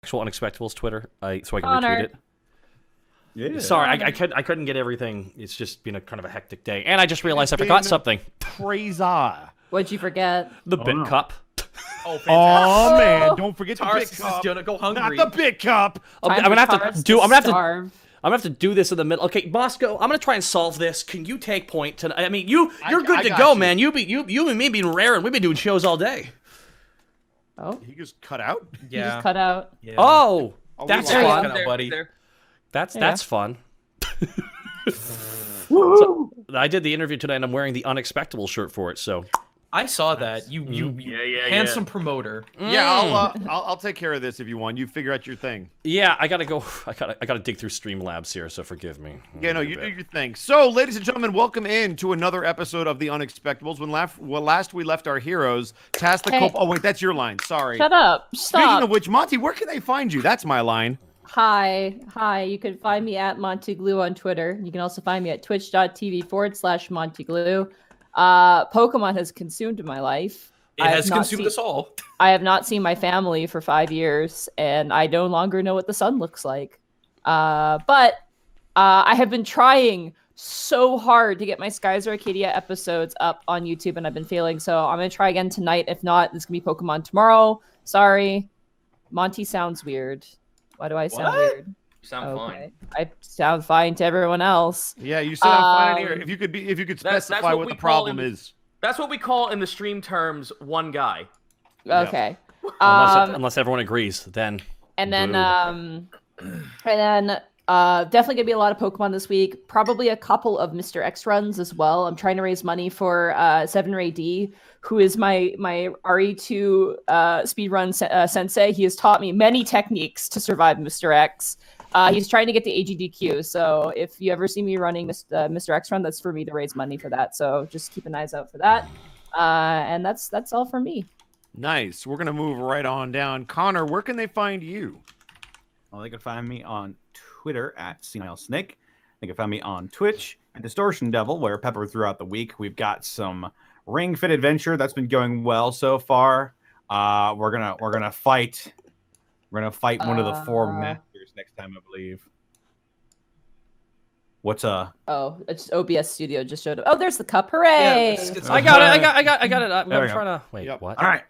actual Unexpectables Twitter, so I can Connor. retweet it. Yeah. Sorry, I couldn't get everything. It's just been a kind of a hectic day, and I just realized I forgot something. Crazy. What'd you forget? The bit no. cup. Oh, fantastic. Oh man, don't forget the bit Tarsus is cup. gonna go hungry. Not the bit cup. I'm Time gonna for have to Taurus do. I'm starve. gonna have to do this in the middle. Okay, Bosco, I'm gonna try and solve this. Can you take point tonight? I mean, you're good I to got go, you. man. You and me been raring. We've been doing shows all day. Oh, He just cut out. you just cut out. Yeah. Oh, Oh, that's we lost fun. him. There, buddy. there. That's fun. So, I did the interview tonight, and I'm wearing the Unexpectable shirt for it. So I saw that. You handsome promoter. Yeah, I'll take care of this if you want. You figure out your thing. yeah, I gotta go. I gotta dig through Streamlabs here. So forgive me. Yeah, no, you do your thing. So, ladies and gentlemen, welcome in to another episode of the Unexpectables. When last we left our heroes, Task the Kobold. Oh wait, that's your line. Sorry. Shut up. Speaking Stop. of which, Monty, where can they find you? That's my line. Hi. You can find me at Montyglue on Twitter. You can also find me at twitch.tv/Montyglue. Pokemon has consumed my life. It has consumed us all. I have not seen my family for 5 years, and I no longer know what the sun looks like. But I have been trying so hard to get my Skies Arcadia episodes up on YouTube, and I've been failing. So I'm gonna try again tonight. If not, this is gonna be Pokemon tomorrow. Sorry, Monty sounds weird. Why do I sound What? weird? You sound fine. I sound fine to everyone else. Yeah, you said I'm fine in here. If you could That's specify what what we the problem call is. That's what we call in the stream terms one guy. Yeah. Okay. Unless everyone agrees, then. And then, Boo. definitely gonna be a lot of Pokemon this week. Probably a couple of Mr. X runs as well. I'm trying to raise money for Seven Ray D, who is my RE2 speedrun sensei. He has taught me many techniques to survive Mr. X. He's trying to get the AGDQ. So if you ever see me running Mr. X run, that's for me to raise money for that. So just keep an eyes out for that. And that's all for me. Nice. We're gonna move right on down. Connor, where can they find you? Well, they can find me on Twitter at Snake. They can find me on Twitch at Distortion Devil, where peppered throughout the week we've got some Ring Fit adventure that's been going well so far. We're gonna fight one of the four masters next time, I believe. What's Oh, it's OBS Studio just showed up. Oh, there's the cup! Hooray! I got it. I got it. I'm There we trying go. to wait. Yep. What? all right?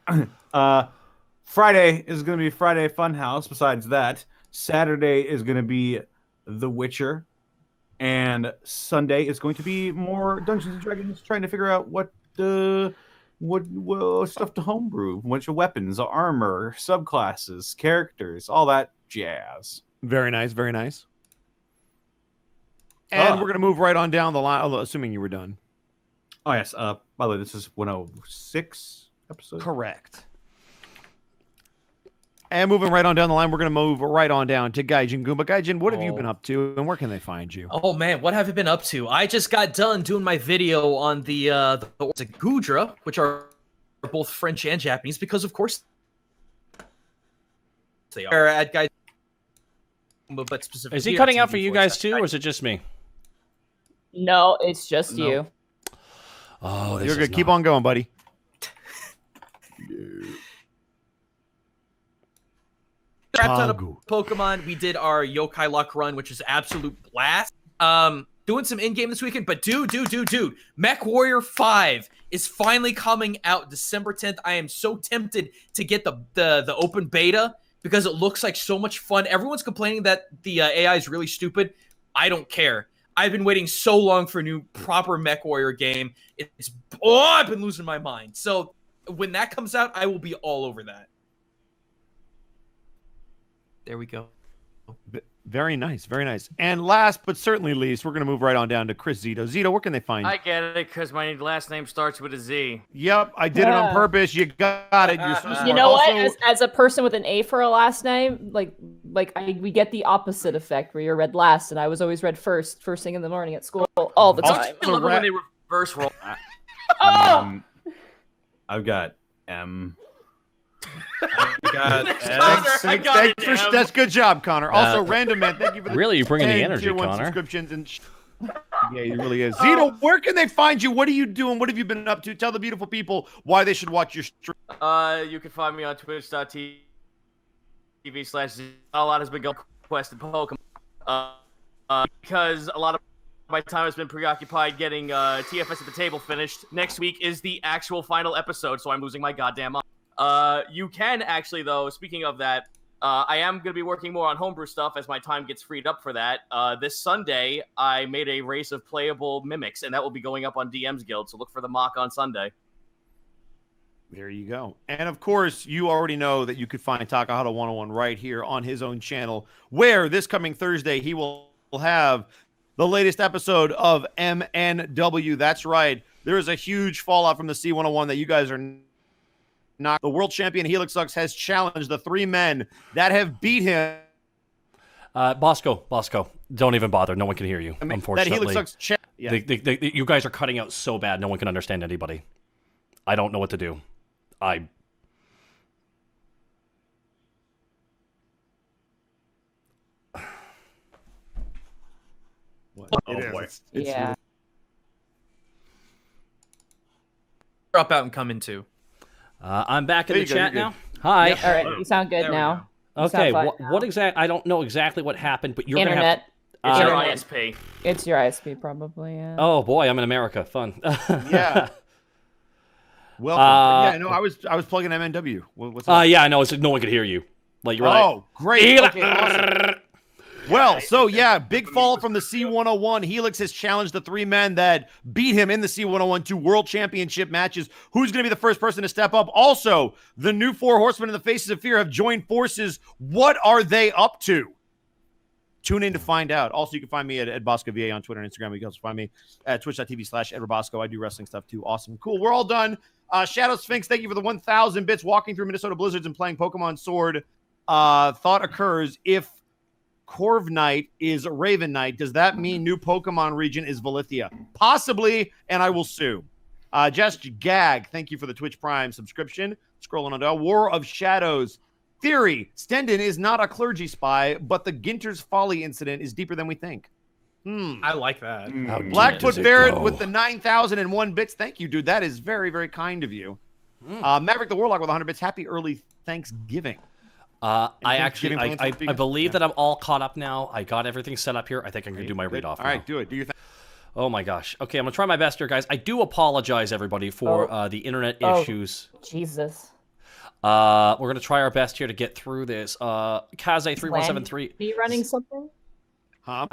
Friday is gonna be Friday Funhouse. Besides that, Saturday is gonna be The Witcher, and Sunday is going to be more Dungeons and Dragons, trying to figure out what stuff to homebrew, a bunch of weapons, armor, subclasses, characters, all that jazz. Very nice, very nice. And we're gonna move right on down the line, although assuming you were done. Oh yes. By the way, this is 106 episode. Correct. And moving right on down the line, we're gonna move right on down to Gaijin Goomba. Gaijin, what have you been up to, and where can they find you? Oh man, what have I been up to? I just got done doing my video on the Gudra, which are both French and Japanese, because of course they are. At guys, but specifically, Is he cutting out for you guys too, or is it just me? No, it's just you. Oh, You're good. Keep on going, buddy. Crap ton of Pokemon. We did our Yokai Luck run, which is absolute blast. Doing some in-game this weekend, but dude, Mech Warrior 5 is finally coming out December 10th. I am so tempted to get the open beta because it looks like so much fun. Everyone's complaining that the AI is really stupid. I don't care. I've been waiting so long for a new proper Mech Warrior game. I've been losing my mind. So when that comes out, I will be all over that. There we go. Very nice, very nice. And last but certainly least, we're gonna move right on down to Chris Zito. Zito, where can they find you? I get it because my last name starts with a Z. Yep, I did it on purpose. You got it. You're so smart. You know Also, what? As a person with an A for a last name, we get the opposite effect where you're read last, and I was always read first thing in the morning at school all the time. I love it when they reverse roll. I've got M. That's good job, Connor. Also, Random Man, thank you for the Really, you're bringing the 10 energy, tier 1 Connor. subscriptions. And yeah, he really is. Zito, where can they find you? What are you doing? What have you been up to? Tell the beautiful people why they should watch your stream. You can find me on twitch.tv twitch.tv/. A lot has been going quested Pokemon. Because a lot of my time has been preoccupied getting TFS at the table finished. Next week is the actual final episode, so I'm losing my goddamn mind. You can actually, though, speaking of that, I am going to be working more on homebrew stuff as my time gets freed up for that. This Sunday, I made a race of playable mimics, and that will be going up on DM's Guild, so look for the mock on Sunday. There you go. And of course, you already know that you could find Takahata 101 right here on his own channel, where this coming Thursday, he will have the latest episode of MNW. That's right. There is a huge fallout from the C101 that you guys are not. The world champion Helixux has challenged the 3 men that have beat him. Bosco, don't even bother. No one can hear you, unfortunately. That Helixux you guys are cutting out so bad, no one can understand anybody. I don't know what to do. Boy. Yeah. Drop out and come in too. I'm back in There the you go, chat you're now. Hi. All right, you sound good There we now. go. You sound Okay, fine what now. exactly? I don't know exactly what happened, but you're Internet. It's gonna your have. ISP. It's your ISP, probably. Yeah. Oh boy, I'm in America. Fun. Yeah. Welcome. Yeah, no, I was plugging MNW. What's up? Yeah, I know. It's no one could hear you. Like you're Oh, great. like, Okay, awesome. Well, so yeah, big fall from the C101. Helix has challenged the 3 men that beat him in the C101 to world championship matches. Who's going to be the first person to step up? Also, the new 4 horsemen in the Faces of Fear have joined forces. What are they up to? Tune in to find out. Also, you can find me at EdBoscoVA on Twitter and Instagram. You can also find me at twitch.tv/EdBosco. I do wrestling stuff too. Awesome. Cool. We're all done. Shadow Sphinx, thank you for the 1,000 bits walking through Minnesota blizzards and playing Pokemon Sword. Thought occurs if Corv Knight is Raven Knight. Does that mean new Pokemon region is Valithia? Possibly, and I will sue. Just Gag, thank you for the Twitch Prime subscription. Scrolling on down. War of Shadows. Theory, Stendon is not a clergy spy, but the Ginter's Folly incident is deeper than we think. I like that. How deep Blackfoot does it Barrett go? with the 9,001 bits. Thank you, dude. That is very, very kind of you. Maverick the Warlock with 100 bits. Happy early Thanksgiving. I Thanksgiving actually, plans for I believe that I'm all caught up now. I got everything set up here. I think I'm gonna do my read off. All right, do it. Do your thing. Oh my gosh. Okay, I'm gonna try my best here, guys. I do apologize, everybody, for the internet issues. Jesus. We're gonna try our best here to get through this. Kaze3173. Are you running something? Huh?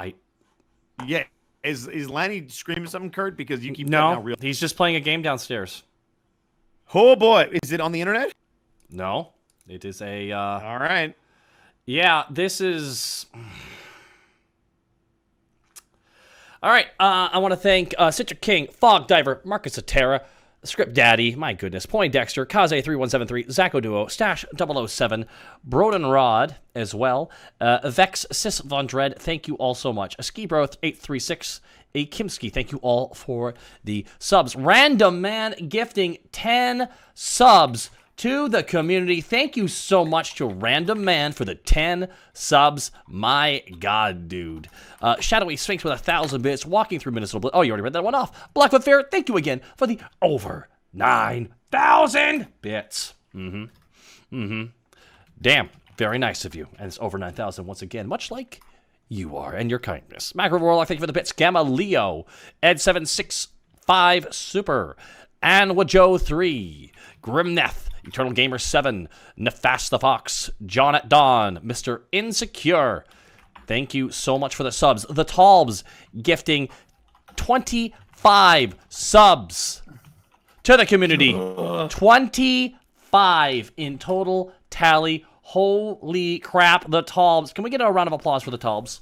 Yeah. Is Lanny screaming something, Kurt? Because you keep No, cutting out real. he's just playing a game downstairs. Oh boy, is it on the internet? No, it is a. All right. Yeah, this is. All right, I want to thank Citra King, Fog Diver, Marcus Atera, Script Daddy, my goodness, Poindexter, Kaze3173, Zacko Duo, Stash 007, Broden Rod as well, Vex Sis Von Dread, thank you all so much. Skibroth 836, a Kimski, thank you all for the subs. Random Man gifting 10 subs to the community. Thank you so much to Random Man for the 10 subs. My God, dude. Shadowy Sphinx with 1,000 bits, walking through Minnesota. Oh, you already read that one off. Blackfoot Fair, thank you again for the over 9,000 bits. Damn, very nice of you. And it's over 9,000 once again, much like you are and your kindness. Macro Warlock, thank you for the bits. Gamma Leo, Ed765 Super, Anwajo 3, Grimneth, Eternal Gamer 7, Nefast the Fox, John at Dawn, Mr. Insecure. Thank you so much for the subs. The Talbs gifting 25 subs to the community. 25 in total tally. Holy crap, the Talbs. Can we get a round of applause for the Talbs?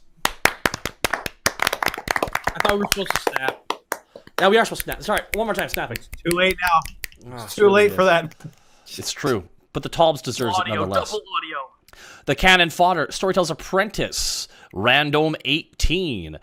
I thought we were supposed to snap. Yeah, we are supposed to snap. Sorry, one more time, snapping. Too late now. Oh, It's too late for that. It's true. But the Talbs deserves it Audio, nonetheless. double audio. The Cannon Fodder, Storytell's Apprentice, Random 18,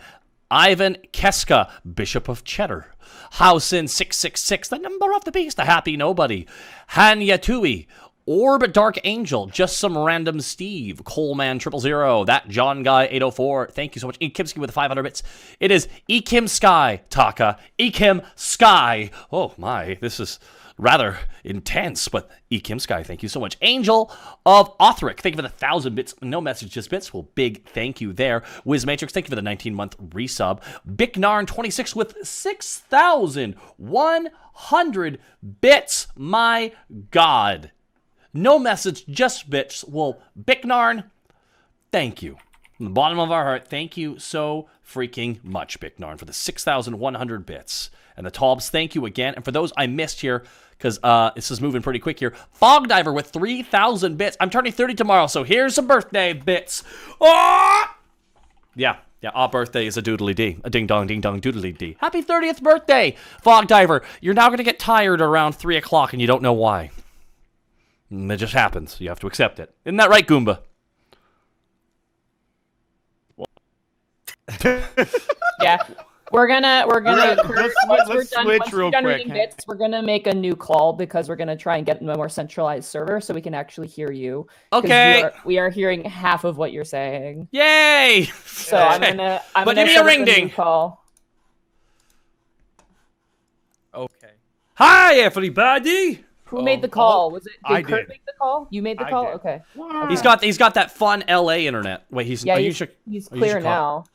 Ivan Keska, Bishop of Cheddar, Housen 666, the number of the beast, the happy nobody, Han Yatui, Orb Dark Angel, just some random Steve, Coleman 000, that John Guy 804. Thank you so much. Ekimski with 500 bits. It is Ekim Sky, Taka, Ekim Sky. Oh my, this is rather intense, but E. Kim Sky, thank you so much. Angel of Othric, thank you for the 1,000 bits. No message, just bits. Well, big thank you there. Wiz Matrix, thank you for the 19-month resub. Bicknarn26 with 6,100 bits. My God. No message, just bits. Well, Bicknarn, thank you. From the bottom of our heart, thank you so freaking much, Bicknarn, for the 6,100 bits. And the Tobs, thank you again. And for those I missed here, because this is moving pretty quick here, Fogdiver with 3,000 bits. I'm turning 30 tomorrow, so here's some birthday bits. Ah! Yeah, birthday is a doodly-dee. A ding-dong, doodly-dee. Happy 30th birthday, Fogdiver. You're now going to get tired around 3 o'clock, and you don't know why. And it just happens. You have to accept it. Isn't that right, Goomba? Yeah. We're gonna Let's switch real quick. reading bits, we're gonna make a new call because we're gonna try and get a more centralized server so we can actually hear you. Okay. We are hearing half of what you're saying. Yay! So I'm gonna But give me a ring ding. Call. Okay. Hi, everybody. Who made the call? Was it I Kurt did. make the call? You made the I call? did. Okay. He's got that fun LA internet. Wait, he's He's you clear should call.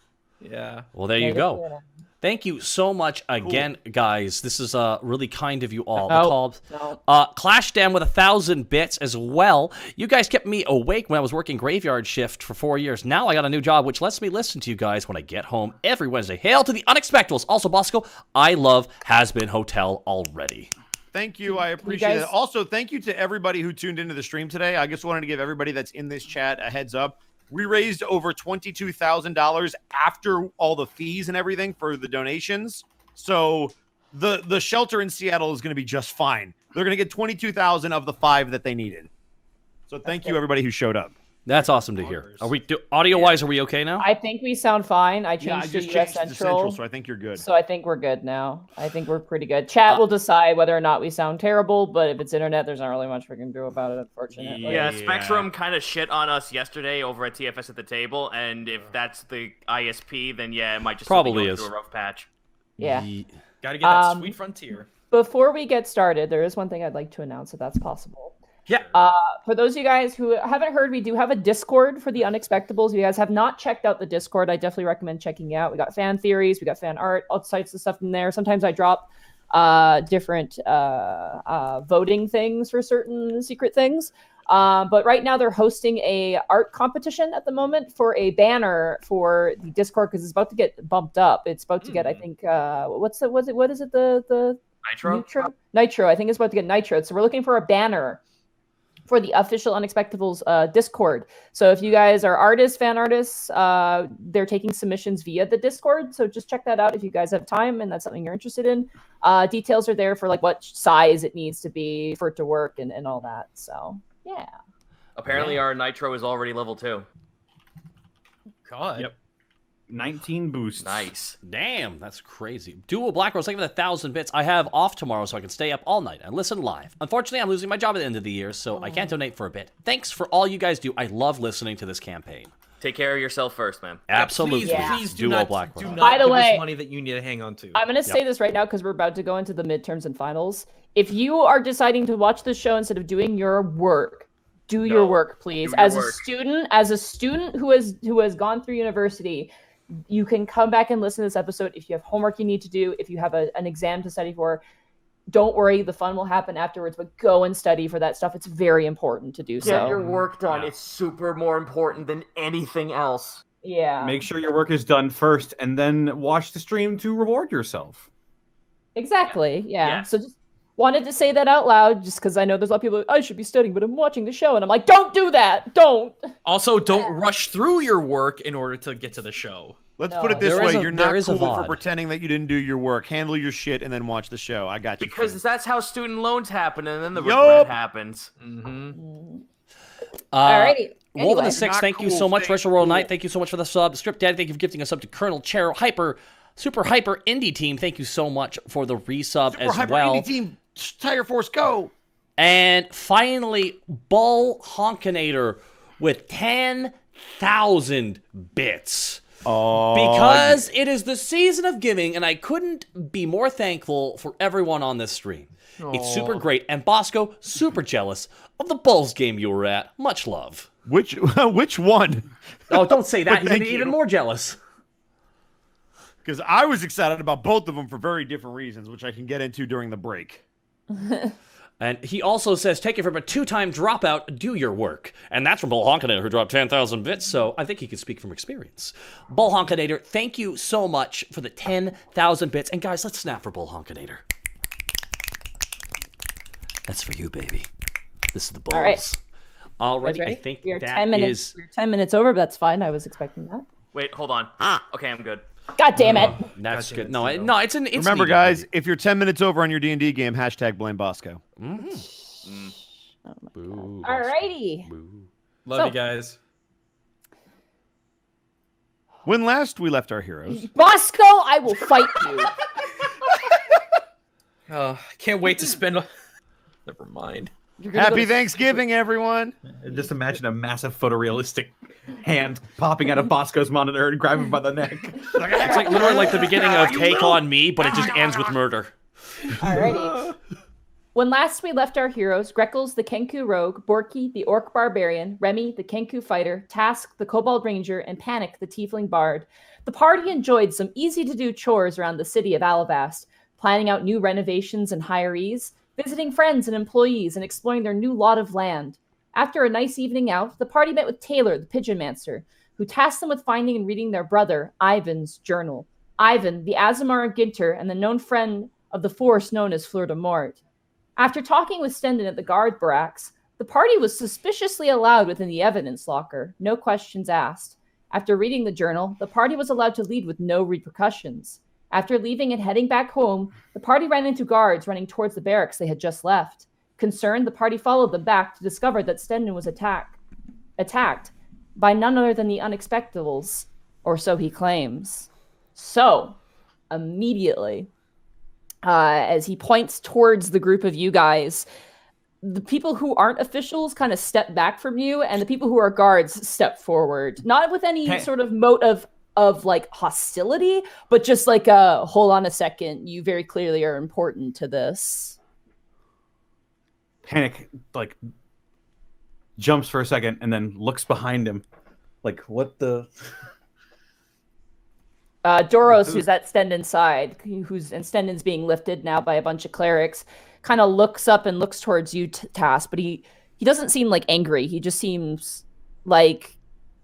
now. Yeah. Well, there Yeah, you he's go. clear now. Thank you so much again, guys. This is really kind of you all. The No, Tobs. no. Clash Dam with 1,000 bits as well. You guys kept me awake when I was working graveyard shift for 4 years. Now I got a new job, which lets me listen to you guys when I get home every Wednesday. Hail to the Unexpectables. Also, Bosco, I love Has Been Hotel already. Thank you. I appreciate it. Also, thank you to everybody who tuned into the stream today. I just wanted to give everybody that's in this chat a heads up. We raised over $22,000 after all the fees and everything for the donations. So the shelter in Seattle is going to be just fine. They're going to get $22,000 of the 5 that they needed. So thank you, everybody who showed up. That's awesome to hear. Are we audio-wise? Are we okay now? I think we sound fine. I changed to US changed to Central, so I think you're good. so I think we're good now. I think we're pretty good. Chat will decide whether or not we sound terrible, but if it's internet, there's not really much we can do about it, unfortunately. Yeah, Spectrum kind of shit on us yesterday over at TFS at the table, and if that's the ISP, then yeah, it might just Probably go is. through a rough patch. Yeah. Gotta get that sweet frontier. Before we get started, there is one thing I'd like to announce if that's possible. Yeah. For those of you guys who haven't heard, we do have a Discord for the Unexpectables. If you guys have not checked out the Discord, I definitely recommend checking it out. We got fan theories, we got fan art, all types of stuff in there. Sometimes I drop different voting things for certain secret things. But right now they're hosting a art competition at the moment for a banner for the Discord because it's about to get bumped up. It's about to get, I think, what is it? The Nitro. I think it's about to get Nitro. So we're looking for a banner for the official Unexpectables Discord. So if you guys are artists, fan artists, they're taking submissions via the Discord. So just check that out if you guys have time and that's something you're interested in. Details are there for like what size it needs to be for it to work and all that. So yeah. Apparently our Nitro is already level 2. God. Yep. 19 boosts. Nice. Damn, that's crazy. Dual Black Rose, thank you for the 1,000 bits. I have off tomorrow, so I can stay up all night and listen live. Unfortunately, I'm losing my job at the end of the year, so I can't donate for a bit. Thanks for all you guys do. I love listening to this campaign. Take care of yourself first, man. Absolutely. Please do Dual not, Black do Rose. not By the give way, us money that you need to hang on to. I'm going to say this right now because we're about to go into the midterms and finals. If you are deciding to watch the show instead of doing your work, do your work, please. Do your As work. a student who has gone through university, you can come back and listen to this episode if you have homework you need to do, if you have an exam to study for. Don't worry, the fun will happen afterwards, but go and study for that stuff. It's very important to do so. Get your work done. It's super more important than anything else. Yeah. Make sure your work is done first and then watch the stream to reward yourself. Exactly. Yeah. Yeah. So just wanted to say that out loud just because I know there's a lot of people, I should be studying, but I'm watching the show. And I'm like, don't do that. Don't. Also, don't rush through your work in order to get to the show. Let's No. put it this There is way. a- You're there not is a cool for VOD. pretending that you didn't do your work. Handle your shit and then watch the show. I got you. Because that's how student loans happen, and then the Yup. regret happens. Mm-hmm. Alrighty. Wolf in the Anyway. Six, Not thank you cool, so much. stay Retro World cool. Knight, thank you so much for the sub. Script Dad, thank you for gifting a sub to Colonel Chero Super Hyper Indie Team. Thank you so much for the resub Super as Hyper well. Indie Team, Tire Force, go! And finally, Bull Honkinator with 10,000 bits. Oh, Because it is the season of giving, and I couldn't be more thankful for everyone on this stream. It's super great, and Bosco, super jealous of the Bulls game you were at. Much love. which one? Oh, don't say that. He's going Thank to be you. even more jealous. Because I was excited about both of them for very different reasons, which I can get into during the break. And he also says, take it from a 2-time dropout, do your work. And that's from Bull Honkinator, who dropped 10,000 bits, so I think he can speak from experience. Bull Honkinator, thank you so much for the 10,000 bits. And guys, let's snap for Bull Honkinator. That's for you, baby. This is the Bulls. All right. Alrighty, Ready? I think We're that 10 minutes. is... We're 10 minutes over, but that's fine. I was expecting that. Wait, hold on. Okay, I'm good. God damn it! That's Gotcha, good. it's No, Zito. no, it's an... It's Remember, needed, guys, baby. if you're 10 minutes over on your D&D game, hashtag blame Bosco. Boo. Alrighty. Boo. Love So- you guys. When last we left our heroes, Bosco, I will fight you. Oh, can't wait to spend. Never mind. You're gonna go happy to- Thanksgiving, everyone. Just imagine a massive photorealistic hand popping out of Bosco's monitor and grabbing him by the neck. It's like literally like the beginning of Take On Me, but it just ends with murder. Alrighty. When last we left our heroes, Greckles the Kenku Rogue, Borky the Orc Barbarian, Remy the Kenku Fighter, Task the Kobold Ranger, and Panic the Tiefling Bard, the party enjoyed some easy-to-do chores around the city of Alivast, planning out new renovations and hirees, visiting friends and employees, and exploring their new lot of land. After a nice evening out, the party met with Taylor the Pigeon Mancer, who tasked them with finding and reading their brother, Ivan's journal. Ivan, the Azamar of Ginter, and the known friend of the force known as Fleur de Mort. After talking with Stendon at the guard barracks, the party was suspiciously allowed within the evidence locker, no questions asked. After reading the journal, the party was allowed to leave with no repercussions. After leaving and heading back home, the party ran into guards running towards the barracks they had just left. Concerned, the party followed them back to discover that Stendon was attacked by none other than the Unexpectables, or so he claims. So, immediately, as he points towards the group of you guys, the people who aren't officials kind of step back from you, and the people who are guards step forward. Not with any sort of motive of like hostility, but just like a hold on a second, you very clearly are important to this. Panic, like, jumps for a second and then looks behind him. Like, what the... Doros, who's at Stendon's side, and Stendon's being lifted now by a bunch of clerics, kind of looks up and looks towards you, Tass, but he doesn't seem like angry. He just seems like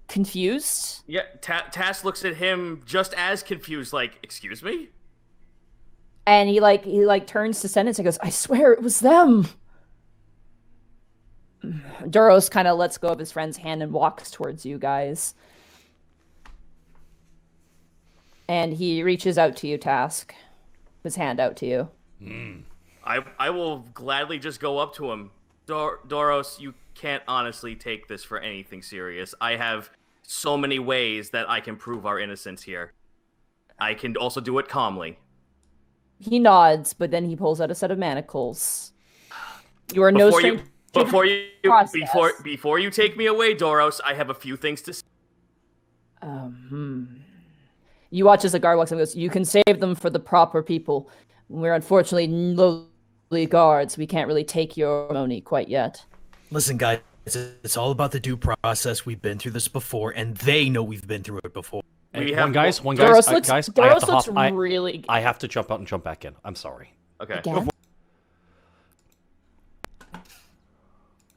confused. Yeah, Tass looks at him just as confused, like, excuse me? And he turns to Stendon and goes, I swear it was them. Doros kind of lets go of his friend's hand and walks towards you guys. And he reaches out to you, Task. His hand out to you. I will gladly just go up to him. Doros, you can't honestly take this for anything serious. I have so many ways that I can prove our innocence here. I can also do it calmly. He nods, but then he pulls out a set of manacles. You are no stranger. Before process. you take me away, Doros, I have a few things to say. You watch as the guard walks up and goes, you can save them for the proper people. We're unfortunately lowly guards. We can't really take your money quite yet. Listen, guys, it's all about the due process. We've been through this before, and they know we've been through it before. We One have guys, Doros looks, guys, I Doros have to looks hop. really... I have to jump out and jump back in. I'm sorry. Okay. Again?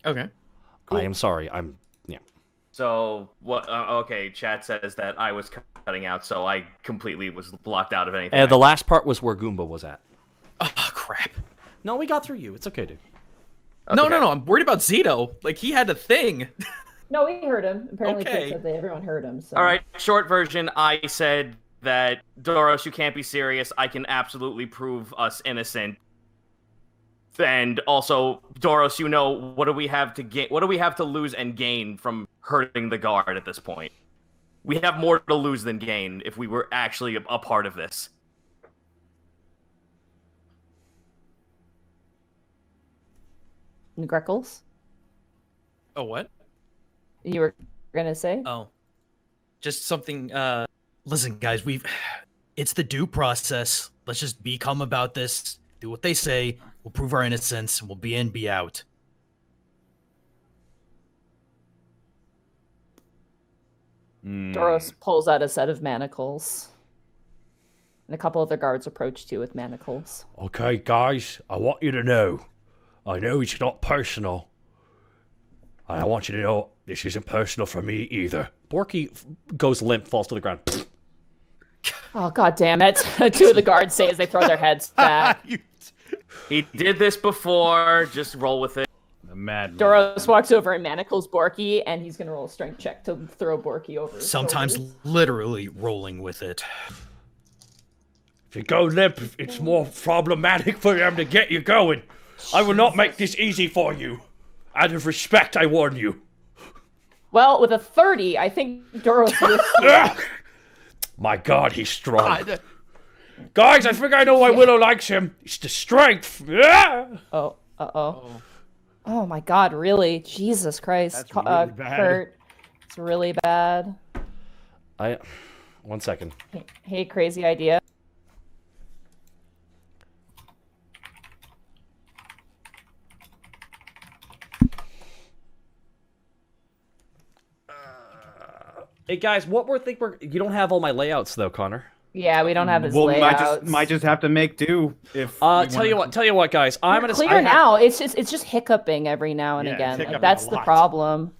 Okay. I am sorry. So what? Okay, chat says that I was cutting out, so I completely was blocked out of anything. The last part was where Goomba was at. Oh, crap. No, we got through you. It's okay, dude. No, Okay. I'm worried about Zito. Like, he had a thing. No, we heard him. Apparently, Okay. Kid said that everyone heard him. So. All right, short version. I said that Doros, you can't be serious. I can absolutely prove us innocent. And also, Doros, you know, what do we have to gain? What do we have to lose and gain from hurting the guard at this point? We have more to lose than gain if we were actually a part of this. Greckles, Oh, what? you were gonna say? Oh. Just something, Listen, guys, it's the due process. Let's just be calm about this. Do what they say. We'll prove our innocence, and we'll be in, be out. Doros pulls out a set of manacles. And a couple other guards approach too with manacles. Okay, guys, I want you to know. I know it's not personal. And I want you to know this isn't personal for me either. Borky goes limp, falls to the ground. Oh, god damn it. Two of the guards say as they throw their heads back. He did this before. Just roll with it. The madman. Doros walks over and manacles Borky, and he's going to roll a strength check to throw Borky over his Sometimes shoulders. literally rolling with it. If you go limp, it's more problematic for them to get you going. I will not make this easy for you. Out of respect, I warn you. Well, with a 30, I think Doros will. My god, he's strong. Guys, I think I know why Willow likes him. It's the strength. Oh, uh-oh. Oh my god, really? Jesus Christ. That's really bad. Kurt, it's really bad. 1 second. Hey, crazy idea. Hey guys, you don't have all my layouts though, Connor. Yeah, we don't have his Well, layouts. might just have to make do. If Tell you what, guys. I'm gonna clear now. It's just hiccuping every now and Yeah, again. it's Like, hiccuping that's a the lot. problem.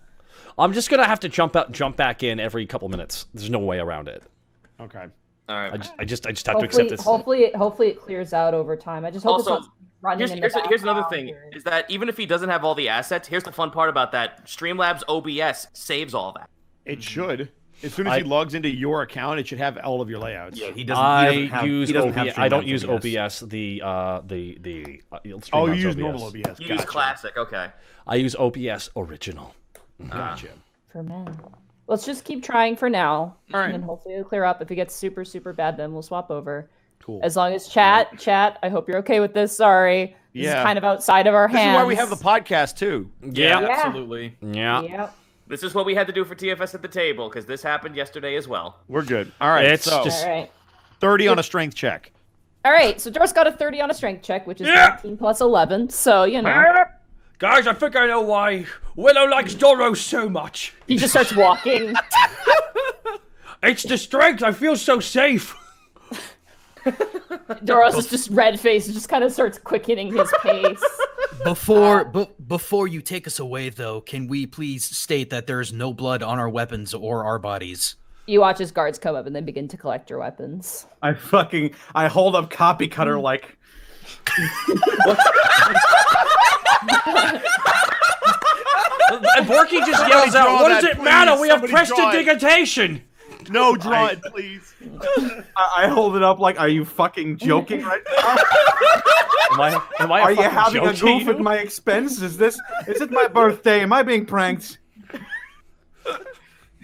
I'm just gonna have to jump back in every couple minutes. There's no way around it. Okay. All right. I just have to accept this. Hopefully it clears out over time. I just hope Also, it's not running in the here's another background thing: or- is that even if he doesn't have all the assets, here's the fun part about that: Streamlabs OBS saves all that. It should. As soon as he logs into your account, it should have all of your layouts. Yeah, he doesn't. I don't use Streamlabs OBS. The Oh, you Streamlabs use OBS. normal OBS. You use Gotcha. Classic, okay. I use OBS Original. Gotcha. for men. Let's just keep trying for now. All right. And then hopefully it'll clear up. If it gets super, super bad, then we'll swap over. Cool. As long as chat, I hope you're okay with this. Sorry. This is Yeah. kind of outside of our This hands. is why we have the podcast too. Yeah. Absolutely. Yeah. Yep. This is what we had to do for TFS at the table, because this happened yesterday as well. We're good. All right. It's so just- All right. 30 on a strength check. All right. So Doris got a 30 on a strength check, which is Yeah. 19 plus 11. So, you know. Guys, I think I know why Willow likes Doros so much. He just starts walking. It's the strength. I feel so safe. Doros is just red faced and just kind of starts quickening his pace. Before you take us away, though, can we please state that there is no blood on our weapons or our bodies? You watch as guards come up and then begin to collect your weapons. I hold up copy cutter like. And Borky just yells out, draw "What does that, it matter? please. We have Somebody draw it." prestidigitation." No, draw it, please. I hold it up like, are you fucking joking right now? Am I Are you fucking having a joking? goof at my expense? Is it my birthday? Am I being pranked?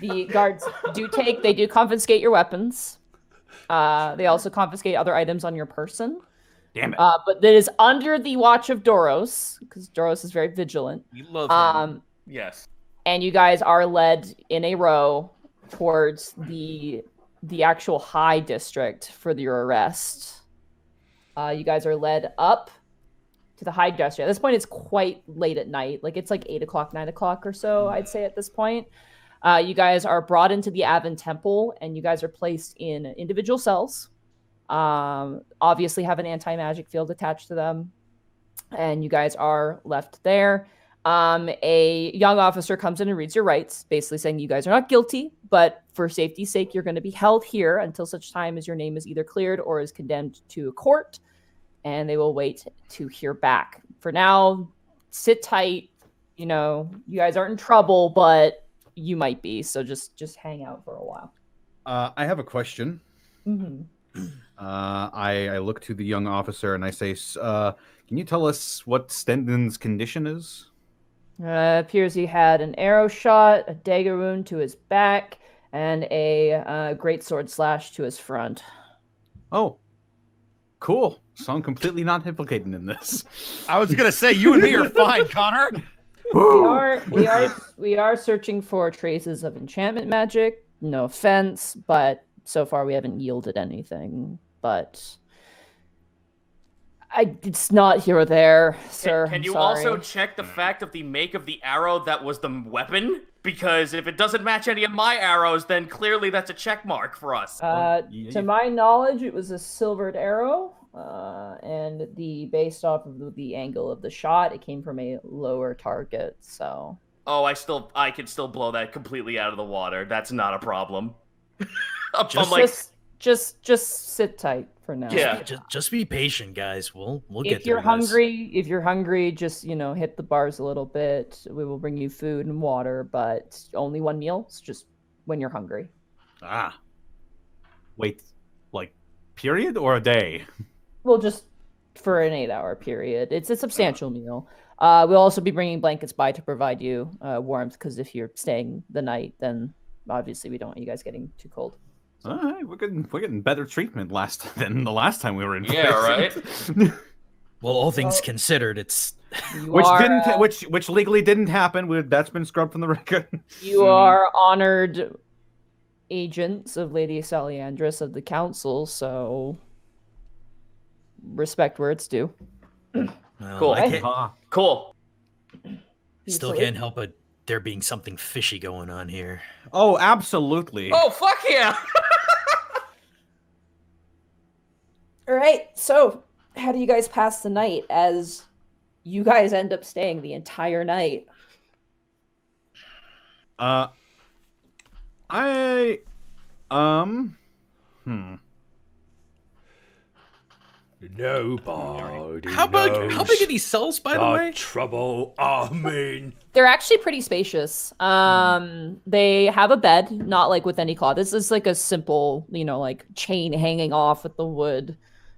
The guards they do confiscate your weapons. They also confiscate other items on your person. Damn it. But that is under the watch of Doros, because Doros is very vigilant. We love him. Yes. And you guys are led in a row towards the actual high district for your arrest. You guys are led up to the high district. At this point, it's quite late at night. Like, it's like 8 o'clock, 9 o'clock or so, I'd say at this point. You guys are brought into the Avon Temple, and you guys are placed in individual cells. Obviously have an anti-magic field attached to them. And you guys are left there. A young officer comes in and reads your rights, basically saying you guys are not guilty, but for safety's sake, you're going to be held here until such time as your name is either cleared or is condemned to a court, and they will wait to hear back. For now, sit tight. You know, you guys aren't in trouble, but you might be, so just hang out for a while. I have a question. Mm-hmm. I look to the young officer and I say, can you tell us what Stendon's condition is? Appears he had an arrow shot, a dagger wound to his back, and a great sword slash to his front. Oh, cool. So I'm completely not implicated in this. I was gonna say you and me are fine, Connor. We are searching for traces of enchantment magic. No offense, but so far we haven't yielded anything, but it's not here or there, sir. Can I'm you sorry. also check the fact of the make of the arrow that was the weapon? Because if it doesn't match any of my arrows, then clearly that's a check mark for us. To my knowledge, it was a silvered arrow, and based off of the angle of the shot, it came from a lower target. So. Oh, I can still blow that completely out of the water. That's not a problem. Just sit tight for now. Yeah. Just be patient, guys. We'll get If you're through this. if you're hungry, just hit the bars a little bit. We will bring you food and water, but only one meal. It's just when you're hungry. Ah. Wait, like period or a day? Well, just for an 8-hour period. It's a substantial meal. We'll also be bringing blankets by to provide you warmth, because if you're staying the night, then obviously we don't want you guys getting too cold. All right, we're getting better treatment than the last time we were in. Yeah, right. Well, all things considered, it's which legally didn't happen. That's been scrubbed from the record. You are honored agents of Lady Saliandris of the council, so respect where it's due. well, Cool. I Cool. still can't help but there being something fishy going on here. Oh, absolutely. Oh, fuck yeah! All right, so how do you guys pass the night, as you guys end up staying the entire night? Nobody How big are these cells, by the way? trouble I'm in. They're actually pretty spacious. They have a bed, not like with any cloth. This is like a simple, like chain hanging off with the wood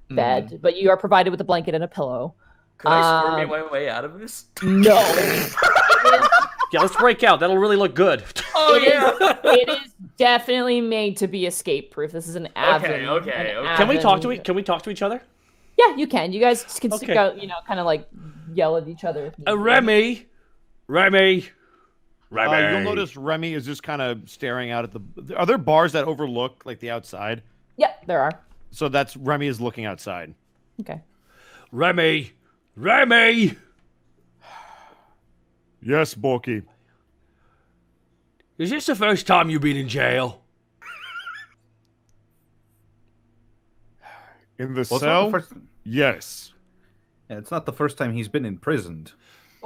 bed, but you are provided with a blanket and a pillow. Can I squirm my way out of this? No. Yeah, let's break out. That'll really look good. Oh, yeah! It is definitely made to be escape proof. This is an avid. Okay. Can we talk to each other? Yeah, you can. You guys can stick Okay. out, kind of like yell at each other. Remy. You'll notice Remy is just kind of staring out at the. Are there bars that overlook like the outside? Yeah, there are. So that's Remy is looking outside. Okay. Remy. Yes, Borky. Is this the first time you've been in jail? In the Well, it's not cell? the first- Yes. Yeah, it's not the first time he's been imprisoned.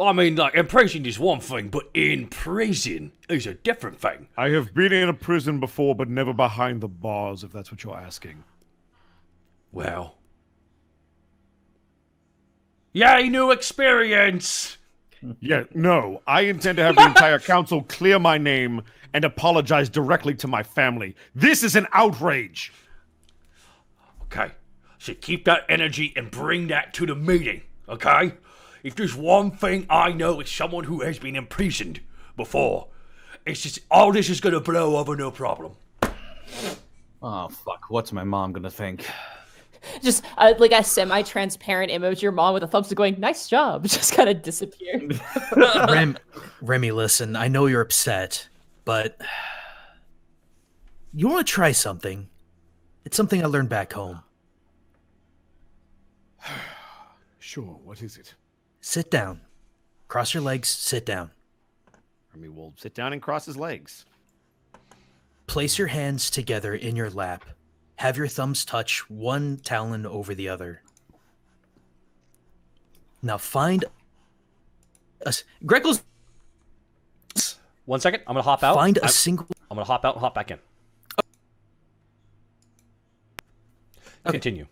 I mean, like, imprisoned is one thing, but in prison is a different thing. I have been in a prison before, but never behind the bars, if that's what you're asking. Well. Yay, new experience! Yeah, no. I intend to have the entire council clear my name and apologize directly to my family. This is an outrage. Okay, so keep that energy and bring that to the meeting, okay? If there's one thing I know as someone who has been imprisoned before, it's just all this is gonna blow over no problem. Oh, fuck. What's my mom gonna think? Just like a semi-transparent image of your mom with a thumbs up going, "Nice job." Just kind of disappeared. Remy, listen, I know you're upset, but you want to try something. It's something I learned back home. Sure, what is it? Sit down. Cross your legs, sit down. Remy will sit down and cross his legs. Place your hands together in your lap. Have your thumbs touch one talon over the other. Now find us. Greckles, 1 second, I'm gonna hop out. find a single. I'm gonna hop out and hop back in. Continue.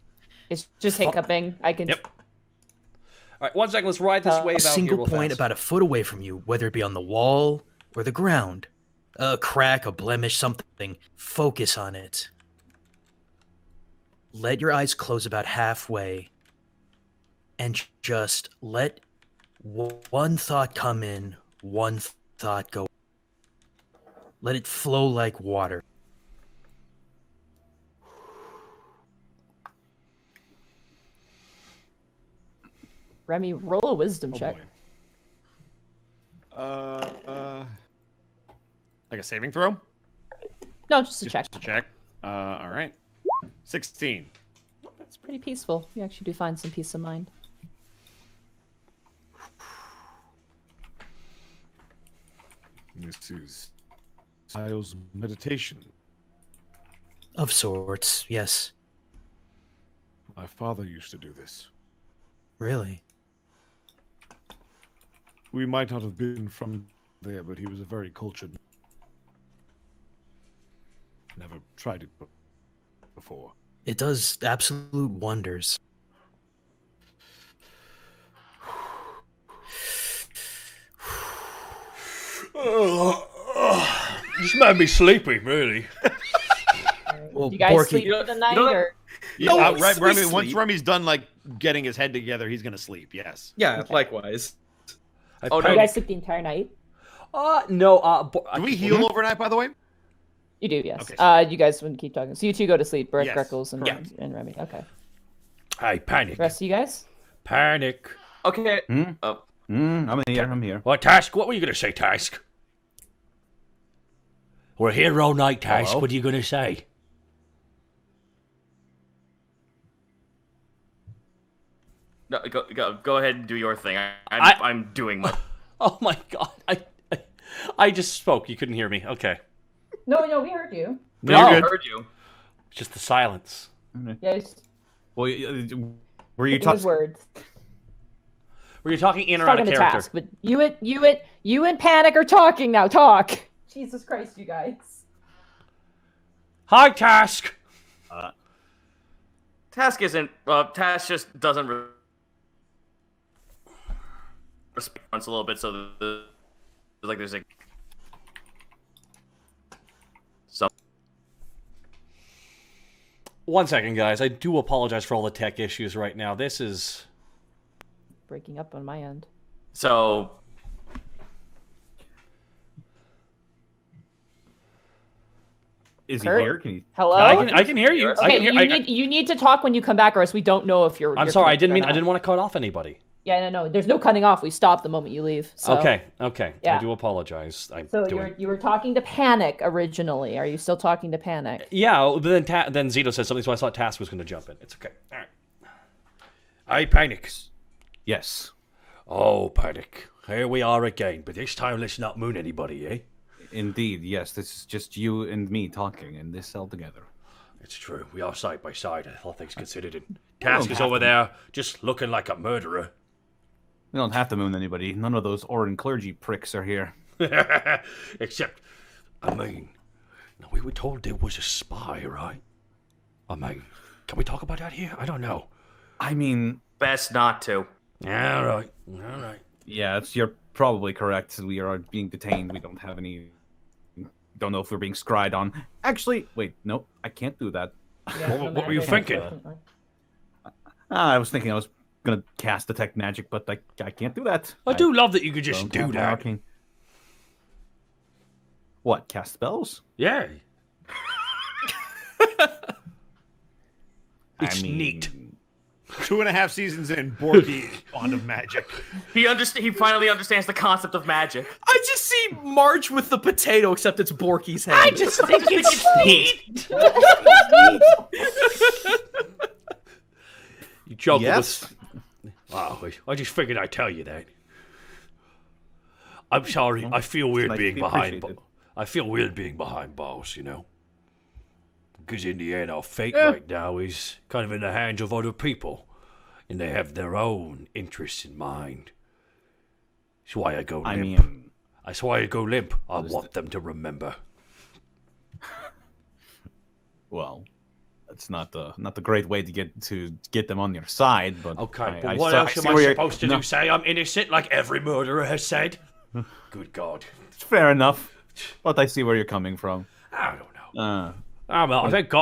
It's just hiccuping. I can. Yep. All right, 1 second. Let's ride this wave A out single here real point fast. about a foot away from you, whether it be on the wall or the ground. A crack, a blemish, something. Focus on it. Let your eyes close about halfway and just let one thought come in, one thought go. Let it flow like water. Remy, roll a wisdom check. Like a saving throw? No, just a check. Just a check. All right. 16. It's pretty peaceful. You actually do find some peace of mind. This is Sile's meditation. Of sorts, yes. My father used to do this. Really? We might not have been from there, but he was a very cultured man. Never tried it before. It does absolute wonders. Just made me sleepy, really. Well, You guys Borky, sleep for the night, don't- or Yeah, No, we Remy, sleep. once Remy's done like getting his head together, he's gonna sleep. Yes. Yeah, likewise. Oh, do no. you guys sleep the entire night? No. Do we heal overnight, by the way? You do, yes. Okay. You guys wouldn't keep talking. So you two go to sleep, Bert, Yes. Greckles, and, Yeah. and Remy. Okay. Hey, panic. The rest of you guys? Panic. Okay. Hmm? Oh, I'm here. What, Task? What were you going to say, Task? We're here all night, Task. Hello? What are you going to say? no, go ahead and do your thing. I'm doing my. Oh, my God. I just spoke. You couldn't hear me. Okay. No, we heard you. No. I heard you. Just the silence. Yes. Well, were you His talking? words. Were you talking in or out Talking of to character? Task, but you and Panic are talking now. Talk. Jesus Christ, you guys. Hi, Task. Task isn't. Task just doesn't response a little bit. So there's a. So. One second, guys. I do apologize for all the tech issues right now. This is... Breaking up on my end. So. Is he Kurt? here? Can you? Hello. I can hear you. I Okay, can hear, you need to talk when you come back, or else we don't know if you're. I'm you're sorry. I connected didn't or mean. not. I didn't want to cut off anybody. Yeah, no. There's no cutting off. We stop the moment you leave. So. Okay. Yeah. I do apologize. So you were talking to Panic originally. Are you still talking to Panic? Yeah, but then Zito said something, so I thought Task was going to jump in. It's okay. All right. I panic. Yes. Oh, panic. Here we are again, but this time let's not moon anybody, eh? Indeed. Yes. This is just you and me talking in this cell together. It's true. We are side by side, all things considered. And don't Task is have over to. there, just looking like a murderer. We don't have to moon anybody. None of those Orin clergy pricks are here. Except, I mean, we were told there was a spy, right? I mean, can we talk about that here? I don't know. I mean, Best not to. All right. yeah, you're probably correct. We are being detained. We don't have any. Don't know if we're being scried on. Actually, wait, no, I can't do that. What were you thinking? I was thinking I was gonna cast detect magic, but I can't do that. I do love that you could just don't do have that. arcane. What? Cast spells? Yeah. I It's mean, neat. 2.5 seasons in, Borky is fond of magic. He finally understands the concept of magic. I just see Marge with the potato, except it's Borky's head. I just think it's neat. You joking Yes. with... Wow, I just figured I'd tell you that. I'm sorry. I feel weird nice being to be behind. appreciated. I feel weird being behind bars, you know. Because in the end, our fate right now is kind of in the hands of other people, and they have their own interests in mind. That's why I go limp. I mean, That's why I go limp. I is want them to remember. well, that's not the great way to get them on your side. But Okay, I but what saw- else see am I where you're- supposed to no, do? Say I'm innocent, like every murderer has said? Good God. It's fair enough, but I see where you're coming from. I don't know. Uh,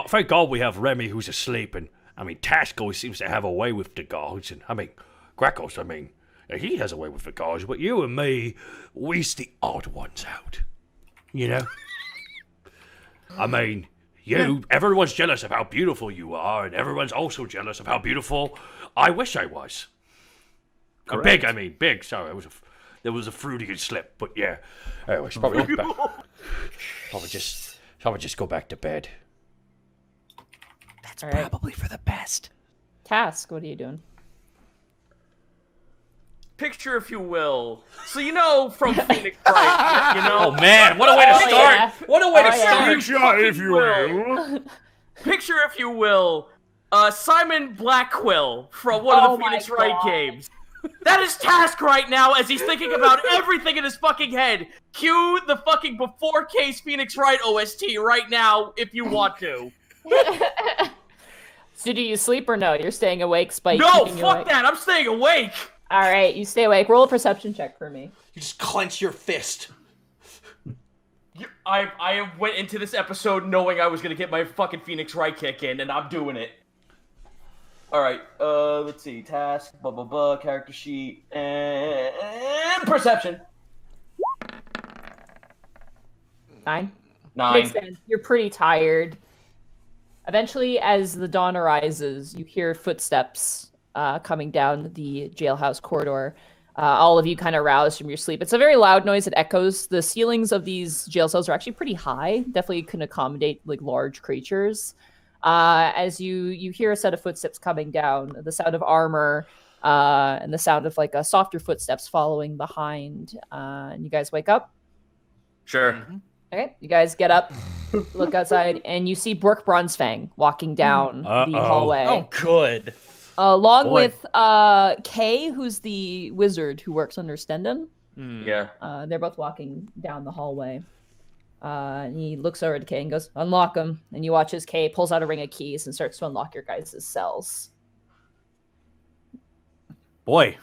Thank God we have Remy who's asleep, and I mean Task always seems to have a way with the guards, and I mean Greckles, I mean he has a way with the guards, but you and me, we's the odd ones out. You know? I mean, everyone's jealous of how beautiful you are, and everyone's also jealous of how beautiful I wish I was. Big, I mean big. Sorry, there was a Freudian slip, but yeah. Anyways, probably just go back to bed. All right. Probably for the best. Task, what are you doing? Picture, if you will. So you know from Phoenix Wright, you know. Oh man, what a way to start! yeah. What a way to Oh, yeah. start! Picture, if you will. Picture, if you will, Simon Blackquill from one of the Oh my Phoenix Wright God. games. That is Task right now as he's thinking about everything in his fucking head. Cue the fucking before case Phoenix Wright OST right now if you want to. So do you sleep or no? You're staying awake, Spike. No, keeping you fuck awake. that. I'm staying awake. All right, you stay awake. Roll a perception check for me. You just clench your fist. I went into this episode knowing I was gonna get my fucking Phoenix Wright kick in, and I'm doing it. Alright, let's see. Task, character sheet, and perception. 9. 9. Makes sense. You're pretty tired. Eventually, as the dawn arises, you hear footsteps coming down the jailhouse corridor. All of you kind of rouse from your sleep. It's a very loud noise. It echoes. The ceilings of these jail cells are actually pretty high. Definitely can accommodate like large creatures. As you hear a set of footsteps coming down, the sound of armor and the sound of like a softer footsteps following behind. And you guys wake up. Sure. Okay, you guys get up, look outside, and you see Bork Bronzefang walking down the hallway. Oh, good. Along Boy. with Kay, who's the wizard who works under Stendon. Yeah. They're both walking down the hallway. And he looks over to Kay and goes, unlock them. And you watch as Kay pulls out a ring of keys and starts to unlock your guys' cells. Boy,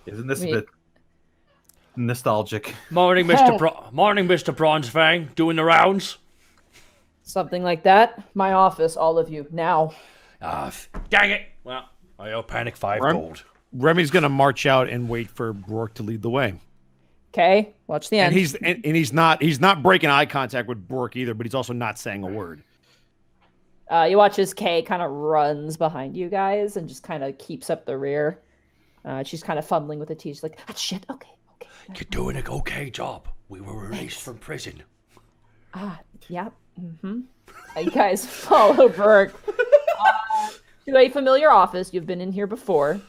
isn't this a Wait. bit nostalgic? Morning, Mr. Bronzefang. Doing the rounds? Something like that. My office, all of you, now. Dang it. Well, I owe Panic 5 Rem- gold. Remy's gonna march out and wait for Rourke to lead the way. Okay, watch the end. And he's not breaking eye contact with Rourke either, but he's also not saying a word. You watch as Kay kind of runs behind you guys and just kind of keeps up the rear. She's kind of fumbling with the tea. She's like, ah, shit, okay. You're doing an okay job. We were released from prison. Yeah. You guys follow Burke to a familiar office. You've been in here before.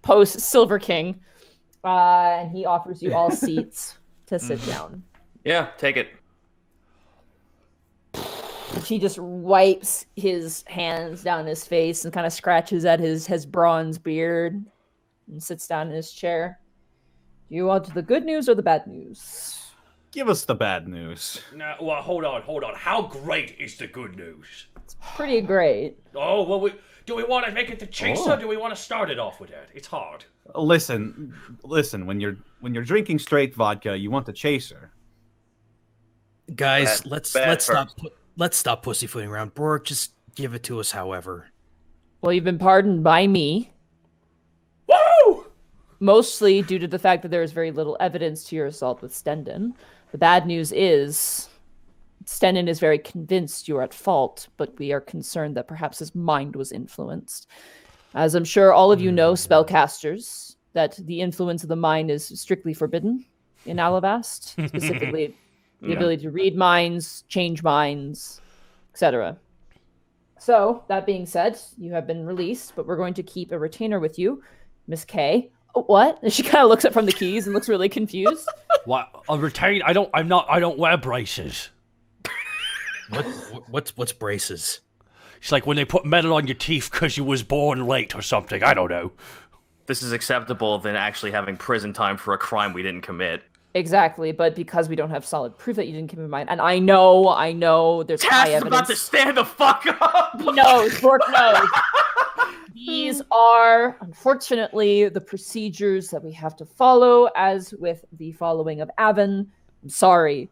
Post Silver King. And he offers you all seats to sit down. Yeah, take it. He just wipes his hands down his face and kind of scratches at his bronze beard and sits down in his chair. Do you want the good news or the bad news? Give us the bad news. No, well, hold on. How great is the good news? Pretty great. Oh, well, do we want to make it the chaser? Or do we want to start it off with that? It's hard. Listen. When you're drinking straight vodka, you want the chaser. Guys, bad let's stop pussyfooting around. Bork, just give it to us, however. Well, you've been pardoned by me. Woo! Mostly due to the fact that there is very little evidence to your assault with Stendon. The bad news is Stendon is very convinced you're at fault, but we are concerned that perhaps his mind was influenced. As I'm sure all of you know, spellcasters, that the influence of the mind is strictly forbidden in Alivast, specifically the ability to read minds, change minds, etc. So, that being said, you have been released, but we're going to keep a retainer with you, Miss K. Oh, what? And she kind of looks up from the keys and looks really confused. What? A retain? I don't wear braces. What's braces? It's like when they put metal on your teeth because you was born late or something. I don't know. This is acceptable than actually having prison time for a crime we didn't commit. Exactly, but because we don't have solid proof that you didn't commit mine, and I know, there's high Task's evidence. about to stand the fuck up! He knows, Bork knows. These are, unfortunately, the procedures that we have to follow, as with the following of Avon. I'm sorry,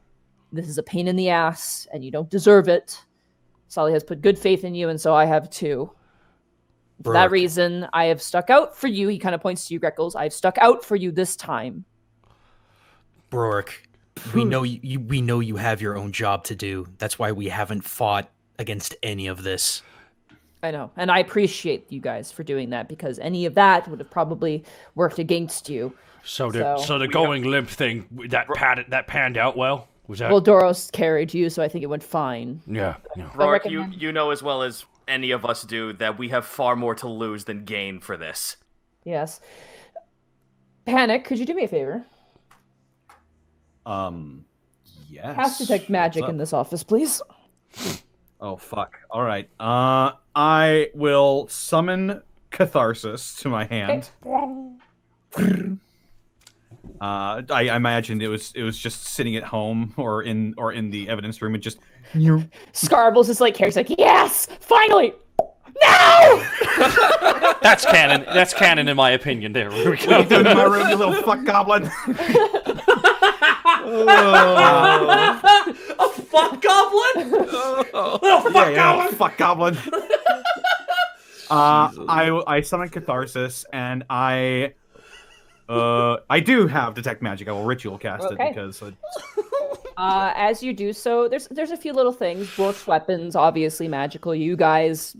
this is a pain in the ass, and you don't deserve it. Solly has put good faith in you, and so I have too. For that Bork. reason, I have stuck out for you. He kind of points to you, Greckles. I've stuck out for you this time. Bork, we know you have your own job to do. That's why we haven't fought against any of this. I know, and I appreciate you guys for doing that, because any of that would have probably worked against you. So the going limp thing that panned out well. Was that? Well, Doros carried you, so I think it went fine. Yeah. Rourke, recommend- you know as well as any of us do that we have far more to lose than gain for this. Yes. Panic, could you do me a favor? Yes. Cast detect magic What's in up? this office, please. Oh fuck. All right. I will summon Catharsis to my hand. I imagine it was just sitting at home or in the evidence room and just Scarbles is like, Carrie's like, yes, finally. No! That's canon. That's canon in my opinion. There we go. What are you doing in my room, you little fuck goblin? A fuck goblin? Little fuck goblin. Fuck goblin. I summon Catharsis and I do have detect magic. I will ritual cast Okay. it because As you do so, there's a few little things. Brooke's weapons, obviously magical. You guys,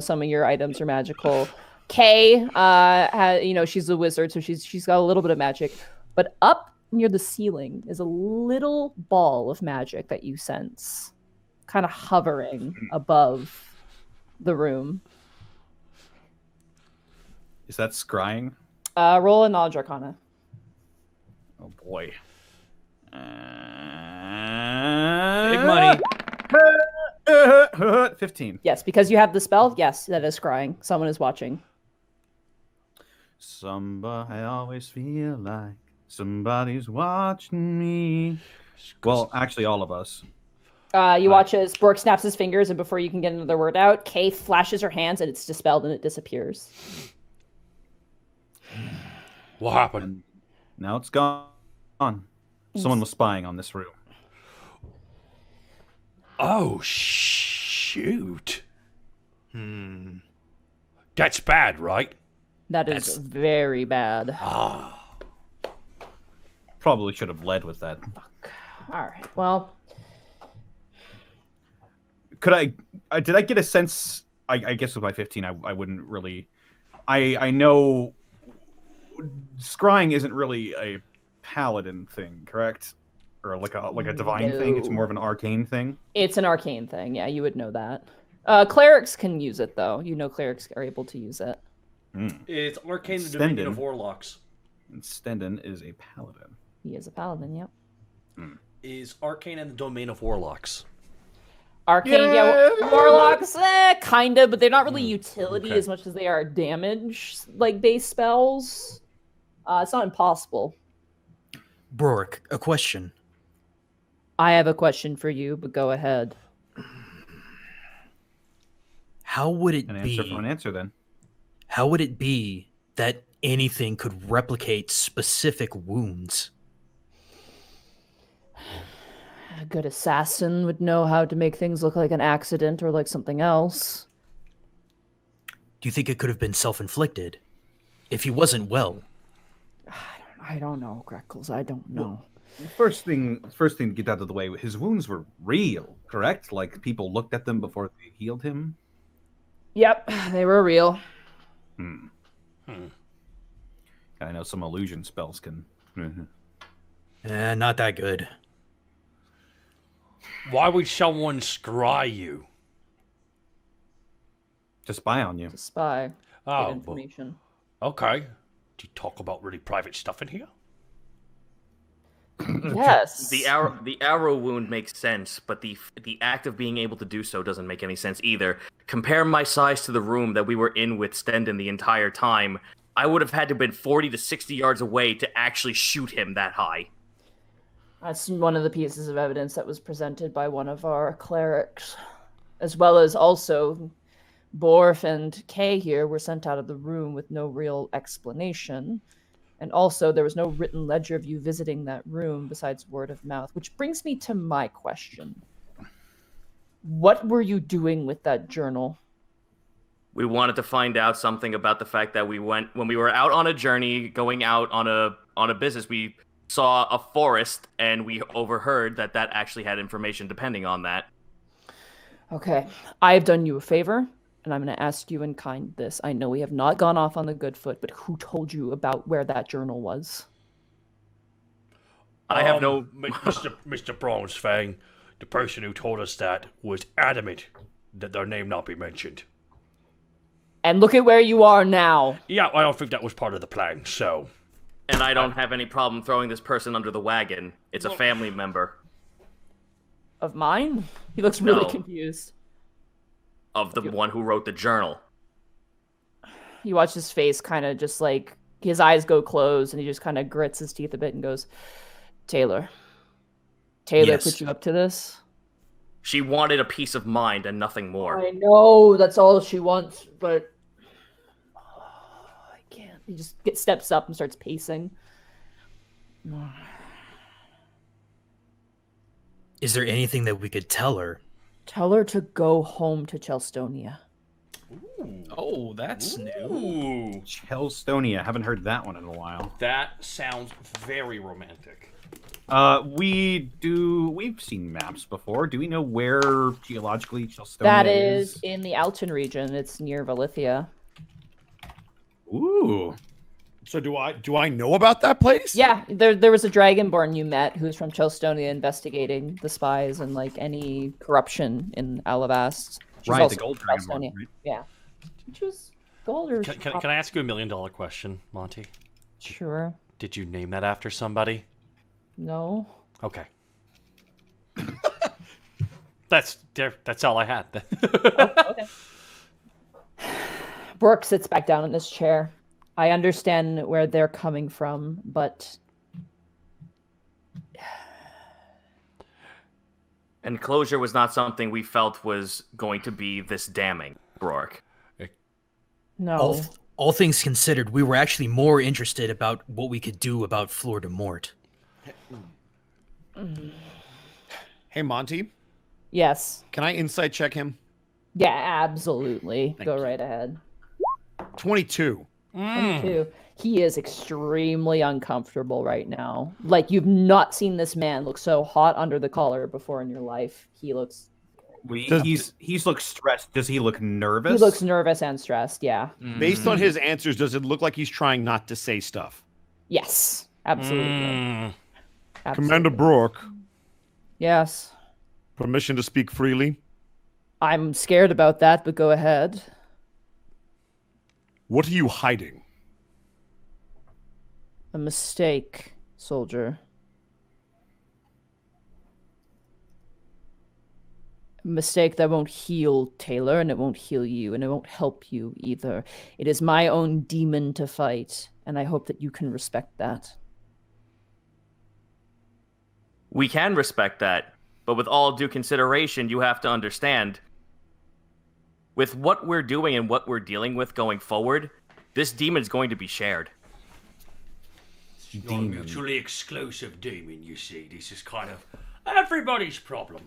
some of your items are magical. Kay, she's a wizard, so she's got a little bit of magic. But up near the ceiling is a little ball of magic that you sense, kind of hovering above the room. is that scrying? Roll a knowledge arcana. Oh boy. Big money. 15. Yes, because you have the spell. Yes, that is scrying. Someone is watching. I always feel like somebody's watching me. Well, actually, all of us. You watch as Bork snaps his fingers, and before you can get another word out, Kay flashes her hands, and it's dispelled, and it disappears. What happened? Now it's gone. Someone was spying on this room. Oh shoot. That's bad, right? That is very bad. Probably should have led with that. All right. Well, Could I? Did I get a sense? I guess with my 15, I wouldn't really. I know. Scrying isn't really a paladin thing, correct? Or like a divine thing. It's more of an arcane thing. it's an arcane thing. Yeah, you would know that. Clerics can use it, though. Clerics are able to use it. It's arcane the Stendon. dominion of warlocks. And Stendon is a paladin. He is a paladin, yep. Is arcane in the domain of warlocks. Arcane, warlocks, kind of, but they're not really utility as much as they are damage, base spells. It's not impossible. Brork, a question. I have a question for you, but go ahead. How would it An be? answer for an answer, then. How would it be that anything could replicate specific wounds? A good assassin would know how to make things look like an accident or like something else. Do you think it could have been self-inflicted? If he wasn't well. I don't know, Greckles. I don't know. First thing to get out of the way, his wounds were real, correct? Like people looked at them before they healed him. Yep, they were real. I know some illusion spells can. Not that good. Why would someone scry you? To spy on you. To spy. Get Oh, information. okay. Do you talk about really private stuff in here? Yes. The arrow wound makes sense, but the act of being able to do so doesn't make any sense either. Compare my size to the room that we were in with Stendon the entire time. I would have had to have been 40 to 60 yards away to actually shoot him that high. That's one of the pieces of evidence that was presented by one of our clerics. As well as also, Borf and Kay here were sent out of the room with no real explanation. And also, there was no written ledger of you visiting that room besides word of mouth. Which brings me to my question. What were you doing with that journal? We wanted to find out something about the fact that when we were out on a journey, going out on a business, we saw a forest, and we overheard that actually had information depending on that. Okay, I've done you a favor, and I'm going to ask you in kind this. I know we have not gone off on the good foot, but who told you about where that journal was? I have no. Mr. Bronzefang, the person who told us that was adamant that their name not be mentioned. And look at where you are now. Yeah, I don't think that was part of the plan, so... And I don't have any problem throwing this person under the wagon. It's a family member. Of mine? He looks really No. confused. Of the one who wrote the journal. You watch his face kind of just like, his eyes go closed, and he just kind of grits his teeth a bit and goes, Taylor Yes. put you up to this? She wanted a peace of mind and nothing more. I know, that's all she wants, but... I can't. He just steps up and starts pacing. Is there anything that we could tell her? Tell her to go home to Chelstonia. Oh, that's new. Ooh, Chelstonia. Haven't heard that one in a while. that sounds very romantic. We've seen maps before. Do we know where geologically Chelstonia That is in the Alton region. It's near Valithia. Ooh. So do I know about that place? Yeah, there was a dragonborn you met who's from Chelstonia investigating the spies and like any corruption in Alivast. She's Right, also the gold from dragonborn. Chelstonia. Right? Yeah. Did you choose gold or Can I ask you $1 million question, Monty? Sure. Did you name that after somebody? No. Okay. That's all I had. Okay. Brooke sits back down in his chair. I understand where they're coming from, but And closure was not something we felt was going to be this damning, Rourke. no. All things considered, we were actually more interested about what we could do about Fleur de Mort. Hey, Monty, Yes. can I insight check him? Yeah, absolutely. Go right ahead. 22. 22. He is extremely uncomfortable right now. Like, you've not seen this man look so hot under the collar before in your life. He looks He's looks stressed. Does he look nervous? he looks nervous and stressed, yeah. Based on his answers, does it look like he's trying not to say stuff? Yes. Absolutely. Absolutely. Commander Brook, Yes. permission to speak freely? I'm scared about that, but go ahead. What are you hiding? A mistake, soldier. A mistake that won't heal Taylor, and it won't heal you, and it won't help you either. It is my own demon to fight, and I hope that you can respect that. We can respect that, but with all due consideration, you have to understand, with what we're doing and what we're dealing with going forward, this demon's going to be shared. You're a mutually exclusive demon, you see. This is kind of everybody's problem.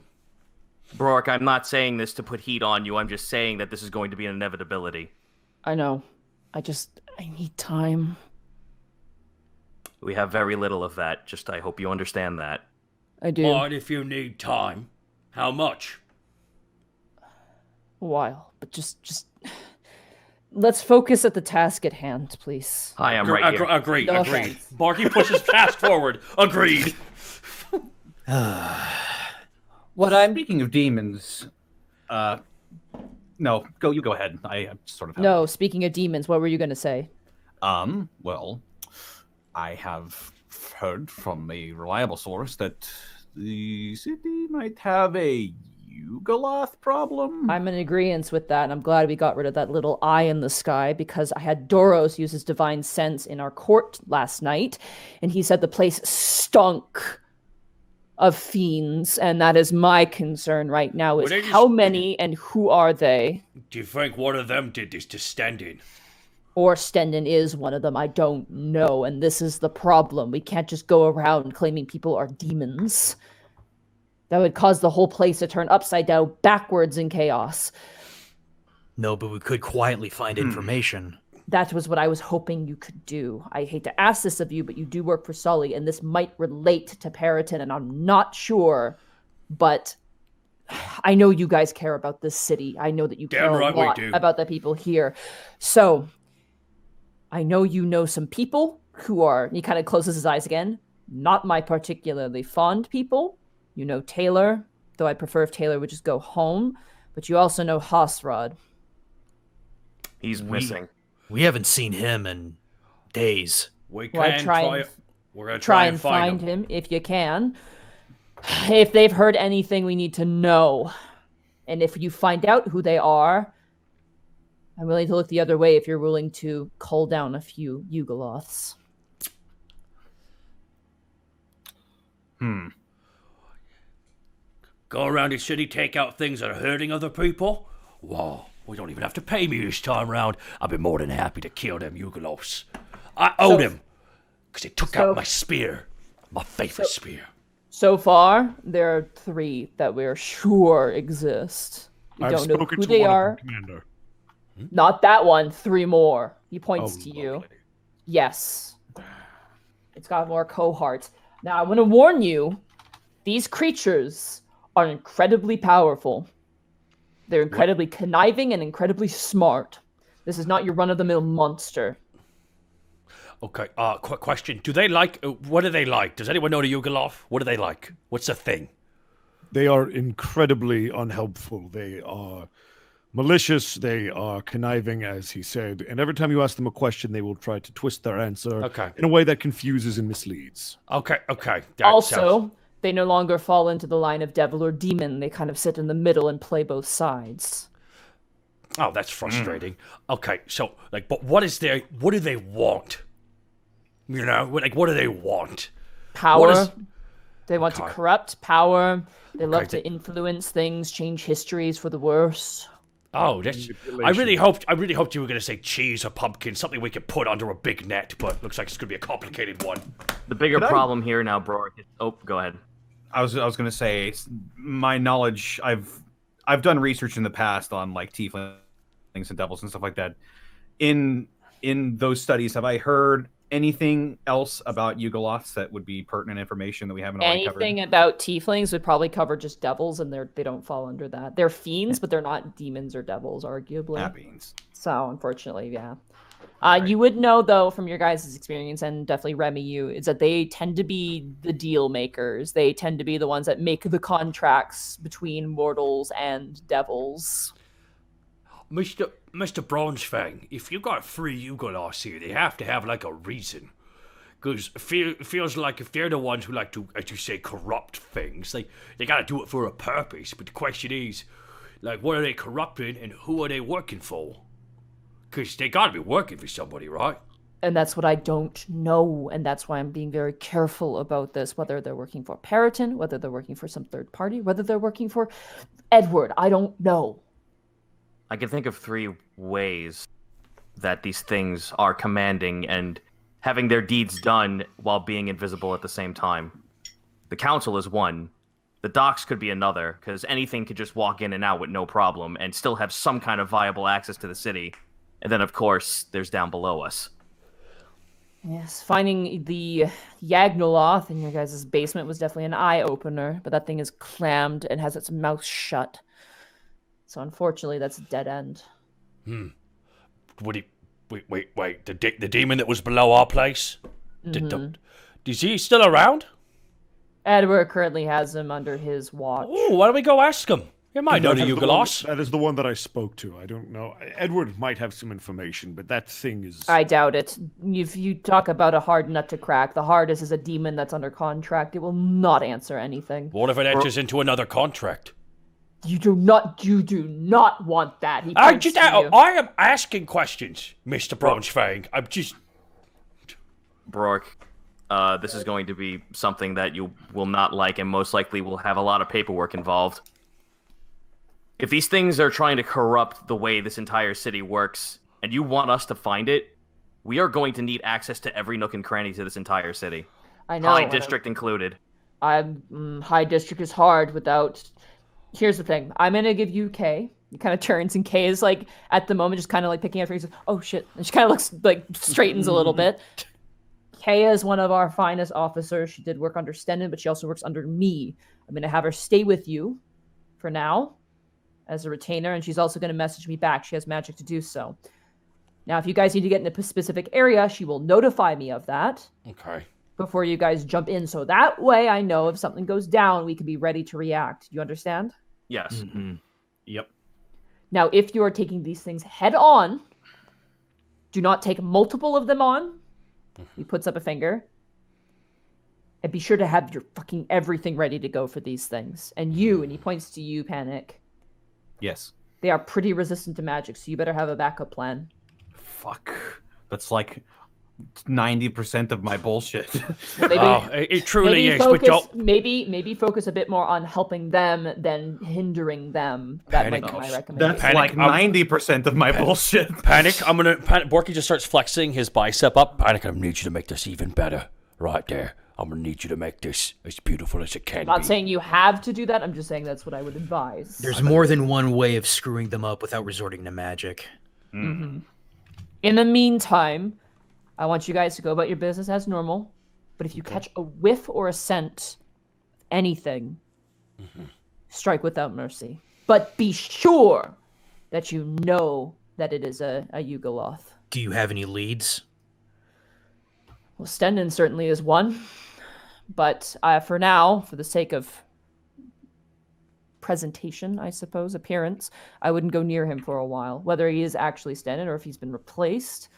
Brourke, I'm not saying this to put heat on you. I'm just saying that this is going to be an inevitability. I know. I need time. We have very little of that. Just I hope you understand that. I do. But if you need time, how much? A while, but just let's focus at the task at hand, please. I am right here. Agreed, No agreed. offense. Barky pushes fast forward. Agreed. What I'm Speaking of demons, no, you go ahead. I sort of have No, speaking of demons, what were you gonna say? Well, I have heard from a reliable source that the city might have a Yugoloth problem. I'm in agreement with that, and I'm glad we got rid of that little eye in the sky because I had Doros use his divine sense in our court last night, and he said the place stunk of fiends, and that is my concern right now is Well, they how just- many and who are they? Do you think one of them did this to stand in? Or Stendon is one of them, I don't know, and this is the problem. We can't just go around claiming people are demons. That would cause the whole place to turn upside down, backwards in chaos. No, but we could quietly find information. That was what I was hoping you could do. I hate to ask this of you, but you do work for Sully, and this might relate to Periton, and I'm not sure, but I know you guys care about this city. I know that you Damn care right a we lot do. about the people here. So, I know you know some people who are, he kind of closes his eyes again, not my particularly fond people. You know Taylor, though I prefer if Taylor would just go home. But you also know Hosrod. He's missing. We haven't seen him in days. We Well, can we're gonna try and find him if you can. If they've heard anything, we need to know. And if you find out who they are, I'm willing to look the other way if you're willing to cull down a few Yugoloths. Go around the city, take out things that are hurting other people? Whoa, we don't even have to pay me this time round. I'd be more than happy to kill them Yugoloths. I owed them, because they took out my spear. My favorite spear. So far, there are 3 that we're sure exist. We don't know who they are. Commander. Not that one. 3 more. He points to you. Yes. It's got more cohorts. Now, I want to warn you, these creatures are incredibly powerful. They're incredibly conniving and incredibly smart. This is not your run-of-the-mill monster. Okay, quick question. Do they like, what do they like? Does anyone know the Yugoloth? What do they like? What's the thing? They are incredibly unhelpful. They are malicious. They are conniving, as he said. And every time you ask them a question, they will try to twist their answer in a way that confuses and misleads. Okay. Also, they no longer fall into the line of devil or demon. They kind of sit in the middle and play both sides. Oh, that's frustrating. Okay, so, but what do they want? You know, what do they want? Power. They want to corrupt power. They love to influence things, change histories for the worse. Oh, I really hoped you were going to say cheese or pumpkin, something we could put under a big net, but looks like it's going to be a complicated one. The bigger problem here now, bro. Go ahead. I was going to say, my knowledge. I've done research in the past on like tieflings and devils and stuff like that. In those studies, have I heard anything else about Yugoloths that would be pertinent information that we haven't already covered? Anything about tieflings would probably cover just devils, and they don't fall under that. They're fiends, but they're not demons or devils, arguably. Beans. So, unfortunately, yeah. You would know, though, from your guys' experience, and definitely Remy, is that they tend to be the deal makers. They tend to be the ones that make the contracts between mortals and devils. Mr. Bronzefang, if you got 3 Yugoloths here, they have to have, a reason. Because it feels like if they're the ones who like to, as you say, corrupt things, they gotta do it for a purpose. But the question is, what are they corrupting and who are they working for? Because they gotta be working for somebody, right? And that's what I don't know, and that's why I'm being very careful about this, whether they're working for Periton, whether they're working for some third party, whether they're working for Edward. I don't know. I can think of 3 ways that these things are commanding and having their deeds done while being invisible at the same time. The council is one. The docks could be another, because anything could just walk in and out with no problem and still have some kind of viable access to the city. And then, of course, there's down below us. Yes, finding the Yagnoloth in your guys' basement was definitely an eye-opener, but that thing is clammed and has its mouth shut. So unfortunately, that's a dead end. Wait. The demon that was below our place? Is he still around? Edward currently has him under his watch. Oh, why don't we go ask him? He might know the Yugoloths. That is the one that I spoke to. I don't know. Edward might have some information, but that thing is... I doubt it. If you talk about a hard nut to crack, the hardest is a demon that's under contract. It will not answer anything. What if it enters into another contract? You do not want that. I am asking questions, Mr. Bronzefang. I'm just... Brork, this is going to be something that you will not like and most likely will have a lot of paperwork involved. If these things are trying to corrupt the way this entire city works, and you want us to find it, we are going to need access to every nook and cranny to this entire city. I know. High District included. High District is hard without... Here's the thing. I'm going to give you K. He kind of turns, and K is, at the moment, just kind of, picking up her. He says, oh, shit. And she kind of looks, straightens a little bit. Kay is one of our finest officers. She did work under Stennon, but she also works under me. I'm going to have her stay with you for now as a retainer, and she's also going to message me back. She has magic to do so. Now, if you guys need to get in a specific area, she will notify me of that. Okay. before you guys jump in. So that way I know if something goes down, we can be ready to react. You understand? Yes. Yep. Now, if you are taking these things head on, do not take multiple of them on. He puts up a finger. And be sure to have your fucking everything ready to go for these things. And he points to you, Panic. Yes. They are pretty resistant to magic, so you better have a backup plan. Fuck. That's like 90% of my bullshit. Maybe, it truly is. Maybe focus a bit more on helping them than hindering them. That might be my recommendation. That's like 90% of my bullshit. Panic. Borky just starts flexing his bicep up. Panic. I need you to make this even better. Right there. I'm gonna need you to make this as beautiful as it can I'm not saying you have to do that. I'm just saying that's what I would advise. There's more than one way of screwing them up without resorting to magic. In the meantime, I want you guys to go about your business as normal. But if you catch a whiff or a scent of anything, strike without mercy. But be sure that you know that it is a Yugoloth. Do you have any leads? Well, Stendon certainly is one. But for now, for the sake of presentation, I suppose, appearance, I wouldn't go near him for a while. Whether he is actually Stendon or if he's been replaced,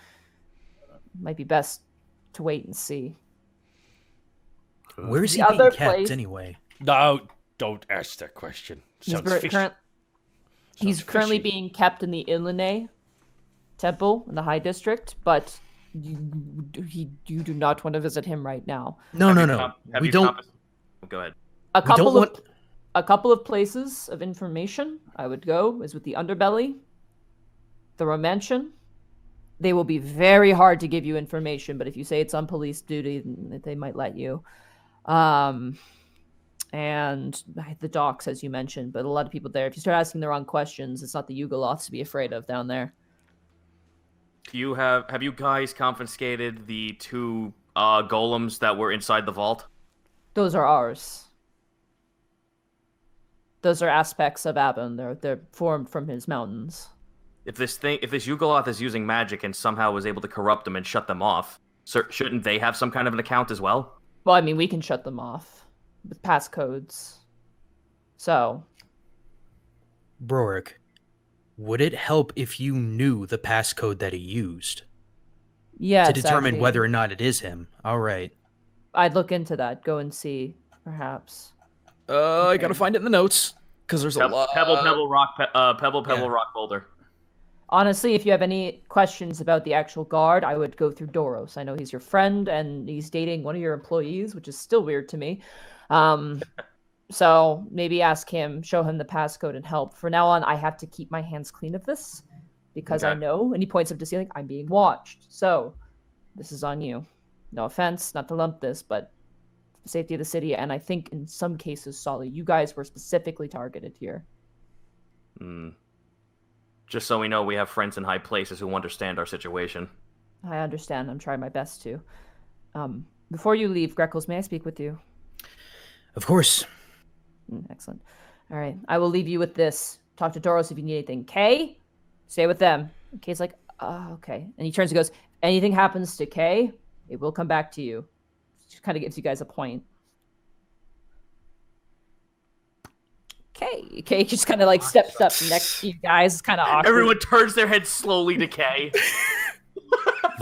might be best to wait and see. Where's he The being other kept place- anyway? No, don't ask that question. He's currently being kept in the Ilene Temple in the High District, but you do not want to visit him right now. No. We don't. Go ahead. A couple of places of information I would go is with the Underbelly, the Romantian. They will be very hard to give you information, but if you say it's on police duty, they might let you. And the docks, as you mentioned, but a lot of people there. If you start asking the wrong questions, it's not the Yugoloths to be afraid of down there. Have you guys confiscated the 2 golems that were inside the vault? Those are ours. Those are aspects of Abon. They're formed from his mountains. If this Yugoloth is using magic and somehow was able to corrupt them and shut them off, shouldn't they have some kind of an account as well? Well, I mean, we can shut them off with passcodes. So, Brorik, would it help if you knew the passcode that he used? yes, To determine actually, whether or not it is him. All right. I'd look into that. Go and see, perhaps. I gotta find it in the notes because there's a lot. Pebble, rock, boulder. Honestly, if you have any questions about the actual guard, I would go through Doros. I know he's your friend, and he's dating one of your employees, which is still weird to me. So maybe ask him, show him the passcode, and help. For now on, I have to keep my hands clean of this because I know, and he points up to ceiling, I'm being watched. So this is on you. No offense, not to lump this, but the safety of the city, and I think in some cases, Solly, you guys were specifically targeted here. Just so we know, we have friends in high places who understand our situation. I understand. I'm trying my best to. Before you leave, Greckles, may I speak with you? Of course. Excellent. All right. I will leave you with this. Talk to Doros if you need anything. Kay, stay with them. Kay's like, okay. And he turns and goes, anything happens to Kay, it will come back to you. Just kind of gives you guys a point. Kay just kind of like steps up next to you guys. It's kind of awkward. Everyone turns their head slowly to Kay.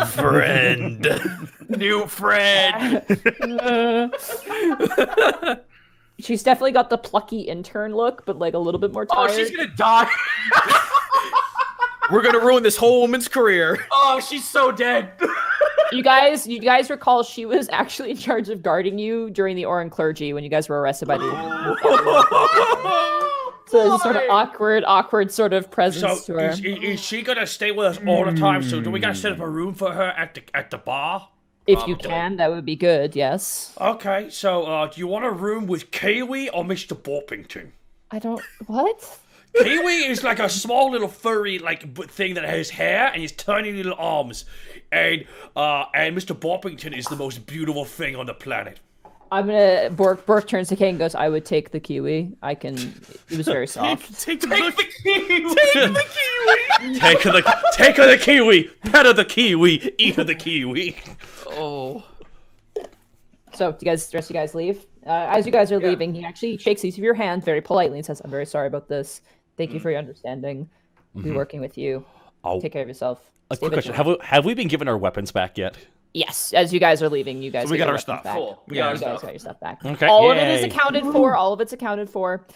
Friend. New friend. She's definitely got the plucky intern look, but like a little bit more tired. Oh, she's gonna die. We're gonna ruin this whole woman's career. Oh, she's so dead. You guys recall she was actually in charge of guarding you during the Oran clergy when you guys were arrested by the So there's a sort of awkward sort of presence to her. Is she gonna stay with us all the time? So do we gotta set up a room for her at the bar? If you can, that would be good, yes. Okay, so do you want a room with Kiwi or Mr. Borpington? What? Kiwi is like a small little furry thing that has hair and his tiny little arms. And Mr. Borpington is the most beautiful thing on the planet. I'm gonna Bork turns to Kay and goes, I would take the kiwi. It was very soft. Take the kiwi. Take the kiwi. Pet of the kiwi. Eat of the kiwi. Oh. So, do you guys leave? As you guys are leaving, he actually shakes each of your hands very politely and says, "I'm very sorry about this. Thank you for your understanding. We'll be working with you. Take care of yourself." A quick question: Have we been given our weapons back yet? Yes. As you guys are leaving, you guys. So we got our stuff stuff. Cool. You guys got your stuff back. Okay. All of it is accounted for. All of it's accounted for.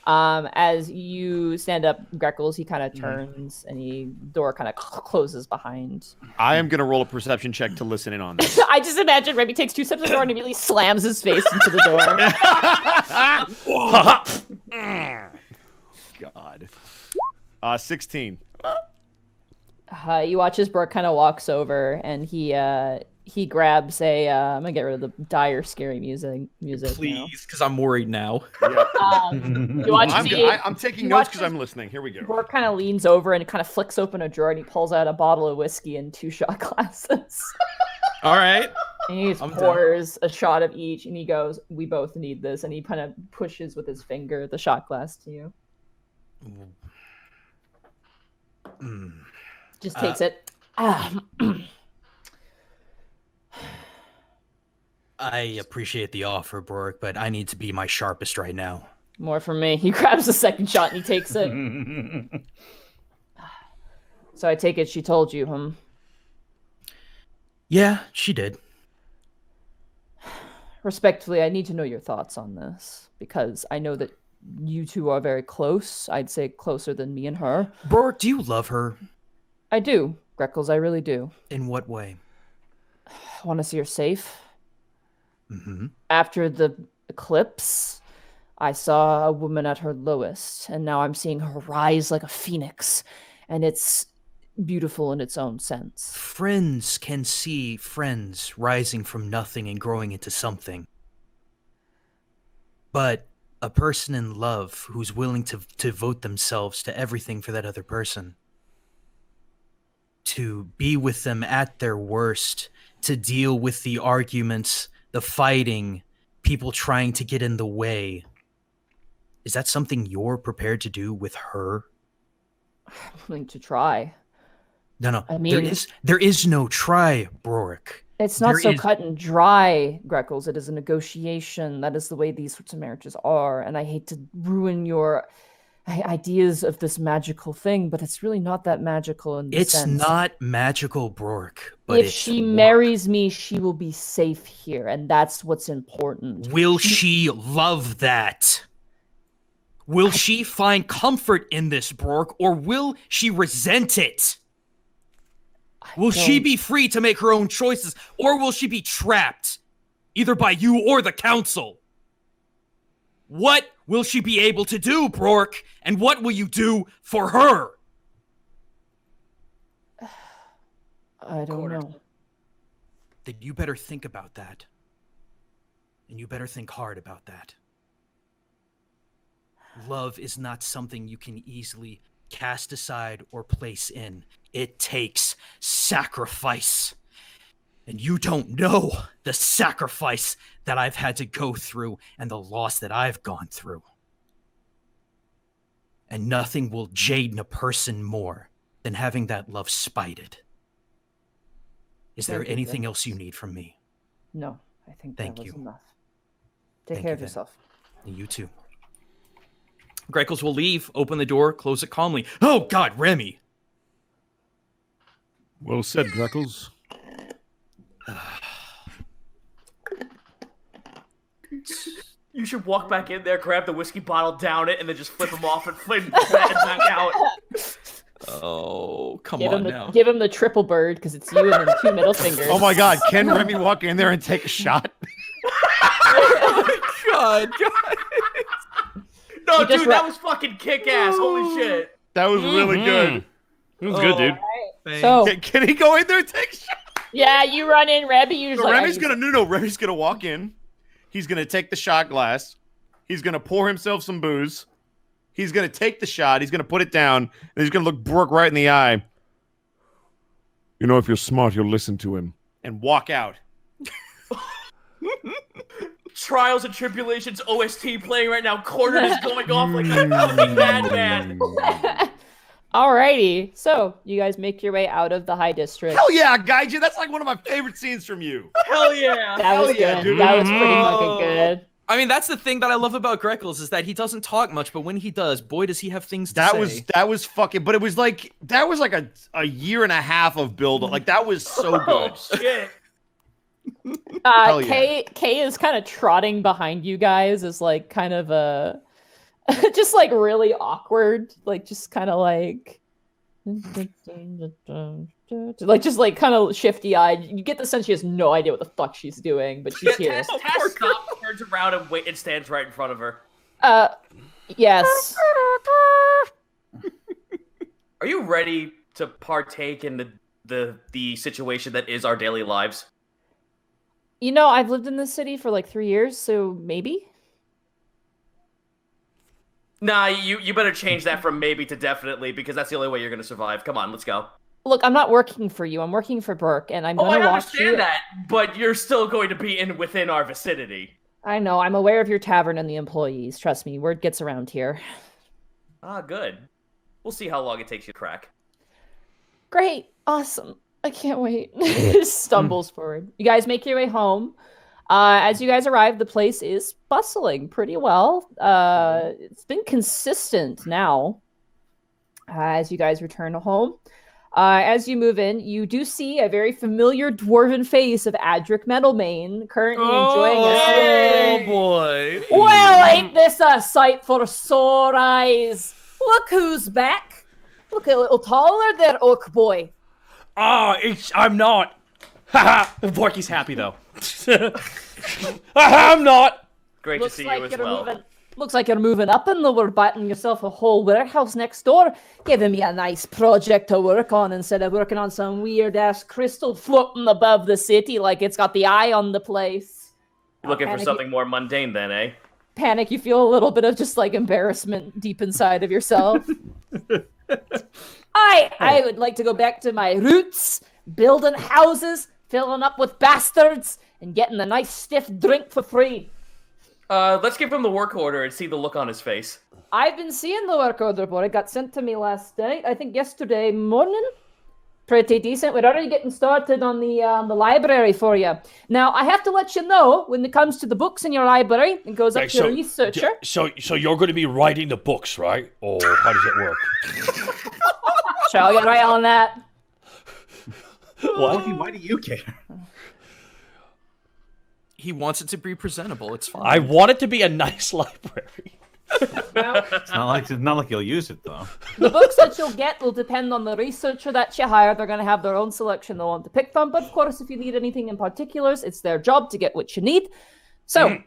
As you stand up, Greckles, he kind of turns and the door kind of closes behind. I am gonna roll a perception check to listen in on this. I just imagine Remy takes 2 steps to the door and immediately slams his face into the door. God. 16. You watch as Brooke kind of walks over and he grabs a. I'm gonna get rid of the dire, scary music. Please, because I'm worried now. You watch I'm taking notes because I'm listening. Here we go. Brooke kind of leans over and kind of flicks open a drawer and he pulls out a bottle of whiskey and 2 shot glasses. All right. And he just pours a shot of each and he goes, "We both need this." And he kind of pushes with his finger the shot glass to you. Just takes it. I appreciate the offer, Bork, but I need to be my sharpest right now. More from me. He grabs the second shot and he takes it. So I take it she told you, Yeah, she did. Respectfully, I need to know your thoughts on this because I know that you two are very close. I'd say closer than me and her. Bork, do you love her? I do, Greckles. I really do. In what way? I want to see her safe. Mm-hmm. After the eclipse, I saw a woman at her lowest, and now I'm seeing her rise like a phoenix, and it's beautiful in its own sense. Friends can see friends rising from nothing and growing into something. But a person in love who's willing to devote themselves to everything for that other person, to be with them at their worst, to deal with the arguments, the fighting, people trying to get in the way. Is that something you're prepared to do with her? I'm willing to try. No. I mean, there is no try, Bork. It's not cut and dry, Greckles. It is a negotiation. That is the way these sorts of marriages are. And I hate to ruin your ideas of this magical thing, but it's really not that magical in this sense. It's not magical, Bork. But if she marries me, she will be safe here, and that's what's important. Will she love that? Will she find comfort in this, Bork, or will she resent it? Will she be free to make her own choices, or will she be trapped, either by you or the council? What will she be able to do, Bork, and what will you do for her? I don't know. Then you better think about that. And you better think hard about that. Love is not something you can easily cast aside or place in. It takes sacrifice. And you don't know the sacrifice that I've had to go through and the loss that I've gone through. And nothing will jade a person more than having that love spited. Is there anything else you need from me? No, I think that was enough. Take Thank care you, of then. yourself. And you too. Greckles will leave, open the door, close it calmly. Oh, God, Remy! Well said, Greckles. You should walk back in there, grab the whiskey bottle, down it, and then just flip him off and flip back out. Oh, come on now. Give him the triple bird, because it's you and then 2 middle fingers. Oh my God, can Remy walk in there and take a shot? God. No, dude, that was fucking kick-ass. Holy shit. That was really good. It was good, dude. Right. So, Can he go in there and take a shot? yeah, you run in, Remy. You just Remy's gonna walk in. He's gonna take the shot glass. He's gonna pour himself some booze. He's gonna take the shot. He's gonna put it down. And he's gonna look Brooke right in the eye. You know, if you're smart, you'll listen to him. And walk out. Trials and Tribulations OST playing right now. Cornered is going off like a fucking madman. Alrighty, so you guys make your way out of the High District. Hell yeah, Gaijin. That's like one of my favorite scenes from you. Hell yeah. That was good. dude. That was pretty fucking good. I mean, that's the thing that I love about Greckles is that he doesn't talk much, but when he does, boy, does he have things to say. That was fucking. But it was like a year and a half of build. Like that was so good. Oh, shit. Hell yeah. Kay is kind of trotting behind you guys as like kind of a just like really awkward, like just kind of like just like kind of shifty eyed. You get the sense she has no idea what the fuck she's doing, but she's here. Tess stops, turns around, and stands right in front of her. Yes. Are you ready to partake in the situation that is our daily lives? You know, I've lived in this city for like 3 years, so maybe. Nah, you better change that from maybe to definitely, because that's the only way you're gonna survive. Come on, let's go. Look, I'm not working for you. I'm working for Burke, and I'm gonna I watch you. understand that, but you're still going to be within our vicinity. I know. I'm aware of your tavern and the employees. Trust me, word gets around here. Ah, good. We'll see how long it takes you to crack. Great. Awesome. I can't wait. Stumbles forward. You guys make your way home. As you guys arrive, the place is bustling pretty well. It's been consistent now. As you guys return home. As you move in, you do see a very familiar dwarven face of Adric Metalmane currently enjoying a... Oh, boy. Well, ain't this a sight for sore eyes? Look who's back. Look a little taller there, Oak Boy. I'm not. Haha. Borky's happy though. I'm not. Great to see you as well. Looks like you're moving up in the world, batting yourself a whole warehouse next door, giving me a nice project to work on instead of working on some weird-ass crystal floating above the city like it's got the eye on the place. Looking for something more mundane then, eh? Panic, you feel a little bit of just like embarrassment deep inside of yourself. I would like to go back to my roots, building houses, filling up with bastards, and getting a nice stiff drink for free. Let's give him the work order and see the look on his face. I've been seeing the work order, boy. It got sent to me last night. I think yesterday morning. Pretty decent. We're already getting started on the library for you. Now, I have to let you know, when it comes to the books in your library, it goes up to your researcher. So you're going to be writing the books, right? Or how does it work? Sure, I'll get right on that. What? Why do you care? He wants it to be presentable. It's fine. I want it to be a nice library. It's not like you'll use it though. The books that you'll get will depend on the researcher that you hire. They're going to have their own selection they want to pick from. But of course, if you need anything in particulars, it's their job to get what you need. So,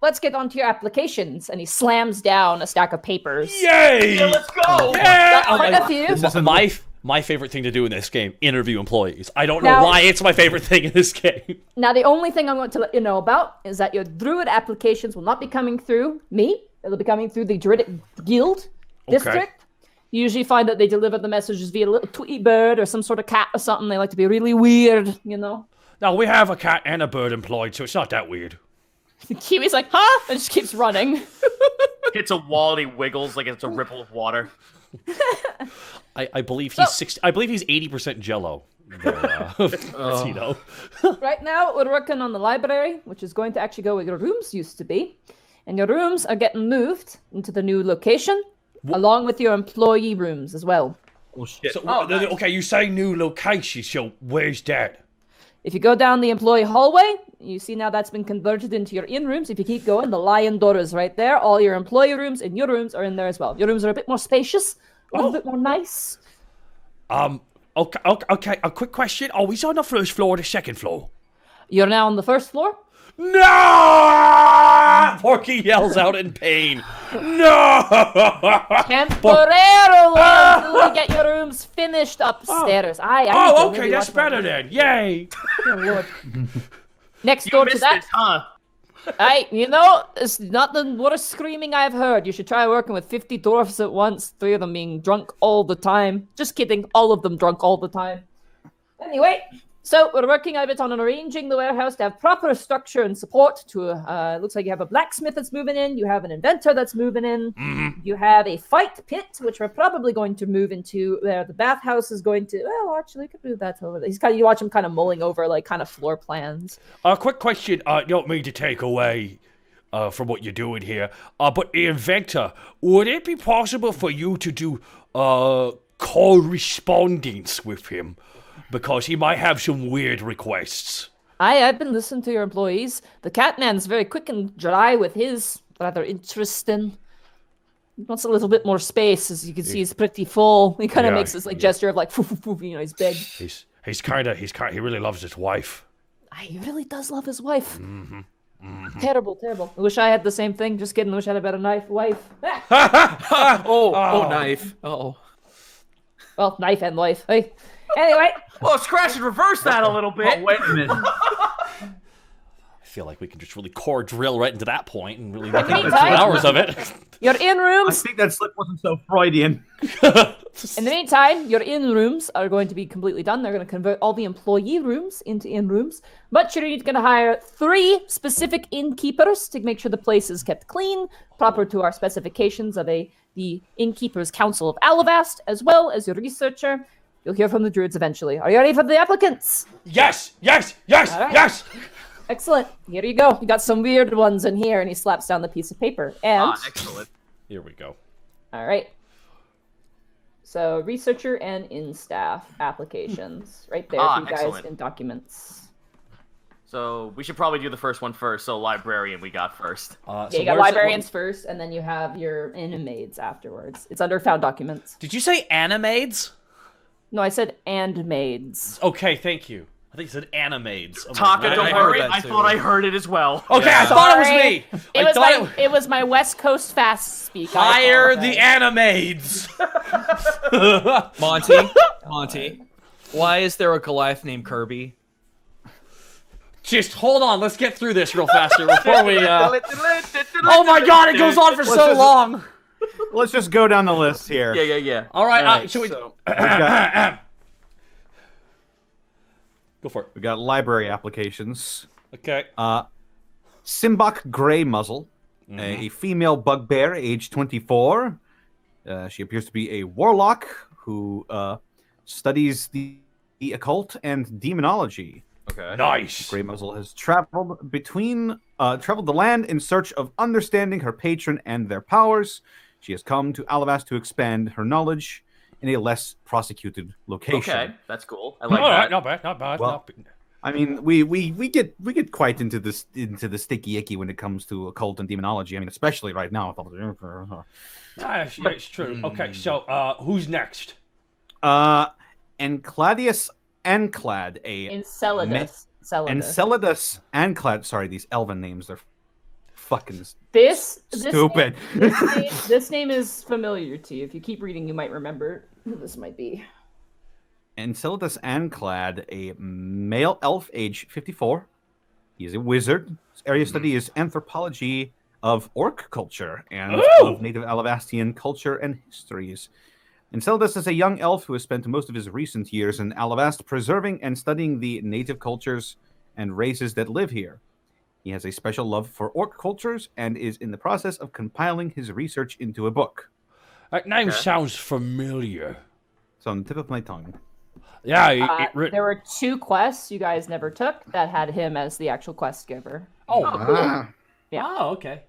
let's get on to your applications. And he slams down a stack of papers. Yay! Yeah, let's go! Yeah! My favorite thing to do in this game, interview employees. I don't know why it's my favorite thing in this game. Now, the only thing I'm going to let you know about is that your Druid applications will not be coming through me. It'll be coming through the Druidic Guild district. You usually find that they deliver the messages via a little Tweety bird or some sort of cat or something. They like to be really weird, you know? Now, we have a cat and a bird employed, so it's not that weird. Kiwi's like, huh? And just keeps running. Hits a wall and he wiggles like it's a ripple of water. I believe he's I believe he's 80% Jello. Zito. Right now, we're working on the library, which is going to actually go where your rooms used to be. And your rooms are getting moved into the new location, along with your employee rooms as well. Oh, shit. So, okay, you say new location, so where's that? If you go down the employee hallway, you see now that's been converted into your in-rooms. If you keep going, the lion door is right there. All your employee rooms and your rooms are in there as well. Your rooms are a bit more spacious, a little bit more nice. Okay, a quick question. Are we on the first floor or the second floor? You're now on the first floor. No! Borky yells out in pain. No! Temporarily until we get your rooms finished upstairs. Okay, that's better then. Yay! Oh, Lord. Next door to that. It, huh? You know, it's not the worst screaming I've heard. You should try working with 50 dwarfs at once, 3 of them being drunk all the time. Just kidding, all of them drunk all the time. Anyway, So we're working a bit on arranging the warehouse to have proper structure and support. It looks like you have a blacksmith that's moving in. You have an inventor that's moving in. You have a fight pit, which we're probably going to move into. Where the bathhouse is going to. Well, actually, we could move that over there. You watch him kind of mulling over like kind of floor plans. Quick question. Don't mean to take away from what you're doing here. But the inventor, would it be possible for you to do correspondence with him? Because he might have some weird requests. I've been listening to your employees. The Catman's very quick and dry with his, rather interesting. He wants a little bit more space, as you can see. He's pretty full. He kind of makes this gesture of like, he's big. He really loves his wife. He really does love his wife. Terrible. I wish I had the same thing. Just kidding. I wish I had a better wife. Knife. Oh. Well, knife and wife. Hey. Anyway. Well, scratch and reverse that a little bit. Oh, wait a minute. I feel like we can just really core drill right into that point and really make meantime, 2 hours of it. Your in I rooms. think that slip wasn't so Freudian. In the meantime, your in rooms are going to be completely done. They're going to convert all the employee rooms into in rooms. But you're going to hire 3 specific innkeepers to make sure the place is kept clean, proper to our specifications of the Innkeepers Council of Alivast, as well as your researcher. You'll hear from the druids eventually. Are you ready for the applicants? Yes. Right. Excellent. Here you go. You got some weird ones in here, and he slaps down the piece of paper. And Excellent. Here we go. all right. So researcher and in staff applications right there for you guys Excellent. in documents. So we should probably do the first one first. So librarian we got first. You got librarians first, and then you have your animaids afterwards. It's under found documents. Did you say animaids? No, I said and maids. Okay, thank you. I think you said animaids. Taka, I don't heard worry. that I too. thought I heard it as well. Okay, I thought it was me. It was my West Coast fast speak. Hire the animaids. Monty. Why is there a Goliath named Kirby? Just hold on. Let's get through this real fast here before we. Oh my God! It goes on for so long. Let's just go down the list here. Yeah. All right. All right, Should we? so we got, Go for it. we got library applications. Okay. Simbach Grey Muzzle, a female bugbear, age 24. She appears to be a warlock who studies the occult and demonology. Okay. Nice. Grey Muzzle has traveled the land in search of understanding her patron and their powers. She has come to Alivast to expand her knowledge in a less prosecuted location. Okay, that's cool. I like All right. that. Not bad. Well, I mean, we get quite into the sticky icky when it comes to occult and demonology. I mean, especially right now. It's true. Okay, so who's next? Encladius Anclad, Enceladus. Enceladus Anclad. Sorry, these elven names, they're fucking Stupid. stupid. This name is familiar to you. If you keep reading, you might remember who this might be. Enceladus Anclad, a male elf, age 54. He is a wizard. His area of study is anthropology of orc culture and of native Alivastian culture and histories. Enceladus is a young elf who has spent most of his recent years in Alivast preserving and studying the native cultures and races that live here. He has a special love for orc cultures and is in the process of compiling his research into a book. That name sounds familiar. It's on the tip of my tongue. Yeah, there were 2 quests you guys never took that had him as the actual quest giver. cool. Yeah. Oh, okay.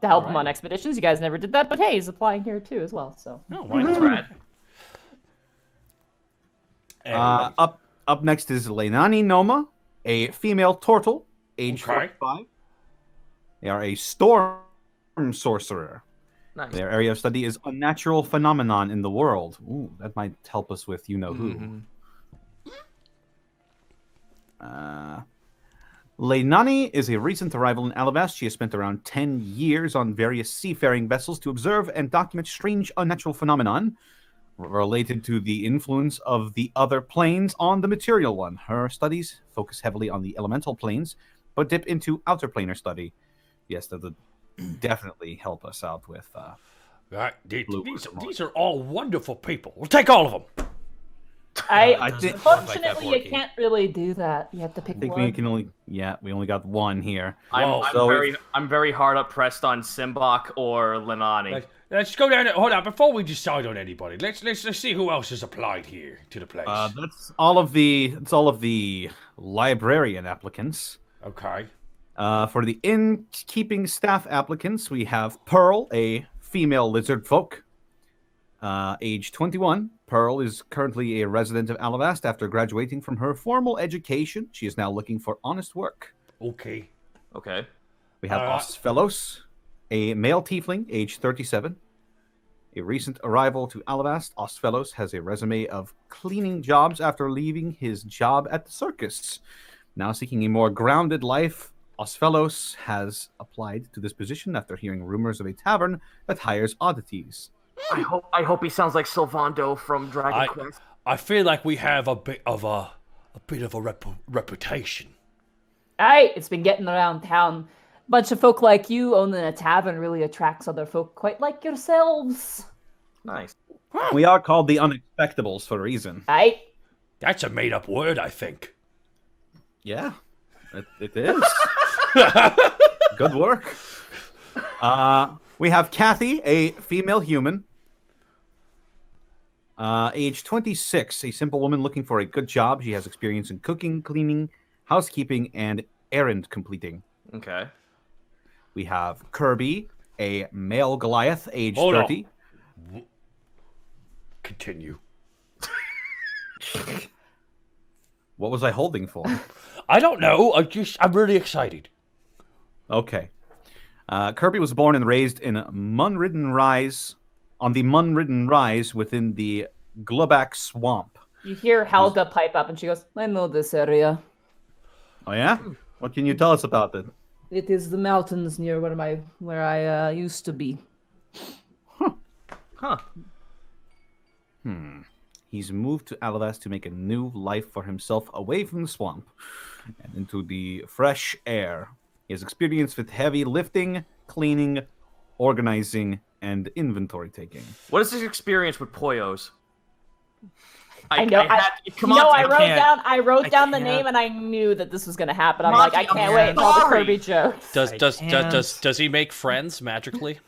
To help him on expeditions. You guys never did that, but hey, he's applying here too as well. So. Oh, why not? Up next is Leinani Noma, a female turtle, age Okay. 45. They are a storm sorcerer. Nice. Their area of study is unnatural phenomenon in the world. Ooh, that might help us with you-know-who. Leinani is a recent arrival in Alivast. She has spent around 10 years on various seafaring vessels to observe and document strange unnatural phenomenon related to the influence of the other planes on the material one. Her studies focus heavily on the elemental planes, but dip into outer planar study. Yes, that would definitely help us out with... Right. These are all wonderful people. We'll take all of them. I think- Unfortunately, you can't really do that. You have to pick I think one. we can only we only got one here. I'm very hard up pressed on Simbach or Lenani. Let's go down. Hold on, before we decide on anybody, let's see who else has applied here to the place. That's all of the librarian applicants. Okay. For the innkeeping staff applicants, we have Pearl, a female lizard folk, age 21. Pearl is currently a resident of Alivast after graduating from her formal education. She is now looking for honest work. Okay. We have Osfelos, a male tiefling, age 37. A recent arrival to Alivast, Osfelos has a resume of cleaning jobs after leaving his job at the circus. Now seeking a more grounded life, Osfelos has applied to this position after hearing rumors of a tavern that hires oddities. I hope he sounds like Sylvando from Dragon Quest. I feel like we have a bit of a reputation. Hey, it's been getting around town. Bunch of folk like you owning a tavern really attracts other folk quite like yourselves. Nice. We are called the Unexpectables for a reason. Hey. That's a made-up word, I think. Yeah, it is. Good work. We have Kathy, a female human, age 26, a simple woman looking for a good job. She has experience in cooking, cleaning, housekeeping, and errand completing. Okay. We have Kirby, a male Goliath, age 30. Continue. What was I holding for? I don't know. I'm really excited. Okay. Kirby was born and raised in Munridden Rise, on the Munridden Rise within the Glubak Swamp. You hear Helga pipe up and she goes, I know this area. Oh yeah? What can you tell us about it? It is the mountains near where I used to be. Huh. He's moved to Alivast to make a new life for himself away from the swamp and into the fresh air. He has experience with heavy lifting, cleaning, organizing, and inventory taking. What is his experience with Poyos? I know. I wrote down the name, and I knew that this was going to happen. I'm like, I can't wait until the Kirby jokes. Does he make friends magically?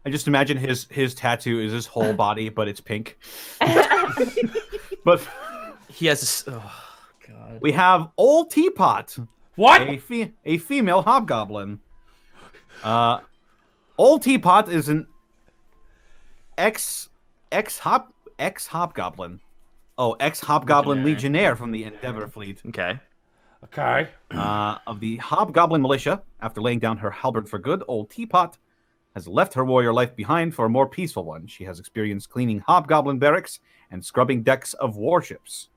I just imagine his tattoo is his whole body, but it's pink. But he has this. Oh God. We have Old Teapot. What? A female hobgoblin. Old Teapot is an ex hobgoblin. Oh, ex hobgoblin legionnaire from the Endeavor fleet. Okay. Of the Hobgoblin militia, after laying down her halberd for good, Old Teapot has left her warrior life behind for a more peaceful one. She has experience cleaning hobgoblin barracks and scrubbing decks of warships.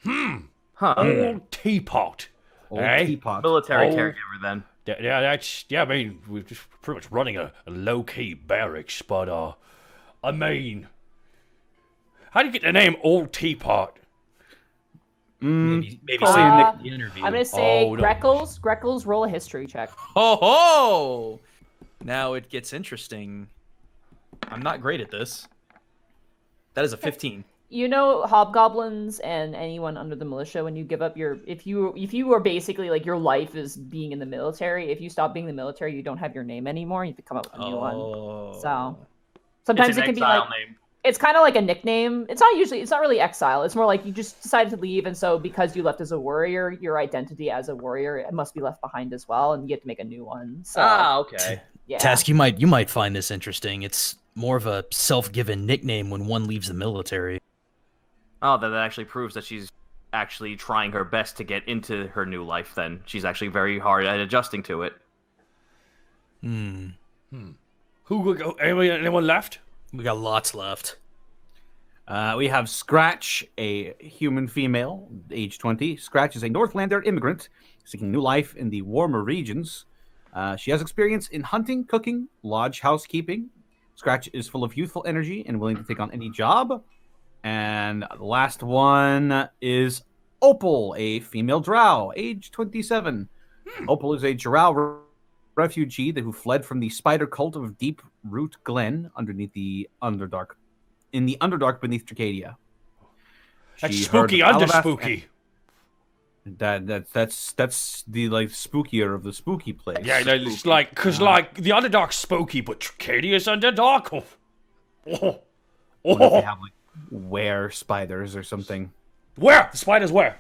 Old Teapot. Teapot. Military caregiver, then. I mean, we're just pretty much running a low-key barracks, but, I mean, how do you get the name Old Teapot? Maybe I'm the interview. going to say no. Greckles. Greckles, roll a history check. Oh! Now it gets interesting. I'm not great at this. That is a 15. You know, hobgoblins and anyone under the militia, when you give up if you are basically like your life is being in the military, if you stop being in the military, you don't have your name anymore. You have to come up with a new one. So sometimes it can be like name. It's kind of like a nickname. It's not really exile. It's more like you just decided to leave, and so because you left as a warrior, your identity as a warrior must be left behind as well, and you get to make a new one. So, okay. Yeah. Task, you might find this interesting. It's more of a self-given nickname when one leaves the military. Oh, that actually proves that she's actually trying her best to get into her new life, then. She's actually very hard at adjusting to it. Anyone left? We got lots left. We have Scratch, a human female, age 20. Scratch is a Northlander immigrant seeking new life in the warmer regions. She has experience in hunting, cooking, lodge housekeeping. Scratch is full of youthful energy and willing to take on any job. And the last one is Opal, a female drow, age 27. Opal is a drow refugee who fled from the spider cult of Deep Root Glen underneath the Underdark, in the Underdark beneath Tricadia. That's She heard spooky of under Alivast spooky. That's the like spookier of the spooky place. Yeah, no, it's like, because like, the Underdark's spooky, but Tricadia's Underdark. Oh. What if they have like were spiders or something? Where? The spiders where?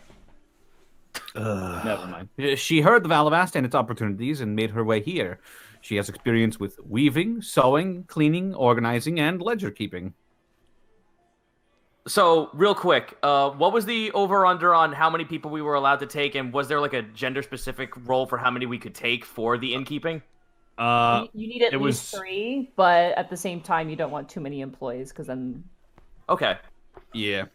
Never mind. She heard of Alivast and its opportunities and made her way here. She has experience with weaving, sewing, cleaning, organizing, and ledger keeping. So, real quick, what was the over-under on how many people we were allowed to take, and was there like a gender-specific role for how many we could take for the innkeeping? You need at least 3, but at the same time, you don't want too many employees, because then... Okay. Yeah.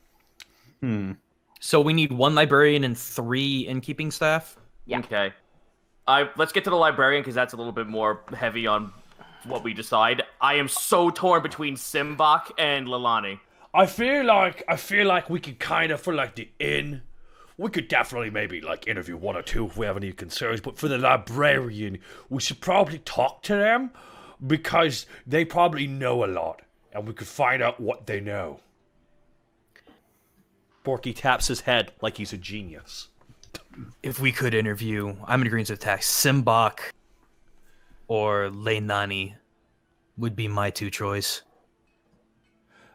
So we need 1 librarian and 3 innkeeping staff? Yeah. Okay. Let's get to the librarian, because that's a little bit more heavy on what we decide. I am so torn between Simbach and Lilani. I feel like we could kind of, for like the inn, we could definitely maybe like interview 1 or 2 if we have any concerns, but for the librarian, we should probably talk to them because they probably know a lot and we could find out what they know. Borky taps his head like he's a genius. If we could interview, I'm in agreement with Tax. Simbach or Leinani would be my 2 choice.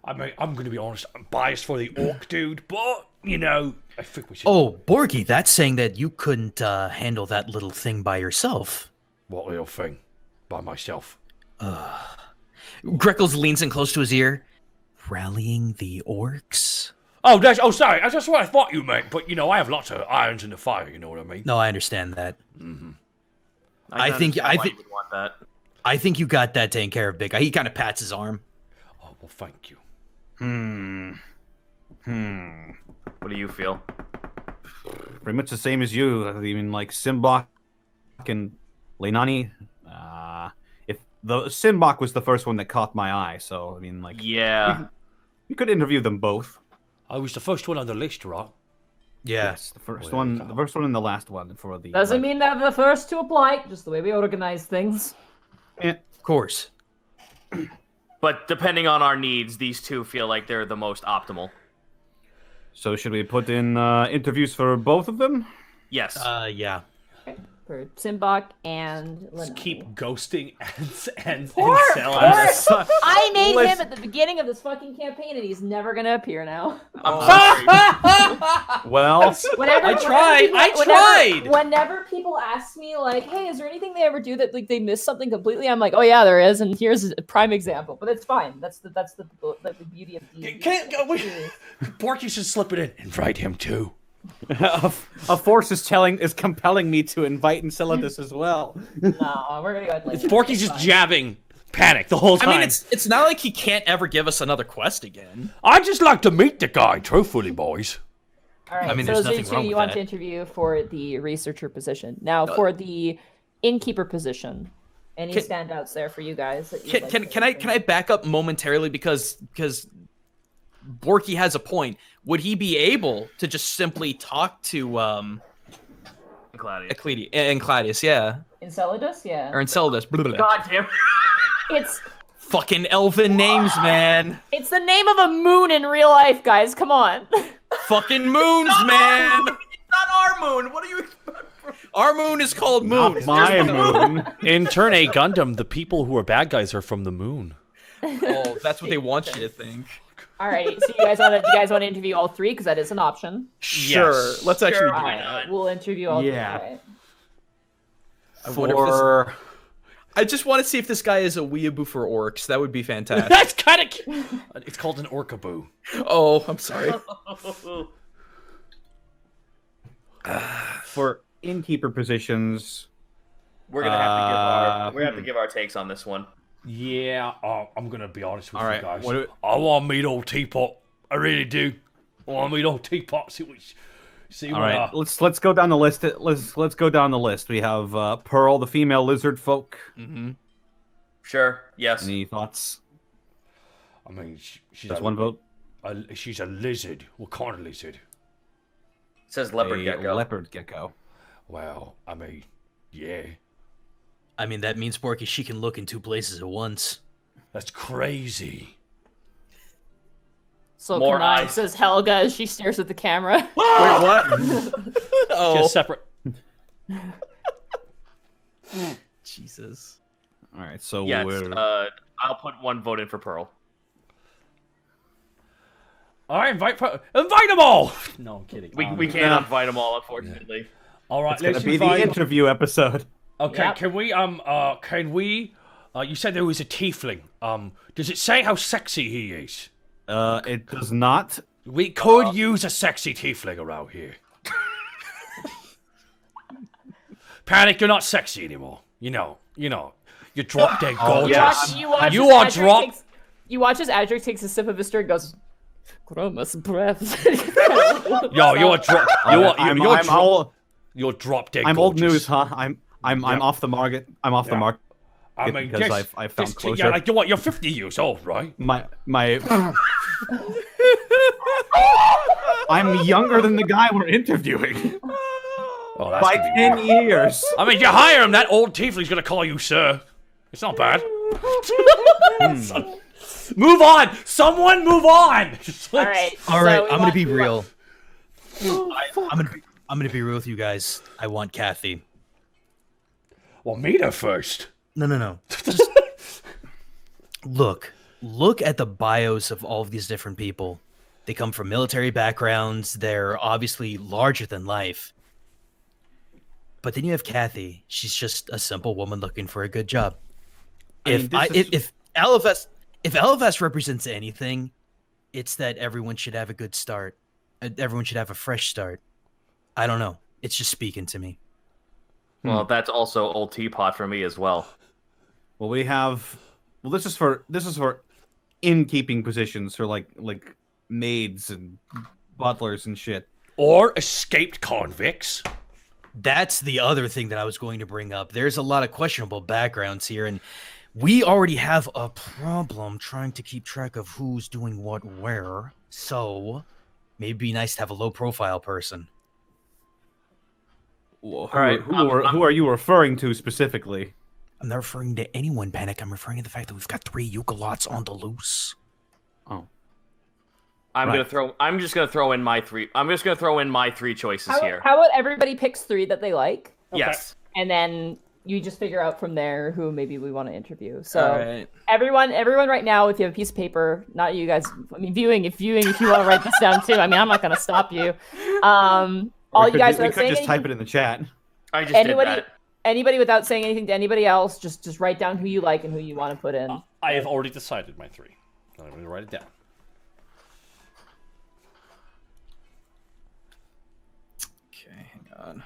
I mean, I'm going to be honest, I'm biased for the orc dude, but, you know, I think we should... Oh, Borky, that's saying that you couldn't handle that little thing by yourself. What little thing? By myself. Greckles leans in close to his ear. Rallying the orcs? Sorry, that's what I thought you meant, but, you know, I have lots of irons in the fire, you know what I mean? No, I understand that. Mm-hmm. I think you would want that. I think you got that taken care of, Big Guy. He kind of pats his arm. Oh, well, thank you. What do you feel? Pretty much the same as you. I mean, like Simbach and Leinani. If the Simbach was the first one that caught my eye, so I mean, like, Yeah. we could interview them both. I was the first one on the list, right? Yeah. Yes, the first one and the last one for the. Doesn't mean they're the first to apply, just the way we organize things. Yeah. Of course. But depending on our needs, these 2 feel like they're the most optimal. So should we put in interviews for both of them? Yes. Yeah. For Simbach and Just Leinani. keep ghosting and Poor Enceladus. I made him at the beginning of this fucking campaign, and he's never gonna appear now. I'm sorry. Well, Whenever tried. Whenever people ask me, like, "Hey, is there anything they ever do that like they miss something completely?" I'm like, "Oh yeah, there is," and here's a prime example. But it's fine. That's the beauty of D&D. Borky should slip it in. Invite him too. a force is compelling me to invite Enceladus as well. No, we're gonna go ahead. It's Borky's just jabbing panic the whole time. I mean, it's not like he can't ever give us another quest again. I'd just like to meet the guy, truthfully, boys. All right, I mean, so there's nothing Zito, wrong you with want that. to interview for the researcher position. Now, for the innkeeper position, any standouts there for you guys? That Can I back up momentarily because Borky has a point. Would he be able to just simply talk to Claudius, yeah. Enceladus, yeah. Or Enceladus. God damn. It's Fucking elfin names, man. it's the name of a moon in real life, guys. Come on. Fucking moons, man. It's not our moon. What are you expecting? Our moon is called Moon. Not my moon. In Turn A Gundam, the people who are bad guys are from the moon. Oh, that's what they want you to think. All right, so you guys want to interview all 3 because that is an option. Sure. Let's actually do All that. right, we'll interview all 3. Yeah. Right? I wonder if this- I just want to see if this guy is a weeaboo for orcs. That would be fantastic. That's kind of... It's called an orcaboo. Oh, I'm sorry. For innkeeper positions, We're gonna have to give our takes on this one. Yeah, I'm going to be honest with All you right, guys. what do- I want to meet old Teapot. I really do. I want to meet old Teapot. See all what... right. Let's go down the list. Let's go down the list. We have Pearl, the female lizard folk. Mm-hmm. Sure. Yes. Any thoughts? I mean, she's That's one vote. She's a lizard. What kind of lizard? It says leopard A gecko. leopard gecko. Well, I mean, yeah. I mean, that means, Borky, she can look in 2 places at once. That's crazy. So More can I, eyes. says Helga as she stares at the camera. Wait, what? Oh, Just separate. Jesus. All right, so Yes. we're I'll put one vote in for Pearl. All right, invite them all. No, I'm kidding. We can't invite them all, unfortunately. All right, it's gonna let's be the invite. interview episode. Okay, Yep. can we? You said there was a tiefling. Does it say how sexy he is? It does not. We could use a sexy tiefling around here. Panic, you're not sexy anymore. You know. You're drop dead gorgeous. You watch You as are Adric drop- takes- You watch as Adric takes a sip of his drink and goes, Gromus breath. Yo, you're drop. You're drop dead. I'm old gorgeous. news, huh? I'm off the market. I'm off the market. I mean, because just- I found just- closure. Yeah, like what? You're 50 years old, right? my I'm younger than the guy we're interviewing Oh, that's by gonna be 10 weird. years. I mean, you hire him. That old tiefling's gonna call you sir. It's not bad. Move on. Someone move on. All right. All right, so we I'm gonna want- be we real. want- I'm gonna be real with you guys. I want Kathy. Well, meet her first. No. Just look at the bios of all of these different people. They come from military backgrounds. They're obviously larger than life. But then you have Kathy. She's just a simple woman looking for a good job. If Alivast represents anything, it's that everyone should have a good start. Everyone should have a fresh start. I don't know. It's just speaking to me. Well, that's also old teapot for me as well. Well, we have. Well, this is for innkeeping positions for like maids and butlers and shit. Or escaped convicts. That's the other thing that I was going to bring up. There's a lot of questionable backgrounds here, and we already have a problem trying to keep track of who's doing what where. So maybe it'd be nice to have a low-profile person. Well, Who are you referring to specifically? I'm not referring to anyone, Panic. I'm referring to the fact that we've got 3 Yukalots on the loose. Oh, I'm just gonna throw in my three. I'm just gonna throw in my 3 choices here. How about everybody picks 3 that they like? Yes. And then you just figure out from there who maybe we want to interview. So All right. everyone right now, if you have a piece of paper, not you guys. I mean, viewing if you want to write this down too. I mean, I'm not going to stop you. All you guys we without could saying just anything, type it in the chat. I just did that. anybody without saying anything to anybody else, just write down who you like and who you want to put in. I have already decided my 3. I'm going to write it down. Okay, hang on.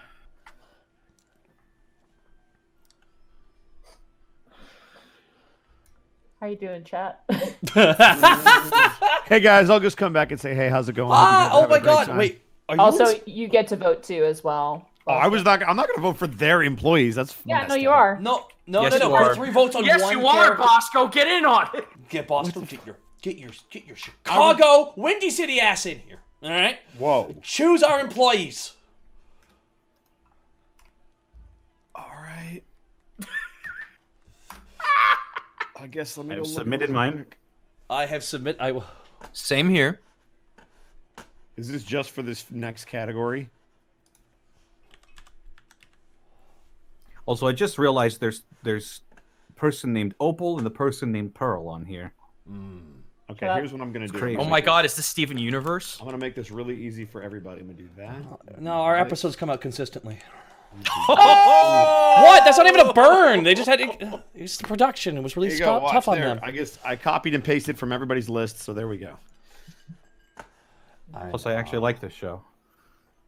How you doing, chat? Hey guys, I'll just come back and say, hey, how's it going? Hope you guys Oh have a my great God! time. Wait. Are you Also, you get to vote too as well. Oh, I'm not going to vote for their employees. That's Yeah, messed no, you up. are. No. Yes, you There are. are 3 votes on Yes, one you are, character. Bosco. Get in on it. Get Bosco. Get your Chicago, Windy City ass in here. All right. Whoa. Choose our employees. All right. I guess let me I've go look submitted real mine. quick. I have submit. I will. Same here. Is this just for this next category? Also, I just realized there's a person named Opal and the person named Pearl on here. Okay, Shut up. here's what I'm gonna do. crazy. Oh my God, is this Steven Universe? I'm gonna make this really easy for everybody. I'm gonna do that. No, our episodes come out consistently. What? That's not even a burn. They just had it's the production. It was really There you go. Watch tough on there. them. I guess I copied and pasted from everybody's list, so there we go. Plus, I actually like this show.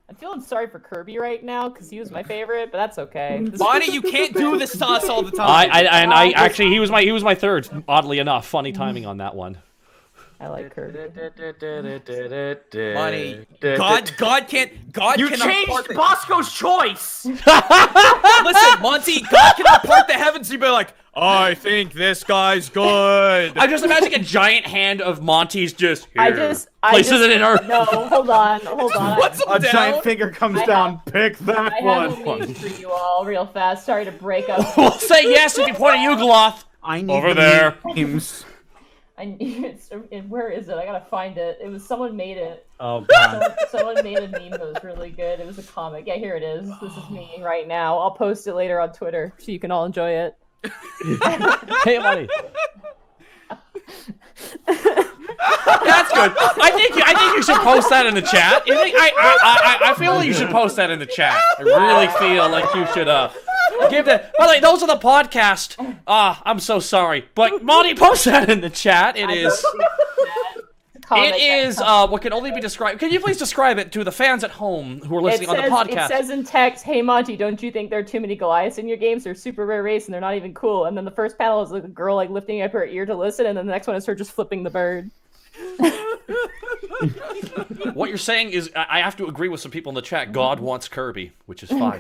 I'm feeling sorry for Kirby right now because he was my favorite, but that's okay. Bonnie, you can't do this to us all the time. I actually he was my 3rd. Oddly enough, funny timing on that one. I like Kirby. Bonnie, God You cannot changed part the- Bosco's choice. Listen, Monty, God cannot part the heavens and be like, I think this guy's good. I just imagine a giant hand of Monty's just here. I places just it in her. No, hold on. What's A up, giant down? finger comes I down. Pick that I have a one. meme for you all real fast. Sorry to break up. We'll say yes if you point at Ugloth. I need Over the there. memes. Where is it? I gotta find it. It was someone made it. Oh god. Someone made a meme that was really good. It was a comic. Yeah, here it is. This is me right now. I'll post it later on Twitter so you can all enjoy it. Hey, buddy. That's good. I think you should post that in the chat. I feel like you should post that in the chat. I really feel like you should give that. By the way, those are the podcast. I'm so sorry, but Monty, post that in the chat. It is what can only be described. Can you please describe it to the fans at home who are listening on the podcast? It says in text, "Hey Monty, don't you think there are too many Goliaths in your games? They're super rare race and they're not even cool." And then the first panel is like a girl like lifting up her ear to listen, and then the next one is her just flipping the bird. What you're saying is, I have to agree with some people in the chat. God wants Kirby, which is fine.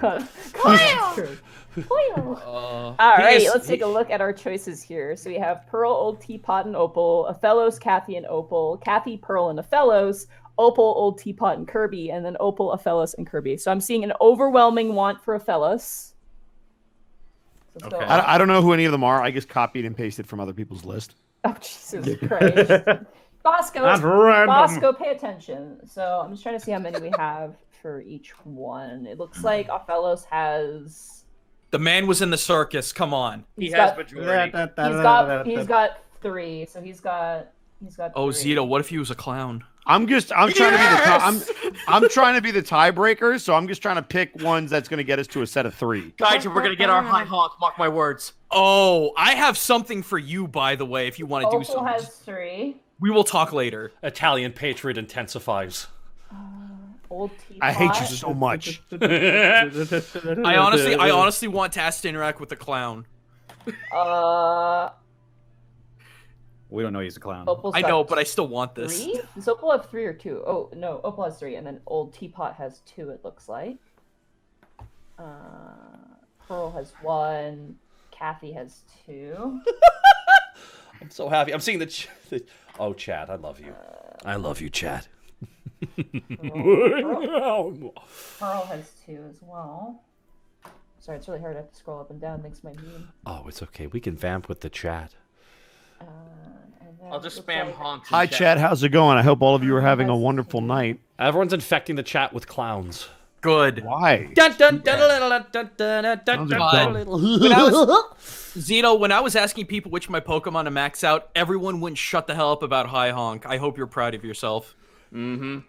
Alright, let's take a look at our choices here. So we have Pearl, Old Teapot, and Opal, Ophelos, Kathy, and Opal, Kathy, Pearl, and Ophelos, Opal, Old Teapot, and Kirby, and then Opal, Ophelos, and Kirby. So I'm seeing an overwhelming want for Ophelos. Okay. I don't know who any of them are. I just copied and pasted from other people's list. Oh, Jesus Christ. Bosco, pay attention. So I'm just trying to see how many we have for each one. It looks like Ophelos has... The man was in the circus. Come on. He has majority. He's got 3. So he's got. Oh, 3. Zito, what if he was a clown? I'm trying to be the tiebreaker, so I'm just trying to pick ones that's going to get us to a set of 3. Guys, we're going to get our high honk. Mark my words. Oh, I have something for you, by the way, if you want to do something. Opal has 3. We will talk later. Italian patriot intensifies. Old Teapot. I hate you so much. I honestly want Task to interact with the clown. We don't know he's a clown. I know, but I still want this. 3? Does Opal have 3 or 2? Oh, no, Opal has 3, and then Old Teapot has 2, it looks like. Pearl has 1. Kathy has 2. I'm so happy. I'm seeing oh, Chad, I love you. I love you, Chad. Pearl has 2 as well. Sorry, it's really hard. I have to scroll up and down. Thanks, my meme. Oh, it's okay. We can vamp with the chat. I'll just spam honks. Hi, chat. How's it going? I hope all of you are having a wonderful night. Everyone's infecting the chat with clowns. Good. Why? Zito, when I was asking people which of my Pokemon to max out, everyone wouldn't shut the hell up about High Honk. I hope you're proud of yourself. Mm-hmm.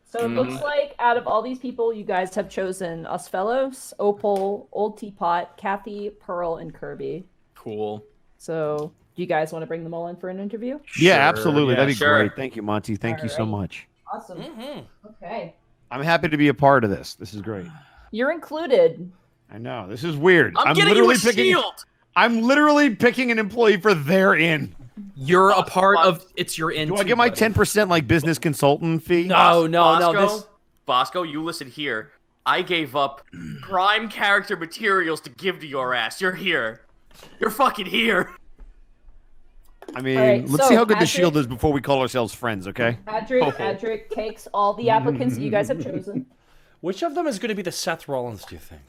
So it looks like out of all these people, you guys have chosen Ophelos, Opal, Old Teapot, Kathy, Pearl, and Kirby. Cool. So do you guys want to bring them all in for an interview? Yeah, absolutely. Yeah, That'd be great. Thank you, Monty. Thank you so much. Awesome. Okay. I'm happy to be a part of this. This is great. You're included. I know. This is weird. I'm getting you a shield. I'm literally picking an employee for their in. You're a part of it's your in. Do I get my 10% like business consultant fee? No. Bosco, you listen here. I gave up prime character materials to give to your ass. You're here. You're fucking here. I mean, right, let's so see how good the Patrick- shield is before we call ourselves friends, okay? Patrick takes all the applicants that you guys have chosen. Which of them is going to be the Seth Rollins, do you think?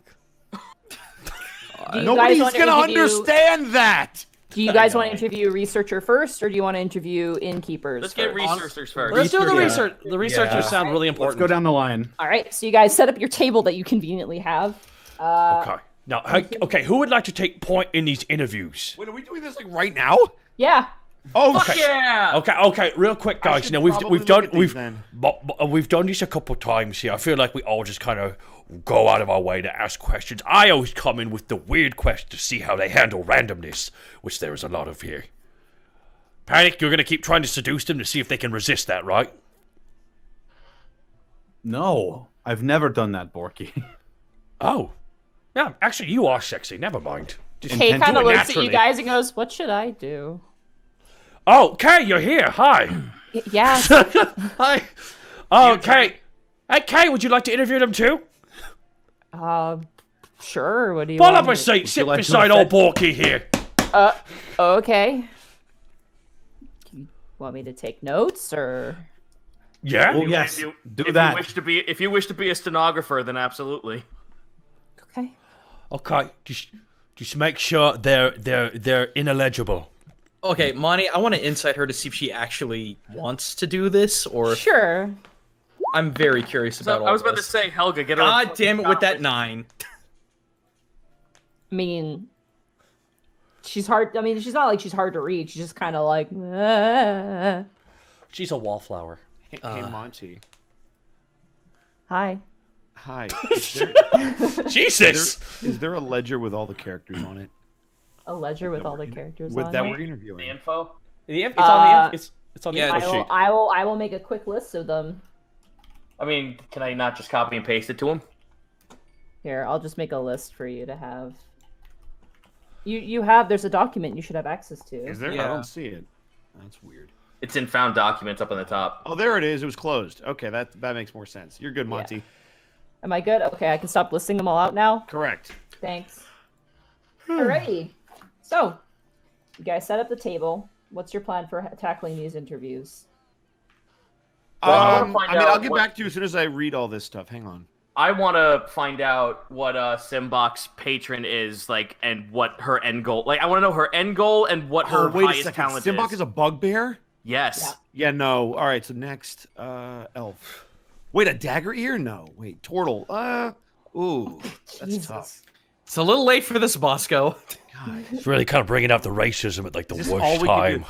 Nobody's going to understand that. Do you guys want to interview a researcher first, or do you want to interview innkeepers? Let's get researchers first. Let's do the research. The researchers sound really important. Let's go down the line. All right, so you guys set up your table that you conveniently have. Okay. Now, okay, who would like to take point in these interviews? Wait, are we doing this like right now? Yeah. Oh, Fuck yeah! Okay, real quick, guys. should Now we've probably done look at these we've done this a couple times here. I feel like we all just kind of go out of our way to ask questions. I always come in with the weird questions to see how they handle randomness, which there is a lot of here. Panic, you're gonna keep trying to seduce them to see if they can resist that, right? No, I've never done that, Borky. Oh, yeah. Actually, you are sexy. Never mind. Just Kay kind of do it looks at naturally. you guys and goes, "What should I do?" Oh, Kay, you're here. Hi. Yeah. Hi. Oh, Kay. Hey, Kay, would you like to interview them too? Sure. What do you Pull want? up a seat. Sit beside old Borky here. Okay. Do you want me to take notes, or? Yeah. Well, yes. If you wish to be a stenographer, then absolutely. Okay. Okay. Just make sure they're ineligible. Okay, Monty, I want to insight her to see if she actually wants to do this, or Sure. I'm very curious about all I was about to this. say, Helga, get her. God damn it with that 9. I mean, she's hard. I mean, she's not like she's hard to reach. She's just kind of like. "Ah." She's a wallflower. Hey, Monty. Hi. Hi. Jesus! Is there a ledger with all the characters on it? A ledger with all the characters With on that it. we're The interviewing. info. It's on the it's on the Yeah, info sheet. I will make a quick list of them. I mean, can I not just copy and paste it to him? Here, I'll just make a list for you to have. You have. There's a document you should have access to. Is there? I Yeah. don't see it. That's weird. It's in found documents up on the top. Oh, there it is. It was closed. Okay, that makes more sense. You're good, Monty. Am I good? Okay, I can stop listing them all out now. Correct. Thanks. Alrighty. So, you guys set up the table. What's your plan for tackling these interviews? Well, I wanna find I'll out get what- back to you as soon as I read all this stuff. Hang on. I want to find out what Simbach's patron is like, and what her end goal. Like, I want to know her end goal and what her Wait a highest second. talent Simbach is. is a bugbear? Yes. Yeah, no. All right, so next, elf. Wait, a dagger ear? No. Wait, turtle. Ooh, that's Jesus. tough. It's a little late for this, Bosco. God. It's really kind of bringing out the racism at like the Is this all worst we time.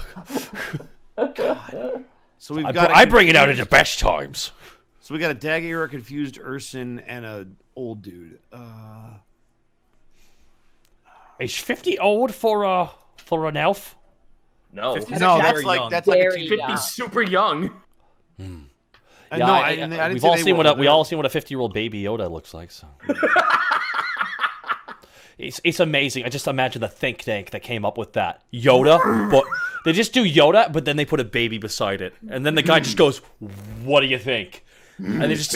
can God. So we've I, got. I bring it out at the best times. So we got a dagger ear, a confused Urson, and a old dude. Is 50 old for an elf? No. 50 No, Very that's like young. that's like a Very teacher. 50 super young. Yeah, No, I I didn't we've say all they seen were. we all seen what a 50-year-old baby Yoda looks like. So. It's amazing. I just imagine the think tank that came up with that Yoda, but they just do Yoda, but then they put a baby beside it, and then the guy just goes, "What do you think?" And there's just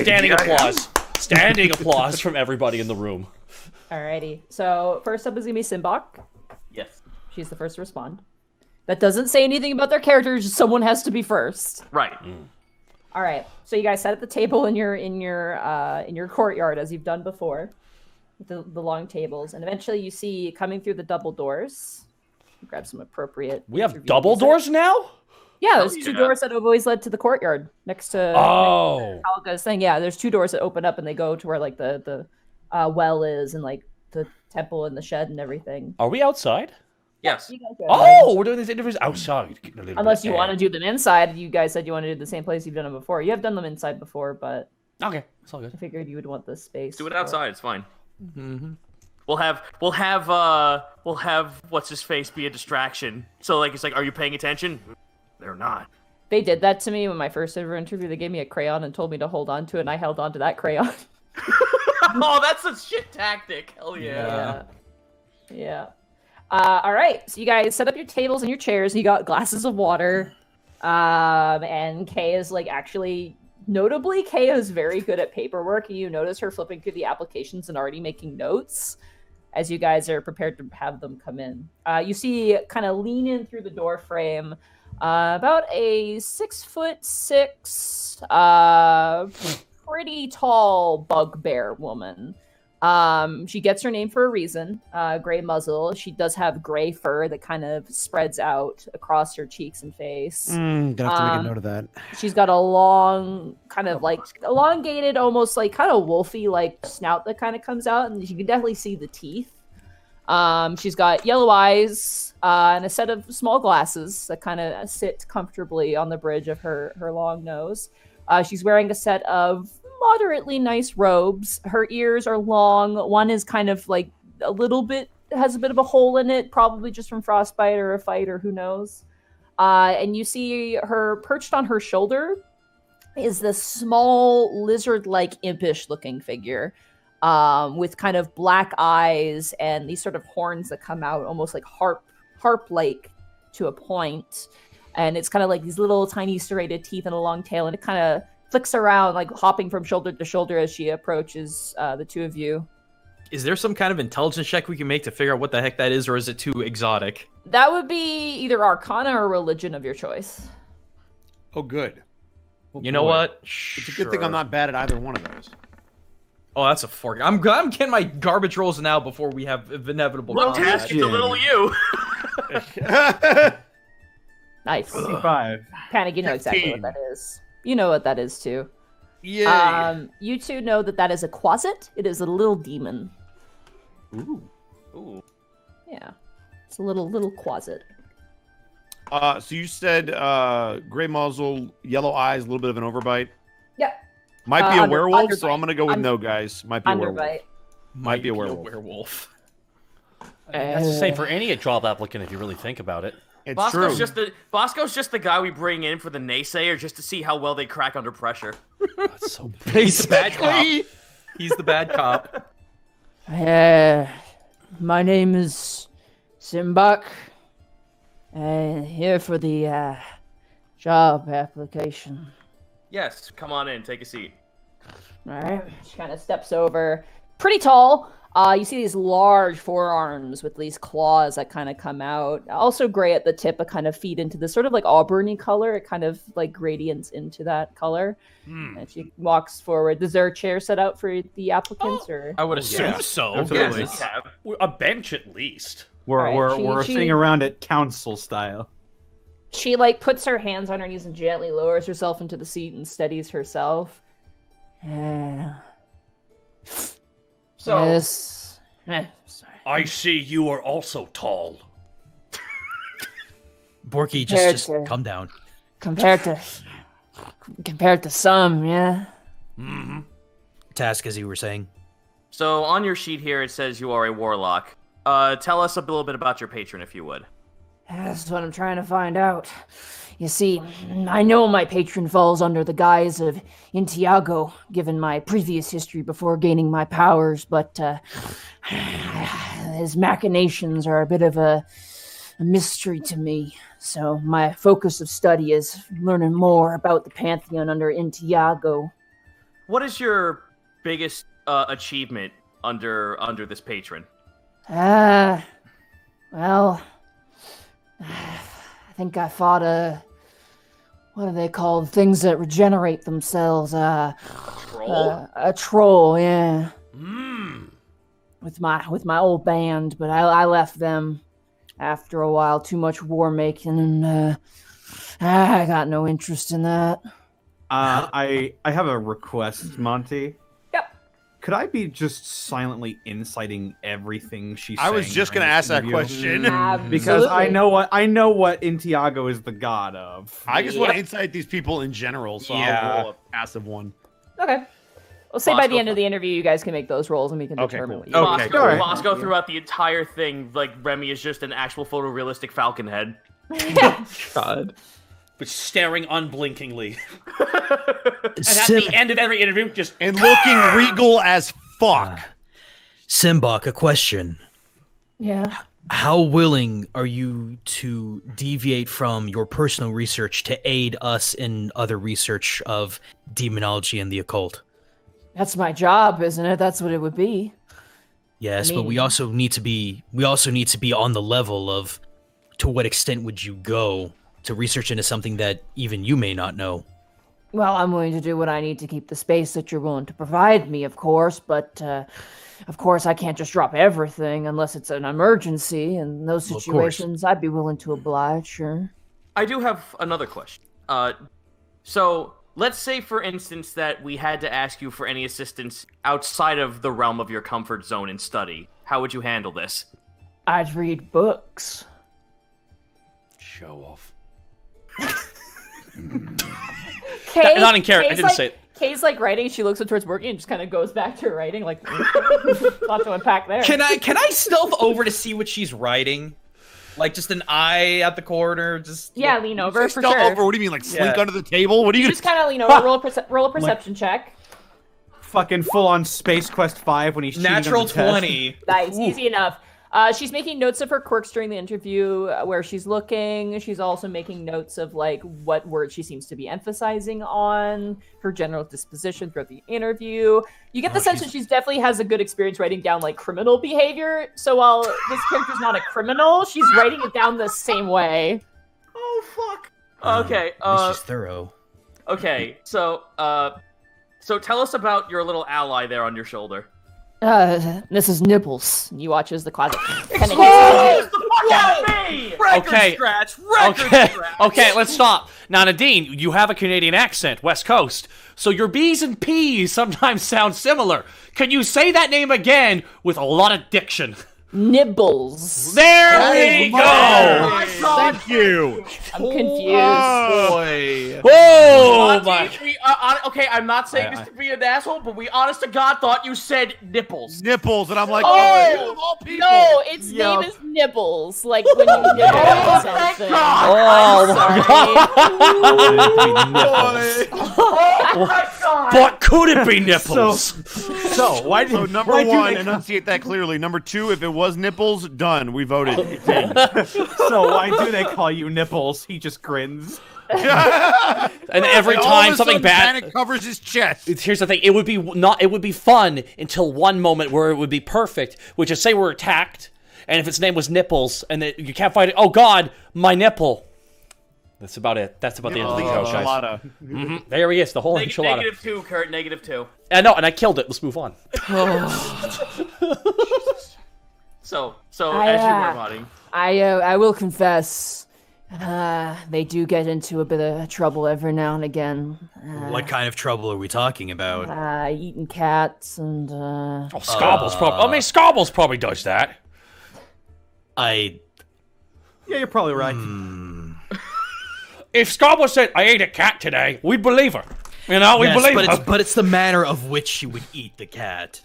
standing applause from everybody in the room. Alrighty. So first up is gonna be Simbach. Yes. She's the first to respond. That doesn't say anything about their characters. Someone has to be first. Right. All right. So you guys sat at the table in your courtyard as you've done before, with the long tables, and eventually you see coming through the double doors. Grab some appropriate. We have interview double music. doors now? Yeah, there's Oh, two yeah. doors that have always led to the courtyard next to Oh. Helga's thing. Yeah, there's two doors that open up and they go to where like the well is and like the temple and the shed and everything. Are we outside? Yes. You guys are Oh, we're doing these interviews outside. Unless you want to do them inside. You guys said you want to do the same place you've done them before. You have done them inside before, but Okay, it's all good. I figured you would want the space. Do it for- outside. It's fine. Mm-hmm. We'll have what's his face be a distraction. So like it's like, are you paying attention? They're not. They did that to me when my first ever interview. They gave me a crayon and told me to hold on to it, and I held on to that crayon. Oh, that's a shit tactic. Hell yeah. Yeah. All right. So you guys set up your tables and your chairs. You got glasses of water. And Kay is like actually, notably, Kay is very good at paperwork. You notice her flipping through the applications and already making notes as you guys are prepared to have them come in. You see kind of lean in through the door frame. About a 6'6", pretty tall bugbear woman. She gets her name for a reason. Gray muzzle. She does have gray fur that kind of spreads out across her cheeks and face. Gonna have to make a note of that. She's got a long, kind of like elongated, almost like kind of wolfy like snout that kind of comes out, and you can definitely see the teeth. She's got yellow eyes and a set of small glasses that kind of sit comfortably on the bridge of her long nose. She's wearing a set of moderately nice robes. Her ears are long. One is kind of like has a bit of a hole in it, probably just from frostbite or a fight or who knows. And you see her perched on her shoulder is this small lizard-like impish looking figure. With kind of black eyes and these sort of horns that come out almost like harp-like to a point. And it's kind of like these little tiny serrated teeth and a long tail, and it kind of flicks around, like hopping from shoulder to shoulder as she approaches the two of you. Is there some kind of intelligence check we can make to figure out what the heck that is, or is it too exotic? That would be either Arcana or Religion of your choice. Oh, good. Oh, You know boy. what? It's a good thing I'm not bad at either one of those. Oh, that's a fork. I'm getting my garbage rolls now before we have inevitable. Look, combat. Task, it's a little you. Nice. 5. Panic, you know exactly what that is. You know what that is too. Yeah. You two know that is a quasit. It is a little demon. Ooh. Yeah, it's a little quasit. So you said gray muzzle, yellow eyes, a little bit of an overbite. Yep. Might be a werewolf, underbite. so I'm gonna go with no, guys. Might be a werewolf. Underbite. Might be a werewolf. That's the same for any job applicant if you really think about it. It's Bosco's true. just the guy we bring in for the naysayer just to see how well they crack under pressure. That's so He's the bad cop. He's the bad cop. My name is Simbach. Here for the job application. Yes, come on in, take a seat. All right. She kind of steps over. Pretty tall. You see these large forearms with these claws that kind of come out. Also gray at the tip, but kind of feed into this sort of like auburny color. It kind of like gradients into that color. And she walks forward. Is there a chair set out for the applicants, or? I would assume so. Absolutely. Yes, A bench at least. We're Alright, we're she- sitting around it council style. She like puts her hands on her knees and gently lowers herself into the seat and steadies herself. So Yes. Sorry. I see you are also tall. Borky, Compared just to- calm down. Compared to some, yeah. Task, as you were saying. So on your sheet here, it says you are a warlock. Tell us a little bit about your patron, if you would. That's what I'm trying to find out. You see, I know my patron falls under the guise of Intiago, given my previous history before gaining my powers, but his machinations are a bit of a mystery to me. So my focus of study is learning more about the pantheon under Intiago. What is your biggest achievement under this patron? Well, I think I fought what are they called? Things that regenerate themselves. Troll? A troll, yeah. With my old band, but I left them after a while. Too much war making, and I got no interest in that. I have a request, Monty. Yep. Could I be just silently inciting everything she's saying? I was just gonna during ask this that interview? question. Because I know what Intiago is the god of. I just want to insight these people in general, so I'll roll a passive one. Okay. We'll say by the Bosco- end of the interview, you guys can make those rolls, and we can Okay, determine cool. what you Okay, Bosco, alright. Bosco throughout the entire thing, like Remy is just an actual photorealistic falcon head. God. But staring unblinkingly. And at Sim- the end of every interview, just And looking regal as fuck. Simbach, a question. Yeah. How willing are you to deviate from your personal research to aid us in other research of demonology and the occult? That's my job, isn't it? That's what it would be. Yes, but we mean- also need to be on the level of to what extent would you go to research into something that even you may not know. Well, I'm willing to do what I need to keep the space that you're willing to provide me, of course, but of course I can't just drop everything unless it's an emergency. In those Well, of course. situations, I'd be willing to oblige, sure. I do have another question. So let's say, for instance, that we had to ask you for any assistance outside of the realm of your comfort zone in study. How would you handle this? I'd read books. show off. Kay, Not in character. I Kay's didn't like, say it. Kay's like writing. She looks up towards Borky and just kind of goes back to her writing. Like, lot to unpack there. Can I stealth over to see what she's writing? Like just an eye at the corner, just Yeah, lean over for Stealth sure. over. What do you mean, like slink Yeah. under the table? What are you Just kind of lean over. Roll a perception check. Fucking full on Space Quest 5 when he's cheating on natural the test. 20. Nice, easy enough. She's making notes of her quirks during the interview, where she's looking. She's also making notes of like what words she seems to be emphasizing on, her general disposition throughout the interview. You get the sense that she's definitely has a good experience writing down like criminal behavior. So while this character's not a criminal, she's writing it down the same way. Oh fuck. Okay. At least she's thorough. Okay. So tell us about your little ally there on your shoulder. This is Nibbles. You watch as the closet kind of Oh, it's the me! Okay. Record Okay, scratch. okay, let's stop. Now, Nadine, you have a Canadian accent, West Coast, so your B's and P's sometimes sound similar. Can you say that name again with a lot of diction? Nibbles. There we go! Thank you. I'm confused. Boy. Oh, my. Okay, I'm not saying this to be an asshole, but we honest to God thought you said nipples. Nipples, and I'm like, Oh, of all people. No, its name is Nibbles. Like when you nibble on something. Oh, my God. But could it be nipples? So why? So number why do one, they- enunciate that clearly. Number two, if it was nipples, done. We voted. So why do they call you Nipples? He just grins. And every All of time a something sudden, bad. Panic covers his chest. Here's the thing: it would be fun until one moment where it would be perfect, which is say we're attacked, and if its name was Nipples, and you can't find it. Oh God, my nipple. That's about it. That's about the end of the show, guys. There he is, the whole enchilada. -2, Kurt. -2. I know, and I killed it. Let's move on. So as you were voting, I will confess, they do get into a bit of trouble every now and again. What kind of trouble are we talking about? Eating cats and Oh, Scobbles probably. I mean, Scobbles probably does that. Yeah, you're probably right. If Scobbles said, "I ate a cat today," we'd believe her. You know, we believe her. But it's the manner of which she would eat the cat.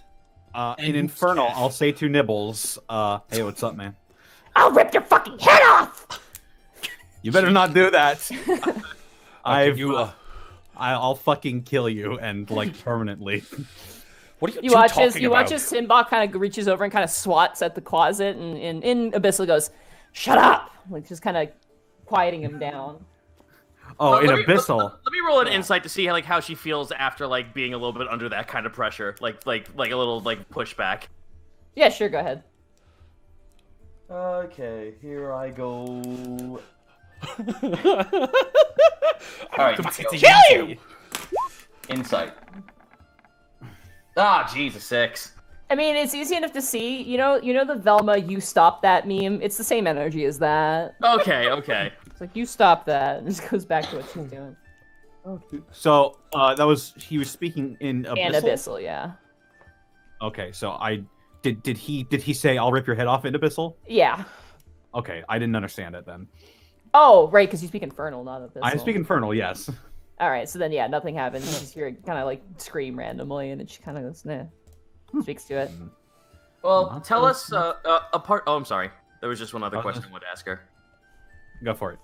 In Infernal, I'll say to Nibbles, hey, what's up, man? I'll rip your fucking head off. You better not do that. I'll I'll fucking kill you and like permanently. What are you, You two watch talking as about? Simbach kind of reaches over and kind of swats at the closet, and in Abyssal goes, "Shut up!" Like just kind of quieting him down. Oh, in let me- Abyssal. Let me roll an insight to see how she feels after being a little bit under that kind of pressure, like a little pushback. Yeah, sure, go ahead. Okay, here I go. All right, Kill you! Insight. Ah, Jesus, 6. I mean, it's easy enough to see. You know the Velma "you stop that" meme. It's the same energy as that. Okay. It's like you stop that, and it just goes back to what she's doing. So he was speaking in Abyssal. And Abyssal, yeah. Okay, so did he say I'll rip your head off in Abyssal? Yeah. Okay, I didn't understand it then. Oh, right, because you speak Infernal, not Abyssal. I speak Infernal, yes. All right, so then yeah, nothing happens. You just hear it kind of scream randomly, and then she kind of goes, "Nah," speaks to it. Well, tell us apart. Oh, I'm sorry. There was just one other question I wanted to ask her. Go for it.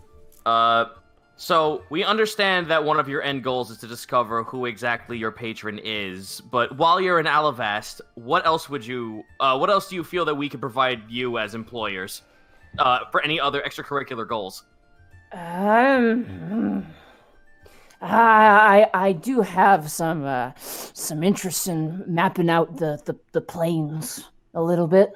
So we understand that one of your end goals is to discover who exactly your patron is. But while you're in Alivast, what else do you feel that we could provide you as employers for any other extracurricular goals? I do have some interest in mapping out the planes a little bit.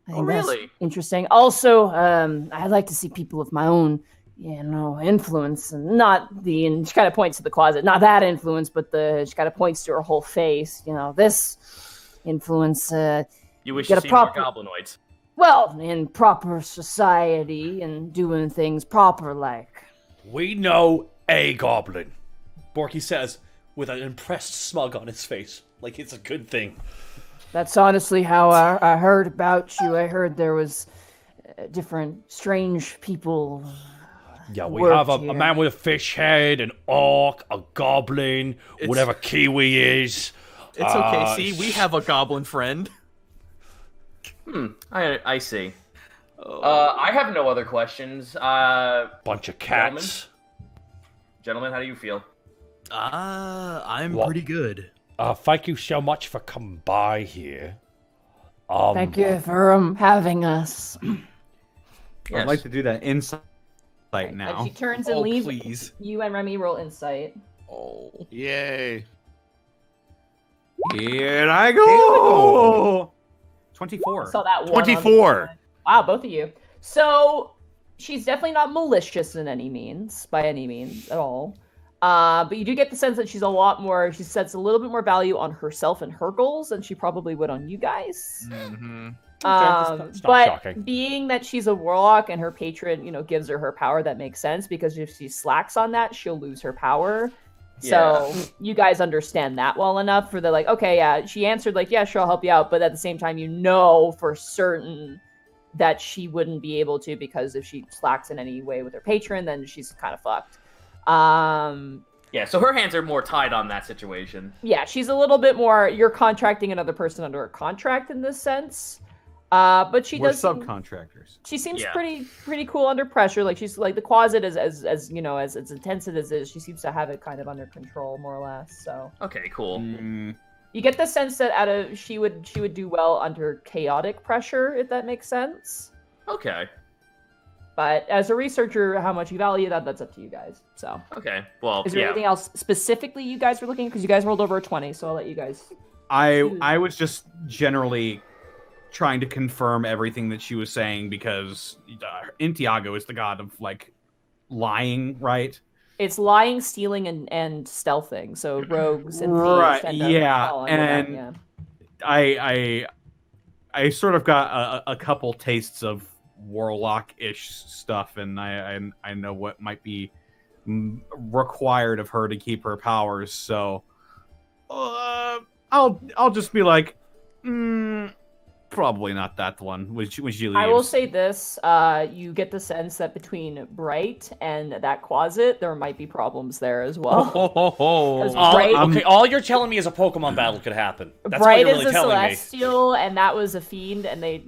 I think that's really? interesting. Also, I like to see people of my own, influence, and and she kind of points to the closet, not that influence, but she kind of points to her whole face. This influence. You wish get to a see proper- more goblinoids. Well, in proper society and doing things proper, like. We know a goblin, Borky says with an impressed smug on his face, like it's a good thing. That's honestly how I heard about you. I heard there was different strange people. Yeah, we worked have a here. man with a fish head, an orc, a goblin, whatever Kiwi is. It's okay. See, we have a goblin friend. I see. I have no other questions. Bunch of cats. Gentlemen, how do you feel? I'm What? pretty good. Thank you so much for coming by here. Thank you for having us. I'd like to do that insight now. She turns and Oh, leaves. please. You and Remy roll insight. Oh. Yay. Here I go. 24. Saw that one. on the 24. side. Wow, both of you. So she's definitely not malicious by any means at all. But you do get the sense that she sets a little bit more value on herself and her goals than she probably would on you guys. Mm-hmm. It's not but shocking. being that she's a warlock and her patron, gives her power, that makes sense, because if she slacks on that, she'll lose her power. So you guys understand that well enough for the okay, yeah, she answered yeah, sure, I'll help you out, but at the same time, for certain that she wouldn't be able to, because if she slacks in any way with her patron, then she's kind of fucked. Yeah, so her hands are more tied on that situation. Yeah, she's a little bit more, you're contracting another person under a contract in this sense. But We're subcontractors. She seems pretty cool under pressure. She's the closet as intense as it is. She seems to have it kind of under control, more or less. So okay, cool. You get the sense that she would do well under chaotic pressure, if that makes sense. Okay. But as a researcher, how much you value that's up to you guys. So okay, well, is there anything else specifically you guys were looking? Because you guys rolled over a 20, so I'll let you guys. I was just generally trying to confirm everything that she was saying, because Intiago is the god of lying, right? It's lying, stealing, and stealthing. So rogues and thieves right, and I sort of got a couple tastes of warlock-ish stuff, and I know what might be required of her to keep her powers. So I'll just be probably not that one when she leaves. I will say this: you get the sense that between Bright and that closet, there might be problems there as well. Okay, all you're telling me is a Pokemon battle could happen. That's Bright what you're really is a telling Celestial, and that was a fiend, and they.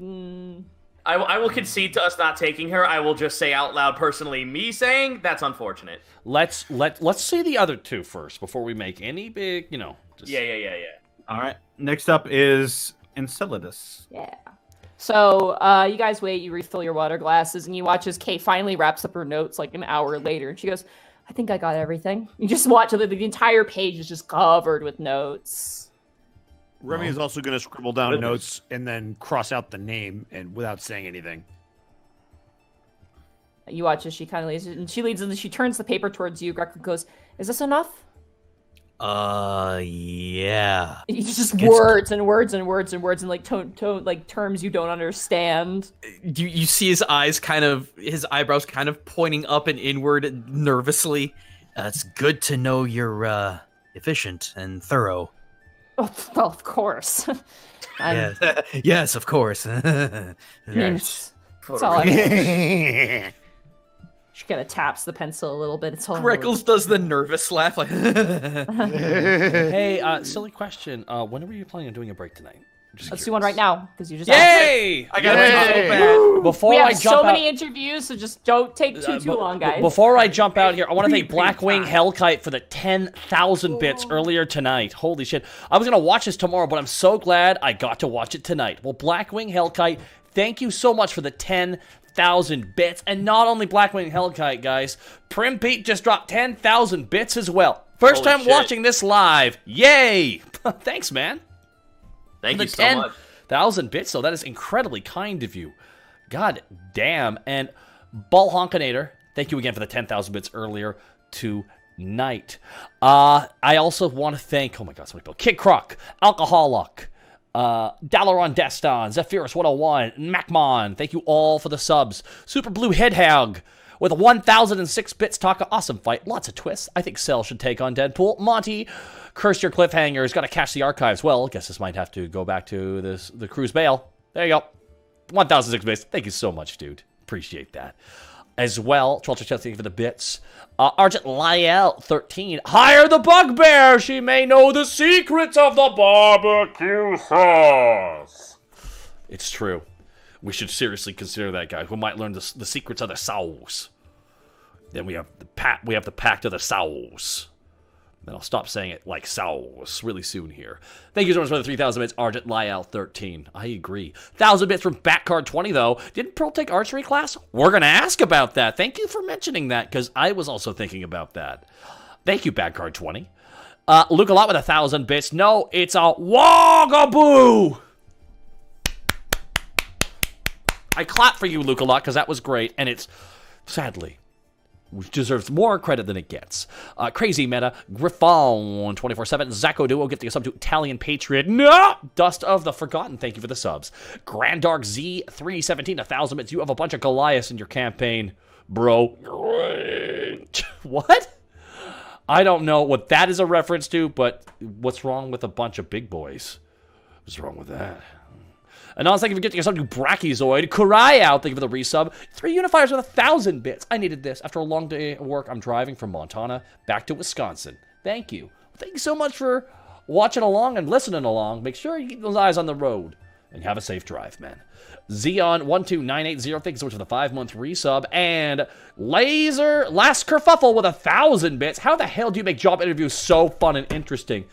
I will concede to us not taking her. I will just say out loud, personally, me saying that's unfortunate. Let's see the other two first before we make any big, Just... Yeah. All right. Next up is Enceladus. Yeah. So you guys wait, you refill your water glasses, and you watch as Kate finally wraps up her notes an hour later, and she goes, I think I got everything. You just watch the entire page is just covered with notes. Remy is also going to scribble down notes and then cross out the name and without saying anything. You watch as she kind of leaves, and she turns the paper towards you. Greckles goes, "Is this enough?" Yeah. It's just words and words and words and words and terms you don't understand. You see his his eyebrows kind of pointing up and inward nervously. It's good to know you're efficient and thorough. Oh, well, of course. Yes. Yes, of course. Yes. That's all I She kind of taps the pencil a little bit. It's all Greckles does the nervous laugh. Hey, silly question. When were you planning on doing a break tonight? Let's do one right now, because you just Yay! I got it so bad. Before we have I jump so many out, interviews, so just don't take too long, guys. Before I jump out here, I want to thank Blackwing Hellkite for the 10,000 bits earlier tonight. Holy shit. I was going to watch this tomorrow, but I'm so glad I got to watch it tonight. Well, Blackwing Hellkite, thank you so much for the 10,000 bits. And not only Blackwing Hellkite, guys, Prim Pete just dropped 10,000 bits as well. First Holy time shit. watching this live. Yay! Thanks, man. Thank you so much. 10,000 bits, though. That is incredibly kind of you. God damn. And Ball Honkinator, thank you again for the 10,000 bits earlier tonight. I also want to thank, oh my god, so many people. Kid Croc, Alcoholic, Dalaron Deston, Zephyrus 101, Macmon, thank you all for the subs. Super Blue Headhog with 1,006 bits. Taka, awesome fight, lots of twists. I think Cell should take on Deadpool. Monty, curse your cliffhangers, gotta catch the archives. Well, guess this might have to go back to the Cruise Bail. There you go. 1,006 bits. Thank you so much, dude. Appreciate that. As well, Trolcher, thank you for the bits. Argent Lyell, 13. Hire the Bugbear! She may know the secrets of the barbecue sauce. It's true. We should seriously consider that guy who might learn the secrets of the sauce. Then we have the pact of the sauce. Then I'll stop saying it like sauce really soon here. Thank you so much for the 3,000 bits, Argent Lyell 13. I agree. 1,000 bits from Backcard 20, though. Didn't Pearl take archery class? We're going to ask about that. Thank you for mentioning that, because I was also thinking about that. Thank you, Backcard 20. Luke a lot with 1,000 bits. No, it's a Wogaboo! I clap for you, Luke a lot, because that was great, and it's, sadly, which deserves more credit than it gets. Crazy Meta, Griffon 24/7, Zacko Duo gifting a sub to Italian Patriot. No! Dust of the Forgotten, thank you for the subs. Grand Dark Z 317, 1,000 bits. You have a bunch of Goliaths in your campaign, bro. What? I don't know what that is a reference to, but what's wrong with a bunch of big boys? What's wrong with that? And also, thank you for gifting us up to Brachiozoid. Kurai out, thank you for the resub. 3 unifiers with 1,000 bits. I needed this. After a long day at work, I'm driving from Montana back to Wisconsin. Thank you. Thank you so much for watching along and listening along. Make sure you keep those eyes on the road. And have a safe drive, man. Xeon12980, thank you so much for the 5-month resub. And Last Kerfuffle with 1,000 bits. How the hell do you make job interviews so fun and interesting?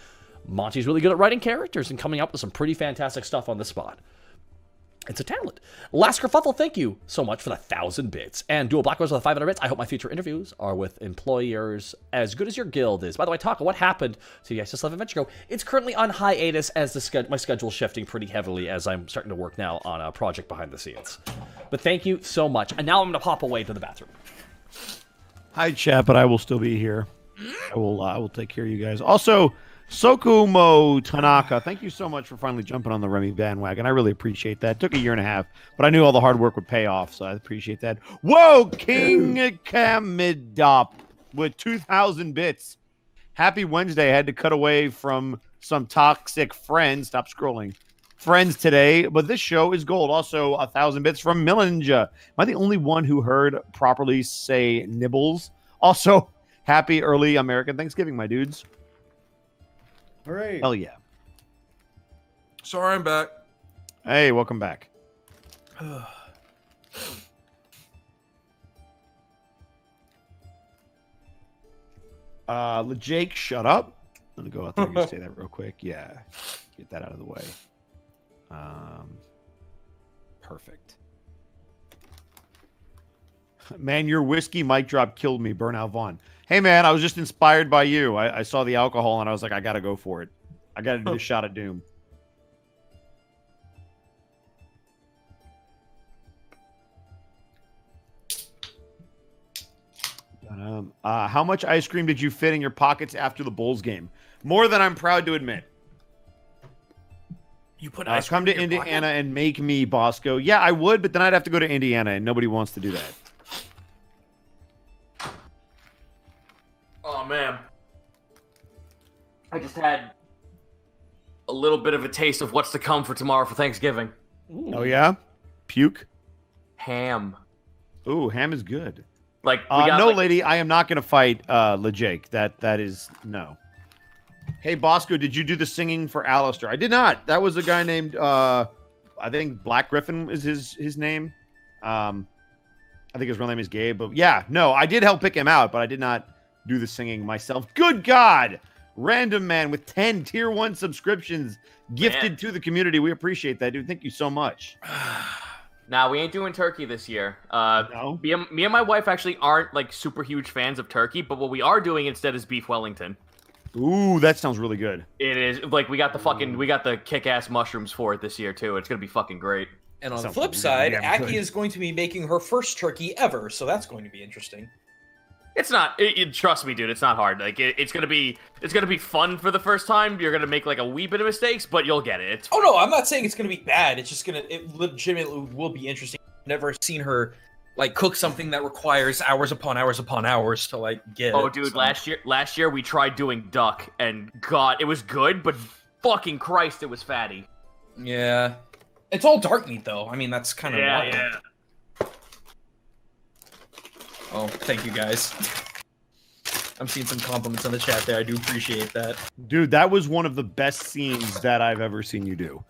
Monty's really good at writing characters and coming up with some pretty fantastic stuff on the spot. It's a talent. Last Kerfuffle, thank you so much for the 1,000 bits. And Dual Black Rose with the 500 bits. I hope my future interviews are with employers as good as your guild is. By the way, Taka, what happened to the ISS11 Adventure Go? It's currently on hiatus as my schedule's shifting pretty heavily as I'm starting to work now on a project behind the scenes. But thank you so much. And now I'm going to pop away to the bathroom. Hi, chat, but I will still be here. I will take care of you guys. Also, Sokumo Tanaka, thank you so much for finally jumping on the Remy bandwagon. I really appreciate that. It took a year and a half, but I knew all the hard work would pay off, so I appreciate that. Whoa, King Kamidop with 2,000 bits. Happy Wednesday. I had to cut away from some toxic friends. Stop scrolling. Friends today, but this show is gold. Also, 1,000 bits from Millinja. Am I the only one who heard properly say nibbles? Also, happy early American Thanksgiving, my dudes. All right. Hell yeah. Sorry, I'm back. Hey, welcome back. Jake, shut up. I'm gonna go out there and say that real quick. Yeah, get that out of the way. Perfect. Man, your whiskey mic drop killed me. Burnout Vaughn. Hey, man, I was just inspired by you. I saw the alcohol, and I was like, I got to go for it. I got to do a shot of doom. How much ice cream did you fit in your pockets after the Bulls game? More than I'm proud to admit. You put ice cream come to in your Indiana pocket? and make me Bosco. Yeah, I would, but then I'd have to go to Indiana, and nobody wants to do that. Oh, man. I just had a little bit of a taste of what's to come for tomorrow for Thanksgiving. Ooh. Oh, yeah? Puke? Ham. Ooh, ham is good. Like, we got, no, like, lady, I am not going to fight LeJake. That is, no. Hey, Bosco, did you do the singing for Alistair? I did not. That was a guy named, I think Black Griffin is his name. I think his real name is Gabe. But yeah, no, I did help pick him out, but I did not do the singing myself. Good God! Random Man with 10 tier 1 subscriptions gifted to the community. We appreciate that, dude. Thank you so much. Nah, we ain't doing turkey this year. No? Me and my wife actually aren't like super huge fans of turkey, but what we are doing instead is beef Wellington. Ooh, that sounds really good. It is like we got the kick-ass mushrooms for it this year too. It's gonna be fucking great. And on the Sounds flip really side, damn Aki good. is going to be making her first turkey ever, so that's going to be interesting. It's not. Trust me, dude. It's not hard. Like it's gonna be fun for the first time. You're gonna make like a wee bit of mistakes, but you'll get it. It's Oh no, I'm not saying it's going to be bad. It's just it legitimately will be interesting. I've never seen her like cook something that requires hours upon hours upon hours to like get. Oh, it, dude, so. last year we tried doing duck, and God, it was good, but fucking Christ, it was fatty. Yeah, it's all dark meat though. I mean, that's kind of Yeah. Oh, thank you guys. I'm seeing some compliments on the chat there. I do appreciate that. Dude, that was one of the best scenes that I've ever seen you do.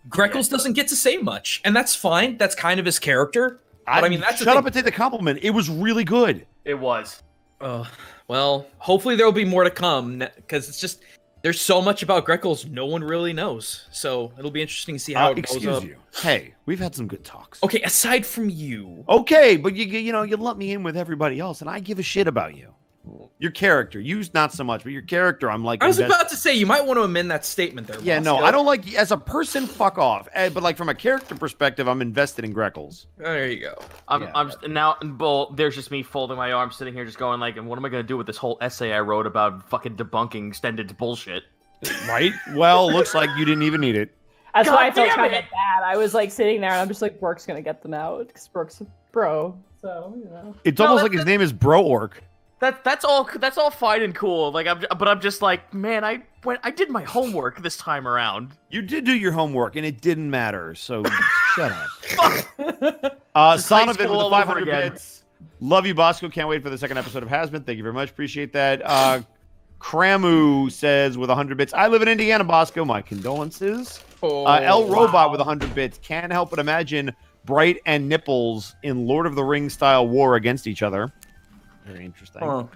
Greckles doesn't get to say much, and that's fine. That's kind of his character. But I mean, that's the shut thing. up and take the compliment. It was really good. It was. Well, hopefully there will be more to come, because it's just there's so much about Greckles no one really knows. So it'll be interesting to see how it goes Excuse up. you. Hey, we've had some good talks. Okay, aside from you, Okay, but you let me in with everybody else, and I give a shit about you. Your character. You not so much, but your character, I'm like... I was about to say, you might want to amend that statement there. Yeah, no, I don't like... As a person, fuck off. But like from a character perspective, I'm invested in Greckles. There you go. I'm now, well, there's just me folding my arms, sitting here just going like, and what am I going to do with this whole essay I wrote about fucking debunking extended bullshit? Right? Well, looks like you didn't even need it. That's why I felt damn kind it! of bad. I was like sitting there and I'm just like, Bork's gonna get them out because Bork's a bro. So, you know. It's almost like his name is Bro Orc. That's all fine and cool. Like but I'm just like, man, I did my homework this time around. You did do your homework, and it didn't matter, so shut up. Sonovan with the 500 bits. Love you, Bosco. Can't wait for the second episode of Hasbin. Thank you very much. Appreciate that. Kramu says with 100 bits, I live in Indiana, Bosco. My condolences. L Robot with 100 bits. Can't help but imagine Bright and Nipples in Lord of the Rings style war against each other. Very interesting.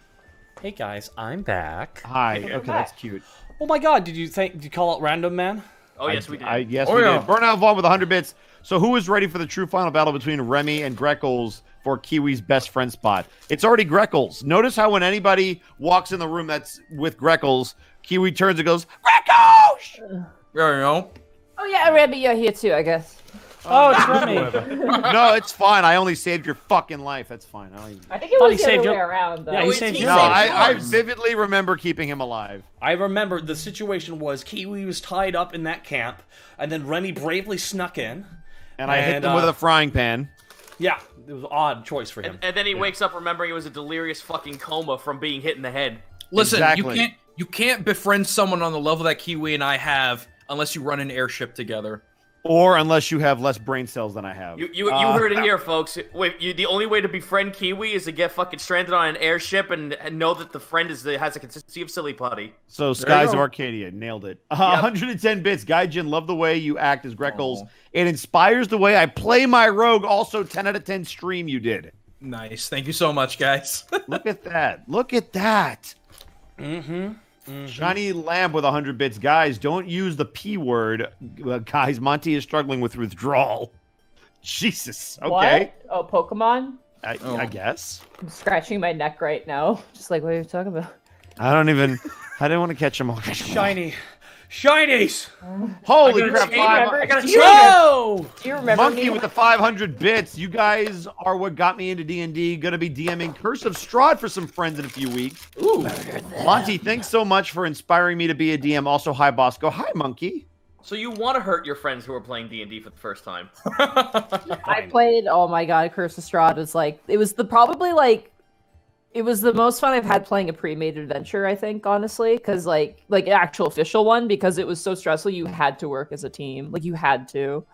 Hey guys, I'm back. Hi. Okay, that's cute. Oh my god, did you call out Random Man? Oh, yes, we did. Yes, we did. Burnout Vaughn with 100 bits. So who is ready for the true final battle between Remy and Greckles for Kiwi's best friend spot? It's already Greckles. Notice how when anybody walks in the room that's with Greckles, Kiwi turns and goes, Greckles! There you go. Oh yeah, Remy, you're here too, I guess. Oh, it's Remy. No, it's fine. I only saved your fucking life. That's fine. I think it was the other way around, though. Yeah, he saved yours. No, I vividly remember keeping him alive. I remember the situation was Kiwi was tied up in that camp, and then Remy bravely snuck in. And I hit him with a frying pan. Yeah, it was an odd choice for him. And then he wakes up remembering it was a delirious fucking coma from being hit in the head. Listen, Exactly. you can't befriend someone on the level that Kiwi and I have unless you run an airship together. Or unless you have less brain cells than I have. You heard it here, folks. Wait, the only way to befriend Kiwi is to get fucking stranded on an airship and know that the friend has a consistency of silly putty. So Skies of Arcadia, nailed it. 110 bits, Gaijin, love the way you act as Greckles. It inspires the way I play my rogue. Also, 10 out of 10 stream you did. Nice, thank you so much, guys. Look at that. Look at that. Mm-hmm. Shiny Lamb with 100 bits. Guys, don't use the P word. Guys, Monty is struggling with withdrawal. Jesus. Okay. What? Oh, Pokemon? I guess. I'm scratching my neck right now. Just like, what are you talking about? I didn't want to catch them all. Shiny. Shinies! Holy crap. Do you remember Monkey me? with the 500 bits. You guys are what got me into D&D. Gonna be DMing Curse of Strahd for some friends in a few weeks. Ooh. Monty, thanks so much for inspiring me to be a DM. Also, hi, Bosco. Hi, Monkey. So you want to hurt your friends who are playing D&D for the first time? I played, oh my god, Curse of Strahd was like, it was it was the most fun I've had playing a pre-made adventure, I think, honestly, because like an actual official one, because it was so stressful. You had to work as a team, like you had to.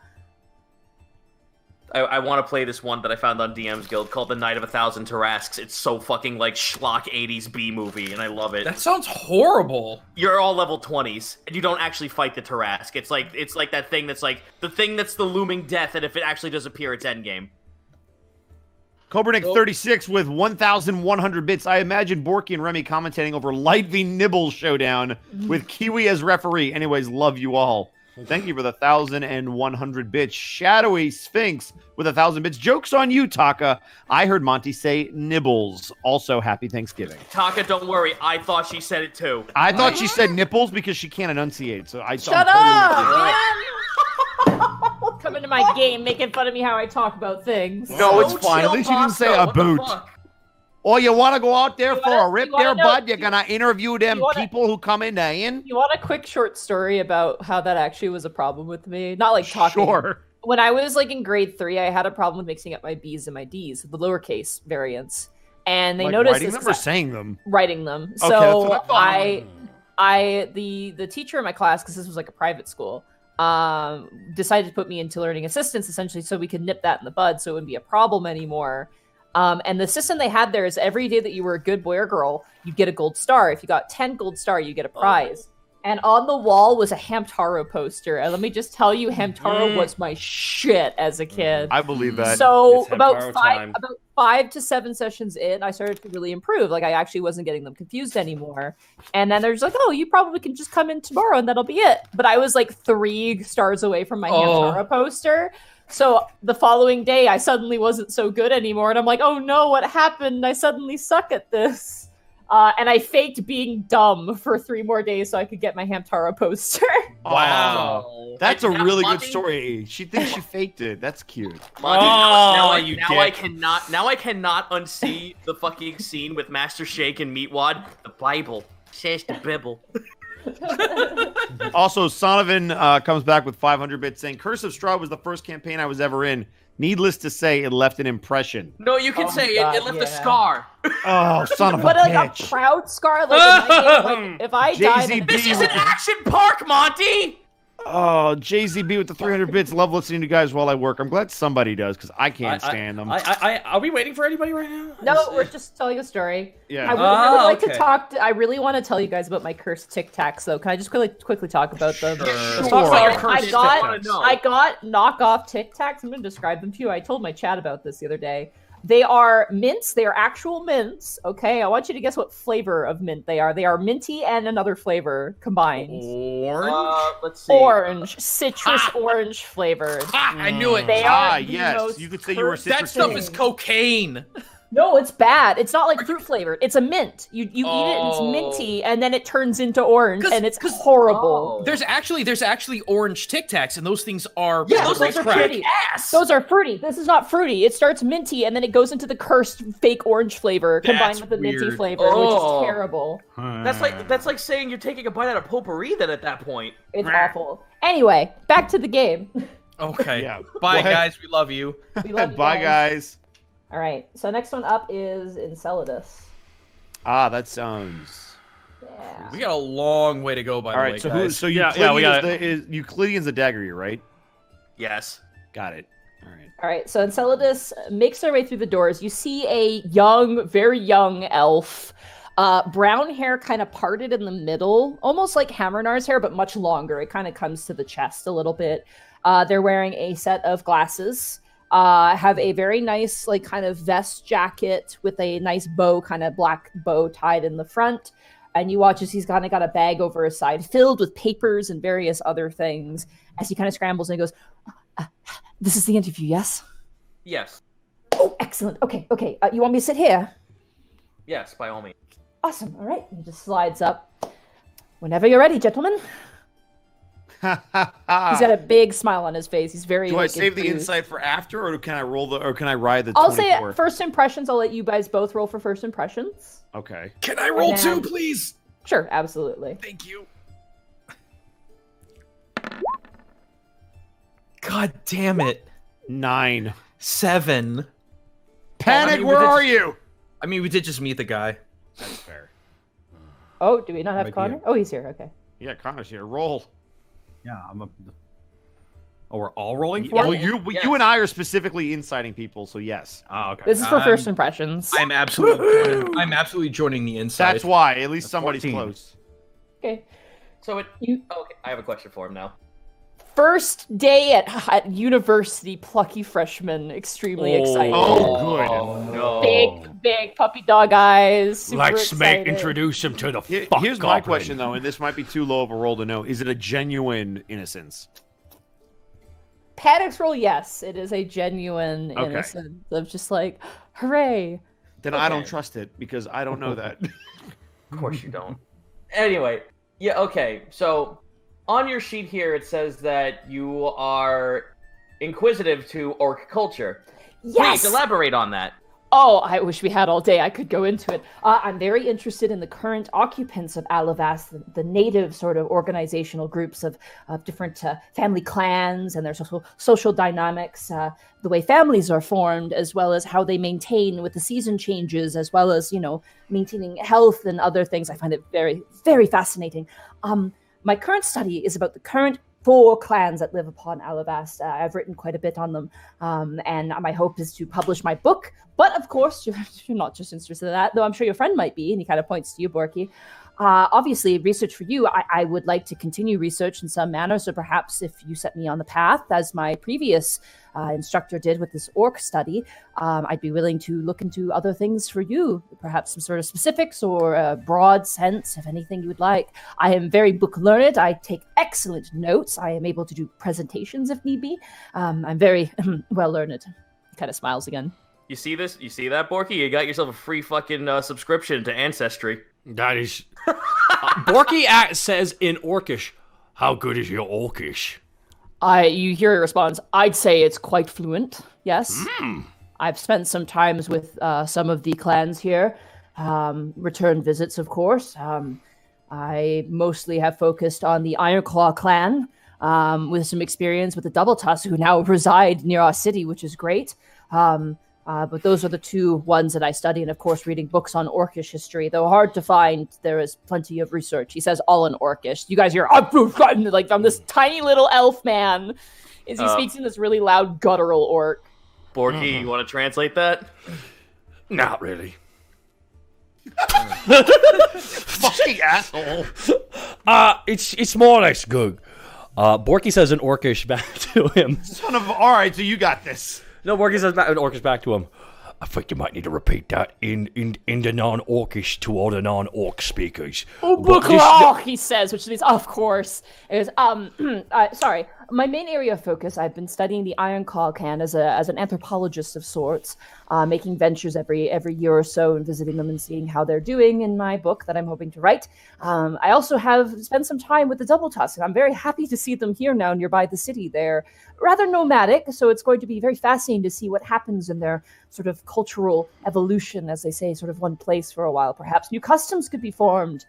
I want to play this one that I found on DM's Guild called The Night of a Thousand Tarrasques. It's so fucking like schlock 80s B movie, and I love it. That sounds horrible. You're all level 20s, and you don't actually fight the Tarrasque. It's like that thing that's like the thing that's the looming death, and if it actually does appear, it's endgame. Kobernick 36 with 1,100 bits. I imagine Borky and Remy commentating over Light v Nibbles showdown with Kiwi as referee. Anyways, love you all. Thank you for the 1,100 bits. Shadowy Sphinx with 1,000 bits. Joke's on you, Taka. I heard Monty say nibbles. Also, happy Thanksgiving. Taka, don't worry. I thought she said it too. I thought she said nipples because she can't enunciate. So I Shut up, man! Come into my game, making fun of me how I talk about things. No, it's fine. At least you didn't say a boot. Or you want to go out there for a rip there, bud? You're going to interview them people who come in there in? You want a quick short story about how that actually was a problem with me? Not like talking. Sure. When I was like in grade 3, I had a problem with mixing up my B's and my D's, the lowercase variants. And they like noticed writing this them or saying them? Writing them. Okay, so that's what I the teacher in my class, because this was like a private school, decided to put me into learning assistance essentially so we could nip that in the bud so it wouldn't be a problem anymore. And the system they had there is every day that you were a good boy or girl, you get a gold star. If you got 10 gold star, you get a prize. And on the wall was a Hamtaro poster. And let me just tell you, Hamtaro was my shit as a kid. I believe that. So about 5 to 7 sessions in, I started to really improve. Like I actually wasn't getting them confused anymore. And then they're just like, oh, you probably can just come in tomorrow and that'll be it. But I was like 3 stars away from my Hamtaro poster. So the following day, I suddenly wasn't so good anymore. And I'm like, oh no, what happened? I suddenly suck at this. And I faked being dumb for 3 more days so I could get my Hamtaro poster. Wow. That's a really good Monty? story. She thinks she faked it. That's cute. Monty, you now dick. I cannot unsee the fucking scene with Master Shake and Meatwad. The Bible says the Bible. Also, Sonovan comes back with 500 bits saying, Curse of Straw was the first campaign I was ever in. Needless to say, it left an impression. No, you can say God, it left a yeah. scar. Oh, son of a But like bitch. a proud scar, like, in my game, like if I died, JZB This is an action park, Monty. Oh, JZB with the 300 bits. Love listening to you guys while I work. I'm glad somebody does because I can't stand them. Are we waiting for anybody right now? No, we're just telling a story. Yeah. I would like okay. to talk. I really want to tell you guys about my cursed Tic Tacs, though. Can I just quickly talk about them? Let's talk about your cursed I got knockoff Tic Tacs. I'm going to describe them to you. I told my chat about this the other day. They are mints. They are actual mints. Okay, I want you to guess what flavor of mint they are. They are minty and another flavor combined. Orange. Let's see. Orange, citrus orange flavored. I knew it. They are the yes. most You could say you were cursed citrus. That stuff thing. is cocaine. No, it's bad. It's not like fruit flavored. It's a mint. You eat it and it's minty, and then it turns into orange, and it's horrible. There's actually orange Tic Tacs, and those things are Yeah, those those things are pretty. Those are fruity. This is not fruity. It starts minty, and then it goes into the cursed fake orange flavor combined That's with the minty weird. flavor, which Oh. is terrible. That's like saying you're taking a bite out of potpourri. Then at that point, It's awful. Anyway, back to the game. Okay. Yeah. Bye, Well, guys. We love you. We love you Bye, guys. All right. So next one up is Enceladus. Ah, that sounds. Yeah. We got a long way to go, by All the right, way, so guys. so Yeah, Euclidean we got is Euclidean's the dagger, you're right? yes. Got it. All right. All right, so Enceladus makes their way through the doors. You see a young, very young elf, brown hair kind of parted in the middle, almost like Hammernar's hair, but much longer. It kind of comes to the chest a little bit. They're wearing a set of glasses, have a very nice, like, kind of vest jacket with a nice bow, kind of black bow tied in the front. And you watch as he's kind of got a bag over his side filled with papers and various other things as he kind of scrambles and he goes, this is the interview, yes? Yes. Oh, excellent. Okay. You want me to sit here? Yes. By all means. Awesome. All right. He just slides up. Whenever you're ready, gentlemen. He's got a big smile on his face. He's very. Do I like, save the enthused. insight for after, or can I ride the? I'll 24? say first impressions. I'll let you guys both roll for first impressions. Okay. Can I roll And two, then- please? Sure, absolutely. Thank you. God damn it. 9. 7. Panic, I mean, where we did- are you? I mean, we did just meet the guy. That's fair. Oh, do we not have Right Connor? here. Oh, he's here. Okay. Yeah, Connor's here. Roll. Yeah, I'm a. Oh, we're all rolling for Well, it? you and I are specifically inciting people, so yes. Oh, okay. This is for first impressions. I'm absolutely joining the inside. That's why. At least somebody's 14. close. Okay. So it. You Okay. I have a question for him now. first day at university, plucky freshman, extremely excited. Oh, good. No. Big puppy dog eyes. Super Let's excited. introduce him to the fuck Here's my goblin. question, though, and this might be too low of a roll to know. Is it a genuine innocence? Panic's roll, yes, it is a genuine Okay. innocence of just like, hooray. Then I don't trust it because I don't know that. Of course you don't. Anyway, yeah, okay. So on your sheet here, it says that you are inquisitive to orc culture. Yes! Please elaborate on that. Oh, I wish we had all day. I could go into it. I'm very interested in the current occupants of Alivast, the native sort of organizational groups of different family clans and their social dynamics, the way families are formed, as well as how they maintain with the season changes, as well as, maintaining health and other things. I find it very, very fascinating. My current study is about the current 4 clans that live upon Alivast. I've written quite a bit on them, and my hope is to publish my book. But of course, you're not just interested in that, though I'm sure your friend might be, and he kind of points to you, Borky. Obviously, research for you, I would like to continue research in some manner, so perhaps if you set me on the path, as my previous instructor did with this orc study, I'd be willing to look into other things for you, perhaps some sort of specifics or a broad sense of anything you would like. I am very book learned. I take excellent notes. I am able to do presentations if need be. I'm very well learned. He kind of smiles again. You see this? You see that, Borky? You got yourself a free fucking subscription to Ancestry. That is... Borky says in Orcish, how good is your Orcish? You hear a response. I'd say it's quite fluent. Yes. I've spent some times with some of the clans here. Return visits, of course. I mostly have focused on the Ironclaw clan, with some experience with the Double Tusk, who now reside near our city, which is great. But those are the two ones that I study, and of course reading books on Orcish history. Though hard to find, there is plenty of research. He says all in Orcish. You guys hear, like, from this tiny little elf man, as he speaks in this really loud guttural orc. Borky, you want to translate that? Not really. Fucking asshole. It's more or less good. Borky says in Orcish back to him. Son of... All right, so you got this. No, Borky says in Orcish back to him. I think you might need to repeat that in the non-Orcish to all the non-Orc speakers. He says, which means, of course. It goes, sorry. My main area of focus, I've been studying the Ironclaw clan as an anthropologist of sorts, making ventures every year or so and visiting them and seeing how they're doing in my book that I'm hoping to write. I also have spent some time with the Double Tusk, and I'm very happy to see them here now nearby the city. They're rather nomadic, so it's going to be very fascinating to see what happens in their sort of cultural evolution, as they say, sort of one place for a while. Perhaps new customs could be formed.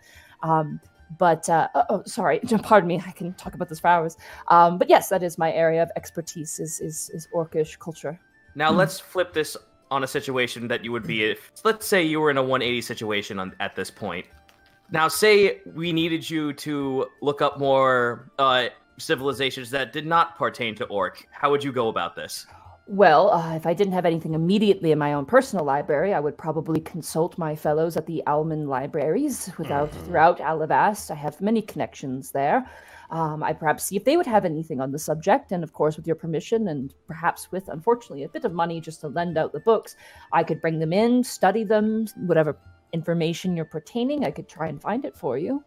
Sorry, pardon me, I can talk about this for hours. But yes, that is my area of expertise, is Orcish culture. Now let's flip this on a situation that you would be if, let's say you were in a 180 situation at this point. Now say we needed you to look up more civilizations that did not pertain to Orc. How would you go about this? Well, if I didn't have anything immediately in my own personal library, I would probably consult my fellows at the Alman libraries throughout Alivast. I have many connections there. I'd perhaps see if they would have anything on the subject, and of course, with your permission, and perhaps with, unfortunately, a bit of money just to lend out the books, I could bring them in, study them, whatever information you're pertaining, I could try and find it for you.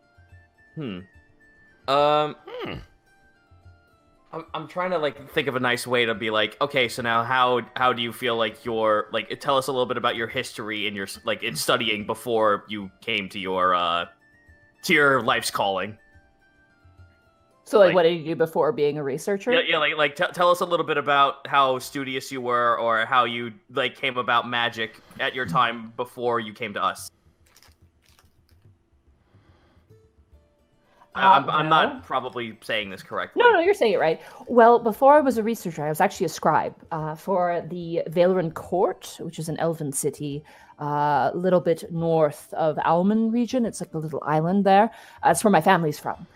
I'm trying to think of a nice way to be like, okay, so now how do you feel like your tell us a little bit about your history and your in studying before you came to your life's calling. So what did you do before being a researcher? Yeah, tell us a little bit about how studious you were, or how you came about magic at your time before you came to us. I'm not probably saying this correctly. No, you're saying it right. Well, before I was a researcher, I was actually a scribe for the Valeran Court, which is an elven city a little bit north of Alman region. It's like a little island there. That's where my family's from.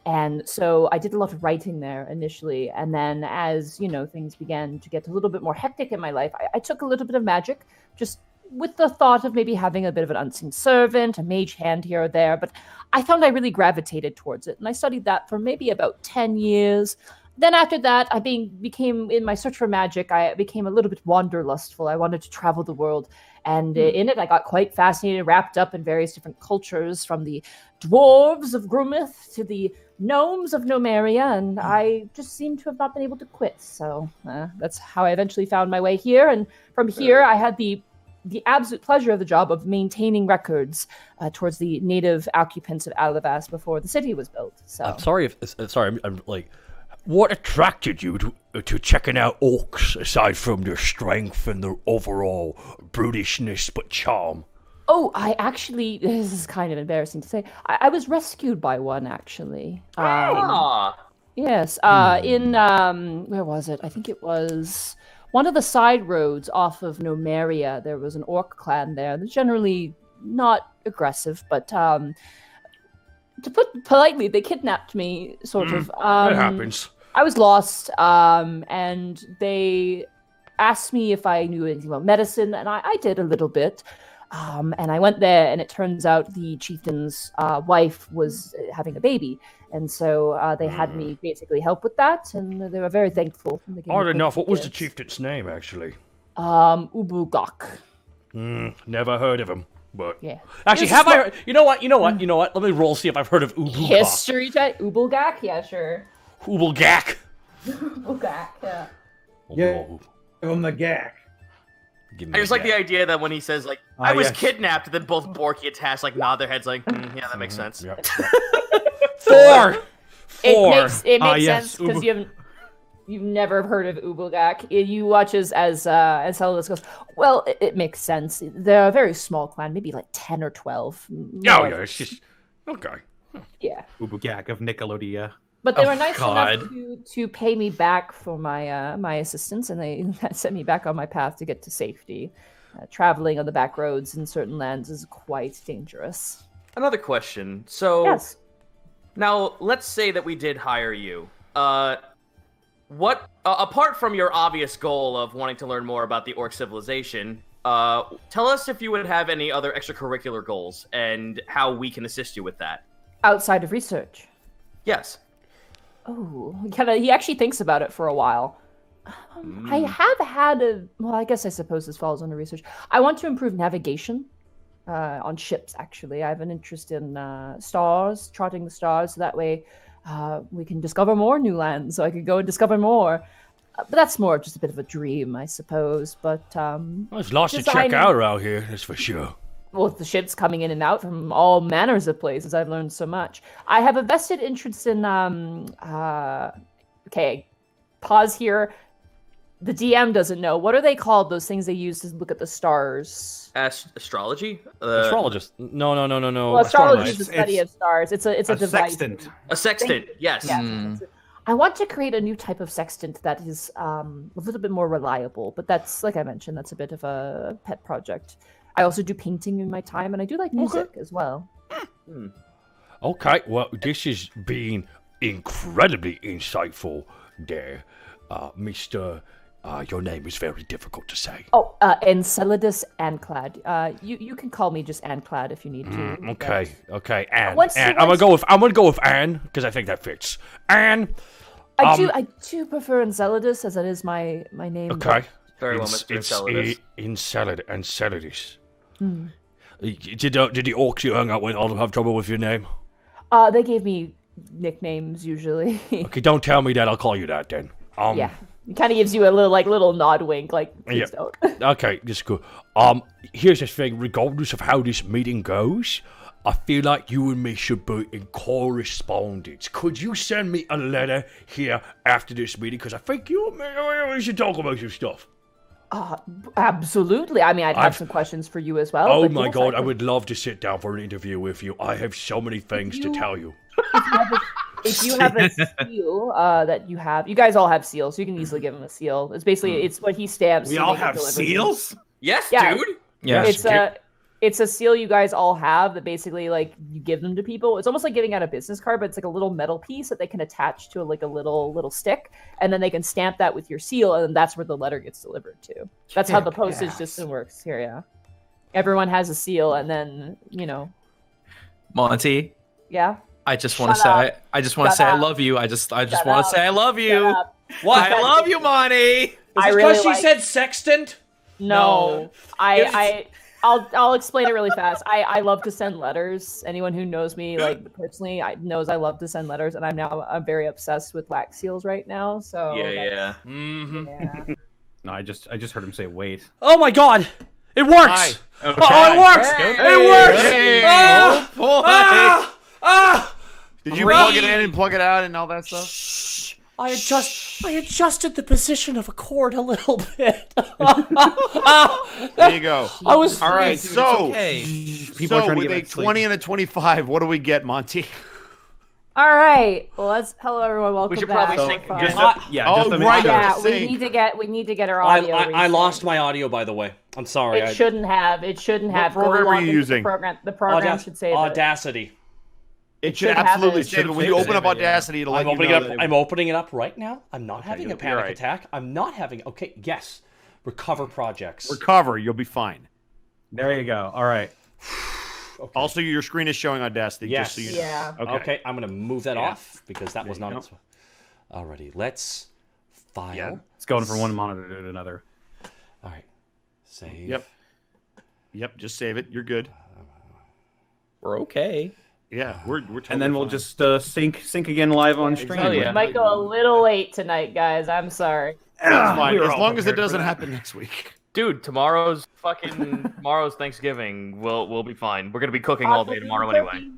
And so I did a lot of writing there initially. And then as, things began to get a little bit more hectic in my life, I took a little bit of magic, just with the thought of maybe having a bit of an unseen servant, a mage hand here or there. But I found I really gravitated towards it. And I studied that for maybe about 10 years. Then after that, I became, in my search for magic, I became a little bit wanderlustful. I wanted to travel the world. And in it, I got quite fascinated, wrapped up in various different cultures, from the dwarves of Grumith to the gnomes of Nomeria, and I just seem to have not been able to quit. So that's how I eventually found my way here. And from here, I had the absolute pleasure of the job of maintaining records towards the native occupants of Alivast before the city was built. So I'm sorry I'm what attracted you to checking out orcs aside from their strength and their overall brutishness but charm? Oh, I actually, this is kind of embarrassing to say, I was rescued by one, actually. Yes, in, where was it? I think it was one of the side roads off of Nomeria. There was an orc clan there. They're generally not aggressive, but to put politely, they kidnapped me, sort of. That happens. I was lost, and they asked me if I knew anything about medicine, and I did a little bit. And I went there, and it turns out the chieftain's wife was having a baby. And so they had me basically help with that, and they were very thankful. Odd enough, what was the chieftain's name, actually? Ubugak. Never heard of him. But yeah. Actually, have I heard? You know what? Let me roll, see if I've heard of Ubugak. History check? Ubugak? Yeah, sure. Ubugak. Ubugak, yeah. Yeah, on the gack. Give me I just a like the get. idea that when he says like Ah, I was yes. kidnapped, then both Borky and Task like nod their heads like yeah, that makes sense. Yep. 4. It makes yes, sense because Ubu- you've never heard of Ubulgak. You watch as Enceladus goes. Well, it makes sense. They're a very small clan, maybe like 10 or 12. Oh more. yeah, it's just okay. Yeah. Ubugak of Nickelodeon. But they Oh, were nice God. enough to pay me back for my assistance, and they set me back on my path to get to safety. Traveling on the back roads in certain lands is quite dangerous. Another question. So Yes. now let's say that we did hire you. What apart from your obvious goal of wanting to learn more about the orc civilization, tell us if you would have any other extracurricular goals and how we can assist you with that. Outside of research. Yes. Oh, he actually thinks about it for a while. I have had I guess I suppose this falls under research. I want to improve navigation on ships, actually. I have an interest in stars, charting the stars, so that way we can discover more new lands, so I could go and discover more. But that's more of just a bit of a dream, I suppose. But There's lots to check designing- out around here, that's for sure. well, the ships coming in and out from all manners of places, I've learned so much. I have a vested interest in okay, pause here. The DM doesn't know. What are they called? Those things they use to look at the stars. Astrology? Astrologist. No. Well, astrology is the It's- study of stars. It's a device. sextant. A sextant. Yes. Yeah. I want to create a new type of sextant that is a little bit more reliable, but that's, like I mentioned, that's a bit of a pet project. I also do painting in my time, and I do like music as well. Okay, well, this has been incredibly insightful there, Mr. Your name is very difficult to say. Oh, Enceladus Anclad. You can call me just Anclad if you need to. Okay, Anne. Once- Anne. once- I'm gonna go with Anne because I think that fits. Anne. I do prefer Enceladus as that is my name. Okay. Very well, Mr. Enceladus. Enceladus. Did the orcs you hung out with all have trouble with your name? They gave me nicknames usually. Okay, don't tell me that. I'll call you that then. Yeah, it kind of gives you a little nod wink, like please don't. Okay, that's good. Here's the thing. Regardless of how this meeting goes, I feel like you and me should be in correspondence. Could you send me a letter here after this meeting? Because I think you and me we should talk about some stuff. Absolutely. I mean, I'd have some questions for you as well. Oh but my yes, god, I could- would love to sit down for an interview with you. I have so many things to tell you. If you have a seal that you have, you guys all have seals, so you can easily give him a seal. It's basically it's what he stamps. We to all make it have delivered. seals? Yes, Yeah. dude. Yeah. It's a seal you guys all have that basically like you give them to people. It's almost like giving out a business card, but it's like a little metal piece that they can attach to like a little stick, and then they can stamp that with your seal, and that's where the letter gets delivered to. That's how the postage system works here. Yeah, everyone has a seal, and then Monty, yeah. I just want to Shut say, I just want to Shut say I up. love you. I just want Shut to up. say I love you. Shut up. What? I love you, Monty. I really she like- said sextant? No, I'll explain it really fast. I love to send letters. Anyone who knows me like personally, knows I love to send letters, and I'm very obsessed with wax seals right now. So Yeah. Mm-hmm. yeah. No, I just heard him say wait. Oh my god! It works! Hi. Oh, it works! It works! Hey. Ah! boy. Ah! Did you plug it in and plug it out and all that stuff? Shh. I adjusted the position of a cord a little bit. There you go. I was All right, Dude, so it's okay. People are so trying to with get a back to sleep. 20 and a 25, what do we get, Monty? All right. Well, hello everyone. Welcome should back. probably sync- So far. Just Uh, just a minute. right. yeah, Sync. we need to get our I audio. I resynced. lost my audio, by the way. I'm sorry. It shouldn't have. Go program are log you into using? The program should say that. Audacity. It should should have absolutely it. save it. When you open up Audacity, it'll let I'm you opening know it up. that I'm opening it up right now. I'm not having a you'll be panic all right. attack. I'm not having. Okay, yes. Recover projects. Recover, you'll be fine. There you go. All right. Okay. Also, your screen is showing Audacity, Yes. just so you know. Yeah. Okay, I'm gonna move that Yeah. off because that was There not. you Alrighty, let's file. Yeah. It's going from one monitor to another. All right, save. Yep, just save it. You're good. We're okay. Yeah, we're totally And then we'll fine. just sync again live on stream. Hell yeah. We might go a little late tonight, guys. I'm sorry. It's fine. We were As all long as it prepared for doesn't that. happen next week. Dude, tomorrow's Thanksgiving. We'll be fine. We're gonna be cooking all day tomorrow anyway.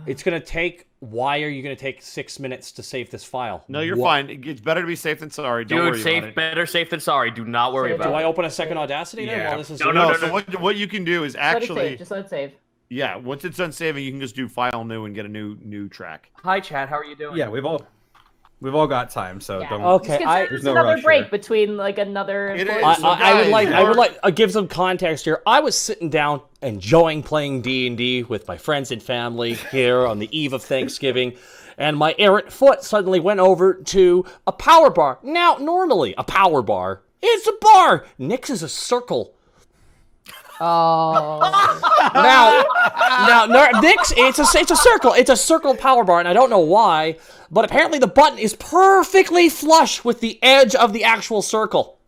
It's gonna take. Why are you gonna take 6 minutes to save this file? No, you're fine. It's better to be safe than sorry. Don't worry about it. Better safe than sorry. Do not worry about it. Do I open a second Audacity then? Yeah. While this is No. So what you can do is actually Just let it save. Yeah, once it's done saving, you can just do file new and get a new track. Hi, chat. How are you doing? Yeah, we've all got time, so don't. Okay, There's another break between like another. I would like give some context here. I was sitting down enjoying playing D&D with my friends and family here on the eve of Thanksgiving, and my errant foot suddenly went over to a power bar. Now, normally a power bar is a bar. Nick's is a circle. Oh. Now, Nick's it's a circle. It's a circle power bar, and I don't know why, but apparently the button is perfectly flush with the edge of the actual circle.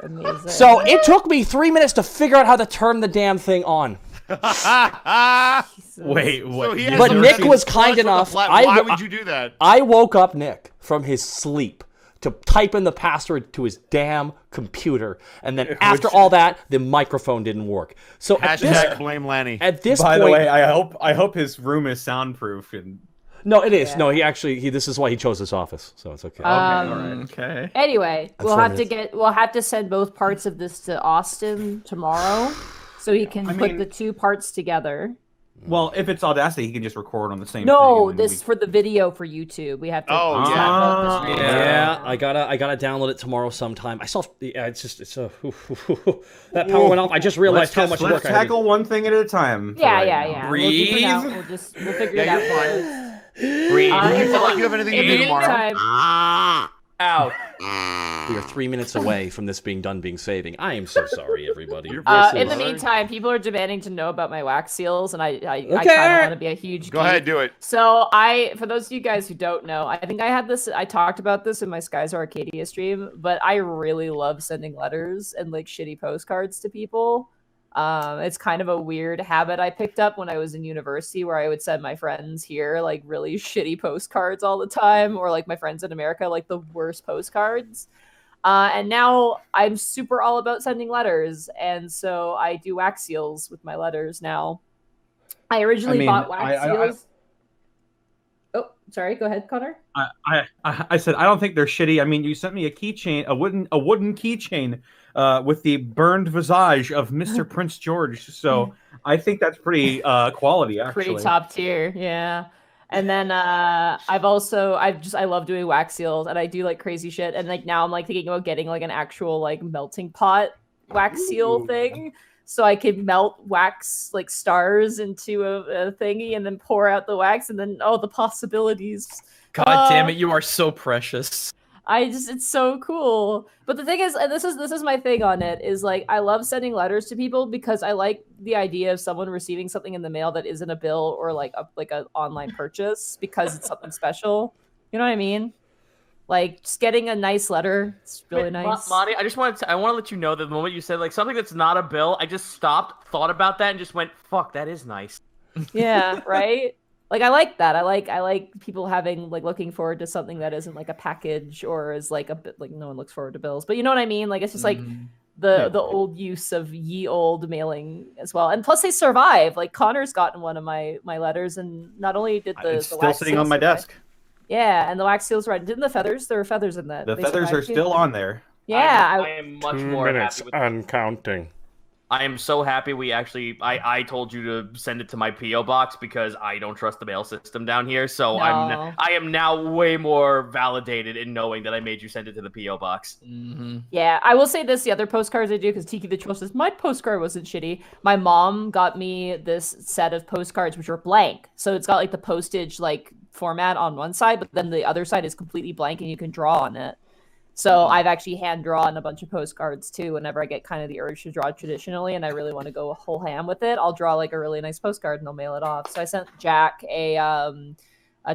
Amazing. So it took me 3 minutes to figure out how to turn the damn thing on. Wait, what? So but Nick was kind enough. Why would you do that? I woke up Nick from his sleep to type in the password to his damn computer, and then after all that, the microphone didn't work. So blame Lanny. At this By point, the way, I hope his room is soundproof. And no, it is. Yeah. No, he this is why he chose this office, so it's okay. Okay. Anyway, we'll have to send both parts of this to Austin tomorrow, so he can put the two parts together. Well, if it's Audacity, he can just record on the same. No, this for the video for YouTube. We have to. Yeah, I gotta download it tomorrow sometime. I saw. Yeah, it's that power went off. I just realized how much work I had. Let's tackle one thing at a time. Yeah. Breathe. We'll figure it out. Breathe. You feel like you have anything to do tomorrow? Ow. We are 3 minutes away from this being saving. I am so sorry, everybody. In the meantime, people are demanding to know about my wax seals, and I kind of want to be a huge Go ahead, do it. So for those of you guys who don't know, I think I talked about this in my Skies Arcadia stream, but I really love sending letters and like shitty postcards to people. It's kind of a weird habit I picked up when I was in university, where I would send my friends here like really shitty postcards all the time, or like my friends in America like the worst postcards. And now I'm super all about sending letters, and so I do wax seals with my letters now. I originally bought wax seals. Oh, sorry. Go ahead, Connor. I said I don't think they're shitty. I mean, you sent me a keychain, a wooden keychain with the burned visage of Mr. Prince George. So I think that's pretty quality, actually. Pretty top tier, yeah. And then I love doing wax seals, and I do like crazy shit. And like now I'm like thinking about getting like an actual like melting pot wax seal thing, so I can melt wax like stars into a thingy and then pour out the wax, and then the possibilities. God damn it, you are so precious. It's so cool. But the thing is, and this is my thing on it, is like I love sending letters to people because I like the idea of someone receiving something in the mail that isn't a bill or like an online purchase, because it's something special. You know what I mean? Like just getting a nice letter, it's really nice. Monty, I want to let you know that the moment you said like something that's not a bill, I just stopped, thought about that, and just went, "Fuck, that is nice." Yeah, right. Like I like that. I like people having like looking forward to something that isn't like a package or is like a bit like no one looks forward to bills. But you know what I mean? Like it's just like the old use of ye old mailing as well. And plus they survive. Like Connor's gotten one of my letters, and not only did the it's the still wax sitting seals on my survive- desk. Yeah, and the wax seals right. Didn't the feathers? There were feathers in that. The They feathers are survived too? still on there. Yeah, I am much 2 more minutes happy with and counting. I am so happy we actually I told you to send it to my PO box because I don't trust the mail system down here. So No. I am now way more validated in knowing that I made you send it to the PO box. Yeah, I will say this: the other postcards I do, because Tiki the Troll says my postcard wasn't shitty. My mom got me this set of postcards which are blank, so it's got like the postage like format on one side, but then the other side is completely blank and you can draw on it. So I've actually hand drawn a bunch of postcards too. Whenever I get kind of the urge to draw traditionally, and I really want to go whole ham with it, I'll draw like a really nice postcard and I'll mail it off. So I sent Jack a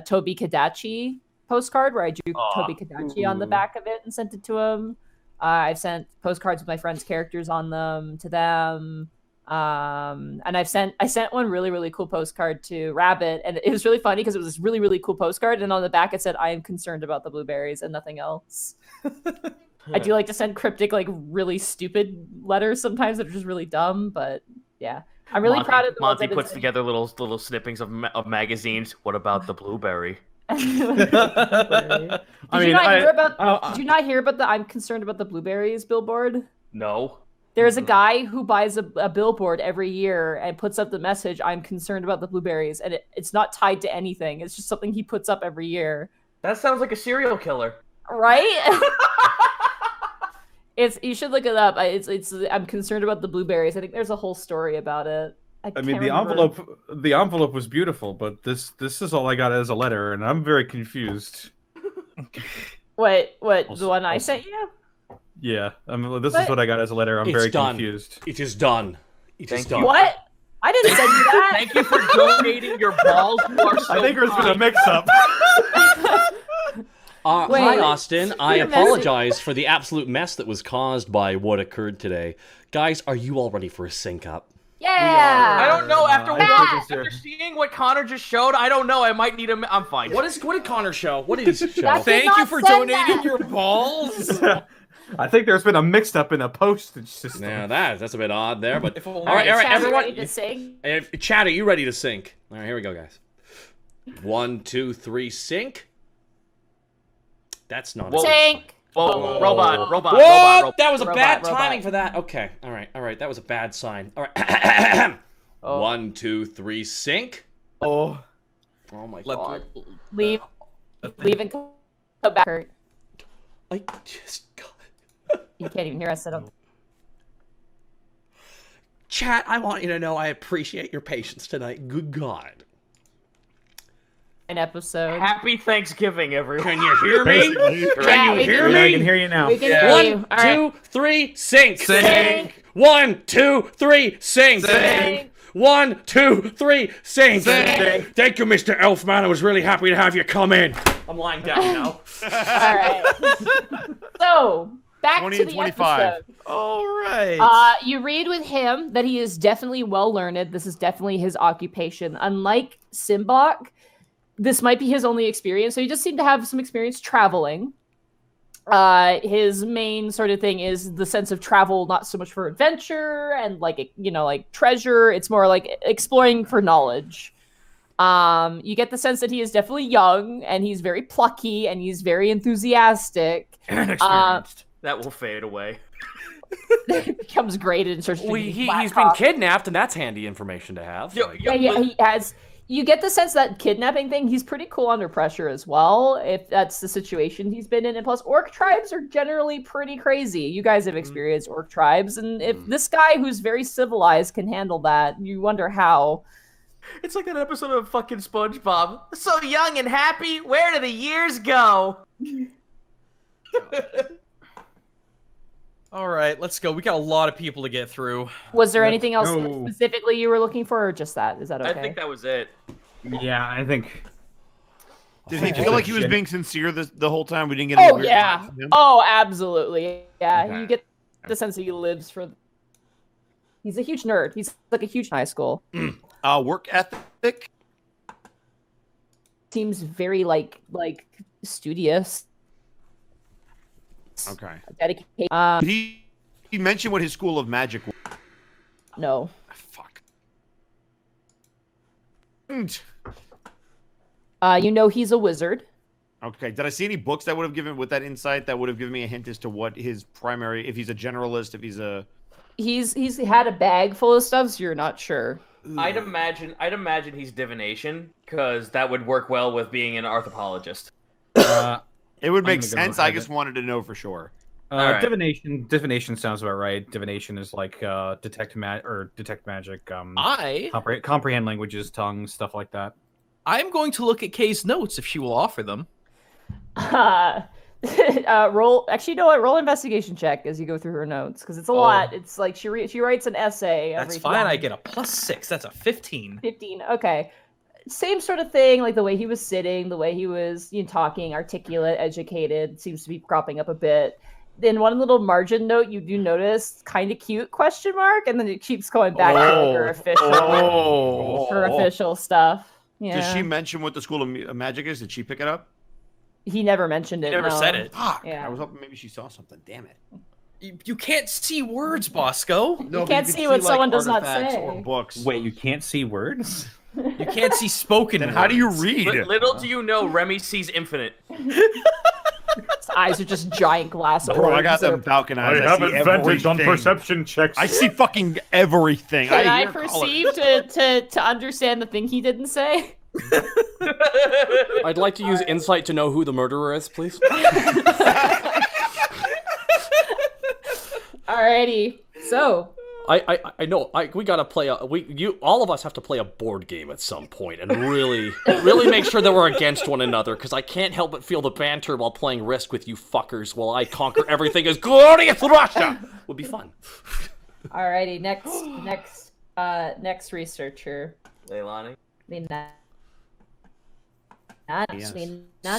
Toby Kadachi postcard where I drew Toby Kadachi on the back of it and sent it to him. I've sent postcards with my friends' characters on them to them. And I sent one really cool postcard to Rabbit, and it was really funny because it was this really cool postcard, and on the back it said, "I am concerned about the blueberries," and nothing else. I do like to send cryptic, like really stupid letters sometimes that are just really dumb, but yeah, I'm really proud of the ones Monty I've been puts sending. together little snippings of magazines. What about the blueberry? Did you not hear about the "I'm concerned about the blueberries" billboard? No. There's a guy who buys a billboard every year and puts up the message, "I'm concerned about the blueberries," and it's not tied to anything. It's just something he puts up every year. That sounds like a serial killer. Right? You should look it up. It's "I'm concerned about the blueberries." I think there's a whole story about it. I mean, the envelope was beautiful, but this is all I got as a letter, and I'm very confused. What the one I sent you? Yeah, this is what I got as a letter. I'm very confused. It is done. It is done. What? I didn't send you that. Thank you for donating your balls to our I think there's been a mix-up. Hi, Austin. I apologize for the absolute mess that was caused by what occurred today. Guys, are you all ready for a sync-up? Yeah. I don't know. After seeing what Connor just showed, I don't know. I might need him. I'm fine. What did Connor show? What did he show? Thank you for donating your balls. I think there's been a mix-up in a postage system. Yeah, that's a bit odd there, but all right, everyone. Ready to sing? Chad, are you ready to sync? All right, here we go, guys. 1, 2, 3, sync. That's not sync. Whoa, robot. What? That was a bad timing for that. Okay, all right. That was a bad sign. All right. 1, 2, 3, sync. Oh my God. Leave and come back. Kurt. I just. You can't even hear us at all. Chat, I want you to know I appreciate your patience tonight. Good God. An episode. Happy Thanksgiving, everyone. Can you hear me? Can you hear me? I can hear you now. We can hear you. 1, 2, 3, sync. Sync. 1, 2, 3, sync. Sync. 1, 2, 3, sync. Thank you, Mr. Elfman. I was really happy to have you come in. I'm lying down now. All right. So, back 20 to and the 25. episode. All right. You read with him that he is definitely well-learned. This is definitely his occupation. Unlike Simbach, this might be his only experience. So he just seemed to have some experience traveling. His main sort of thing is the sense of travel, not so much for adventure and like treasure. It's more like exploring for knowledge. You get the sense that he is definitely young and he's very plucky and he's very enthusiastic. And experienced. That will fade away. It becomes graded and starts he's been kidnapped, and that's handy information to have. Yeah, he has. You get the sense that kidnapping thing, he's pretty cool under pressure as well, if that's the situation he's been in. And plus, orc tribes are generally pretty crazy. You guys have experienced orc tribes, and if this guy who's very civilized can handle that, you wonder how. It's like that episode of fucking SpongeBob. So young and happy, where do the years go? All right, let's go. We got a lot of people to get through. Was there anything else specifically you were looking for, or just that? Is that okay? I think that was it. Yeah, I think. Did he feel like he was being sincere the whole time? We didn't get. Oh yeah. Oh, absolutely. Yeah, Okay. You get the sense that he lives for. He's a huge nerd. He's like a huge high school. Work ethic. Seems very like studious. Okay. Dedicated. Did he mention what his school of magic was? No. Fuck. He's a wizard. Okay. Did I see any books that would have given with that insight that would have given me a hint as to what his primary, if he's a generalist, if he's a. He's had a bag full of stuff, so you're not sure. I'd imagine he's divination, because that would work well with being an anthropologist. It would make sense. I just wanted to know for sure. Right. Divination sounds about right. Divination is like detect magic. Comprehend languages, tongues, stuff like that. I'm going to look at Kay's notes if she will offer them. Roll. Actually, no. Roll investigation check as you go through her notes because it's a lot. It's like she writes an essay. That's fine. I get a +6. That's a 15. 15. Okay. Same sort of thing, like the way he was sitting, the way he was talking, articulate, educated, seems to be cropping up a bit. in one little margin note, you do notice kind of cute question mark, and then it keeps going back to like, her official stuff. Yeah. Does she mention what the School of Magic is? Did she pick it up? He never mentioned it. He never said it. Fuck. Yeah. I was hoping maybe she saw something. Damn it. You can't see words, Bosco. No, You but can't can see what like, someone does not artifacts say. or books. Wait, you can't see words? You can't see spoken Then words. how do you read? Little do you know, Remy sees infinite. His eyes are just giant glass orbs. Bro, I got them falcon eyes. I see everything. checks. I see fucking everything. Can I hear proceed colors. to understand the thing he didn't say? I'd like to use insight to know who the murderer is, please. Alrighty. So I know. We gotta play all of us have to play a board game at some point and really make sure that we're against one another, because I can't help but feel the banter while playing Risk with you fuckers while I conquer everything as glorious Russia. Would be fun. alrighty, next researcher. Leilani.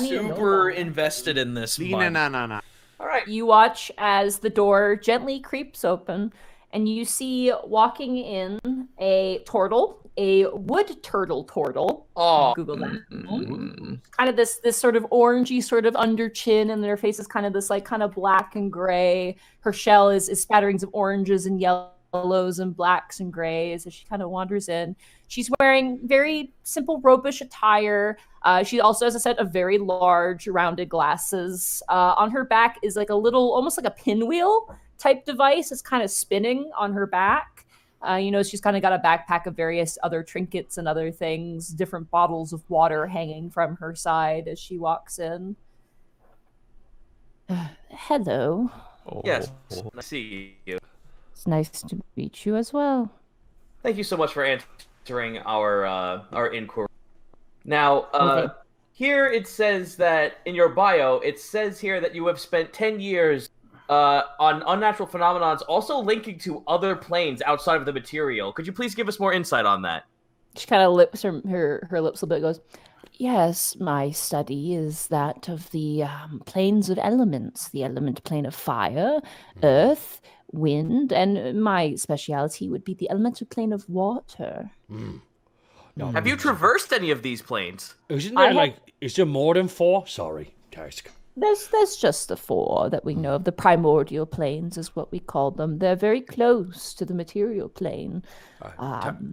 Super invested in this. No. All right. You watch as the door gently creeps open, and you see walking in a turtle, a wood turtle. Oh. Google that. Kind of this sort of orangey sort of under chin, and their face is kind of this like kind of black and gray. Her shell is spatterings of oranges and yellows and blacks and grays as she kind of wanders in. She's wearing very simple robish attire. She also has a set of very large rounded glasses. On her back is like a little, almost like a pinwheel type device. It's kind of spinning on her back. She's kind of got a backpack of various other trinkets and other things, different bottles of water hanging from her side as she walks in. Hello. Yes. Nice to see you. It's nice to meet you as well. Thank you so much for answering our inquiry. Now, here it says that in your bio, it says here that you have spent 10 years on unnatural phenomenons, also linking to other planes outside of the material. Could you please give us more insight on that? She kind of lips her lips a bit, goes, yes, my study is that of the planes of elements, the element plane of fire, earth, wind, and my speciality would be the elemental plane of water. Have you traversed any of these planes? Isn't there is there more than 4? Sorry, Task. There's just the 4 that we know of. The primordial planes is what we call them. They're very close to the material plane.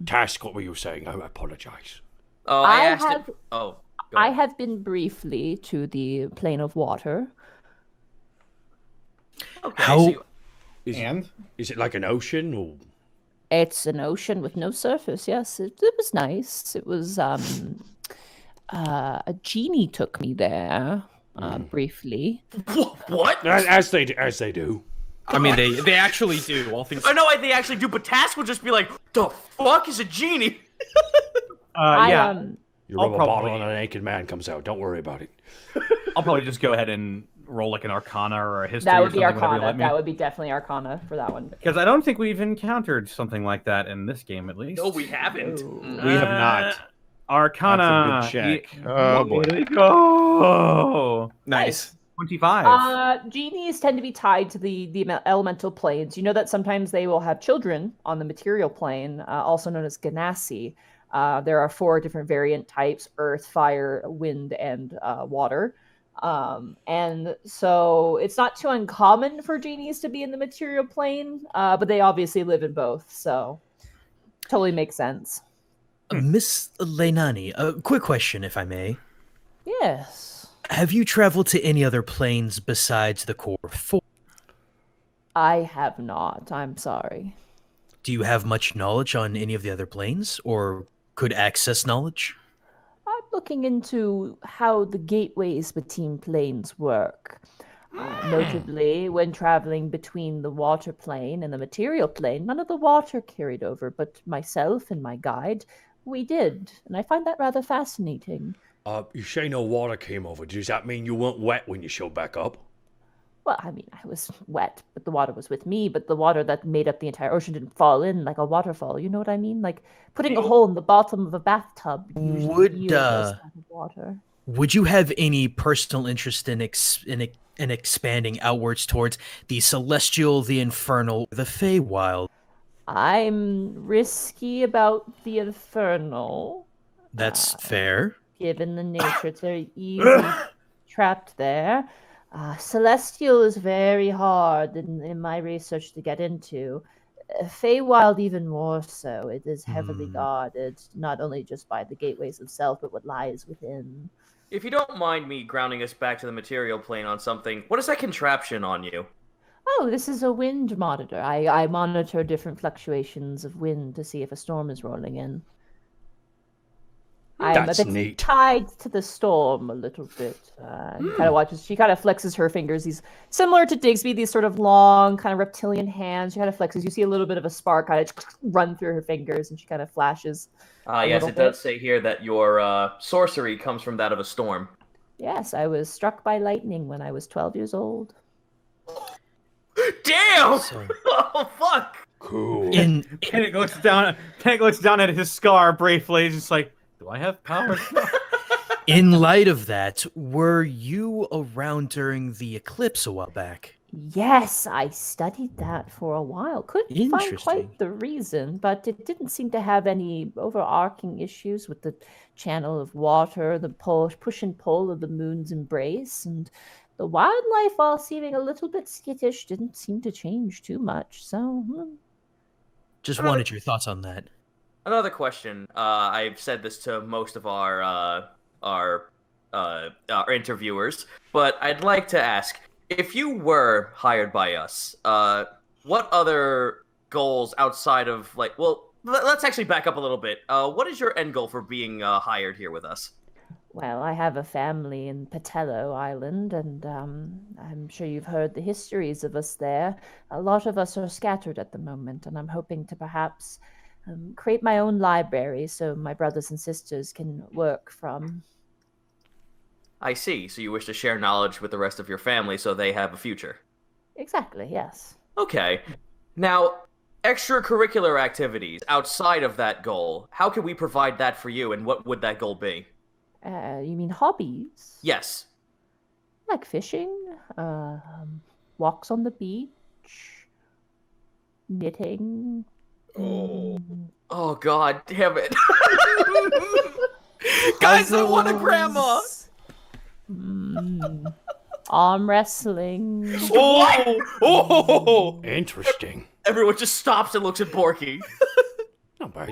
Task, what were you saying? I apologize. Oh, I have been briefly to the plane of water. Okay. Is it like an ocean or? It's an ocean with no surface. Yes, it was nice. It was a genie took me there briefly. What? As they do. I mean, they actually do. All things. I know they actually do, but Task would just be like, "The fuck is a genie?" Yeah. You rub a bottle on a naked man comes out. Don't worry about it. I'll probably just go ahead and roll like an Arcana or a History. That would be or something, Arcana. That would be definitely Arcana for that one. Because I don't think we've encountered something like that in this game, at least. No, we haven't. We have not. Arcana. That's a good check. Oh boy. Here we go. Nice. 25. Genies tend to be tied to the elemental planes. You know that sometimes they will have children on the material plane, also known as Ganassi. There are 4 different variant types: earth, fire, wind, and water. And so it's not too uncommon for genies to be in the material plane, but they obviously live in both, so totally makes sense. Miss Leilani, a quick question, if I may. Yes. Have you traveled to any other planes besides the core 4? I have not. I'm sorry. Do you have much knowledge on any of the other planes, or could access knowledge? I'm looking into how the gateways between planes work. Notably, when traveling between the water plane and the material plane, none of the water carried over, but myself and my guide, we did. And I find that rather fascinating. You say no water came over. Does that mean you weren't wet when you showed back up? Well, I mean, I was wet, but the water was with me, but the water that made up the entire ocean didn't fall in like a waterfall. You know what I mean? Like putting a hole in the bottom of a bathtub usually yields this kind of water. would you have any personal interest in expanding outwards towards the celestial, the infernal, the Feywild? I'm risky about the infernal. That's fair. Given the nature, it's very easy trapped there. Celestial is very hard in my research to get into. Feywild even more so. It is heavily guarded, not only just by the gateways itself, but what lies within. If you don't mind me grounding us back to the material plane on something, what is that contraption on you? Oh, this is a wind monitor. I monitor different fluctuations of wind to see if a storm is rolling in. I'm That's a bit neat. tied to the storm a little bit. Kind of watches. She kind of flexes her fingers. These similar to Digsby, these sort of long, kind of reptilian hands. She kind of flexes. You see a little bit of a spark kind of run through her fingers, and she kind of flashes. Yes, it does say here that your sorcery comes from that of a storm. Yes, I was struck by lightning when I was 12 years old. Damn! So- Oh fuck! Cool. Kenku looks down at his scar briefly. He's just like, do I have powers? In light of that, were you around during the eclipse a while back? Yes, I studied that for a while. Couldn't find Interesting. quite the reason, but it didn't seem to have any overarching issues with the channel of water, the push and pull of the moon's embrace, and the wildlife, while seeming a little bit skittish, didn't seem to change too much. So, Just wanted your thoughts on that. Another question. I've said this to most of our interviewers, but I'd like to ask: if you were hired by us, what other goals outside of let's actually back up a little bit. What is your end goal for being hired here with us? well, I have a family in Patello Island, and I'm sure you've heard the histories of us there. A lot of us are scattered at the moment, and I'm hoping to perhaps create my own library so my brothers and sisters can work from. I see. So you wish to share knowledge with the rest of your family so they have a future. Exactly, yes. Okay. Now, extracurricular activities outside of that goal, how can we provide that for you, and what would that goal be? You mean hobbies? Yes. Like fishing, walks on the beach, knitting. Oh, god damn it. Guys, I want a grandma! Arm wrestling. Oh! Interesting. Everyone just stops and looks at Borky. Not bad.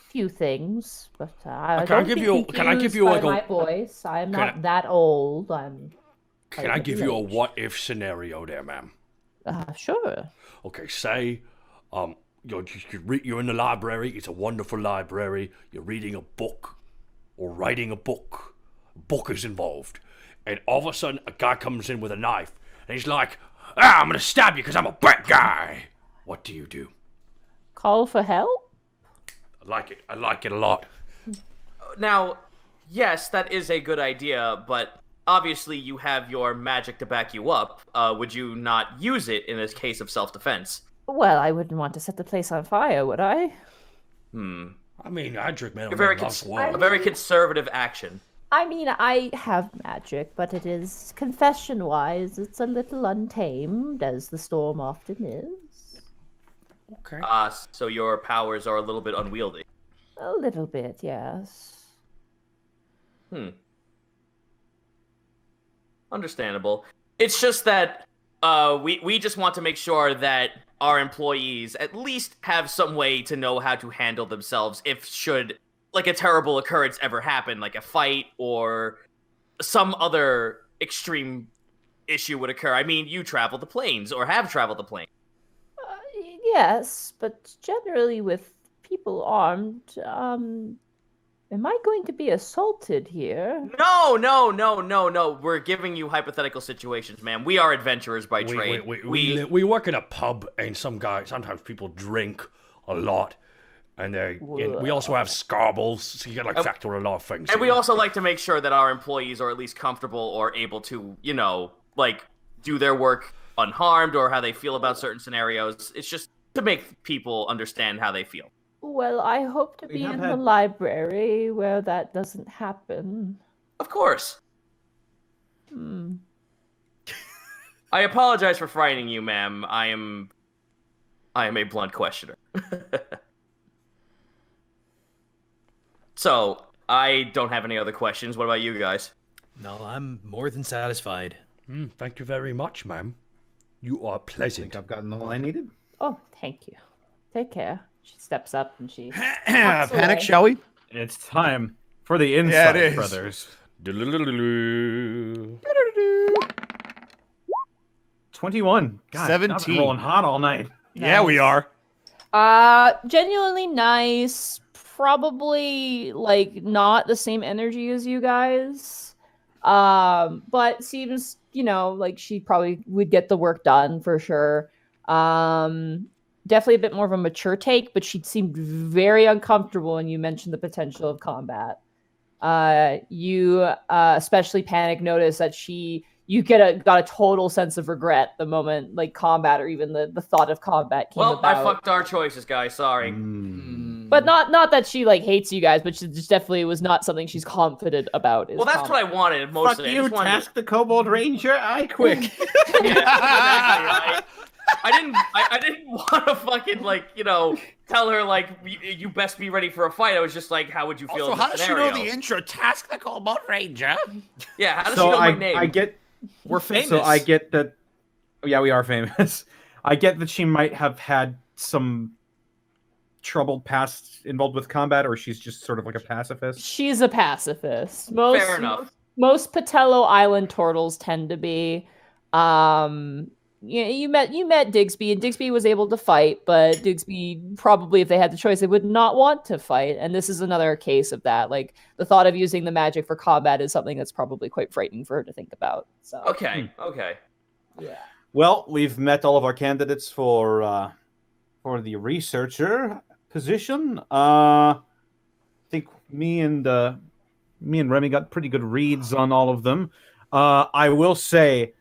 Few things, but I Can I don't give be you- can I give confused you, by like, a- my voice? I'm Can not that old. I'm. Can I give you a what-if scenario there, ma'am? Sure. Okay, say, you're in the library. It's a wonderful library. You're reading a book or writing a book. Book is involved, and all of a sudden, a guy comes in with a knife, and he's like, I'm gonna stab you because I'm a bad guy. What do you do? Call for help. I like it. I like it a lot. Now, yes, that is a good idea, but obviously you have your magic to back you up. Would you not use it in this case of self-defense? Well, I wouldn't want to set the place on fire, would I? I mean, I drink man. A very conservative action. I mean, I have magic, but it is, confession-wise, it's a little untamed, as the storm often is. Okay. So your powers are a little bit unwieldy. A little bit, yes. Understandable. It's just that we just want to make sure that our employees at least have some way to know how to handle themselves if should like a terrible occurrence ever happen, like a fight or some other extreme issue would occur. I mean, you travel the plains or have traveled the plains. Yes, but generally with people armed, am I going to be assaulted here? No. We're giving you hypothetical situations, ma'am. We are adventurers by trade. We work in a pub, and sometimes people drink a lot, and we also have scarbles, so you gotta factor a lot of things. And we also like to make sure that our employees are at least comfortable or able to, do their work unharmed or how they feel about certain scenarios. It's just to make people understand how they feel. Well, I hope to be in the library where that doesn't happen. Of course. Hmm. I apologize for frightening you, ma'am. I am a blunt questioner. So, I don't have any other questions. What about you guys? No, I'm more than satisfied. Thank you very much, ma'am. You are I pleasant. think I've gotten all I needed. Oh, thank you. Take care. She steps up and she Panic, away. shall we? It's time for the Inside is. Brothers. 21. God, I've been 17. rolling hot all night. Yeah, we are. Genuinely nice. Probably like not the same energy as you guys. But seems, like she probably would get the work done for sure. Definitely a bit more of a mature take, but she seemed very uncomfortable when you mentioned the potential of combat. You especially Panic noticed that you got a total sense of regret the moment like combat or even the thought of combat came about. I fucked our choices, guys. Sorry. But not that she like hates you guys, but she just definitely was not something she's confident about. Well, that's what I wanted mostly. Fuck you, Task the Kobold Ranger. I quit. Yeah, exactly right. I didn't want to fucking tell her like you best be ready for a fight. I was just like, how would you feel? Also, in how this does she scenario? know the intro? Task the Kobold Ranger. Yeah, how does So she know my name? I get. We're famous. So I get that. Yeah, we are famous. I get that she might have had some troubled past involved with combat, or she's just sort of like a pacifist. She's a pacifist. Fair enough. Most Patello Island turtles tend to be. You met Digsby, and Digsby was able to fight, but Digsby probably, if they had the choice, they would not want to fight. And this is another case of that. Like the thought of using the magic for combat is something that's probably quite frightening for her to think about. So Okay. yeah. Well, we've met all of our candidates for the researcher position. I think me and Remy got pretty good reads on all of them. I will say,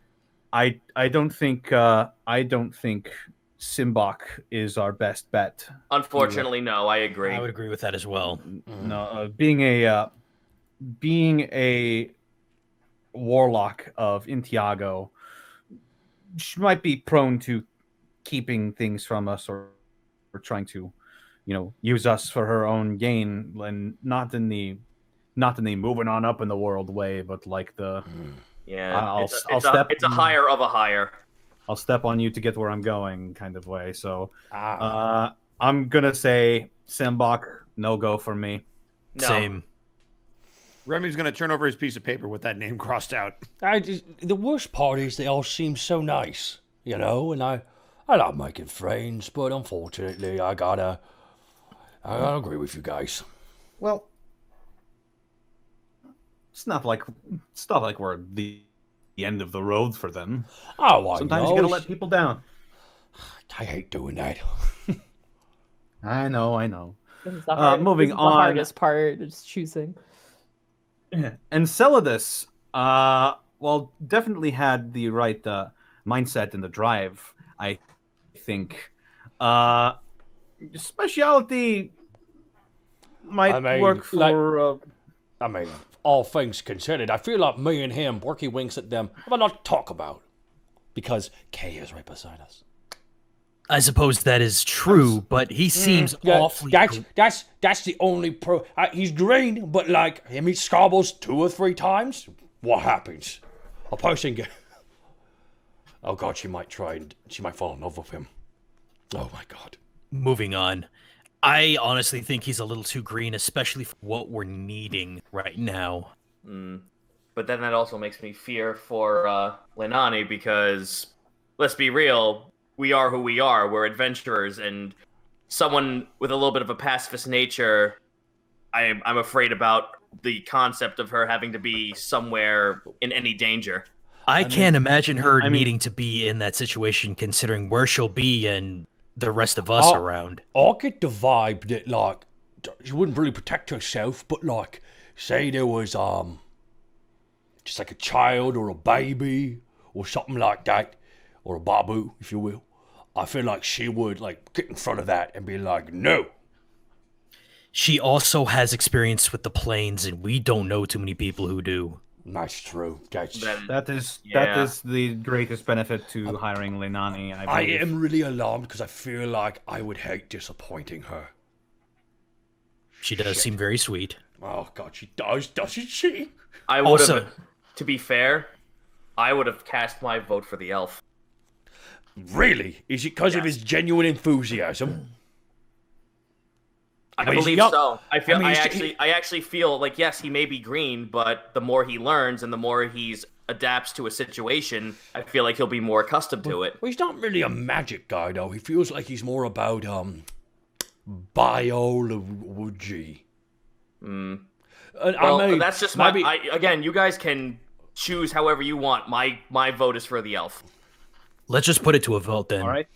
I don't think Simbach is our best bet. Unfortunately, no. I agree. I would agree with that as well. No, being a warlock of Intiago, she might be prone to keeping things from us or trying to, use us for her own gain, and not in the moving on up in the world way, but like the Yeah, it's a higher of a higher. I'll step on you to get where I'm going kind of way. So I'm gonna say Simbach, no go for me. No. Same. Remy's going to turn over his piece of paper with that name crossed out. The worst part is they all seem so nice, and I love making friends, but unfortunately, I gotta agree with you guys. Well, it's not like we're the end of the road for them. Oh, Sometimes you gotta let people down. I hate doing that. I know. This is the moving this is on. The hardest part is choosing. Enceladus, definitely had the right mindset and the drive, I think. Speciality might work for... all things considered, I feel like me and him, Borky winks at them, have a lot to talk about. Because Kay is right beside us. I suppose that is true, but he seems awfully... That's the only pro... he's green, but he meets Scobbles 2 or 3 times. What happens? A person get... Oh God, she might fall in love with him. Oh my God. Moving on. I honestly think he's a little too green, especially for what we're needing right now. But then that also makes me fear for Lenani because, let's be real, we are who we are. We're adventurers, and someone with a little bit of a pacifist nature, I'm afraid about the concept of her having to be somewhere in any danger. I can't imagine her needing to be in that situation, considering where she'll be and the rest of us around. I get the vibe that she wouldn't really protect herself, but say there was just like a child or a baby or something like that, or a babu, if you will. I feel like she would get in front of that and be like, no. She also has experience with the planes, and we don't know too many people who do. That's true. That is the greatest benefit to hiring Lenani. I believe. am really alarmed because I feel like I would hate disappointing her. She does seem very sweet. Oh God, she does, doesn't she? I would have. To be fair, I would have cast my vote for the elf. Really? Is it because of his genuine enthusiasm? I believe so. I actually feel like, yes, he may be green, but the more he learns and the more he's adapts to a situation, I feel like he'll be more accustomed to it. Well, he's not really a magic guy, though. He feels like he's more about biology. Well, that's just again, you guys can choose however you want. My vote is for the elf. Let's just put it to a vote then. All right.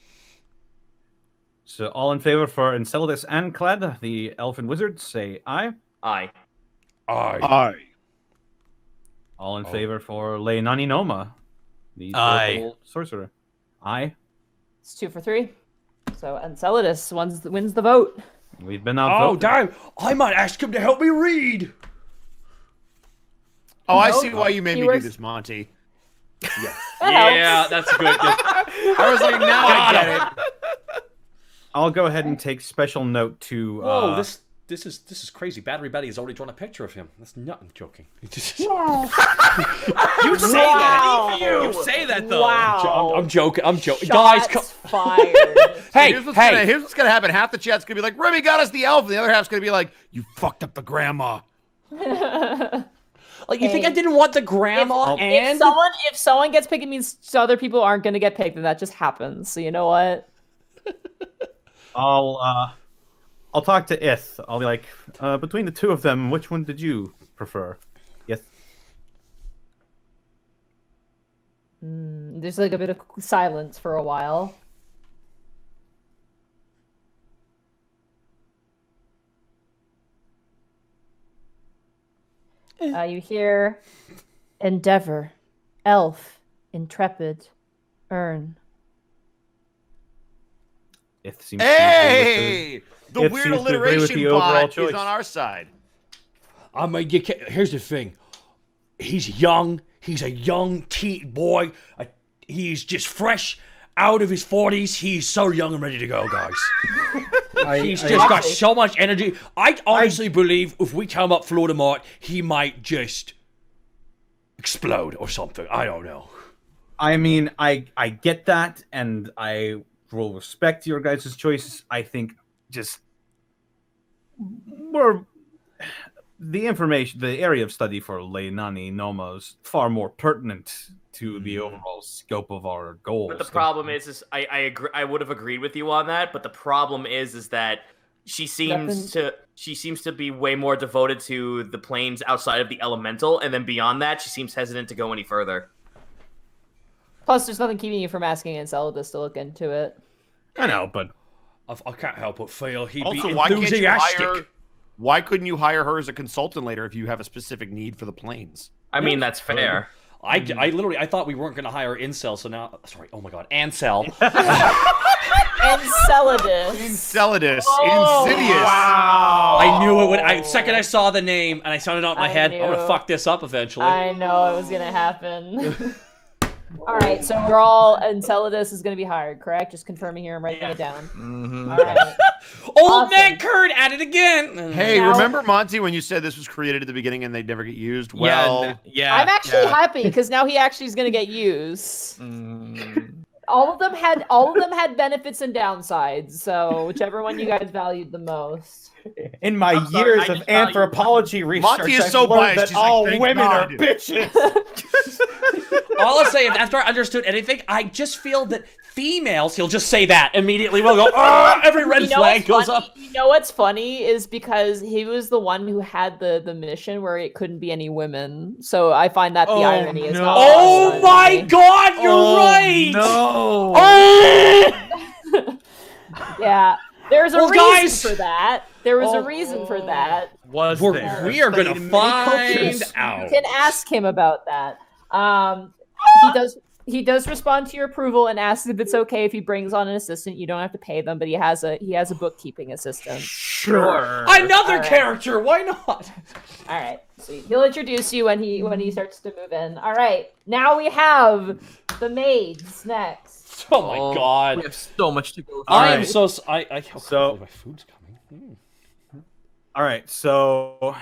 So all in favor for Enceladus and Kled, the elf and wizard, say aye. Aye. Aye. All in favor for Lenani Noma, the purple sorcerer. Aye. It's 2 for 3. So Enceladus wins the vote. We've been outvoted. Oh, damn. I might ask him to help me read. Oh, I see why you made me do this, Monty. Yeah, that's good. I was like, now I get it. I'll go ahead and take special note to. Whoa, this is crazy. Battery Betty has already drawn a picture of him. That's not. I'm joking. You say that. You say that though. Wow. I'm joking. Shots Guys, fired. Here's what's gonna happen. Half the chat's gonna be like, Remy got us the elf, and the other half's gonna be like, you fucked up the grandma. Like, you think I didn't want the grandma and if someone gets picked, it means other people aren't gonna get picked, and that just happens. So you know what? I'll talk to Ith. I'll be like, between the two of them, which one did you prefer? Ith. There's like a bit of silence for a while. You hear Endeavor, Elf, Intrepid, Earn. Ith seems the Ith weird seems to agree with alliteration the overall bot choice. is on our side. I mean, here's the thing. He's young. He's a young boy. He's just fresh out of his 40s. He's so young and ready to go, guys. He's just got so much energy. I honestly believe if we tell him up Florida Mart, he might just explode or something. I don't know. I mean, I get that, and I will respect your guys' choices. I think just the area of study for Lenani Noma is far more pertinent to the overall scope of our goals. But the problem is I agree. I would have agreed with you on that. But the problem is that she seems to be way more devoted to the planes outside of the elemental, and then beyond that, she seems hesitant to go any further. Plus, there's nothing keeping you from asking Enceladus to look into it. I know, but I can't help but feel he'd Also, be why can't you enthusiastic. why couldn't you hire her as a consultant later if you have a specific need for the planes? I mean, that's fair. I thought we weren't going to hire Incel, so now... Sorry, oh my god, Ancel. Enceladus. Inceladus. Oh, Insidious. wow. I knew it would... second I saw the name, and I sounded out in my head, I'm going to knew. fuck this up eventually. I know it was going to happen. All right, so we're all Enceladus is going to be hired, correct? Just confirming here. I'm writing it down. Mm-hmm. All right. Old man Kurt at it again. Hey, Now- remember, Monty, when you said this was created at the beginning and they'd never get used? Well, yeah. I'm actually happy because now he actually is going to get used. All of them had benefits and downsides, so whichever one you guys valued the most. in my I'm sorry, years I of just value- anthropology research, Monty is I've so learned biased, that he's like, all "Thank women God." are bitches. All I'll say is after I understood anything, I just feel that females, he'll just say that immediately. We'll go, oh, every red flag goes up. You know what's funny is because he was the one who had the mission where it couldn't be any women. So I find that the irony is not Oh lost on my me. god, you're right! No. Oh! Yeah, there's a Well, reason guys- for that. There was a reason for that. Was there? We are going to Studied many find cultures. out. You can ask him about that. He does. He does respond to your approval and asks if it's okay if he brings on an assistant. You don't have to pay them, but he has a bookkeeping assistant. Sure. Another character. Why not? All right. So he'll introduce you when he starts to move in. All right. Now we have the maids next. Oh my god. We have so much to go. I am so. I so my food's coming. All right. So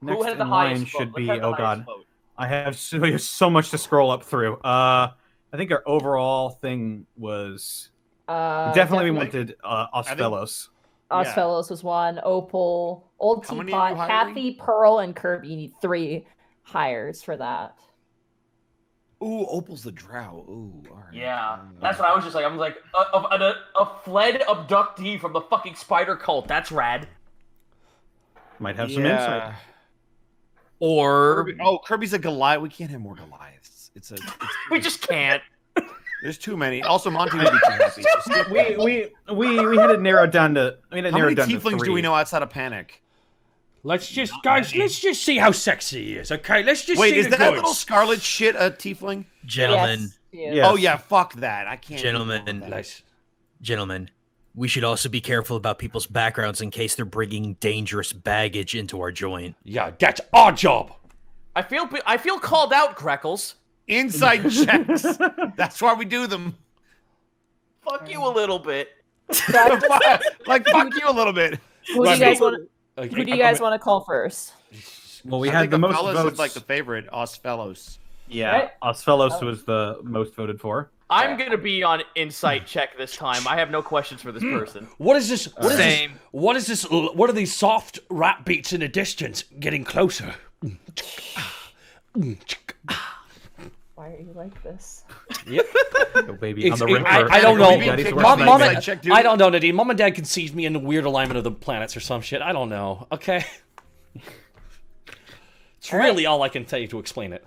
Who next had the in line highest vote? should Let's be. have the Oh highest god. vote. I have so much to scroll up through. I think our overall thing was definitely we wanted Osfellos. Osfellos was one. Opal, Old How many Teapot, are you hiring? Kathy, Pearl, and Kirby. You need 3 hires for that. Ooh, Opal's the drow. Ooh, all right. Yeah, that's what I was just like. I was like, a fled abductee from the fucking spider cult. That's rad. Might have some insight. Or Kirby's a Goliath. We can't have more Goliaths. We just can't. There's too many. Also, Monty would be too happy. So skip that. We had it narrowed down to. How many tieflings do we know outside of Panic? Let's just see how sexy he is. Okay, let's just Wait, see is the that goods. little scarlet shit a tiefling? Gentlemen, Yes. Oh yeah, fuck that. I can't. Gentlemen, we should also be careful about people's backgrounds in case they're bringing dangerous baggage into our joint. Yeah, that's our job. I feel called out, Greckles. Inside checks. That's why we do them. Fuck you a little bit. Like fuck you a little bit. Who do you guys want to call first? Well, we I had think the most Ophelos votes. is like the favorite. Osfellos. Yeah, Right? Osfellos was the most voted for. I'm gonna be on insight check this time. I have no questions for this person. What is this? What is Same. this? What is this? What are these soft rap beats in the distance? Getting closer. Why are you like this? Yep. Oh, baby, on the rim I don't know. Daddy's Mom, working Mom, inside check, dude. I don't know, Nadine. Mom and Dad conceived me in the weird alignment of the planets or some shit. I don't know. Okay. It's really all I can tell you to explain it.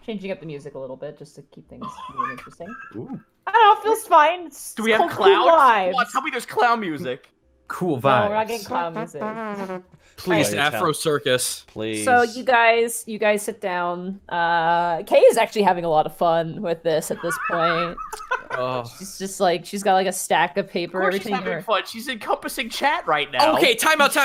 Changing up the music a little bit just to keep things really interesting. Ooh. I don't know. It feels fine. It's Do we have cool clowns? vibes. What? Tell me there's clown music. Cool No, vibes. we're not getting clown music. please, Right. Afro Circus. Please. So you guys sit down. Kay is actually having a lot of fun with this at this point. She's just like she's got like a stack of paper. Of course she's Everything. having fun. She's encompassing chat right now. Okay, time out.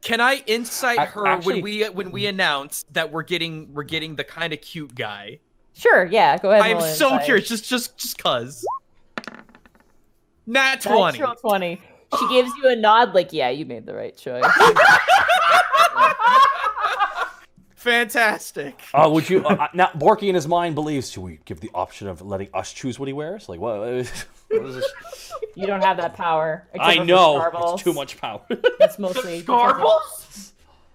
Can I insight her actually- when we announce that we're getting the kind of cute guy? Sure. Yeah. Go ahead. I am roll so insight. curious, just cause. Nat 20. Natural 20. She gives you a nod, like, yeah, you made the right choice. Fantastic. Would you now? Borky in his mind believes. Should we give the option of letting us choose what he wears? Like what? What is this? You don't have that power. except I for know. Scarbles. It's too much power. That's mostly Garbles?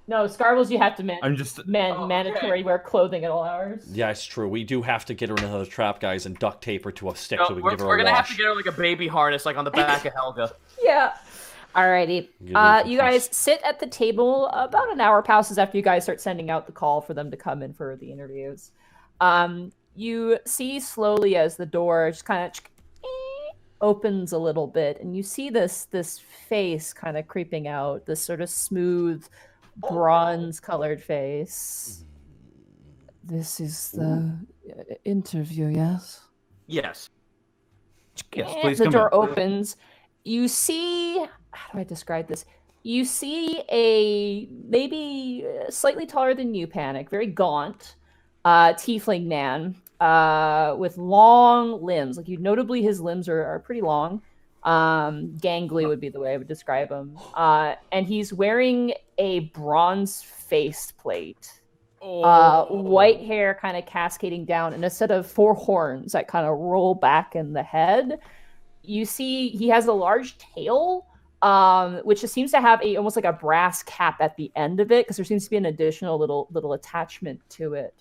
No, Scarbles. You have to I'm just. mandatory wear clothing at all hours. Yeah, it's true. We do have to get her in another trap, guys, and duct tape her to a stick No, so we can we're give her we're a gonna wash. have to get her like a baby harness, like on the back of Helga. Yeah. Alrighty. Give You guys sit at the table. About an hour passes after you guys start sending out the call for them to come in for the interviews. You see slowly as the door just kind of opens a little bit, and you see this face kind of creeping out. This sort of smooth, bronze-colored face. This is the interview, yes? Yes. Yes, And please the come door in. opens. You see, how do I describe this? You see a maybe slightly taller than you, Panic, very gaunt tiefling man with long limbs. Like notably his limbs are pretty long. Gangly would be the way I would describe him. And he's wearing a bronze faceplate. White hair kind of cascading down and a set of 4 horns that kind of roll back in the head. You see he has a large tail, which just seems to have almost like a brass cap at the end of it, because there seems to be an additional little attachment to it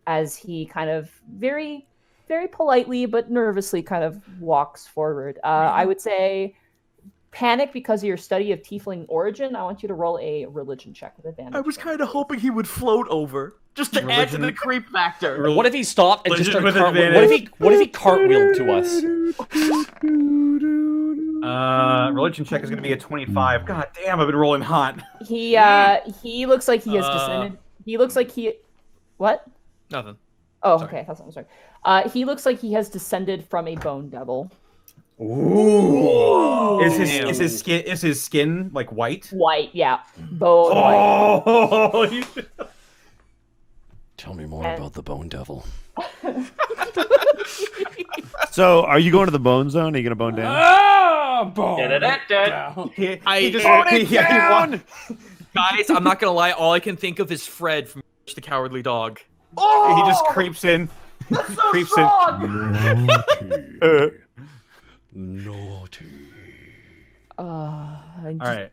as he kind of very, very politely but nervously kind of walks forward. I would say, Panic, because of your study of tiefling origin, I want you to roll a religion check with advantage. I was kind of hoping he would float over, just to add to the creep factor. What if he stopped and just Religion started with what if he cartwheeled to us? Religion check is going to be a 25. God damn, I've been rolling hot. He looks like he has descended. He looks like he. What? Nothing. Oh, Sorry. okay. That's what I'm sorry. He looks like he has descended from a bone devil. Ooh. Is his skin like white? White, yeah. Bone white. Oh, Tell me more about the Bone Devil. So, are you going to the bone zone? Are you going to bone down? Ah, bone Da-da-da-da. he just Bone it down! Guys, I'm not gonna lie. All I can think of is Fred from the Cowardly Dog. He just creeps in. Creeps in. Naughty. All right.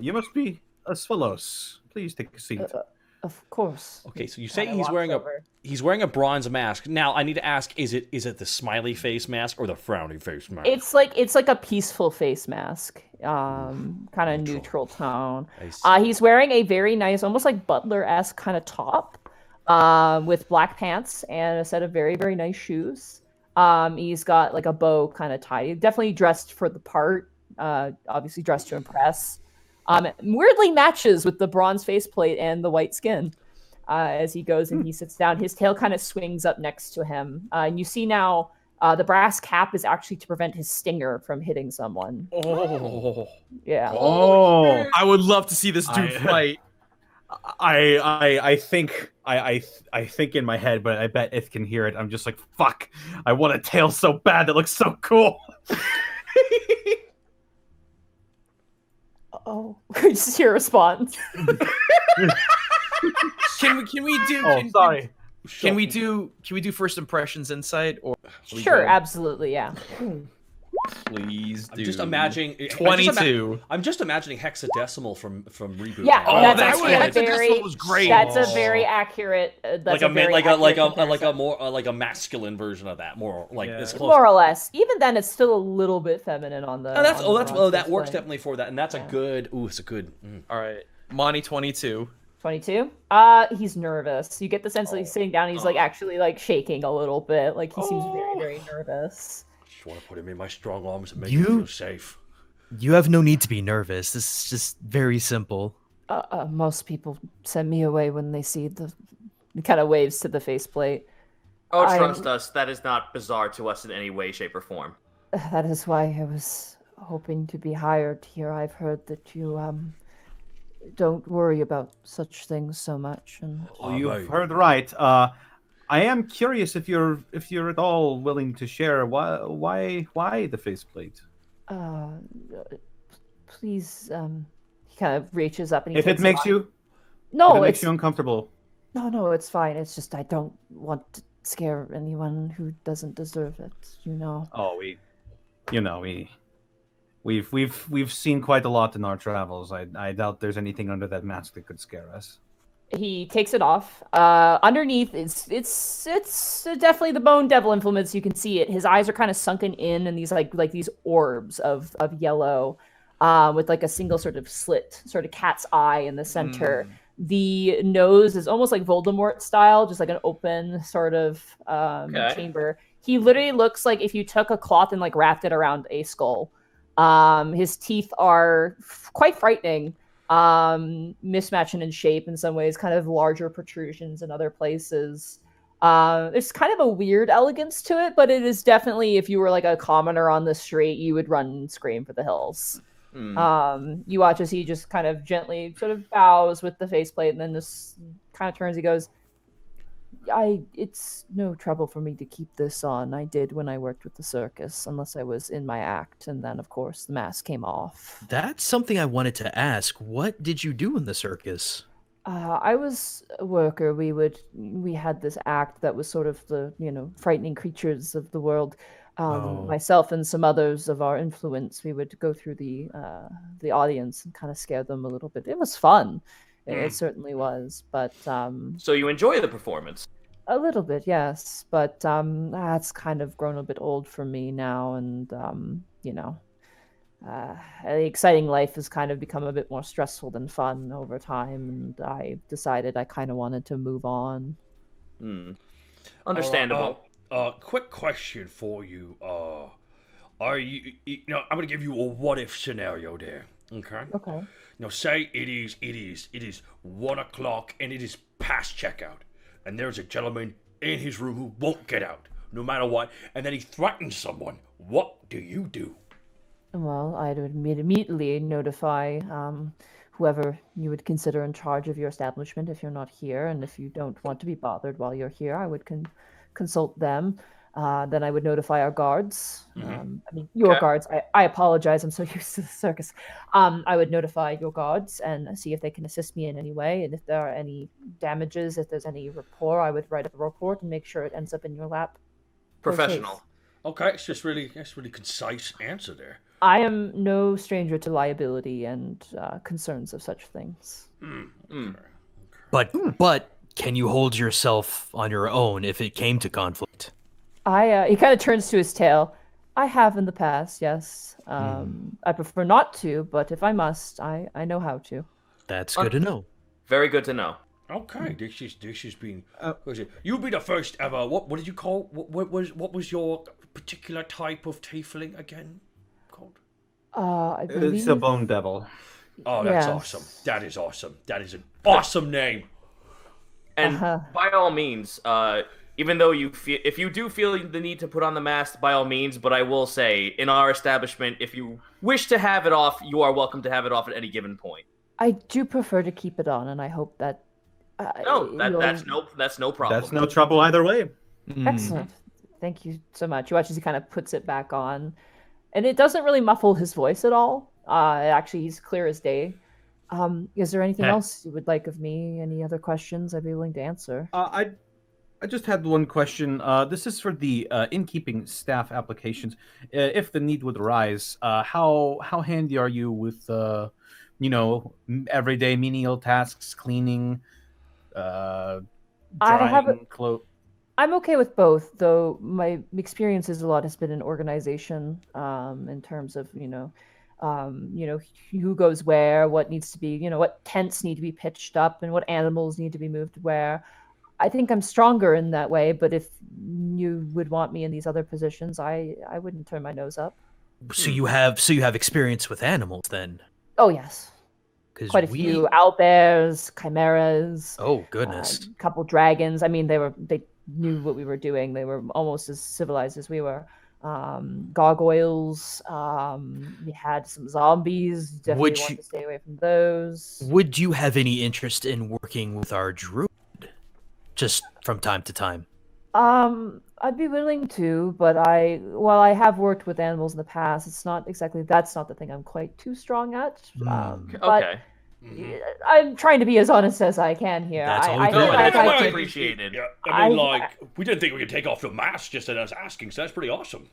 You must be a Swalos. Please take a seat. Of course. Okay, so you say Kinda he's walks wearing over. he's wearing a bronze mask. Now I need to ask: is it the smiley face mask or the frowny face mask? It's like a peaceful face mask, kind of neutral tone. He's wearing a very nice, almost like butler-esque kind of top, with black pants and a set of very, very nice shoes. He's got like a bow kind of tied. He's definitely dressed for the part. Obviously dressed to impress. Weirdly matches with the bronze faceplate and the white skin. As he goes and he sits down, his tail kind of swings up next to him. And you see now the brass cap is actually to prevent his stinger from hitting someone. Oh, Yeah. Oh, I would love to see this dude fight. I think in my head, but I bet Ith can hear it. I'm just like, fuck. I want a tail so bad. That looks so cool. Oh, you just hear a response. Can we do? Oh, sorry. Can we do first impressions insight or? Sure, absolutely, yeah. Please do. I'm just imagining 22. I'm just imagining hexadecimal from Reboot. Yeah, Man. that's actually a Hexadecimal very was great. That's a very accurate. That's like a very accurate comparison. more like a masculine version of that. More like it's close. More or less. Even then, it's still a little bit feminine on the. That works definitely for that, and that's a good. Ooh, it's a good. All right, Monty 22. 22. He's nervous. You get the sense that he's sitting down. And he's like actually like shaking a little bit. Like he seems very, very nervous. Just want to put him in my strong arms and make him feel safe. You have no need to be nervous. This is just very simple. Most people send me away when they see the. He kind of waves to the faceplate. Oh, trust us, that is not bizarre to us in any way, shape, or form. That is why I was hoping to be hired here. I've heard that you don't worry about such things so much. And You've heard right. I am curious if you're at all willing to share why the faceplate. Please, he kind of reaches up and he If it takes makes off. you, if No, it makes it's you uncomfortable. no, it's fine. It's just I don't want to scare anyone who doesn't deserve it. You know. Oh, we've seen quite a lot in our travels. I doubt there's anything under that mask that could scare us. He takes it off. Underneath, it's definitely the bone devil influence. You can see it. His eyes are kind of sunken in, and these like these orbs of yellow, with like a single sort of slit, sort of cat's eye in the center. The nose is almost like Voldemort style, just like an open sort of chamber. He literally looks like if you took a cloth and like wrapped it around a skull. His teeth are quite frightening. Mismatching in shape in some ways, kind of larger protrusions in other places. There's kind of a weird elegance to it, but it is definitely, if you were like a commoner on the street, you would run and scream for the hills. You watch as he just kind of gently sort of bows with the faceplate and then just kind of turns. He goes, it's no trouble for me to keep this on. I did when I worked with the circus, unless I was in my act. And then, of course, the mask came off. That's something I wanted to ask. What did you do in the circus? I was a worker. We had this act that was sort of the, frightening creatures of the world. Myself and some others of our influence, we would go through the audience and kind of scare them a little bit. It was fun. It certainly was, but So you enjoy the performance? A little bit, yes, but that's kind of grown a bit old for me now, and the exciting life has kind of become a bit more stressful than fun over time, and I decided I kind of wanted to move on. Understandable. Quick question for you. Are you? I'm gonna give you a what-if scenario there. Okay. Okay. Now, say it is 1 o'clock and it is past checkout, and there's a gentleman in his room who won't get out, no matter what, and then he threatens someone, what do you do? Well, I would immediately notify whoever you would consider in charge of your establishment if you're not here, and if you don't want to be bothered while you're here, I would consult them. Then I would notify our guards. Your guards. I apologize. I'm so used to the circus. I would notify your guards and see if they can assist me in any way, and if there are any damages, if there's any rapport, I would write up a report and make sure it ends up in your lap. Professional. Okay, it's just really concise answer there. I am no stranger to liability and concerns of such things. But can you hold yourself on your own if it came to conflict? He kind of turns to his tail. I have in the past, yes. I prefer not to, but if I must, I know how to. That's good to know. Very good to know. Okay, this has been. You'll be the first ever. What did you call? What was your particular type of tiefling again called? I believe It's a bone devil. Oh, that's awesome. That is awesome. That is an awesome name. And by all means, even though if you do feel the need to put on the mask, by all means. But I will say, in our establishment, if you wish to have it off, you are welcome to have it off at any given point. I do prefer to keep it on, and I hope that. That's no problem. That's no trouble either way. Excellent. Thank you so much. You watch as he kind of puts it back on, and it doesn't really muffle his voice at all. Actually, he's clear as day. Is there anything else you would like of me? Any other questions I'd be willing to answer? I just had one question. This is for the innkeeping staff applications. If the need would arise, how handy are you with everyday menial tasks, cleaning, drying clothes? I'm okay with both, though my experiences a lot has been in organization, in terms of who goes where, what needs to be, what tents need to be pitched up, and what animals need to be moved where. I think I'm stronger in that way, but if you would want me in these other positions, I wouldn't turn my nose up. So you have experience with animals then? Oh yes, quite a few owlbears, chimeras. Oh goodness, a couple dragons. I mean, they knew what we were doing. They were almost as civilized as we were. Gargoyles. We had some zombies. Definitely want to stay away from those. Would you have any interest in working with our druid, just from time to time? I'd be willing to, but while I have worked with animals in the past, that's not the thing I'm quite too strong at. Okay. I'm trying to be as honest as I can here. That's all I appreciate it. Yeah, I mean, we didn't think we could take off the mask just at us asking, so that's pretty awesome.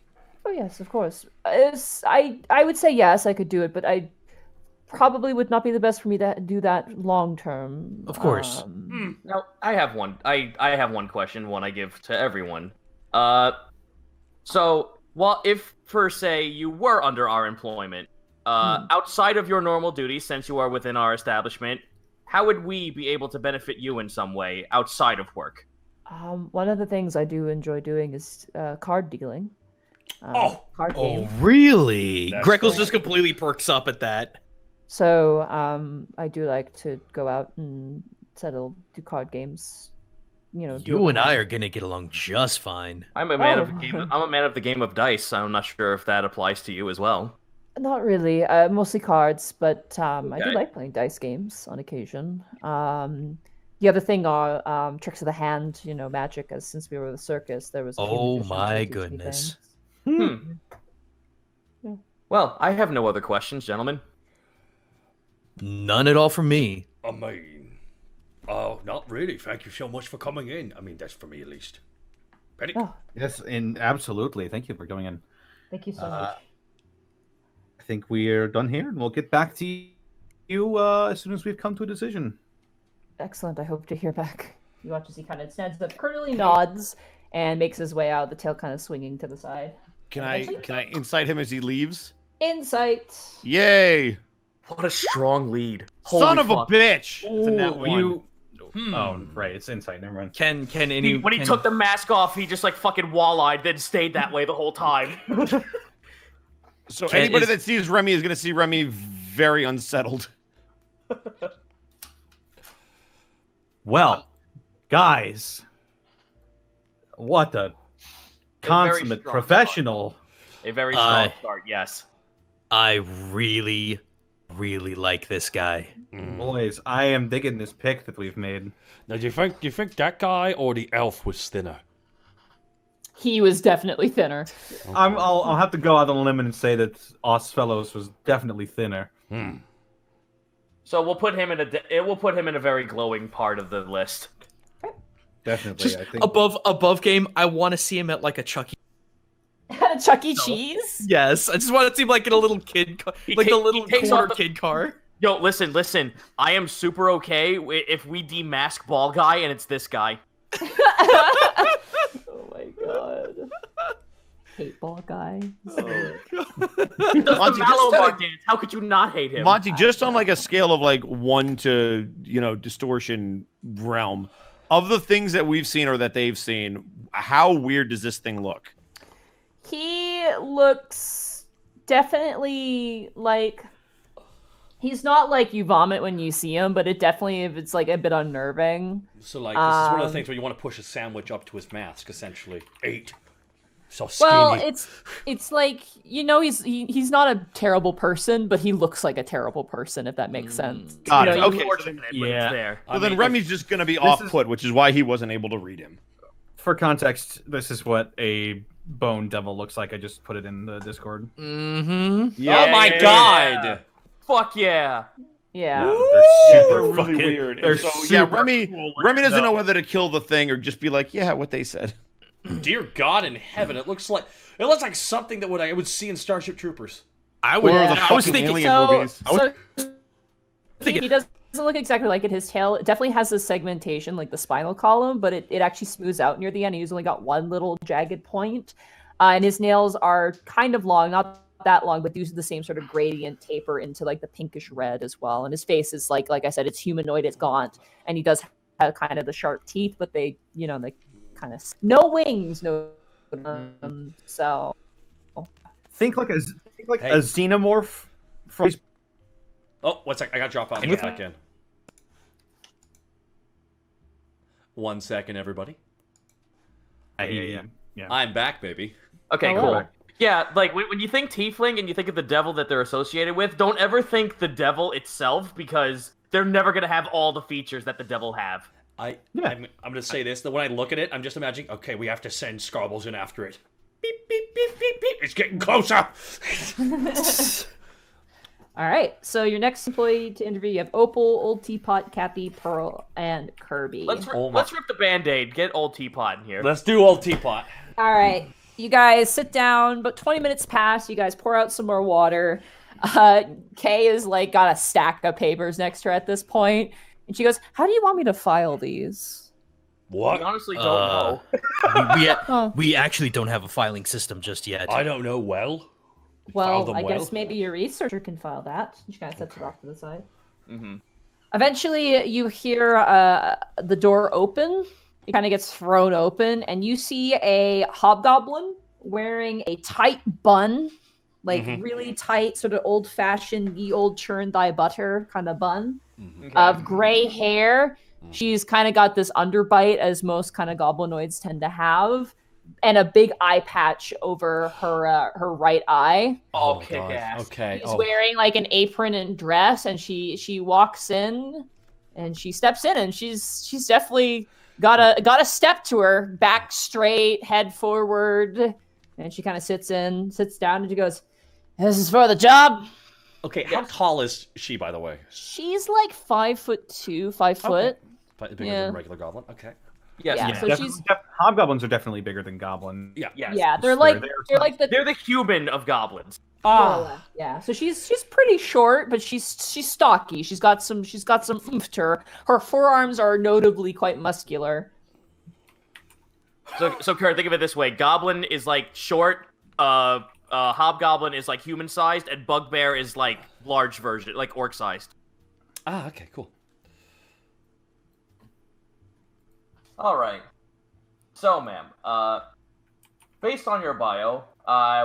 Oh yes, of course. I would say yes, I could do it, but I probably would not be the best for me to do that long term. Of course. Now I have one. I have one question. One I give to everyone. So, if per se you were under our employment, outside of your normal duties, since you are within our establishment, how would we be able to benefit you in some way outside of work? One of the things I do enjoy doing is card dealing. Card games. Really? Greckles just completely perks up at that. So I do like to go out and do card games. You and I are gonna get along just fine. I'm a man of the game of dice. I'm not sure if that applies to you as well. Not really. Mostly cards, but I do like playing dice games on occasion. The other thing are tricks of the hand, magic. As since we were the circus, there was. Oh my goodness. Well, I have no other questions, gentlemen. None at all from me. I mean, not really. Thank you so much for coming in. I mean, that's for me at least. Penny? Oh. Yes, and absolutely. Thank you for coming in. Thank you so much. I think we're done here, and we'll get back to you as soon as we've come to a decision. Excellent. I hope to hear back. You watch as he kind of stands up, curtly nods, and makes his way out, the tail kind of swinging to the side. Can I insight him as he leaves? Insight. Yay! What a strong lead. Son of a bitch! It's a net one. Oh, right. It's insight. Never mind. When he took the mask off, he just fucking wall-eyed, then stayed that way the whole time. So anybody that sees Remy is going to see Remy very unsettled. Well, guys, What a consummate strong professional. A very strong start, yes. I really, really like this guy. Boys, I am digging this pick that we've made. Now, do you think that guy or the elf was thinner? He was definitely thinner. I'll have to go out on a limb and say that Os Fellows was definitely thinner. So we'll put him in a very glowing part of the list. Definitely, Just I think. above game, I want to see him at like a Chuck E. Chuck E. Cheese? Yes, I just want to see him like in a little kid, like a little corner kid car. Yo, listen. I am super okay if we demask Ball Guy and it's this guy. Oh my god. Hate Ball Guy. The Mallow Mark dance. How could you not hate him? Monty, just on like a scale of like 1 to distortion realm, of the things that we've seen or that they've seen, how weird does this thing look? He looks definitely like he's not like you vomit when you see him, but it's like a bit unnerving. So like this is one of the things where you want to push a sandwich up to his mask, essentially. 8. So skinny. Well, it's like he's not a terrible person, but he looks like a terrible person, if that makes sense. Got it. Okay. Unfortunate, but it's there. So then Remy's just going to be off-put, which is why he wasn't able to read him. For context, this is what a bone devil looks like. I just put it in the Discord. Mm-hmm. Yeah, oh my god! Fuck yeah! Yeah. They're super really fucking weird. They're And so, super yeah, Remy cool. doesn't know whether to kill the thing or just be like, yeah, what they said. Dear God in heaven, it looks like something that I would see in Starship Troopers. I would. Or the I was fucking thinking. alien movies. He doesn't look exactly like it. His tail definitely has this segmentation, like the spinal column, but it actually smooths out near the end. He's only got one little jagged point. And his nails are kind of long, not that long, but use the same sort of gradient taper into like the pinkish red as well. And his face is like I said, it's humanoid, it's gaunt, and he does have kind of the sharp teeth, but they kind of no wings, so Think like a xenomorph from. Oh, one sec. I got drop out. Get back in. 1 second, everybody. Yeah. I'm back, baby. Okay, Hello. cool. Yeah, like when you think Tiefling and you think of the devil that they're associated with, don't ever think the devil itself, because they're never gonna have all the features that the devil have. I'm gonna say this, that when I look at it, I'm just imagining, okay, we have to send Scarbles in after it. Beep, beep, beep, beep, beep. It's getting closer. all right. So your next employee to interview, you have Opal, Old Teapot, Cappy, Pearl, and Kirby. Let's rip the Band-Aid. Get old Teapot in here. Let's do old teapot. All right. You guys sit down. About 20 minutes pass. You guys pour out some more water. Kay is like got a stack of papers next to her at this point, and she goes, "How do you want me to file these?" What? We honestly don't know. We actually don't have a filing system just yet. I don't know. Well, Well, I guess maybe your researcher can file that. She kind of sets it off to the side. Mm-hmm. Eventually, you hear the door open. It kind of gets thrown open, and you see a hobgoblin wearing a tight bun, like really tight, sort of old-fashioned, ye old churn thy butter kind of bun, of gray hair. She's kind of got this underbite, as most kind of goblinoids tend to have, and a big eye patch over her right eye. Oh, kick ass. Okay. She's wearing like an apron and dress, and she walks in, and she steps in, and she's definitely got a step to her, back straight, head forward, and she kind of sits down, and she goes, "This is for the job." Okay. How tall is she, by the way? She's like 5'2", 5 foot. Bigger Yeah. than regular goblin. Okay. Yes. Yeah, so she's Hobgoblins are definitely bigger than goblins. Yes. yeah, they're like the They're the human of goblins. yeah. So she's pretty short, but she's stocky. She's got some oomph to her. Her forearms are notably quite muscular. So Kurt, think of it this way: Goblin is like short. Hobgoblin is like human sized, and Bugbear is like large version, like orc sized. Okay. Cool. All right. So, ma'am, based on your bio,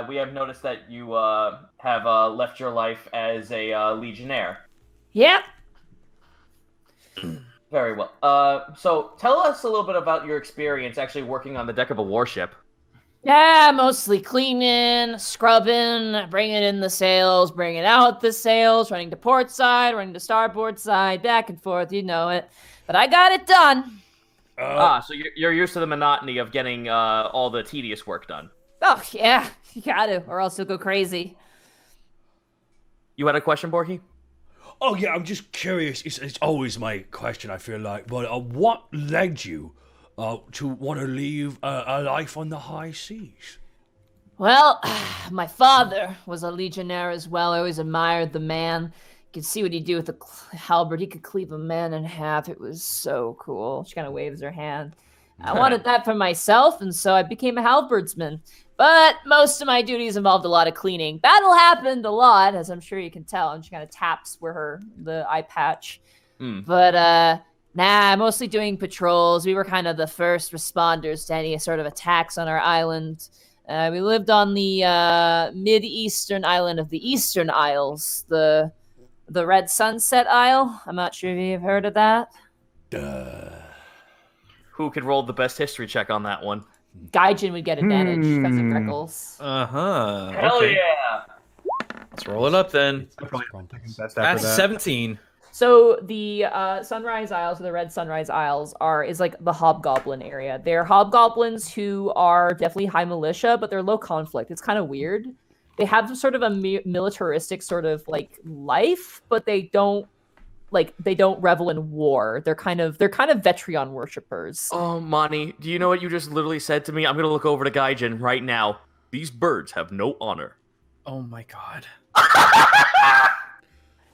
we have noticed that you have left your life as a legionnaire. Yeah. Very well. So tell us a little bit about your experience actually working on the deck of a warship. Yeah, mostly cleaning, scrubbing, bringing in the sails, bringing out the sails, running to port side, running to starboard side, back and forth, you know it. But I got it done. So you're used to the monotony of getting all the tedious work done. Oh, yeah, you gotta, or else you'll go crazy. You had a question, Borky? Oh yeah, I'm just curious. It's always my question, I feel like. But what led you to want to leave a life on the high seas? Well, my father was a legionnaire as well. I always admired the man. You could see what he'd do with the halberd. He could cleave a man in half. It was so cool. She kind of waves her hand. I wanted that for myself, and so I became a halberdsman. But most of my duties involved a lot of cleaning. Battle happened a lot, as I'm sure you can tell. And she kind of taps where the eye patch. But mostly doing patrols. We were kind of the first responders to any sort of attacks on our island. We lived on the mid-eastern island of the Eastern Isles, the Red Sunset Isle. I'm not sure if you've heard of that. Who could roll the best history check on that one? Gaijin would get advantage because of Greckles. Hell Okay. yeah! Let's roll it up then. Best after That's that. 17. So the Sunrise Isles, or the Red Sunrise Isles, is like the hobgoblin area. They're hobgoblins who are definitely high militia, but they're low conflict. It's kind of weird. They have sort of a militaristic sort of like life, but they don't revel in war. They're kind of Vetreon worshippers. Oh, Monty, do you know what you just literally said to me? I'm gonna look over to Gaijin right now. These birds have no honor. Oh my god.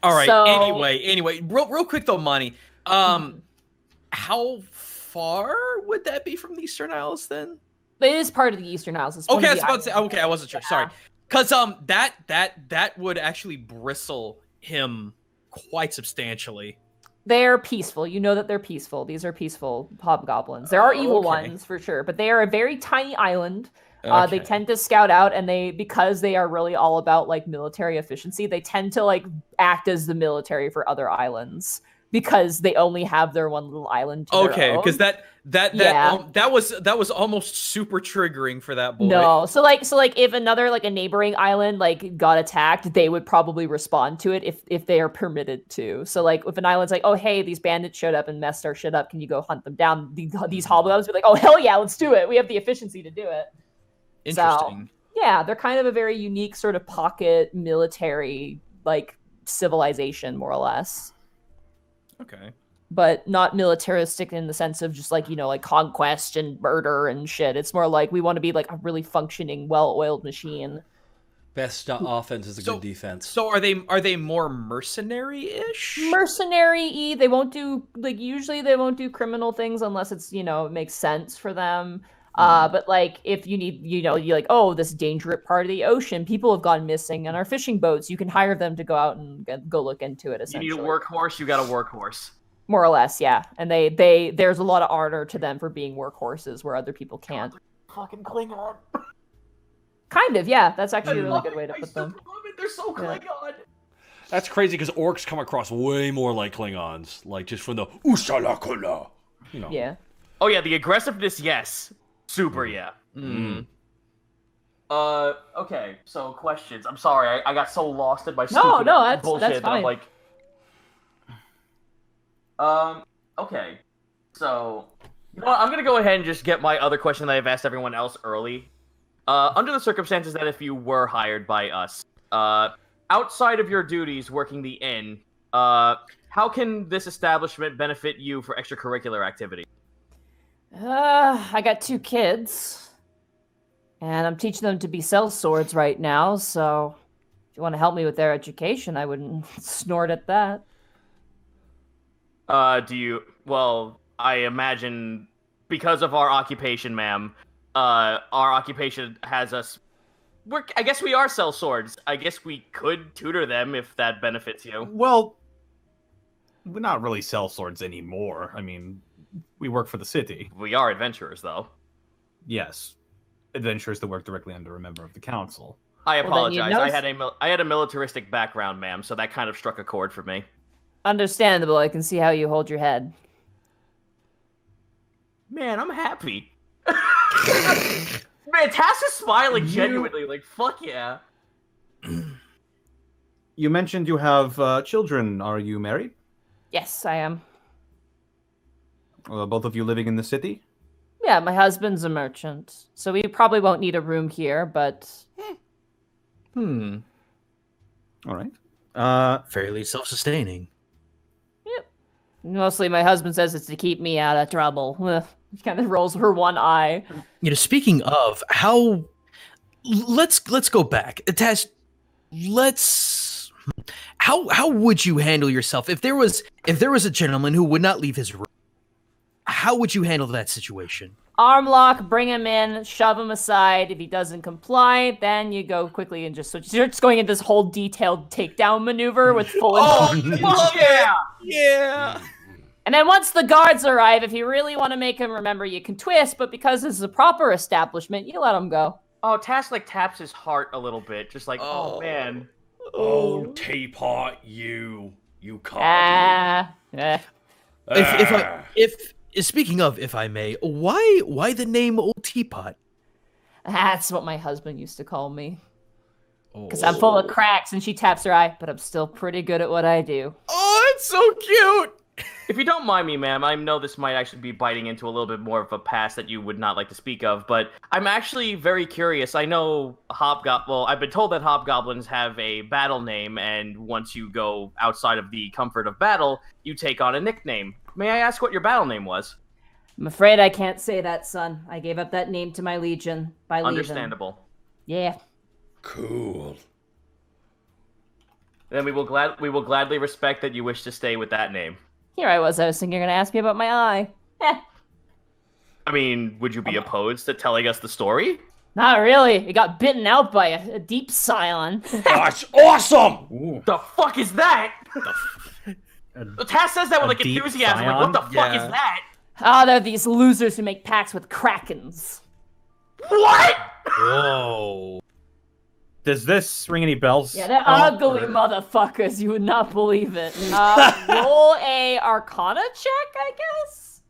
All right. So- Anyway, real quick though, Monty. How far would that be from the Eastern Isles then? It is part of the Eastern Isles. It's one Okay, I of was the about to say. islands. Okay, I wasn't sure. Sorry, because that would actually bristle him quite substantially. They're peaceful. You know that they're peaceful. These are peaceful hobgoblins. There are evil Okay. ones for sure, but they are a very tiny island. They Okay. tend to scout out, and because they are really all about like military efficiency, they tend to like act as the military for other islands because they only have their one little island. To their Okay, own. because that Yeah. was almost super triggering for that boy. No, so if another like a neighboring island like got attacked, they would probably respond to it if they are permitted to. So like if an island's like, oh hey, these bandits showed up and messed our shit up, can you go hunt them down? These hobgoblins would be like, oh hell yeah, let's do it. We have the efficiency to do it. Interesting. So, yeah, they're kind of a very unique sort of pocket military like civilization, more or less. Okay. But not militaristic in the sense of just like, like conquest and murder and shit. It's more like we want to be like a really functioning, well-oiled machine. Best offense is a good defense. So are they more mercenary-ish? Mercenary-y. They won't do usually they won't do criminal things unless it's, it makes sense for them. But like if you need, you're like, oh, this dangerous part of the ocean, people have gone missing on our fishing boats. You can hire them to go out and go look into it. Essentially, You need a workhorse, you got a workhorse. more or less, yeah. And they there's a lot of honor to them for being workhorses where other people can't. Fucking Klingon. Kind of, yeah. That's actually a really good way to put them. They're so Klingon. That's crazy because orcs come across way more like Klingons, like just from the Ushalakula. Yeah. Oh yeah, the aggressiveness, yes. Super, yeah. Okay, so questions. I'm sorry, I got so lost in my stupid that's bullshit that I'm fine. like... Okay. So, you know what? I'm gonna go ahead and just get my other question that I've asked everyone else early. Under the circumstances that if you were hired by us, outside of your duties working the inn, how can this establishment benefit you for extracurricular activity? I got 2 kids. And I'm teaching them to be sellswords right now, so if you want to help me with their education, I wouldn't snort at that. Well, I imagine because of our occupation, ma'am, our occupation has us... I guess we are sellswords. I guess we could tutor them if that benefits you. Well, we're not really sellswords anymore. I mean, we work for the city. We are adventurers, though. Yes. Adventurers that work directly under a member of the council. I Well, then you apologize. know- I had a militaristic background, ma'am, so that kind of struck a chord for me. Understandable. I can see how you hold your head. Man, I'm happy. Man, Task is smiling genuinely. Like, fuck yeah. You mentioned you have children. Are you married? Yes, I am. Both of you living in the city? Yeah, my husband's a merchant, so we probably won't need a room here, but... All right. Fairly self-sustaining. Mostly my husband says it's to keep me out of trouble. Ugh. She kind of rolls her one eye. Speaking of, let's go back. Tash, how would you handle yourself if there was a gentleman who would not leave his room? How would you handle that situation? Arm lock, bring him in, shove him aside. If he doesn't comply, then you go quickly and just switch. You're just going into this whole detailed takedown maneuver with full. Yeah. And then once the guards arrive, if you really want to make him remember, you can twist. But because this is a proper establishment, you let him go. Oh, Task like taps his heart a little bit, just like, oh man. Oh, teapot, you can't. If speaking of, if I may, why the name Old Teapot? That's what my husband used to call me. Because I'm full of cracks, and she taps her eye, but I'm still pretty good at what I do. Oh, it's so cute. If you don't mind me, ma'am, I know this might actually be biting into a little bit more of a past that you would not like to speak of, but I'm actually very curious. I know I've been told that hobgoblins have a battle name, and once you go outside of the comfort of battle, you take on a nickname. May I ask what your battle name was? I'm afraid I can't say that, son. I gave up that name to my legion by leaving. Understandable. Yeah. Cool. Then we will gladly respect that you wish to stay with that name. Here I was thinking you're going to ask me about my eye. I mean, would you be opposed to telling us the story? Not really. It got bitten out by a deep scion. That's awesome! Ooh. The fuck is that? The Task says that with like enthusiasm. Like, what the fuck is that? Oh, they're these losers who make pacts with krakens. What? Whoa. Does this ring any bells? Yeah, they're ugly motherfuckers. You would not believe it. Roll a Arcana check, I guess?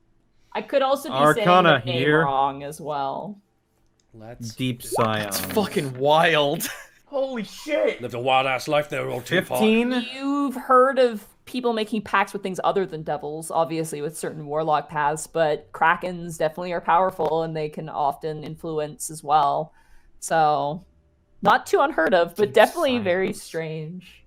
I could also be Arcana saying the name here. wrong as well. Let's Deep Scion. It's fucking wild. Holy shit. live a wild ass life there, old teapot. 15? You've heard of people making pacts with things other than devils, obviously with certain warlock paths, but krakens definitely are powerful and they can often influence as well. So, not too unheard of, but definitely very strange.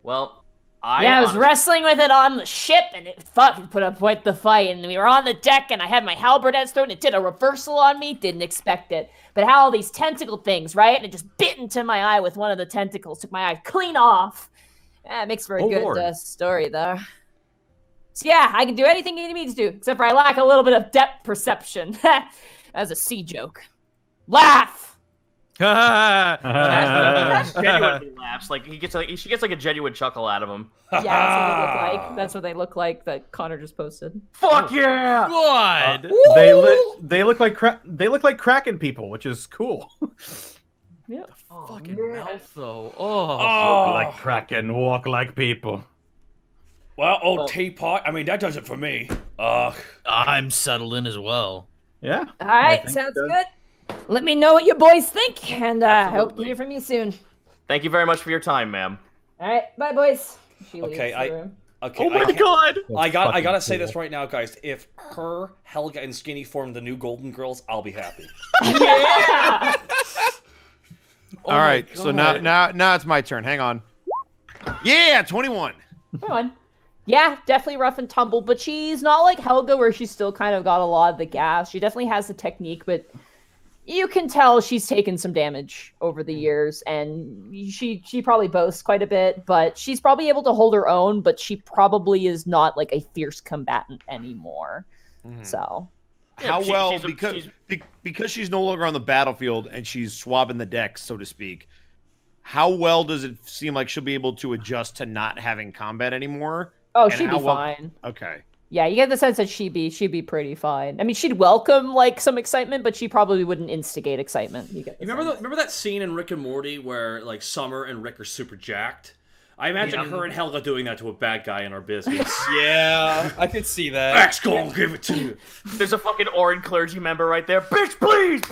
Well, I was wrestling with it on the ship, and it put up quite the fight, and we were on the deck, and I had my halberd at throat, and it did a reversal on me, didn't expect it. But how all these tentacle things, right? And it just bit into my eye with one of the tentacles, took my eye clean off. Yeah, it makes for a good story, though. So yeah, I can do anything you need me to do, except for I lack a little bit of depth perception. As a sea joke. Laugh! Task genuinely laughs. Like she gets like a genuine chuckle out of him. Yeah, that's what they look like. That's what they look like that Connor just posted. Fuck yeah! God. They look like Kraken people, which is cool. Yeah. Fucking mouth though. Oh. Walk like Kraken, walk like people. Well, old teapot, I mean, that does it for me. I'm settled in as well. Yeah. All right, sounds good. Let me know what you boys think, and I hope to hear from you soon. Thank you very much for your time, ma'am. All right, bye, boys. She leaves Okay, the room. Okay, Oh my god. I gotta say this right now, guys. If her, Helga, and Skinny form the new Golden Girls, I'll be happy. Yeah! All right, so now it's my turn. Hang on. Yeah, 21. Come on. Yeah, definitely rough and tumble, but she's not like Helga where she's still kind of got a lot of the gas. She definitely has the technique, but you can tell she's taken some damage over the years, and she probably boasts quite a bit, but she's probably able to hold her own, but she probably is not like a fierce combatant anymore. So How well, because she's no longer on the battlefield and she's swabbing the decks, so to speak, how well does it seem like she'll be able to adjust to not having combat anymore? Oh, And she'd be how well- fine. Okay. Yeah, you get the sense that she'd be pretty fine. I mean, she'd welcome like some excitement, but she probably wouldn't instigate excitement. You get the sense. Remember that scene in Rick and Morty where like Summer and Rick are super jacked? I imagine her and Helga doing that to a bad guy in our business. Yeah, I could see that. X gonna give it to you. There's a fucking Orin clergy member right there. Bitch, please!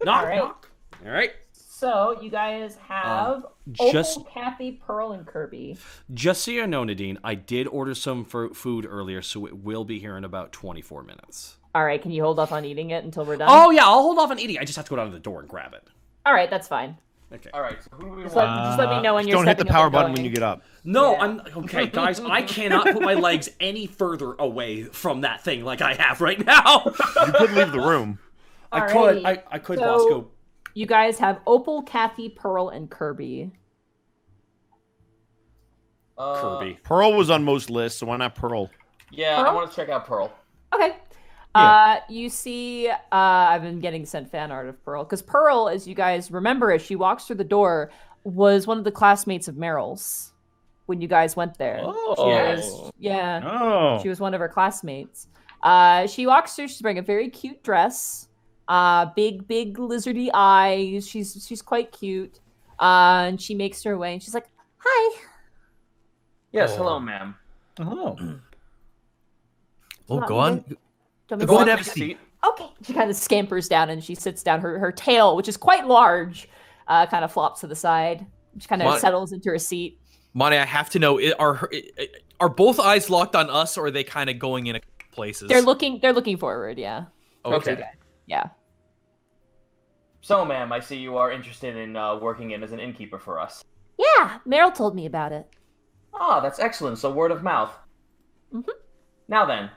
Knock, All right. knock. All right. So you guys have just- Opal, Kathy, Pearl, and Kirby. Just so you know, Nadine, I did order some food earlier, so it will be here in about 24 minutes. All right, can you hold off on eating it until we're done? Oh, yeah, I'll hold off on eating. I just have to go down to the door and grab it. All right, that's fine. Okay. All right. So who do we Just want? let me know when you're Don't hit the stepping up power and button going. when you get up. No, Yeah. I'm... Okay, guys, I cannot put my legs any further away from that thing like I have right now. You could leave the room. I Alrighty. could, So- Bosco. You guys have Opal, Kathy, Pearl, and Kirby. Kirby. Pearl was on most lists, so why not Pearl? Yeah, I Pearl? want to check out Pearl. Okay. Yeah. You see, I've been getting sent fan art of Pearl because Pearl, as you guys remember, as she walks through the door, was one of the classmates of Meryl's when you guys went there. Oh. Yeah. Oh. She was one of her classmates. She walks through. She's wearing a very cute dress. Big lizardy eyes. She's quite cute. And she makes her way. And she's like, "Hi." Yes, hello, ma'am. Oh. Oh, Not go on. even- Don't we Go go and on? have a seat. Okay. She kind of scampers down and she sits down. Her tail, which is quite large, kind of flops to the side. She kind of What? settles into her seat. Monty, I have to know: are both eyes locked on us, or are they kind of going in places? They're looking forward. Yeah. Okay. Yeah. So, ma'am, I see you are interested in working in as an innkeeper for us. Yeah. Meryl told me about it. Ah, that's excellent. So word of mouth. Mhm. Now then,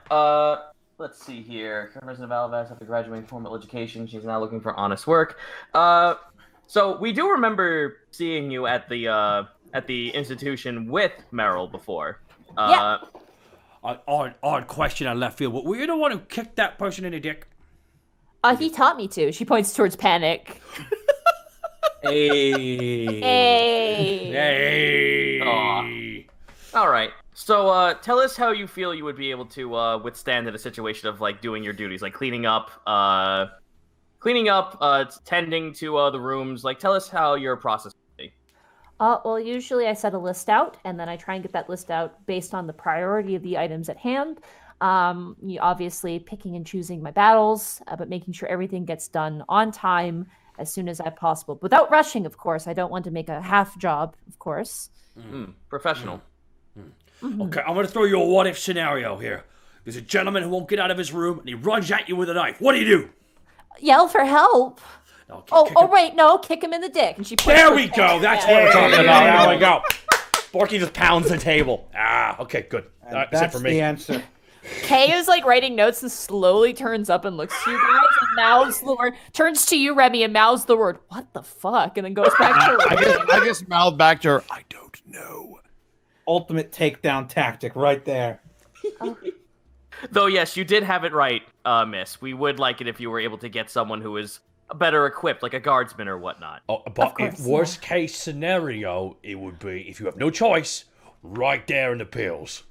let's see here. Current resident of Alivast after graduating formal education, she's now looking for honest work. So we do remember seeing you at the institution with Meryl before. Yeah. Odd question on left field. Were you the one who kicked that person in the dick? He taught me to. She points towards Panic. Hey. Hey. Hey. Aw. All right. So tell us how you feel you would be able to withstand in a situation of like doing your duties, like cleaning up, tending to the rooms. Like, tell us how your process would be. Well, usually I set a list out, and then I try and get that list out based on the priority of the items at hand. Obviously picking and choosing my battles, but making sure everything gets done on time as soon as possible, without rushing. Of course, I don't want to make a half job. Of course. Professional. Okay, I'm gonna throw you a what-if scenario here. There's a gentleman who won't get out of his room, and he runs at you with a knife. What do you do? Yell for help. Okay, kick him. Wait, no, kick him in the dick. And she. There we go. That's what I'm talking about. There we go. Borky just pounds the table. Okay, good. That's it That's for me. the answer. Kay is like writing notes and slowly turns up and looks to you guys and mouths the word. Turns to you, Remy, and mouths the word. What the fuck? And then goes back to. I just mouthed back to her. I don't know. Ultimate takedown tactic right there. Though, yes, you did have it right, miss. We would like it if you were able to get someone who is better equipped, like a guardsman or whatnot. But course, if worst case scenario, it would be if you have no choice, right there in the pills.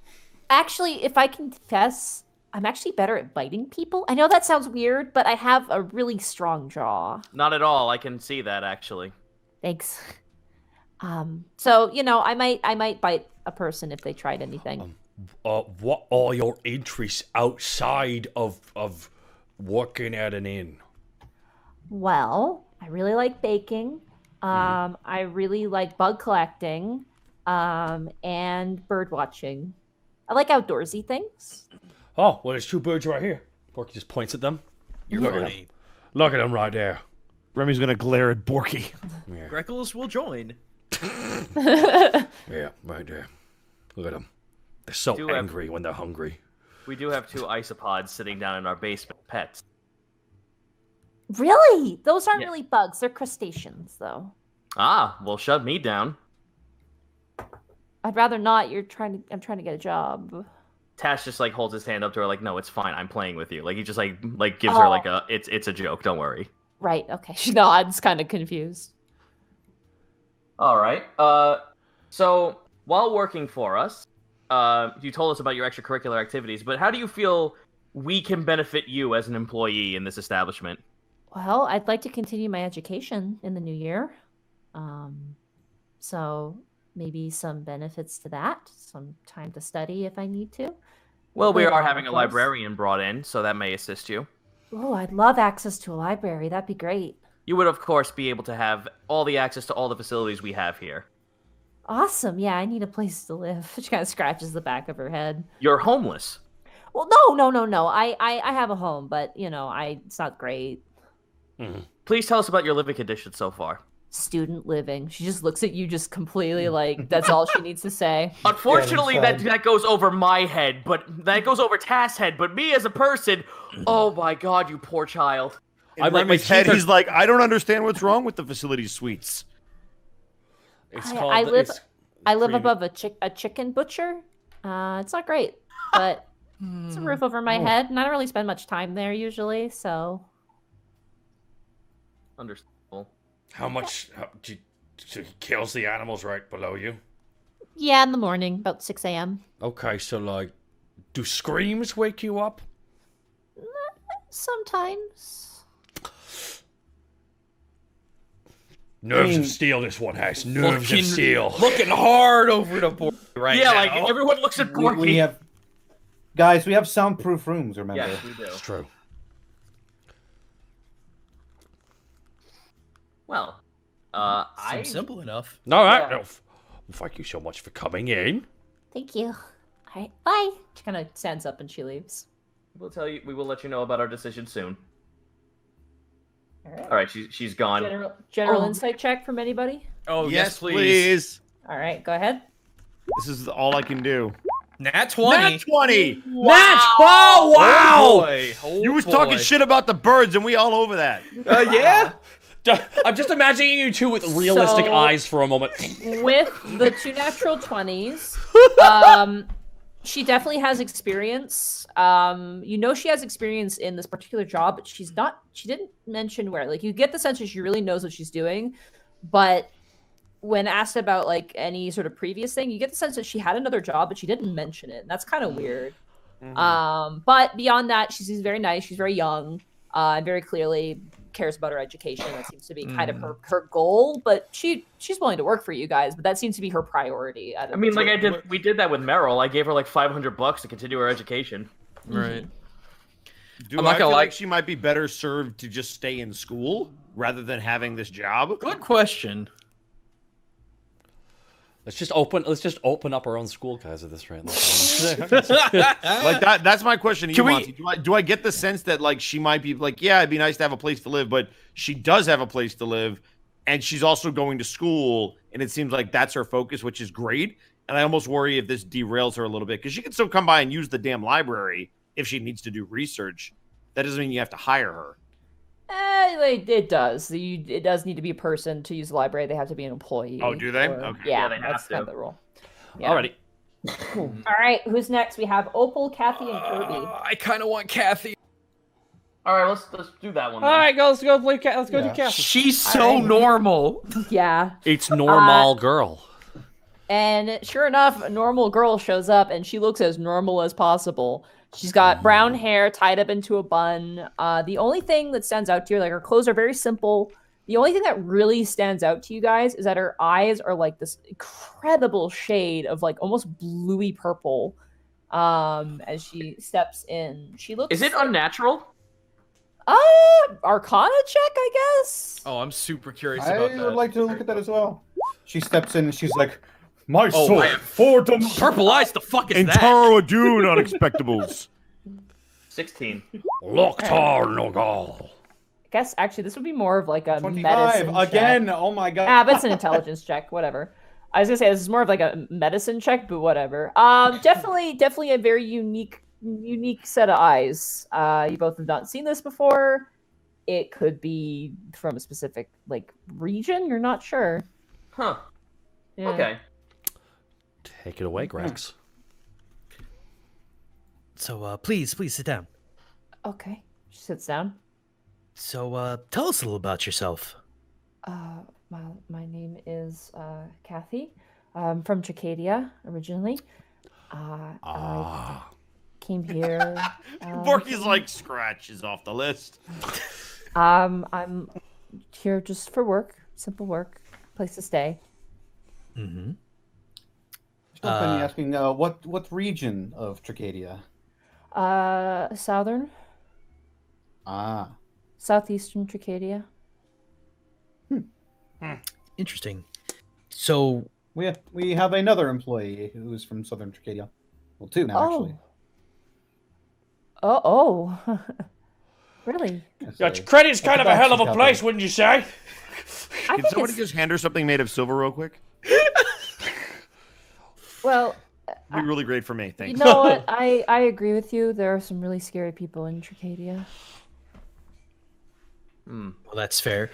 Actually, if I confess, I'm actually better at biting people. I know that sounds weird, but I have a really strong jaw. Not at all. I can see that, actually. Thanks. So I might bite a person if they tried anything. What are your interests outside of working at an inn? Well, I really like baking. I really like bug collecting, and bird watching. I like outdoorsy things. Oh, well, there's two birds right here. Borky just points at them. You're funny. Look at them right there. Remy's gonna glare at Borky. Greckles will join. Yeah, right there. Look at them. They're so Do have- angry when they're hungry. We do have two isopods sitting down in our basement, pets. Really? Those aren't Yeah. really bugs. They're crustaceans, though. Ah, well, shut me down. I'd rather not. I'm trying to get a job. Tash just like holds his hand up to her, like, "No, it's fine. I'm playing with you." Like he just like gives her like it's a joke. Don't worry. Right. Okay. She nods, kind of confused. All right. So while working for us, you told us about your extracurricular activities, but how do you feel we can benefit you as an employee in this establishment? Well, I'd like to continue my education in the new year. So maybe some benefits to that, some time to study if I need to. Well, we Later are on, having of a course. librarian brought in, so that may assist you. Oh, I'd love access to a library. That'd be great. You would, of course, be able to have all the access to all the facilities we have here. Awesome. Yeah, I need a place to live. She kind of scratches the back of her head. You're homeless. Well, no. I have a home, but it's not great. Please tell us about your living conditions so far. student living. She just looks at you just completely like that's all she needs to say. Unfortunately, that goes over my head, but that goes over Task's head. But me as a person, oh my god, you poor child. In Remy's head, he's like, I don't understand what's wrong with the facility suites. I live above a chicken butcher. It's not great, but it's a roof over my head, and I don't really spend much time there usually, so. Understandable. How much he kills the animals right below you? Yeah, in the morning, about 6 a.m. Okay, so like, do screams wake you up? Sometimes. Nerves of steel, this one has. Nerves of steel. Looking hard over the board right now. Yeah, like everyone looks at Borky. We have, guys, we have soundproof rooms, remember? Yes, we do. It's true. Well, Seems simple enough. All right. Well, thank you so much for coming in. Thank you. All right, bye. She kind of stands up and she leaves. We'll tell you. We will let you know about our decision soon. All right, she's gone. General insight check from anybody? Oh, yes, please. All right, go ahead. This is all I can do. Nat 20. Nat 20. Wow. Oh, wow. Oh, boy. Oh, You was boy. talking shit about the birds, and we all over that. Yeah. I'm just imagining you two with realistic So- eyes for a moment. With the 2 natural 20s, she definitely has experience. She has experience in this particular job, but she didn't mention where. Like, you get the sense that she really knows what she's doing, but when asked about like any sort of previous thing, you get the sense that she had another job, but she didn't mention it. And that's kind of weird. But beyond that, she's very nice. She's very young, and very clearly cares about her education. That seems to be kind of her goal, but she's willing to work for you guys, but that seems to be her priority. I mean, like we did that with Meryl. I gave her like $500 to continue her education. Right. I'm not gonna like she might be better served to just stay in school rather than having this job. Good question. Let's just open up our own school, guys, at this rate. Like that. That's my question to you, Monty. Do I get the sense that like she might be like, yeah, it'd be nice to have a place to live, but she does have a place to live, and she's also going to school, and it seems like that's her focus, which is great. And I almost worry if this derails her a little bit because she can still come by and use the damn library if she needs to do research. That doesn't mean you have to hire her. It does. It does need to be a person to use the library. They have to be an employee. Oh, do they? Or- Okay. Yeah, they have that's to. kind of the rule. Yeah. Alrighty. All right, who's next? We have Opal, Kathy, and Kirby. I kind of want Kathy. All right, let's do that one. All right, let's go do Cassie. She's so normal. Yeah. It's normal girl. And sure enough, a normal girl shows up, and she looks as normal as possible. She's got brown hair tied up into a bun. The only thing that stands out to you, like her clothes are very simple. The only thing that really stands out to you guys is that her eyes are like this incredible shade of like almost bluey purple. As she steps in, she looks. Is it unnatural? Arcana check, I guess. Oh, I'm super curious I about that. would like to look at that as well. She steps in and she's like, my Oh, sword, I am- for them. Purple eyes, the fuck is that? Tara Dune Unexpectables. 16. Loktar Nogal. I guess actually this would be more of like a 25 medicine again. check. Oh my god. But it's an intelligence check, whatever. I was gonna say this is more of like a medicine check, but whatever. Definitely a very unique set of eyes. You both have not seen this before. It could be from a specific like region. You're not sure. Huh. Yeah. Okay. Take it away, Grex. So, please sit down. Okay. She sits down. So, tell us a little about yourself. My name is Kathy. I'm from Tricadia originally. I came here. Borky's like scratches off the list. I'm here just for work, simple work, place to stay. Mm-hmm. Don't mind me asking, what region of Tricadia? Southern, Ah. southeastern Tricadia. Interesting. So We have another employee who is from Southern Tricadia. Well, two now, actually. Oh. Really? Credit's kind of a hell of a place, wouldn't you say? Can somebody just hand her something made of silver real quick? Well, It'd be really great for me. Thanks. you know what? I agree with you. There are some really scary people in Tricadia. well, that's fair.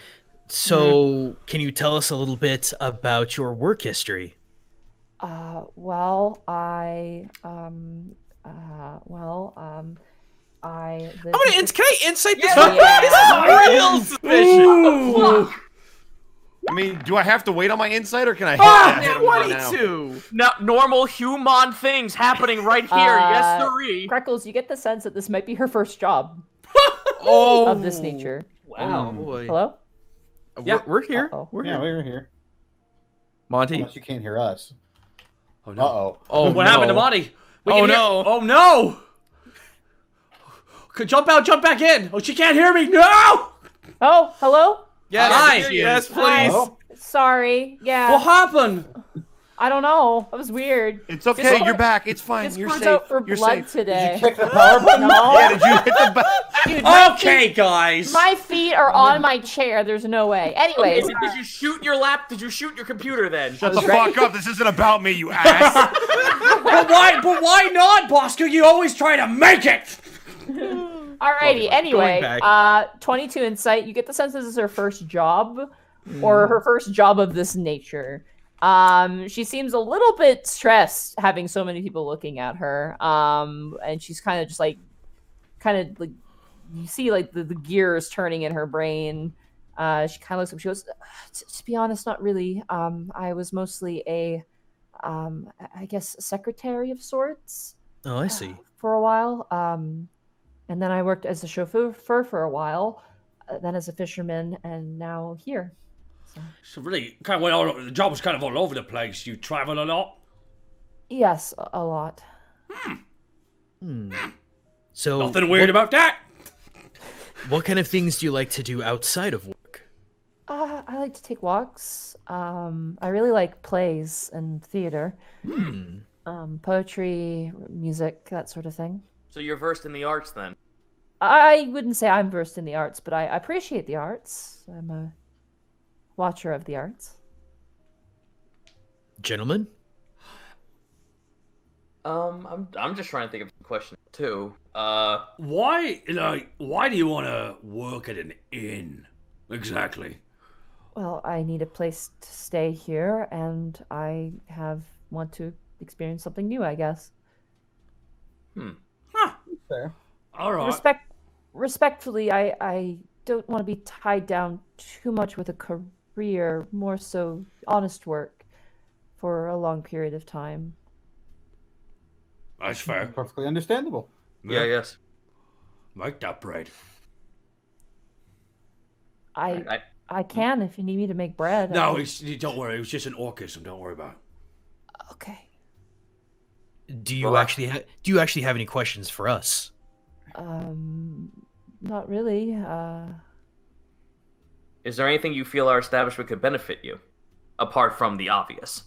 So, can you tell us a little bit about your work history? Well, I I'm gonna can I insight this? Yeah. This is real suspicious. I mean, do I have to wait on my insight, or can I hit him right now? 22. Now, normal human things happening right here. Yes, sirree. Greckles, you get the sense that this might be her first job Oh, of this nature. Wow. Boy. Hello? Yeah, we're here. Uh-oh. We're Yeah, here. we're here. Monty. Unless you can't hear us. Oh no! Uh-oh. Oh, What no. happened to Monty? We Oh, can hear- no. Oh no! Could jump out, jump back in. Oh, she can't hear me. No! Oh, hello? Yes, Hi. yes, please. Hi. Sorry. Yeah. What happened? I don't know. That was weird. It's okay. Just- You're back. It's fine. Just You're put safe. out for You're blood safe. today. Kick the power button? Yeah, did you hit the button? Dude, my Okay, feet- guys. My feet are on my chair. There's no way. Anyways, Did you shoot your Did you shoot your computer then? Shut the fuck up. This isn't about me, you ass. But why not, Bosco? You always try to make it. alrighty. Anyway, back. 22 insight. You get the sense this is her first job, or her first job of this nature. She seems a little bit stressed having so many people looking at her. And she's kind of just like, you see like the gears turning in her brain. She kind of looks up. She goes, to be honest, not really. I was mostly a, I guess, a secretary of sorts. Oh, I see. For a while. And then I worked as a chauffeur for a while, then as a fisherman, and now here. So really, kind of went all. The job was kind of all over the place. You travel a lot. Yes, a lot. So, Nothing weird about that. what kind of things do you like to do outside of work? I like to take walks. I really like plays and theater. Poetry, music, that sort of thing. So you're versed in the arts then? I wouldn't say I'm versed in the arts, but I appreciate the arts. I'm a watcher of the arts. Gentlemen? I'm just trying to think of a question too. Why do you want to work at an inn? Exactly. Well, I need a place to stay here, and I want to experience something new, I guess. Fair. All right. Respectfully, I don't want to be tied down too much with a career, more so honest work for a long period of time. That's fair. Perfectly understandable. Yeah, yes. Make that bread. I can if you need me to make bread. No, don't worry. It was just an orcism. Don't worry about it. Okay. Do you actually have any questions for us? Not really. Is there anything you feel our establishment could benefit you, apart from the obvious?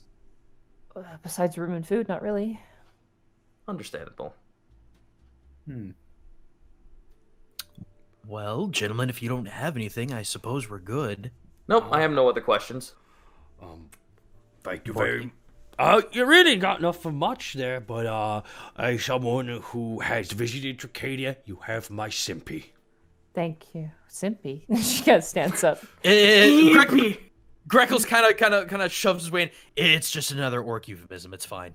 Besides room and food, not really. Understandable. Well, gentlemen, if you don't have anything, I suppose we're good. Nope, I have no other questions. Thank you very. You really got nothing much there, but as someone who has visited Tricadia, you have my sympathy. Thank you, Simpy. She kind of stands up. Greckles kind of shoves his way in. It's just another orc euphemism. It's fine.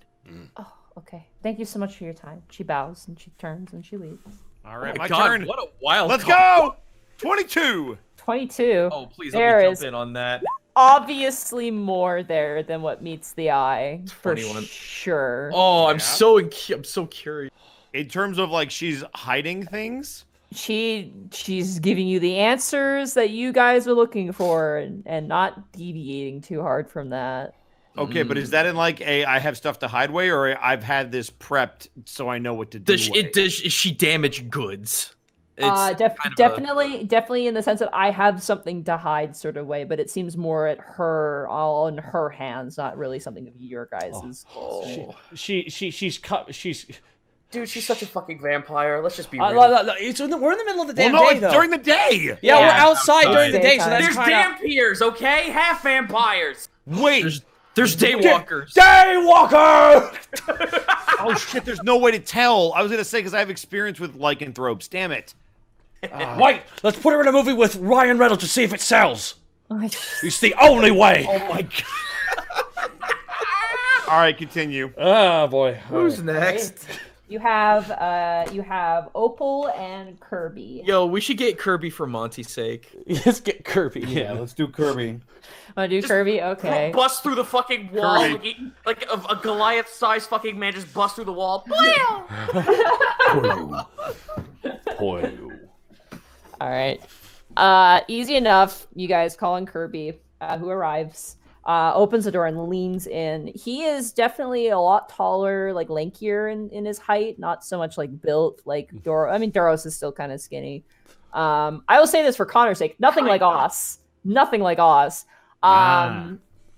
Oh, okay. Thank you so much for your time. She bows and she turns and she leaves. All right, Oh my God, turn. what a wild. Let's call. go. 22. 22. Oh, please There let me is jump in on that. obviously more there than what meets the eye, for 21. sure. Oh, I'm so curious. In terms of like she's hiding things. She's giving you the answers that you guys are looking for and not deviating too hard from that. Okay, but is that in like a I have stuff to hide way, or I've had this prepped so I know what to do? Is she damaged goods? It's definitely in the sense that I have something to hide sort of way, but it seems more at her, all in her hands, not really something of your guys's. She's Dude, she's such a fucking vampire. Let's just be real. we're in the middle of the damn day, though. During the day. Yeah, we're outside during the day, so that's There's dampiers, okay? Half vampires. Wait. There's daywalkers. Daywalker! Oh shit! There's no way to tell. I was gonna say because I have experience with lycanthropes. Damn it. Wait, let's put her in a movie with Ryan Reynolds to see if it sells. It's the only way. Oh my god. All right, continue. Oh boy. Who's next? You have Opal and Kirby. Yo, we should get Kirby for Monty's sake. Let's get Kirby. Yeah, let's do Kirby. Want to do Kirby? Okay. Bust through the fucking wall. Like a Goliath-sized fucking man just bust through the wall. Poor you. All right. Easy enough. You guys call in Kirby, who arrives, opens the door and leans in. He is definitely a lot taller, like lankier in his height, not so much like built like Doro. I mean, Doros is still kind of skinny. I will say this for Connor's sake. Nothing like Oz. Nothing like Oz.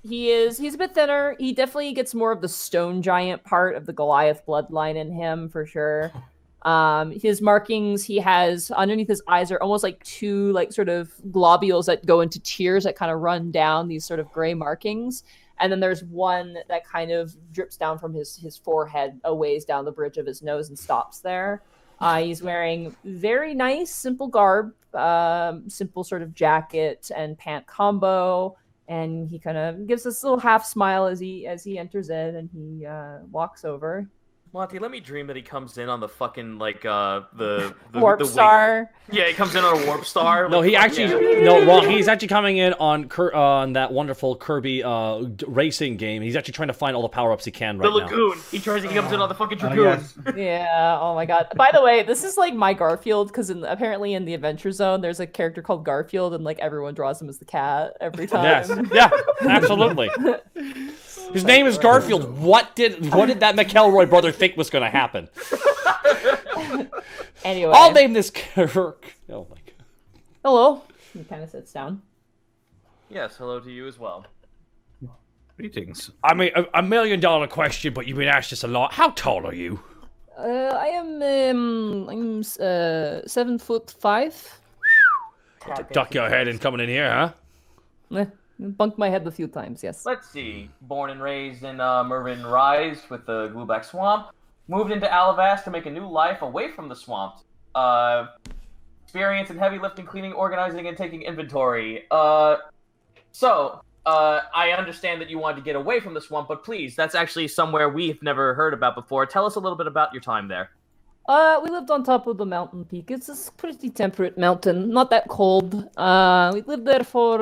He's a bit thinner. He definitely gets more of the stone giant part of the Goliath bloodline in him for sure. His markings, he has underneath his eyes are almost like two like sort of globules that go into tears that kind of run down these sort of gray markings. And then there's one that kind of drips down from his forehead a ways down the bridge of his nose and stops there. He's wearing very nice, simple garb, simple sort of jacket and pant combo. And he kind of gives this little half smile as he enters in, and he walks over. Monty, let me dream that he comes in on the fucking like the warp star. Yeah, he comes in on a warp star. No, he actually wrong. He's actually coming in on that wonderful Kirby racing game. He's actually trying to find all the power ups he can right now. The lagoon. He comes in on the fucking dragoon. Yes. Yeah. Oh my god. By the way, this is like my Garfield because apparently in the Adventure Zone there's a character called Garfield and like everyone draws him as the cat every time. Yes. Yeah. Absolutely. His name is Garfield. What did that McElroy brother think was going to happen? Anyway, I'll name this Kirk. Oh my god. Hello. He kind of sits down. Yes, hello to you as well. Greetings. I mean, $1 million question, but you've been asked this a lot. How tall are you? I am I'm 7'5". Duck your head and coming in here, huh? Bunked my head a few times, yes. Let's see. Born and raised in Mervyn Rise with the Glueback Swamp. Moved into Alivast to make a new life away from the swamp. Experience in heavy lifting, cleaning, organizing, and taking inventory. So, I understand that you wanted to get away from the swamp, but please, that's actually somewhere we've never heard about before. Tell us a little bit about your time there. We lived on top of the mountain peak. It's a pretty temperate mountain, not that cold. We lived there for,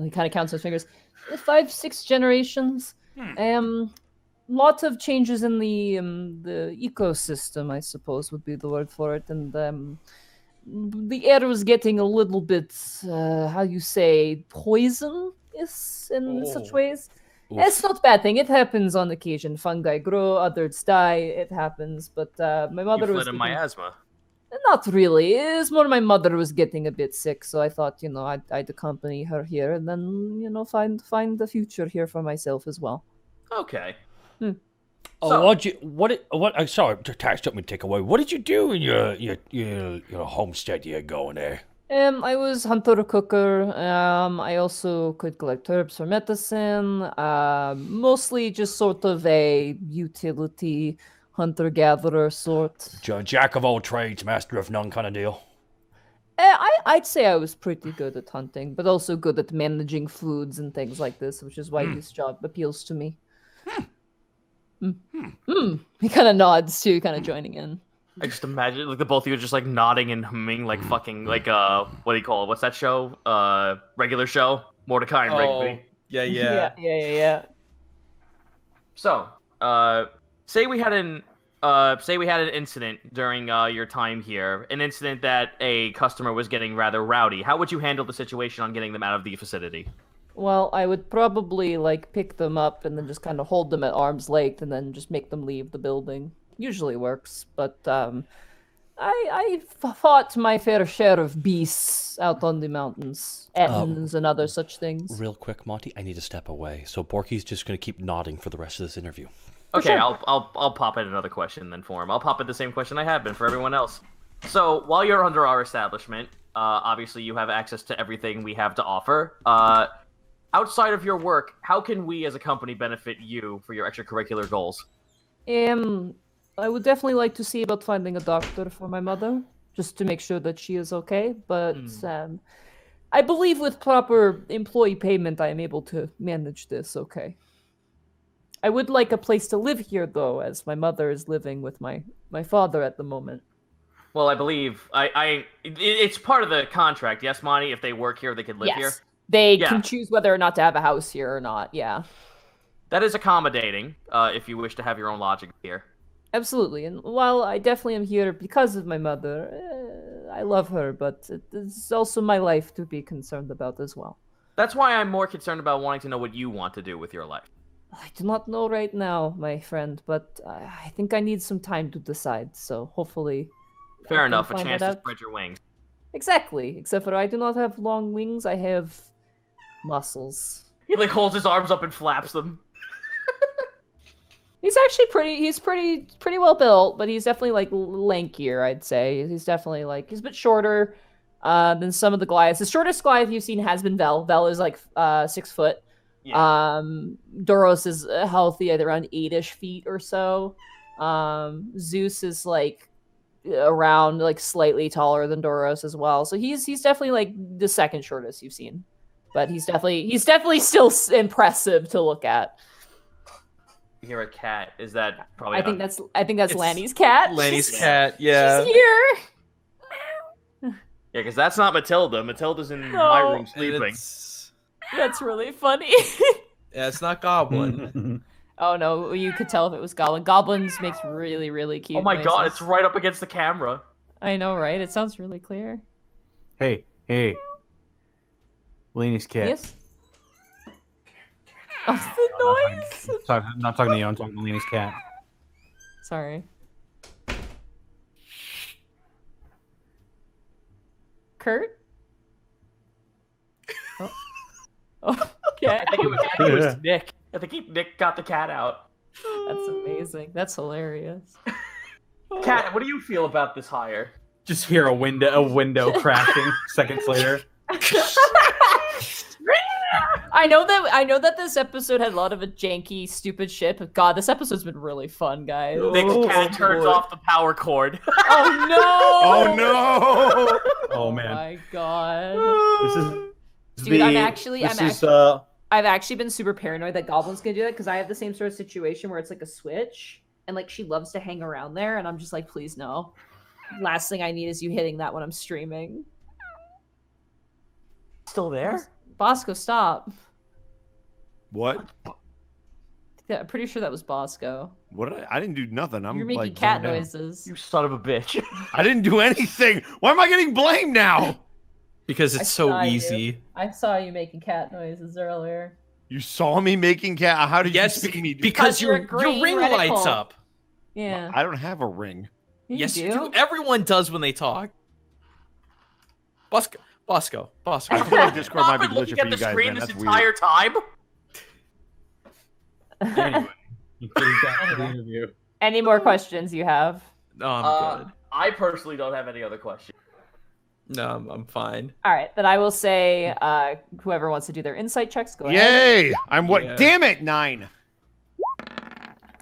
he kind of counts his fingers, 5-6 generations. Lots of changes in the ecosystem, I suppose would be the word for it. And the air was getting a little bit, how you say, poisonous in such ways. Oof. It's not a bad thing. It happens on occasion. Fungi grow, others die. It happens. But my mother was in miasma. Not really. It's more my mother was getting a bit sick, so I thought, I'd accompany her here and then, find the future here for myself as well. Okay. Oh, so, sorry, Tax took me to take away. What did you do in your homestead you're going there? I was hunter-cooker. I also could collect herbs for medicine. Mostly just sort of a utility hunter-gatherer sort. Jack of all trades, master of none kind of deal. I'd say I was pretty good at hunting, but also good at managing foods and things like this, which is why this job appeals to me. He kind of nods too, kind of joining in. I just imagine like the both of you are just like nodding and humming like fucking like what do you call it? What's that show? Regular show? Mordecai and Rigby. Yeah. So, say we had an incident during your time here, an incident that a customer was getting rather rowdy. How would you handle the situation on getting them out of the vicinity? Well, I would probably like pick them up and then just kind of hold them at arm's length and then just make them leave the building. Usually works, but I fought my fair share of beasts out on the mountains, ettins and other such things. Real quick, Monty, I need to step away. So Borky's just going to keep nodding for the rest of this interview. Okay, sure. I'll pop in another question then for him. I'll pop in the same question I have been for everyone else. So while you're under our establishment, obviously you have access to everything we have to offer. Outside of your work, how can we as a company benefit you for your extracurricular goals? I would definitely like to see about finding a doctor for my mother, just to make sure that she is okay. But I believe with proper employee payment, I am able to manage this okay. I would like a place to live here, though, as my mother is living with my father at the moment. Well, I believe it's part of the contract. Yes, Monty. If they work here, they can live here. They can choose whether or not to have a house here or not. Yeah, that is accommodating. If you wish to have your own lodging here. Absolutely. And while I definitely am here because of my mother, I love her, but it's also my life to be concerned about as well. That's why I'm more concerned about wanting to know what you want to do with your life. I do not know right now, my friend, but I think I need some time to decide, so hopefully... Fair enough, a chance to spread your wings. Exactly, except for I do not have long wings, I have muscles. He like holds his arms up and flaps them. He's actually pretty well built, but he's definitely like lankier, I'd say. He's definitely like, he's a bit shorter than some of the Goliaths. The shortest Goliath you've seen has been Vel. Vel is like 6 foot. Yeah. Doros is healthy at around 8-ish feet or so. Zeus is like around like slightly taller than Doros as well. So he's definitely like the second shortest you've seen. But he's definitely still impressive to look at. You hear a cat. Is that probably? I think that's Lanny's cat. Lanny's cat. Yeah. She's here. Yeah, because that's not Matilda. Matilda's in my room sleeping. That's really funny. Yeah, it's not Goblin. Oh no, you could tell if it was Goblin. Goblins makes really, really cute. Oh my noises. god, it's right up against the camera. I know, right? It sounds really clear. Hey. Lanny's cat. Yes. Oh, the noise! I'm not talking to you, I'm talking to Lanny's cat. Sorry. Kurt? Oh, okay. I think it was Nick. I think Nick got the cat out. That's amazing. That's hilarious. Cat, what do you feel about this hire? Just hear a window crashing seconds later. I know that this episode had a lot of a janky, stupid shit, but God, this episode's been really fun, guys. Nick's cat turns off the power cord. Oh no! Oh no! Oh man! Oh my God! This is Dude, the, I've actually been super paranoid that Goblin's gonna do that because I have the same sort of situation where it's like a switch and like she loves to hang around there, and I'm just like, please no. Last thing I need is you hitting that when I'm streaming. Still there? Bosco, stop. What? Yeah, I'm pretty sure that was Bosco. What? I didn't do nothing. I'm You're making like cat zoned out. noises. You son of a bitch. I didn't do anything. Why am I getting blamed now? Because it's so easy. I saw you making cat noises earlier. You saw me making cat. How did Yes, you see me? because you're your a green ring reticle. lights up. Yeah. I don't have a ring. Yes, you do. Everyone does when they talk. Bosco. I feel like Discord might be I've been glitching looking for at you the guys, screen man. this That's entire weird. time. anyway. You put it back to the interview. Any more questions you have? No, I'm good. I personally don't have any other questions. No, I'm fine. All right, then I will say whoever wants to do their insight checks, go ahead. Yay! I'm what? Yeah. Damn it! 9.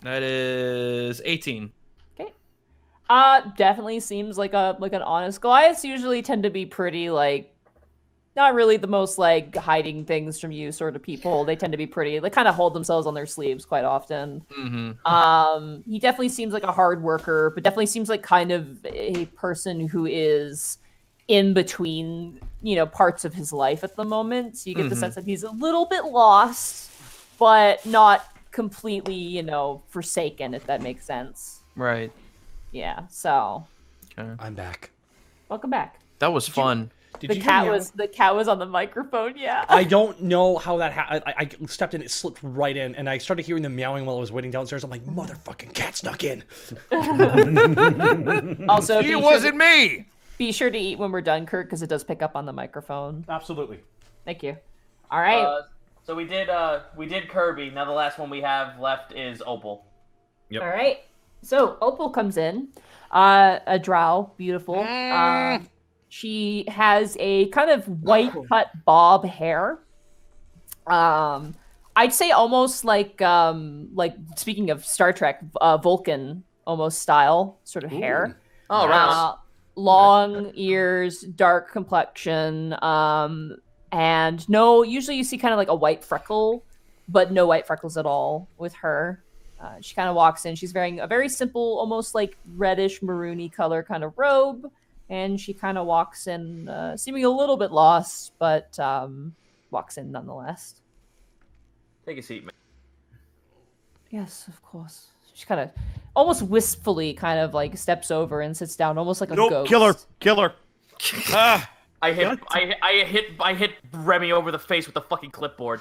That is 18. Okay. Definitely seems like an honest Goliaths usually tend to be pretty like not really the most like hiding things from you sort of people. They tend to be pretty, they kind of hold themselves on their sleeves quite often. Mm-hmm. He definitely seems like a hard worker, but definitely seems like kind of a person who is in between, parts of his life at the moment. So you get the sense that he's a little bit lost, but not completely, forsaken, if that makes sense. Right. Yeah, so. Okay. I'm back. Welcome back. That was fun. Did the you cat hear was the cat was on the microphone. Yeah. I don't know how that happened. I stepped in, it slipped right in, and I started hearing the meowing while I was waiting downstairs. I'm like, motherfucking cat snuck in. Also, It wasn't me. Be sure to eat when we're done, Kurt, because it does pick up on the microphone. Absolutely. Thank you. All right. So we did Kirby. Now the last one we have left is Opal. Yep. All right. So Opal comes in, a drow, beautiful. She has a kind of white cut bob hair. I'd say almost like speaking of Star Trek, Vulcan almost style sort of hair. Oh, right. Long ears, dark complexion, and no. Usually you see kind of like a white freckle, but no white freckles at all with her. She kind of walks in. She's wearing a very simple, almost like reddish maroony color kind of robe, and she kind of walks in, seeming a little bit lost, but walks in nonetheless. Take a seat, man. Yes, of course. She kind of, almost wistfully, kind of like steps over and sits down, almost like a ghost. Killer. I hit Remy over the face with the fucking clipboard.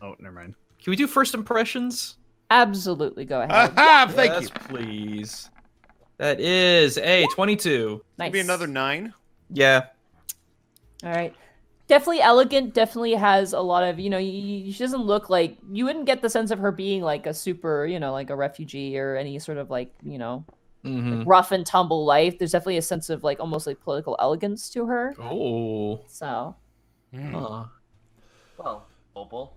Oh, never mind. Can we do first impressions? Absolutely, go ahead. Thank Yes, you. please. That is a 22. Nice. Maybe another 9. Yeah. All right. Definitely elegant. Definitely has a lot of, she doesn't look like, you wouldn't get the sense of her being like a super, like a refugee or any sort of like, like rough and tumble life. There's definitely a sense of like almost like political elegance to her. Oh. So. Huh. Well, Opal,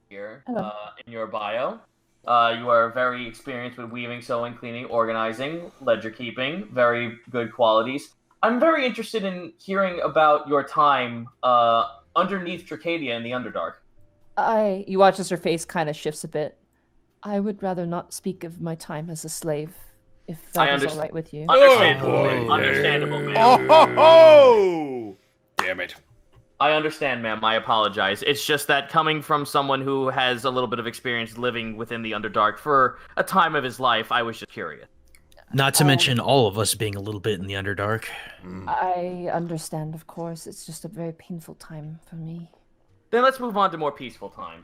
here Hello. in your bio, you are very experienced with weaving, sewing, cleaning, organizing, ledger keeping. Very good qualities. I'm very interested in hearing about your time underneath Tricadia in the Underdark. You watch as her face kind of shifts a bit. I would rather not speak of my time as a slave, if that is all right with you. Understandable, man. Understandable, man. Oh! Damn it. I understand, ma'am. I apologize. It's just that coming from someone who has a little bit of experience living within the Underdark for a time of his life, I was just curious. Not to mention all of us being a little bit in the Underdark. I understand, of course. It's just a very painful time for me. Then let's move on to more peaceful time.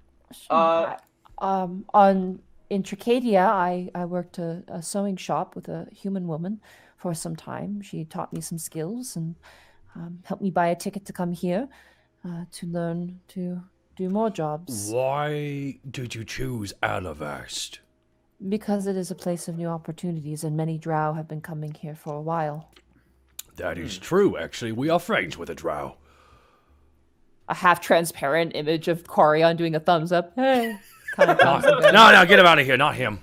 In Tricadia, I worked a sewing shop with a human woman for some time. She taught me some skills and helped me buy a ticket to come here to learn to do more jobs. Why did you choose Alivast? Because it is a place of new opportunities, and many drow have been coming here for a while. That is true, actually. We are friends with a drow. A half-transparent image of Corian doing a thumbs up. Hey. Kind of No, get him out of here, not him.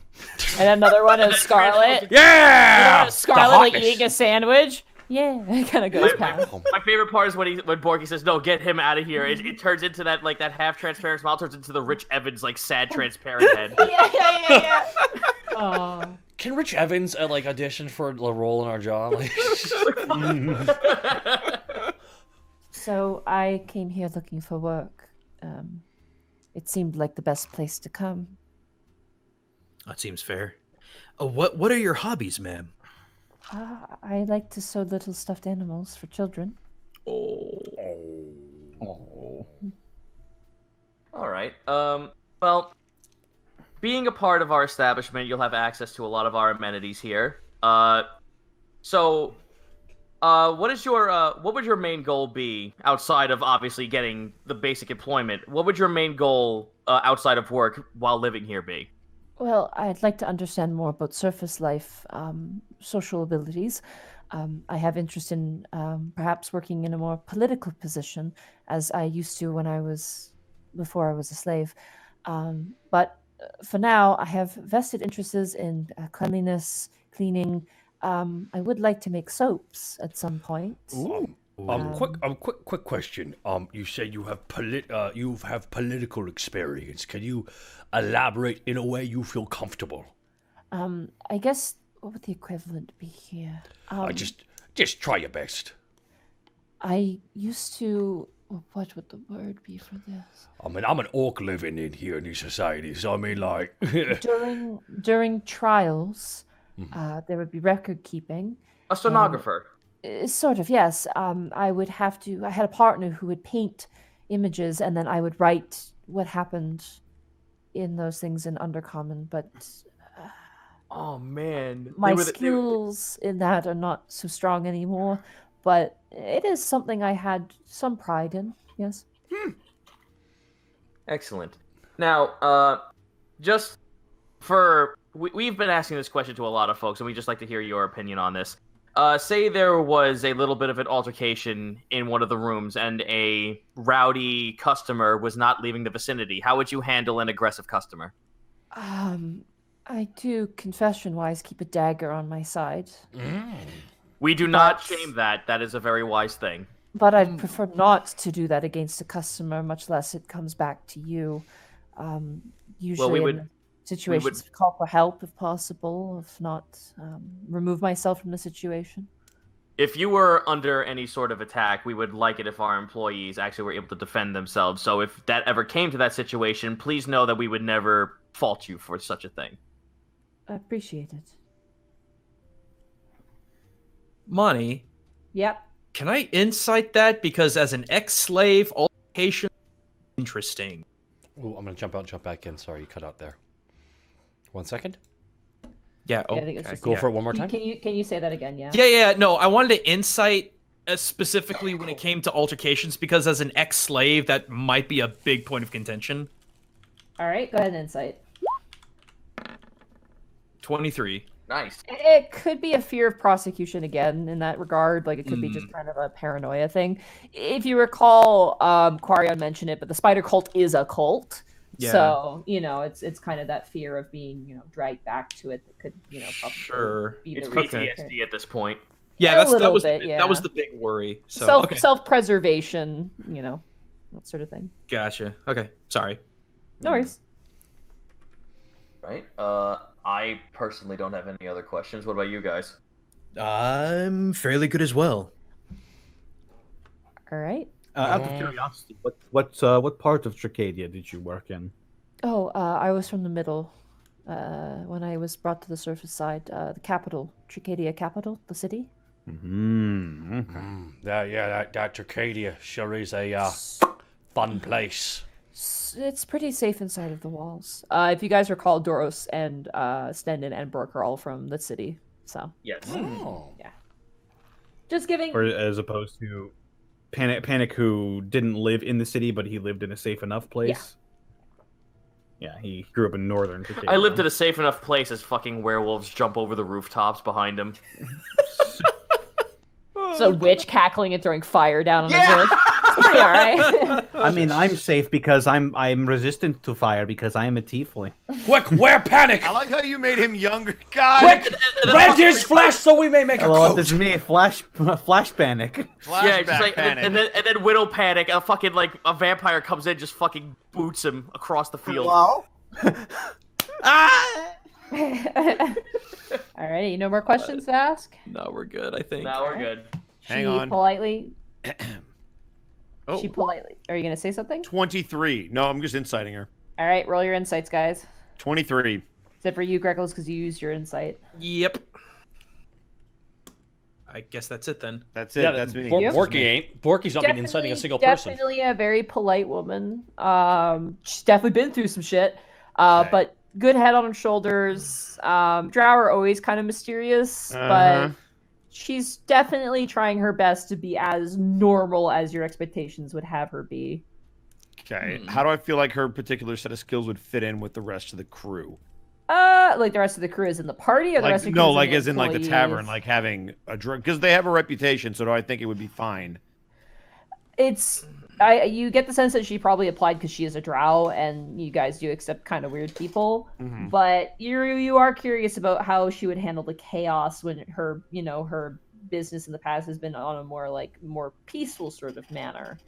And another one is Scarlet. Yeah! Scarlet like eating a sandwich. Yeah, it kind of goes past. My favorite part is when Borky says, "No, get him out of here." It turns into that half transparent smile turns into the Rich Evans sad transparent head. Yeah. Oh. Can Rich Evans audition for a role in our job? So I came here looking for work. It seemed like the best place to come. That seems fair. What are your hobbies, ma'am? I like to sew little stuffed animals for children. All right. Well, being a part of our establishment, you'll have access to a lot of our amenities here. What would your main goal be outside of obviously getting the basic employment? What would your main goal outside of work while living here be? Well, I'd like to understand more about surface life, social abilities. I have interest in perhaps working in a more political position, as I used to before I was a slave. But for now, I have vested interests in cleanliness, cleaning. I would like to make soaps at some point. Ooh. Quick question. You said you have political experience. Can you elaborate in a way you feel comfortable? I guess what would the equivalent be here? Just try your best. I used to. What would the word be for this? I mean, I'm an orc living in here in this society, so I mean, during trials, there would be record keeping. A stenographer. Sort of, yes. I had a partner who would paint images, and then I would write what happened in those things in Undercommon, but Oh man, my skills in that are not so strong anymore. But it is something I had some pride in, yes. Excellent. Now, just for we've been asking this question to a lot of folks, and we just like to hear your opinion on this. Say there was a little bit of an altercation in one of the rooms, and a rowdy customer was not leaving the vicinity. How would you handle an aggressive customer? I do, confession-wise, keep a dagger on my side. We do not shame that. That is a very wise thing. But I'd prefer not to do that against a customer, much less it comes back to you. Usually in situations, call for help if possible. If not, remove myself from the situation. If you were under any sort of attack, we would like it if our employees actually were able to defend themselves. So if that ever came to that situation, please know that we would never fault you for such a thing. I appreciate it. Money. Yep. Can I insight that? Because as an ex-slave, altercation, interesting. Ooh, I'm gonna jump out and jump back in. Sorry, you cut out there. 1 second. Yeah. Oh, I think it's just, Go for it one more time. Can you say that again? Yeah. Yeah. No, I wanted to insight specifically when it came to altercations, because as an ex-slave, that might be a big point of contention. All right, go ahead and insight. 23. Nice. It could be a fear of prosecution again in that regard. Like it could be just kind of a paranoia thing. If you recall, Quarion mentioned it, but the spider cult is a cult. Yeah. So, it's kind of that fear of being, dragged back to it that could, probably be It's the reason. PTSD at this point. Yeah, that was the big worry. So, Self-preservation, that sort of thing. Gotcha. Okay, sorry. No worries. Right. I personally don't have any other questions. What about you guys? I'm fairly good as well. All right. Out of curiosity, what part of Tricadia did you work in? Oh, I was from the middle. When I was brought to the surface side, the capital, Tricadia capital, the city. That Tricadia sure is a fun place. It's pretty safe inside of the walls. If you guys recall, Doros and Stendon and Bork are all from the city. So Yes. yeah. Just giving. Or as opposed to Panic, who didn't live in the city, but he lived in a safe enough place. Yeah, he grew up in northern Tricadia. I lived at a safe enough place as fucking werewolves jump over the rooftops behind him. So witch cackling and throwing fire down on the village. It's pretty alright. I mean, I'm safe because I'm resistant to fire because I am a tiefling. Quick, wear Panic! I like how you made him younger. God! Quick, rend his flesh so we may make a Well, coat! this is me, flash panic. Yeah, just like, and then Widow Panic, a fucking, a vampire comes in, just fucking boots him across the field. Hello? Alrighty, no more questions to ask? No, we're good, I think. Now we're good. Hang on. Politely. Oh. She politely. Are you going to say something? 23. No, I'm just inciting her. All right, roll your insights, guys. 23. Except for you, Greckles, because you used your insight. Yep. I guess that's it then. That's it. Yeah, that's me. Borky ain't. Borky's not been inciting a single person. Definitely a very polite woman. She's definitely been through some shit. But good head on her shoulders. Drow are always kind of mysterious, but she's definitely trying her best to be as normal as your expectations would have her be. Okay. How do I feel like her particular set of skills would fit in with the rest of the crew? Like the rest of the crew is in the party, or the rest of the crew no, is like in as in like the tavern, employees? like having a drug, because they have a reputation. So do I think it would be fine? You get the sense that she probably applied because she is a drow, and you guys do accept kind of weird people. But you are curious about how she would handle the chaos when her business in the past has been on a more peaceful sort of manner.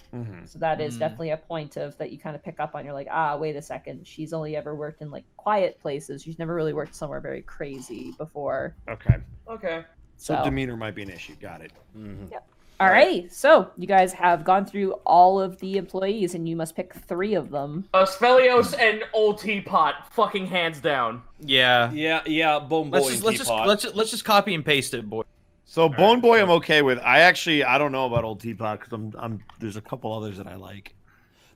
So that is definitely a point of that you kind of pick up on. You're like, wait a second, she's only ever worked in quiet places. She's never really worked somewhere very crazy before. Okay. So demeanor might be an issue. Got it. Yep. Alrighty, so you guys have gone through all of the employees, and you must pick 3 of them. Spelios and Old Teapot, fucking hands down. Yeah. Yeah, boom, boy, Let's just copy and paste it, boy. So Bone Boy, I'm okay with. I don't know about Old Teapot because there's a couple others that I like.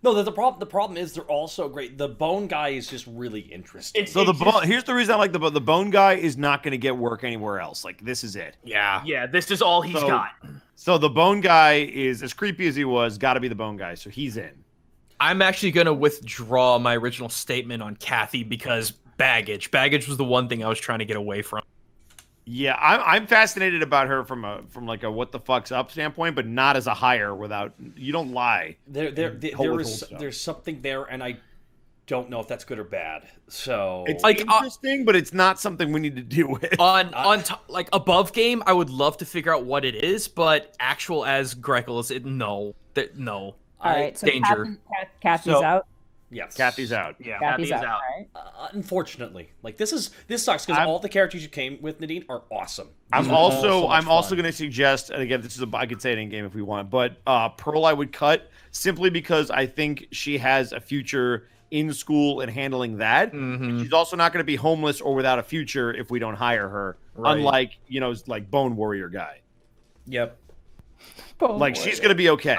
No, the problem is they're all so great. The Bone guy is just really interesting. Here's the reason I like the Bone guy is not going to get work anywhere else. Like this is it. Yeah, this is all he's got. So the Bone guy is as creepy as he was. Got to be the Bone guy. So he's in. I'm actually going to withdraw my original statement on Kathy because baggage. Baggage was the one thing I was trying to get away from. Yeah, I'm fascinated about her from like a what the fuck's up standpoint, but not as a hire. Without you don't lie. There's something there, and I don't know if that's good or bad. So it's like interesting, but it's not something we need to deal with. Like above game, I would love to figure out what it is, but actual as Greckles, no. All right, so danger. Kathy's out. Yes, Kathy's out. Yeah, Kathy's out. Right? Unfortunately, like this sucks because all the characters you came with, Nadine, are awesome. I'm also going to suggest, and again, I could say it in game if we want, but Pearl I would cut simply because I think she has a future in school and handling that. Mm-hmm. She's also not going to be homeless or without a future if we don't hire her. Right. Unlike like Bone Warrior guy. Yep. She's going to be okay.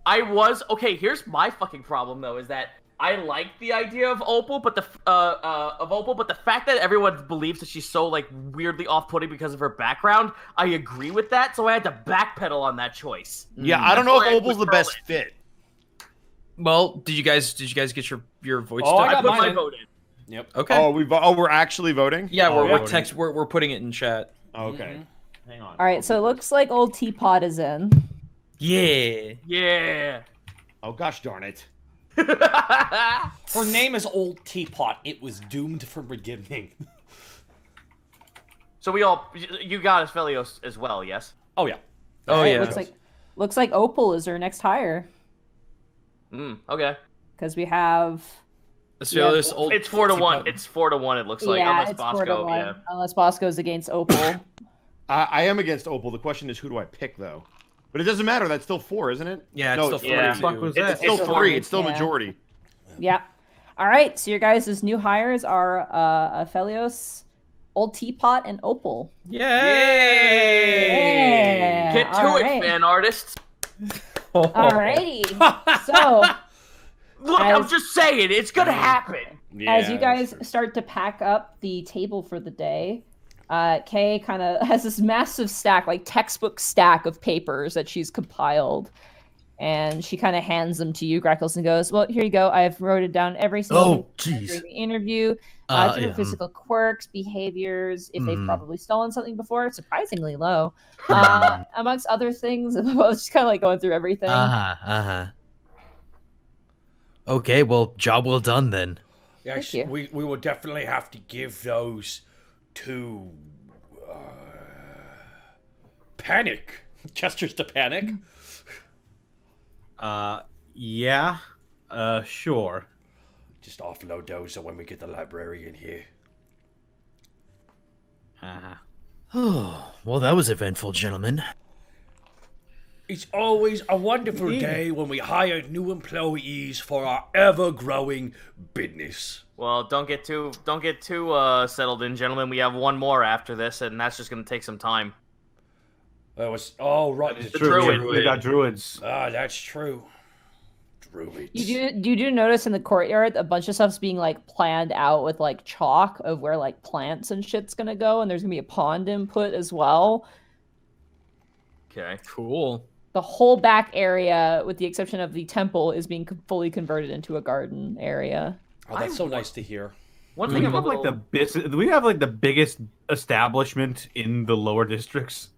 Here's my fucking problem though, is that I like the idea of Opal, but the fact that everyone believes that she's so like weirdly off-putting because of her background, I agree with that. So I had to backpedal on that choice. Yeah, I don't know if Opal's the best fit. Well, did you guys get your voice? I put my vote in. Yep. Okay. Oh, we're actually voting. Yeah, we're putting it in chat. Okay. Hang on. All right, so it looks like Old Teapot is in. Yeah. Oh gosh darn it. Her name is Old Teapot. It was doomed from beginning. So you got Aphelios as well, yes? Oh yeah. Looks like Opal is her next hire. Okay. Because we have. It's 4-1. It's 4-1. It looks like unless Bosco. Yeah. Unless Bosco's against Opal. I am against Opal. The question is, who do I pick though? But it doesn't matter. That's still 4, isn't it? Yeah, it's still 4. Yeah. It's still 3. It's still majority. Yeah. All right. So your guys' new hires are Aphelios, Old Teapot, and Opal. Yay! Yeah. Get to it, fan artists. Alrighty. So, look, I'm just saying, it's gonna happen. As you guys start to pack up the table for the day, Kay kind of has this massive stack, like textbook stack of papers that she's compiled, and she kind of hands them to you, Greckles, and goes, "Well, here you go. I've wrote it down every single during the interview. Different physical quirks, behaviors, if they've probably stolen something before, surprisingly low, amongst other things." I was just kind of like going through everything. Okay, well, job well done then. Yes, we will definitely have to give those to Panic. Gestures to Panic. Yeah. Sure. Just offload those when we get the librarian here. Oh, well, that was eventful, gentlemen. It's always a wonderful day when we hire new employees for our ever-growing business. Well, don't get too settled in, gentlemen. We have one more after this, and that's just going to take some time. Right. It's the druid. We got druids. That's true. Druids. You do notice in the courtyard a bunch of stuff's being like planned out with like chalk of where like plants and shit's gonna go, and there's gonna be a pond input as well. Okay, cool. The whole back area, with the exception of the temple, is being fully converted into a garden area. Oh, that's so nice to hear. One thing about do we have like the biggest establishment in the lower districts?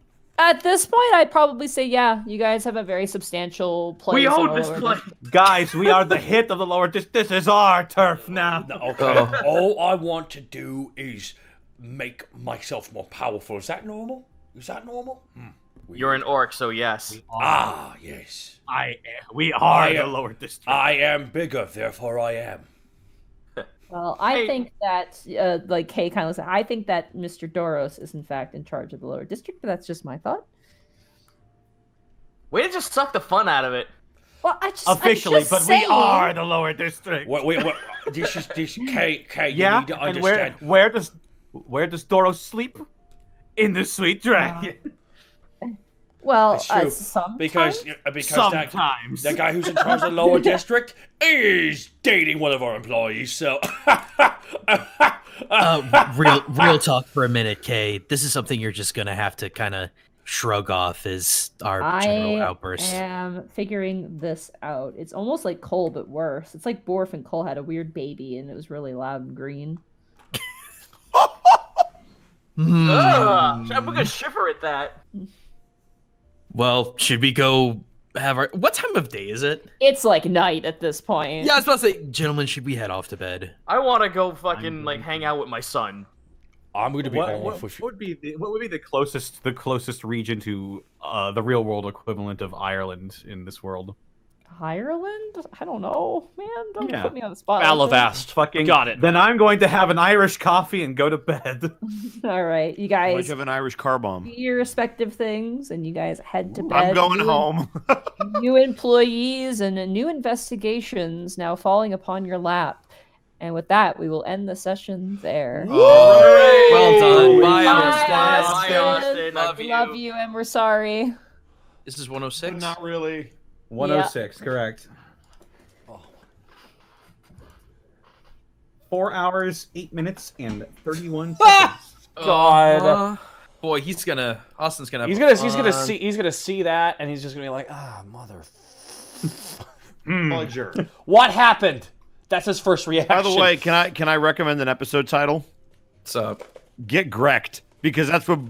At this point, I'd probably say, yeah, you guys have a very substantial place. We own this place. Guys, we are the hit of the lower district. This is our turf now. Okay. All I want to do is make myself more powerful. Is that normal? You're an orc, so yes. Yes. We are the lower district. I am bigger, therefore I am. Well, I think that, like Kay kind of said, I think that Mr. Doros is in fact in charge of the lower district, but that's just my thought. Way to just suck the fun out of it. Well, officially, but we are the lower district. Wait. This Kay. Yeah, you need to understand. And where does Doros sleep? In the Sweet Dragon. Well, It's true. sometimes. Because Sometimes. that guy who's in charge of the lower district is dating one of our employees, so... Real talk for a minute, Kay. This is something you're just gonna have to kind of shrug off as our general outburst. I am figuring this out. It's almost like Cole, but worse. It's like Borf and Cole had a weird baby, and it was really loud and green. I'm gonna shiver at that. Well, should we go have our... What time of day is it? It's like night at this point. Yeah, I was about to say, gentlemen, should we head off to bed? I want to go fucking like hang out with my son. I'm going to be What would be the closest region to the real world equivalent of Ireland in this world? Ireland? I don't know, man. Don't put me on the spot. Alivast. Fucking got it. Then I'm going to have an Irish coffee and go to bed. All right, you Why'd guys you have an Irish car bomb? do your respective things, and you guys head to bed. I'm going home. New employees and new investigations now falling upon your lap. And with that, we will end the session there. Well done. Bye, Austin. Austin. Love you, and we're sorry. This is 106? Not really. 106, correct. 4 hours, 8 minutes, and 31 seconds. God. Boy, Austin's gonna... He's gonna see that, and he's just gonna be like, mother... What happened? That's his first reaction. By the way, can I recommend an episode title? What's up? Get Grecked, because that's what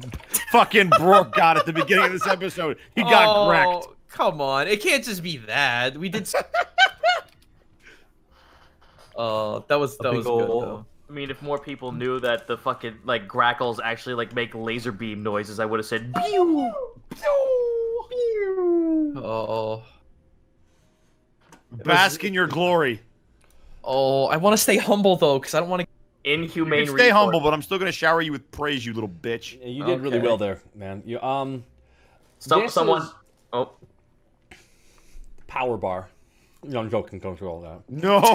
fucking Brooke got at the beginning of this episode. He got Grecked. Come on, it can't just be that. We did. Oh, that was good though. I mean, if more people knew that the fucking like Greckles actually like make laser beam noises, I would have said pew, pew, pew. Oh. Bask in your glory. Oh, I want to stay humble though, because I don't want to. Inhumane. You stay humble, but I'm still gonna shower you with praise, you little bitch. Yeah, you did really well there, man. You Someone. Oh. Power bar. No, I'm joking. Going through all that. No.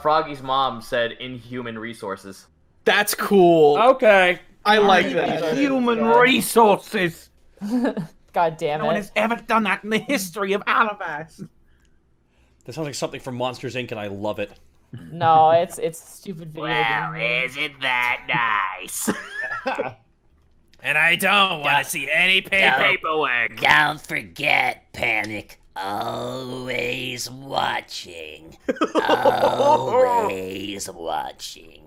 Froggy's mom said inhuman resources. That's cool. Okay. I like that. Human resources. God damn No one it. has ever done that in the history of Alivast. That sounds like something from Monsters Inc. and I love it. No, it's stupid video Well, game. isn't that nice? And I don't want to see any Paperwork. Don't forget, Panic. Always watching. Always watching.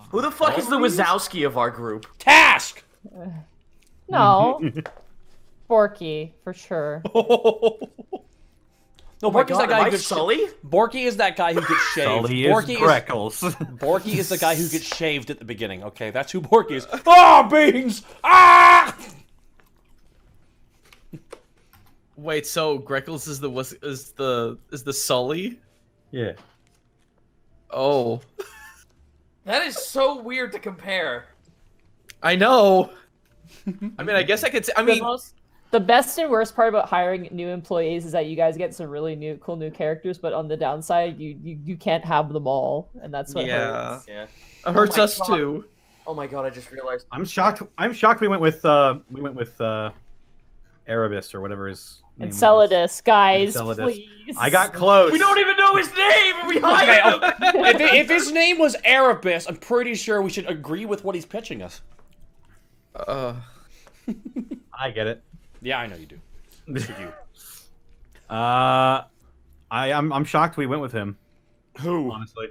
Who the fuck is the Wazowski of our group? Task! No. Borky, for sure. No, Borky's that guy who gets Sully? Borky is that guy who gets shaved. Sully is Greckles. Borky is the guy who gets shaved at the beginning. Okay, that's who Borky is. Ah, beans! Ah! Wait, so Greckles is the Sully? Yeah. Oh, That is so weird to compare. I know. I mean, I guess I could. I mean, The best and worst part about hiring new employees is that you guys get some really cool new characters, but on the downside, you can't have them all, and that's what hurts. Yeah. it hurts my us God. too. Oh my god, I just realized. I'm shocked we went with Erebus or whatever his name was. Enceladus, guys, Enceladus. please. I got close. We don't even know his name, and we hired him. If his name was Erebus, I'm pretty sure we should agree with what he's pitching us. I get it. Yeah, I know you do. This is you. I'm shocked we went with him. Who? Honestly.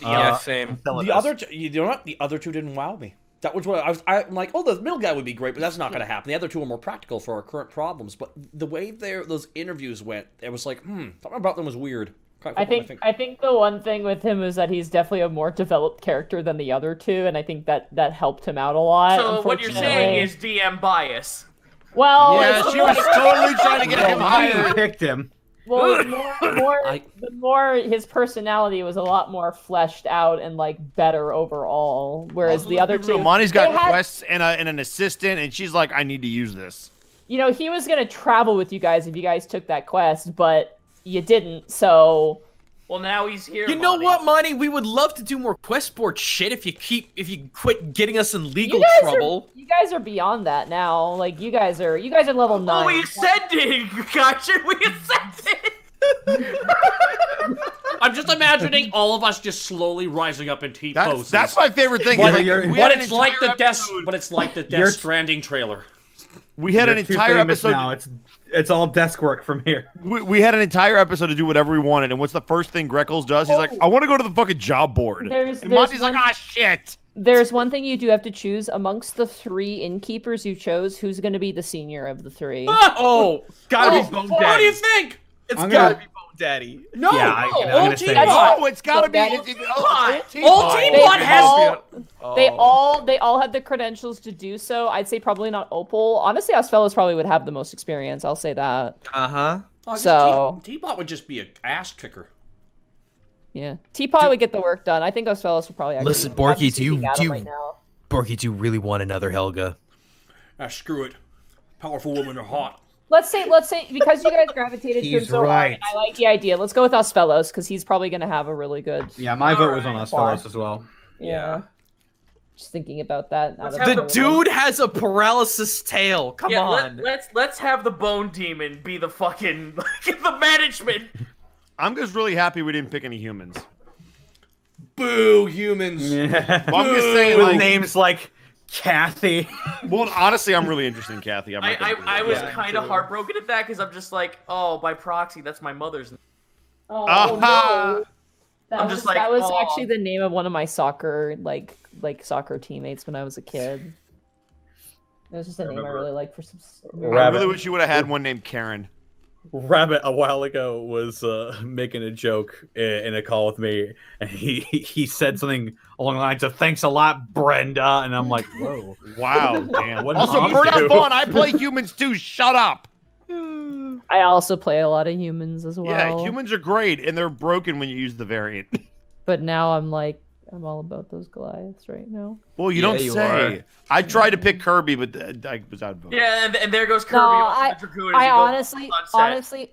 Yeah, same. Enceladus. The other, you know what? The other two didn't wow me. That was what I'm like. Oh, the middle guy would be great, but that's not going to happen. The other two are more practical for our current problems. But the way those interviews went, it was like, something about them was weird. I think the one thing with him is that he's definitely a more developed character than the other two, and I think that helped him out a lot. So what you're saying is DM bias. Well, Yeah, she was totally trying to get him I hired. picked him. well, the more his personality was a lot more fleshed out and like better overall, whereas the other two, Monty's got they had- quests and an assistant, and she's like, I need to use this. you know, he was gonna travel with you guys if you guys took that quest, but you didn't, so Well, now he's here. You know what, Monty? We would love to do more quest board shit if you quit getting us in legal trouble. You guys are beyond that now. Like you guys are level 9. Oh, we ascended, gotcha. We ascended. I'm just imagining all of us just slowly rising up in T-poses. That's my favorite thing. But it's like the Death Stranding trailer. We had an entire episode. Now it's all desk work from here. We had an entire episode to do whatever we wanted, and what's the first thing Greckles does? He's like, I want to go to the fucking job board. And Monty's like, ah, shit. There's one thing you do have to choose amongst the 3 innkeepers you chose. Who's going to be the senior of the 3? Oh, gotta be Bone Daddy. What do you think? It's gotta be Bone Daddy. No, old Teapot. No, it's gotta be old Teapot has. They all have the credentials to do so. I'd say probably not Opal. Honestly, Osfellos probably would have the most experience. I'll say that. So Teapot would just be an ass kicker. Yeah, Teapot would get the work done. I think Osfellos would probably. Listen, Borky, do you really want another Helga? Screw it. Powerful women are hot. Let's say because you guys gravitated to him so hard, I like the idea. Let's go with Osfellos because he's probably going to have a really good. Yeah, my vote was on Osfellos as well. Yeah. Just thinking about that. The dude has a paralysis tail. Come on. Let's have the Bone Demon be the fucking the management. I'm just really happy we didn't pick any humans. Boo, humans. Yeah. Well, I'm just saying, with names like Kathy. Well, honestly, I'm really interested in Kathy. I was kind of heartbroken at that because I'm just like, oh, by proxy, that's my mother's name. Oh, no. I'm just like, that was actually the name of one of my soccer soccer teammates when I was a kid. It was just a name I really liked for some. I really wish you would have had one named Karen. Rabbit a while ago was making a joke in a call with me, and he said something along the lines of "Thanks a lot, Brenda," and I'm like, "Whoa, wow, damn!" Also, Brenda Vaughn, I play humans too. Shut up. I also play a lot of humans as well. Yeah, humans are great, and they're broken when you use the variant. But now I'm all about those Goliaths right now. Well, you don't say. I tried to pick Kirby, but I was out of vote. Yeah, and there goes Kirby. No, I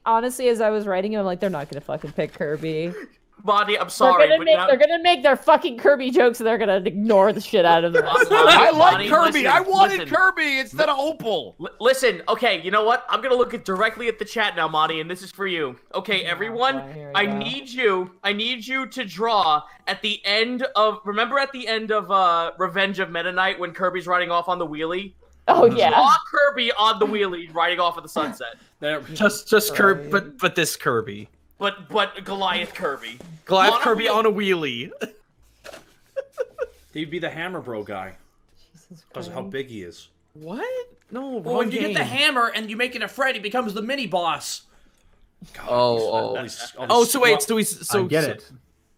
honestly, as I was writing it, I'm like, they're not gonna fucking pick Kirby. Monty, I'm sorry, they're gonna make their fucking Kirby jokes, and they're gonna ignore the shit out of them. I like Kirby. I wanted Kirby instead of Opal. Listen, okay, you know what? I'm gonna look directly at the chat now, Monty, and this is for you. Okay, everyone, I need you to draw at the end of. Remember at the end of Revenge of Meta Knight when Kirby's riding off on the wheelie? Oh yeah. Draw Kirby on the wheelie riding off at the sunset. Just Kirby, but this Kirby. But Goliath Kirby. Goliath Kirby on a wheelie. He'd be the Hammer Bro guy. Because of how big he is. What? No, well, when you get the hammer and you make it a Fred, he becomes the mini boss. God, so wait, so I get it.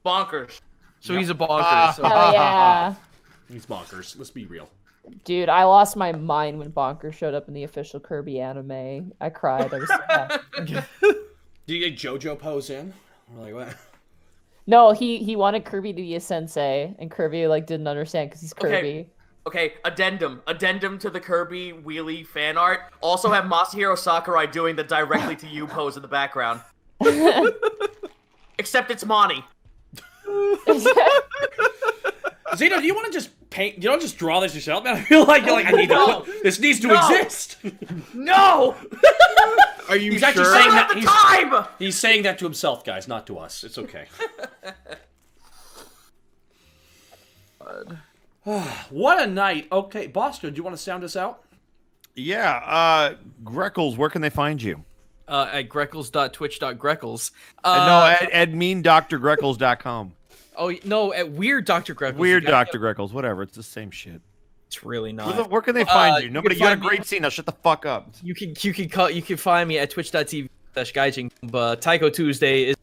Bonkers. So he's a bonkers. Oh yeah. He's bonkers. Let's be real. Dude, I lost my mind when Bonkers showed up in the official Kirby anime. I cried. I was so happy. Do you get JoJo pose in? Or like what? No, he wanted Kirby to be a sensei, and Kirby didn't understand because he's Kirby. Okay, addendum to the Kirby wheelie fan art. Also have Masahiro Sakurai doing the directly to you pose in the background. Except it's Monty. Zito, do you want to just paint? You don't just draw this yourself, man. I feel like you're like I need to. This needs to exist. No. Are you he's sure? Actually saying that time. He's saying that to himself, guys, not to us. It's okay. What a night. Okay, Boston, do you want to sound us out? Yeah. Greckles, where can they find you? At greckles.twitch.greckles. No, at meandrdreckles.com. Oh, no, at Weird Dr. Greckles. Weird Dr. Greckles, whatever. It's the same shit. It's really not. Where can they find you? Nobody. You got a great scene. Now shut the fuck up. You can find me at twitch.tv/gaijin. Taiko Tuesday is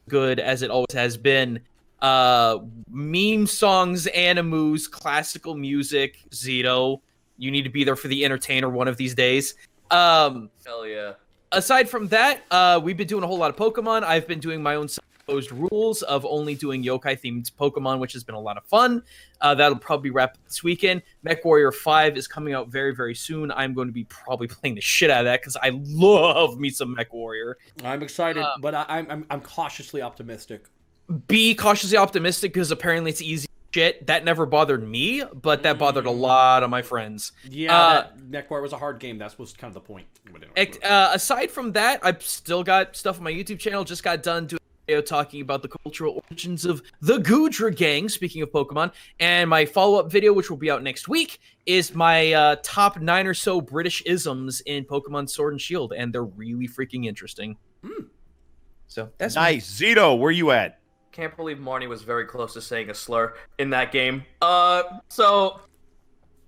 good as it always has been. Meme songs, animus, classical music, Zito. You need to be there for the entertainer one of these days. Hell yeah. Aside from that, we've been doing a whole lot of Pokemon. I've been doing my own rules of only doing yokai themed Pokemon, which has been a lot of fun. That'll probably wrap up this weekend. Mech Warrior 5 is coming out very, very soon. I'm going to be probably playing the shit out of that because I love me some Mech Warrior. I'm excited, but I'm cautiously optimistic. be cautiously optimistic because apparently it's easy shit. That never bothered me, but that bothered a lot of my friends. Yeah, that Neckbar was a hard game. That was kind of the point. Aside from that, I've still got stuff on my YouTube channel. Just got done doing a video talking about the cultural origins of the Gudra gang, speaking of Pokemon. And my follow-up video, which will be out next week, is my top 9 or so British isms in Pokemon Sword and Shield, and they're really freaking interesting. So that's nice. Zito, where you at? Can't believe Marnie was very close to saying a slur in that game. So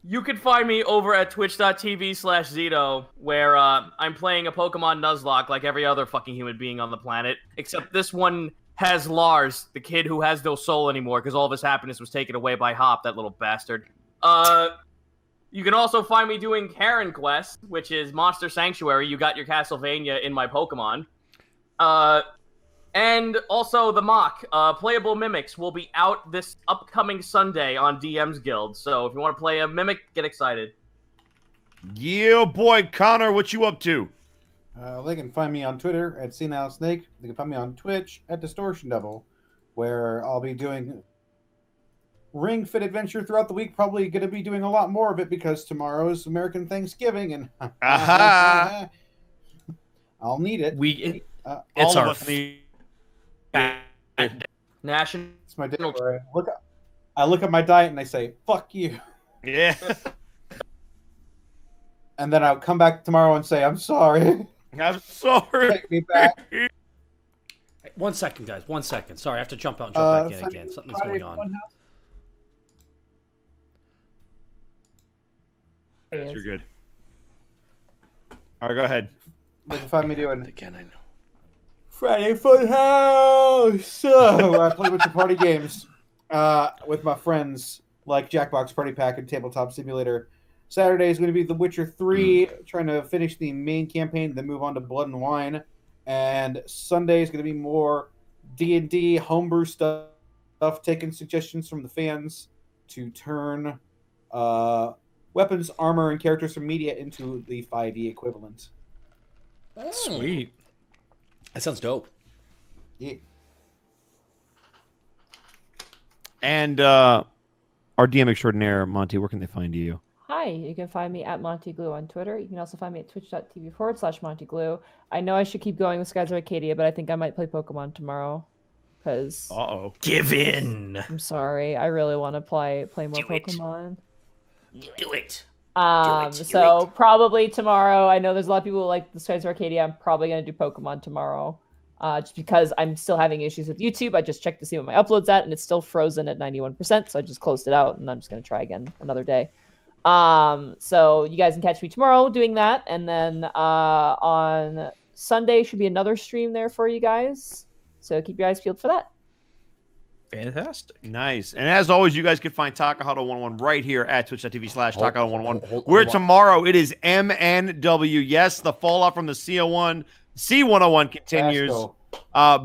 you can find me over at twitch.tv/Zito, where I'm playing a Pokemon Nuzlocke like every other fucking human being on the planet, except this one has Lars, the kid who has no soul anymore because all of his happiness was taken away by Hop, that little bastard. You can also find me doing Karen Quest, which is Monster Sanctuary. You got your Castlevania in my Pokemon. And also the mock, Playable Mimics, will be out this upcoming Sunday on DM's Guild. So if you want to play a Mimic, get excited. Yeah, boy, Connor, what you up to? They can find me on Twitter at @Snake. They can find me on Twitch at Distortion Devil, where I'll be doing Ring Fit Adventure throughout the week. Probably going to be doing a lot more of it because tomorrow is American Thanksgiving, and I'll need it. It's our National. It's my day where I look at my diet and I say, "Fuck you." Yeah. And then I'll come back tomorrow and say, "I'm sorry." I'm sorry. Take me back. 1 second, guys. 1 second. Sorry, I have to jump out and jump back in again. Something's going on. You're good. All right, go ahead. They can find me doing again. I know. Friday Funhouse. So I play a bunch of party games with my friends, like Jackbox Party Pack and Tabletop Simulator. Saturday is going to be The Witcher 3, trying to finish the main campaign, then move on to Blood and Wine. And Sunday is going to be more D&D homebrew stuff, taking suggestions from the fans to turn weapons, armor, and characters from media into the 5e equivalent. Sweet. That sounds dope. Yeah. And our DM extraordinaire, Monty, where can they find you? Hi, you can find me at MontyGlue on Twitter. You can also find me at twitch.tv/MontyGlue. I know I should keep going with Skies of Arcadia, but I think I might play Pokemon tomorrow. Because give in. I'm sorry. I really want to play more Pokemon. Do it. So probably tomorrow. I know there's a lot of people who like the Skies of Arcadia. I'm probably gonna do Pokemon tomorrow. Just because I'm still having issues with YouTube. I just checked to see what my upload's at, and it's still frozen at 91%. So I just closed it out, and I'm just gonna try again another day. So you guys can catch me tomorrow doing that, and then on Sunday should be another stream there for you guys. So keep your eyes peeled for that. Fantastic. Nice. And as always, you guys can find Takahata101 right here at twitch.tv/Takahata101. Where tomorrow it is MNW. Yes, the fallout from the C101 continues.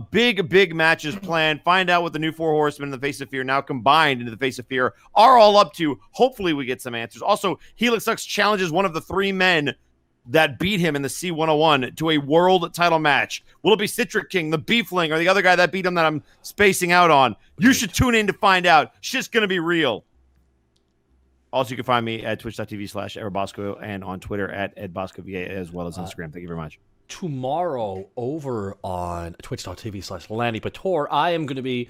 Big matches planned. Find out what the new Four Horsemen in the Face of Fear, now combined into the Face of Fear, are all up to. Hopefully we get some answers. Also, Helix Lux challenges one of the 3 men that beat him in the C101 to a world title match. Will it be Citric King, the Beefling, or the other guy that beat him that I'm spacing out on? You should tune in to find out. Shit's going to be real. Also, you can find me at twitch.tv/ErBosco and on Twitter at EdBoscoVA as well as Instagram. Thank you very much. Tomorrow over on twitch.tv/Lanny Pator, I am going to be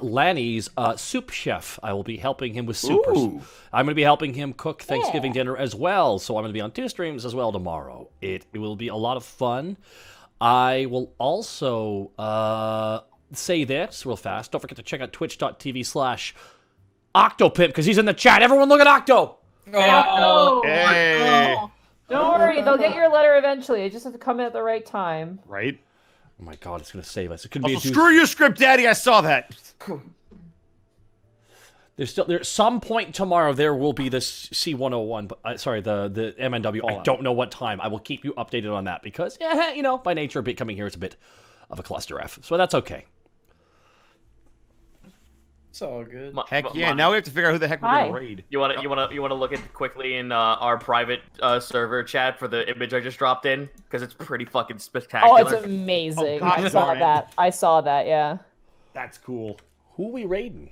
Lanny's soup chef. I will be helping him with supers. Ooh. I'm going to be helping him cook Thanksgiving dinner as well, so I'm going to be on 2 streams as well tomorrow. It will be a lot of fun. I will also say this real fast. Don't forget to check out twitch.tv/Octopimp because he's in the chat. Everyone look at Octo! Oh, hey. Don't worry, they'll get your letter eventually. You just have to come in at the right time. Right? Oh my god, it's going to save us. It could Also, be screw you, Script Daddy. I saw that. There's some point tomorrow there will be this C101, but the MNW. I don't know what time. I will keep you updated on that because, by nature, coming here is a bit of a cluster F. So that's okay. It's all good. Heck yeah! Now we have to figure out who the heck we're gonna raid. You want to look at quickly in our private server chat for the image I just dropped in because it's pretty fucking spectacular. Oh, it's amazing! I saw that. Yeah. That's cool. Who are we raiding?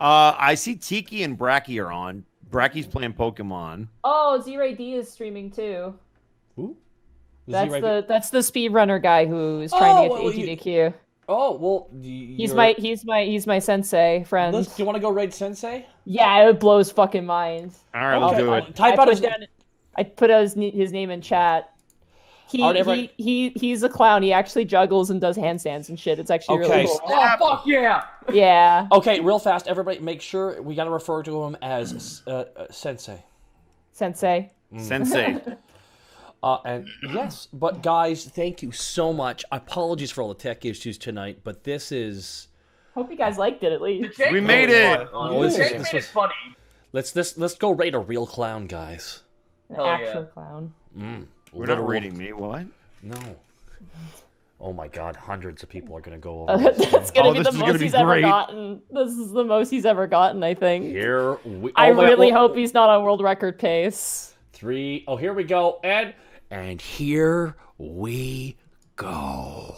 I see Tiki and Bracky are on. Bracky's playing Pokemon. Oh, Z-Ray D is streaming too. Who? That's the speedrunner guy who's trying to get the AGDQ. Oh well, he's my sensei friend. Do you want to go raid sensei? Yeah, it blows fucking minds. All right, let's do it. I put his name in chat. He's a clown. He actually juggles and does handstands and shit. It's actually really cool. Oh, fuck yeah! Yeah. Okay, real fast, everybody, make sure we gotta refer to him as sensei. Sensei. Sensei. And yes, but guys, thank you so much. Apologies for all the tech issues tonight, but this is. Hope you guys liked it at least. We made it. This was funny. Let's go raid a real clown, guys. An actual clown. We're not raiding me. What? No. Oh my God! Hundreds of people are gonna go over. That's gonna be the most he's ever gotten. This is the most he's ever gotten, I think. I really hope he's not on world record pace. 3. Oh, here we go, and here we go.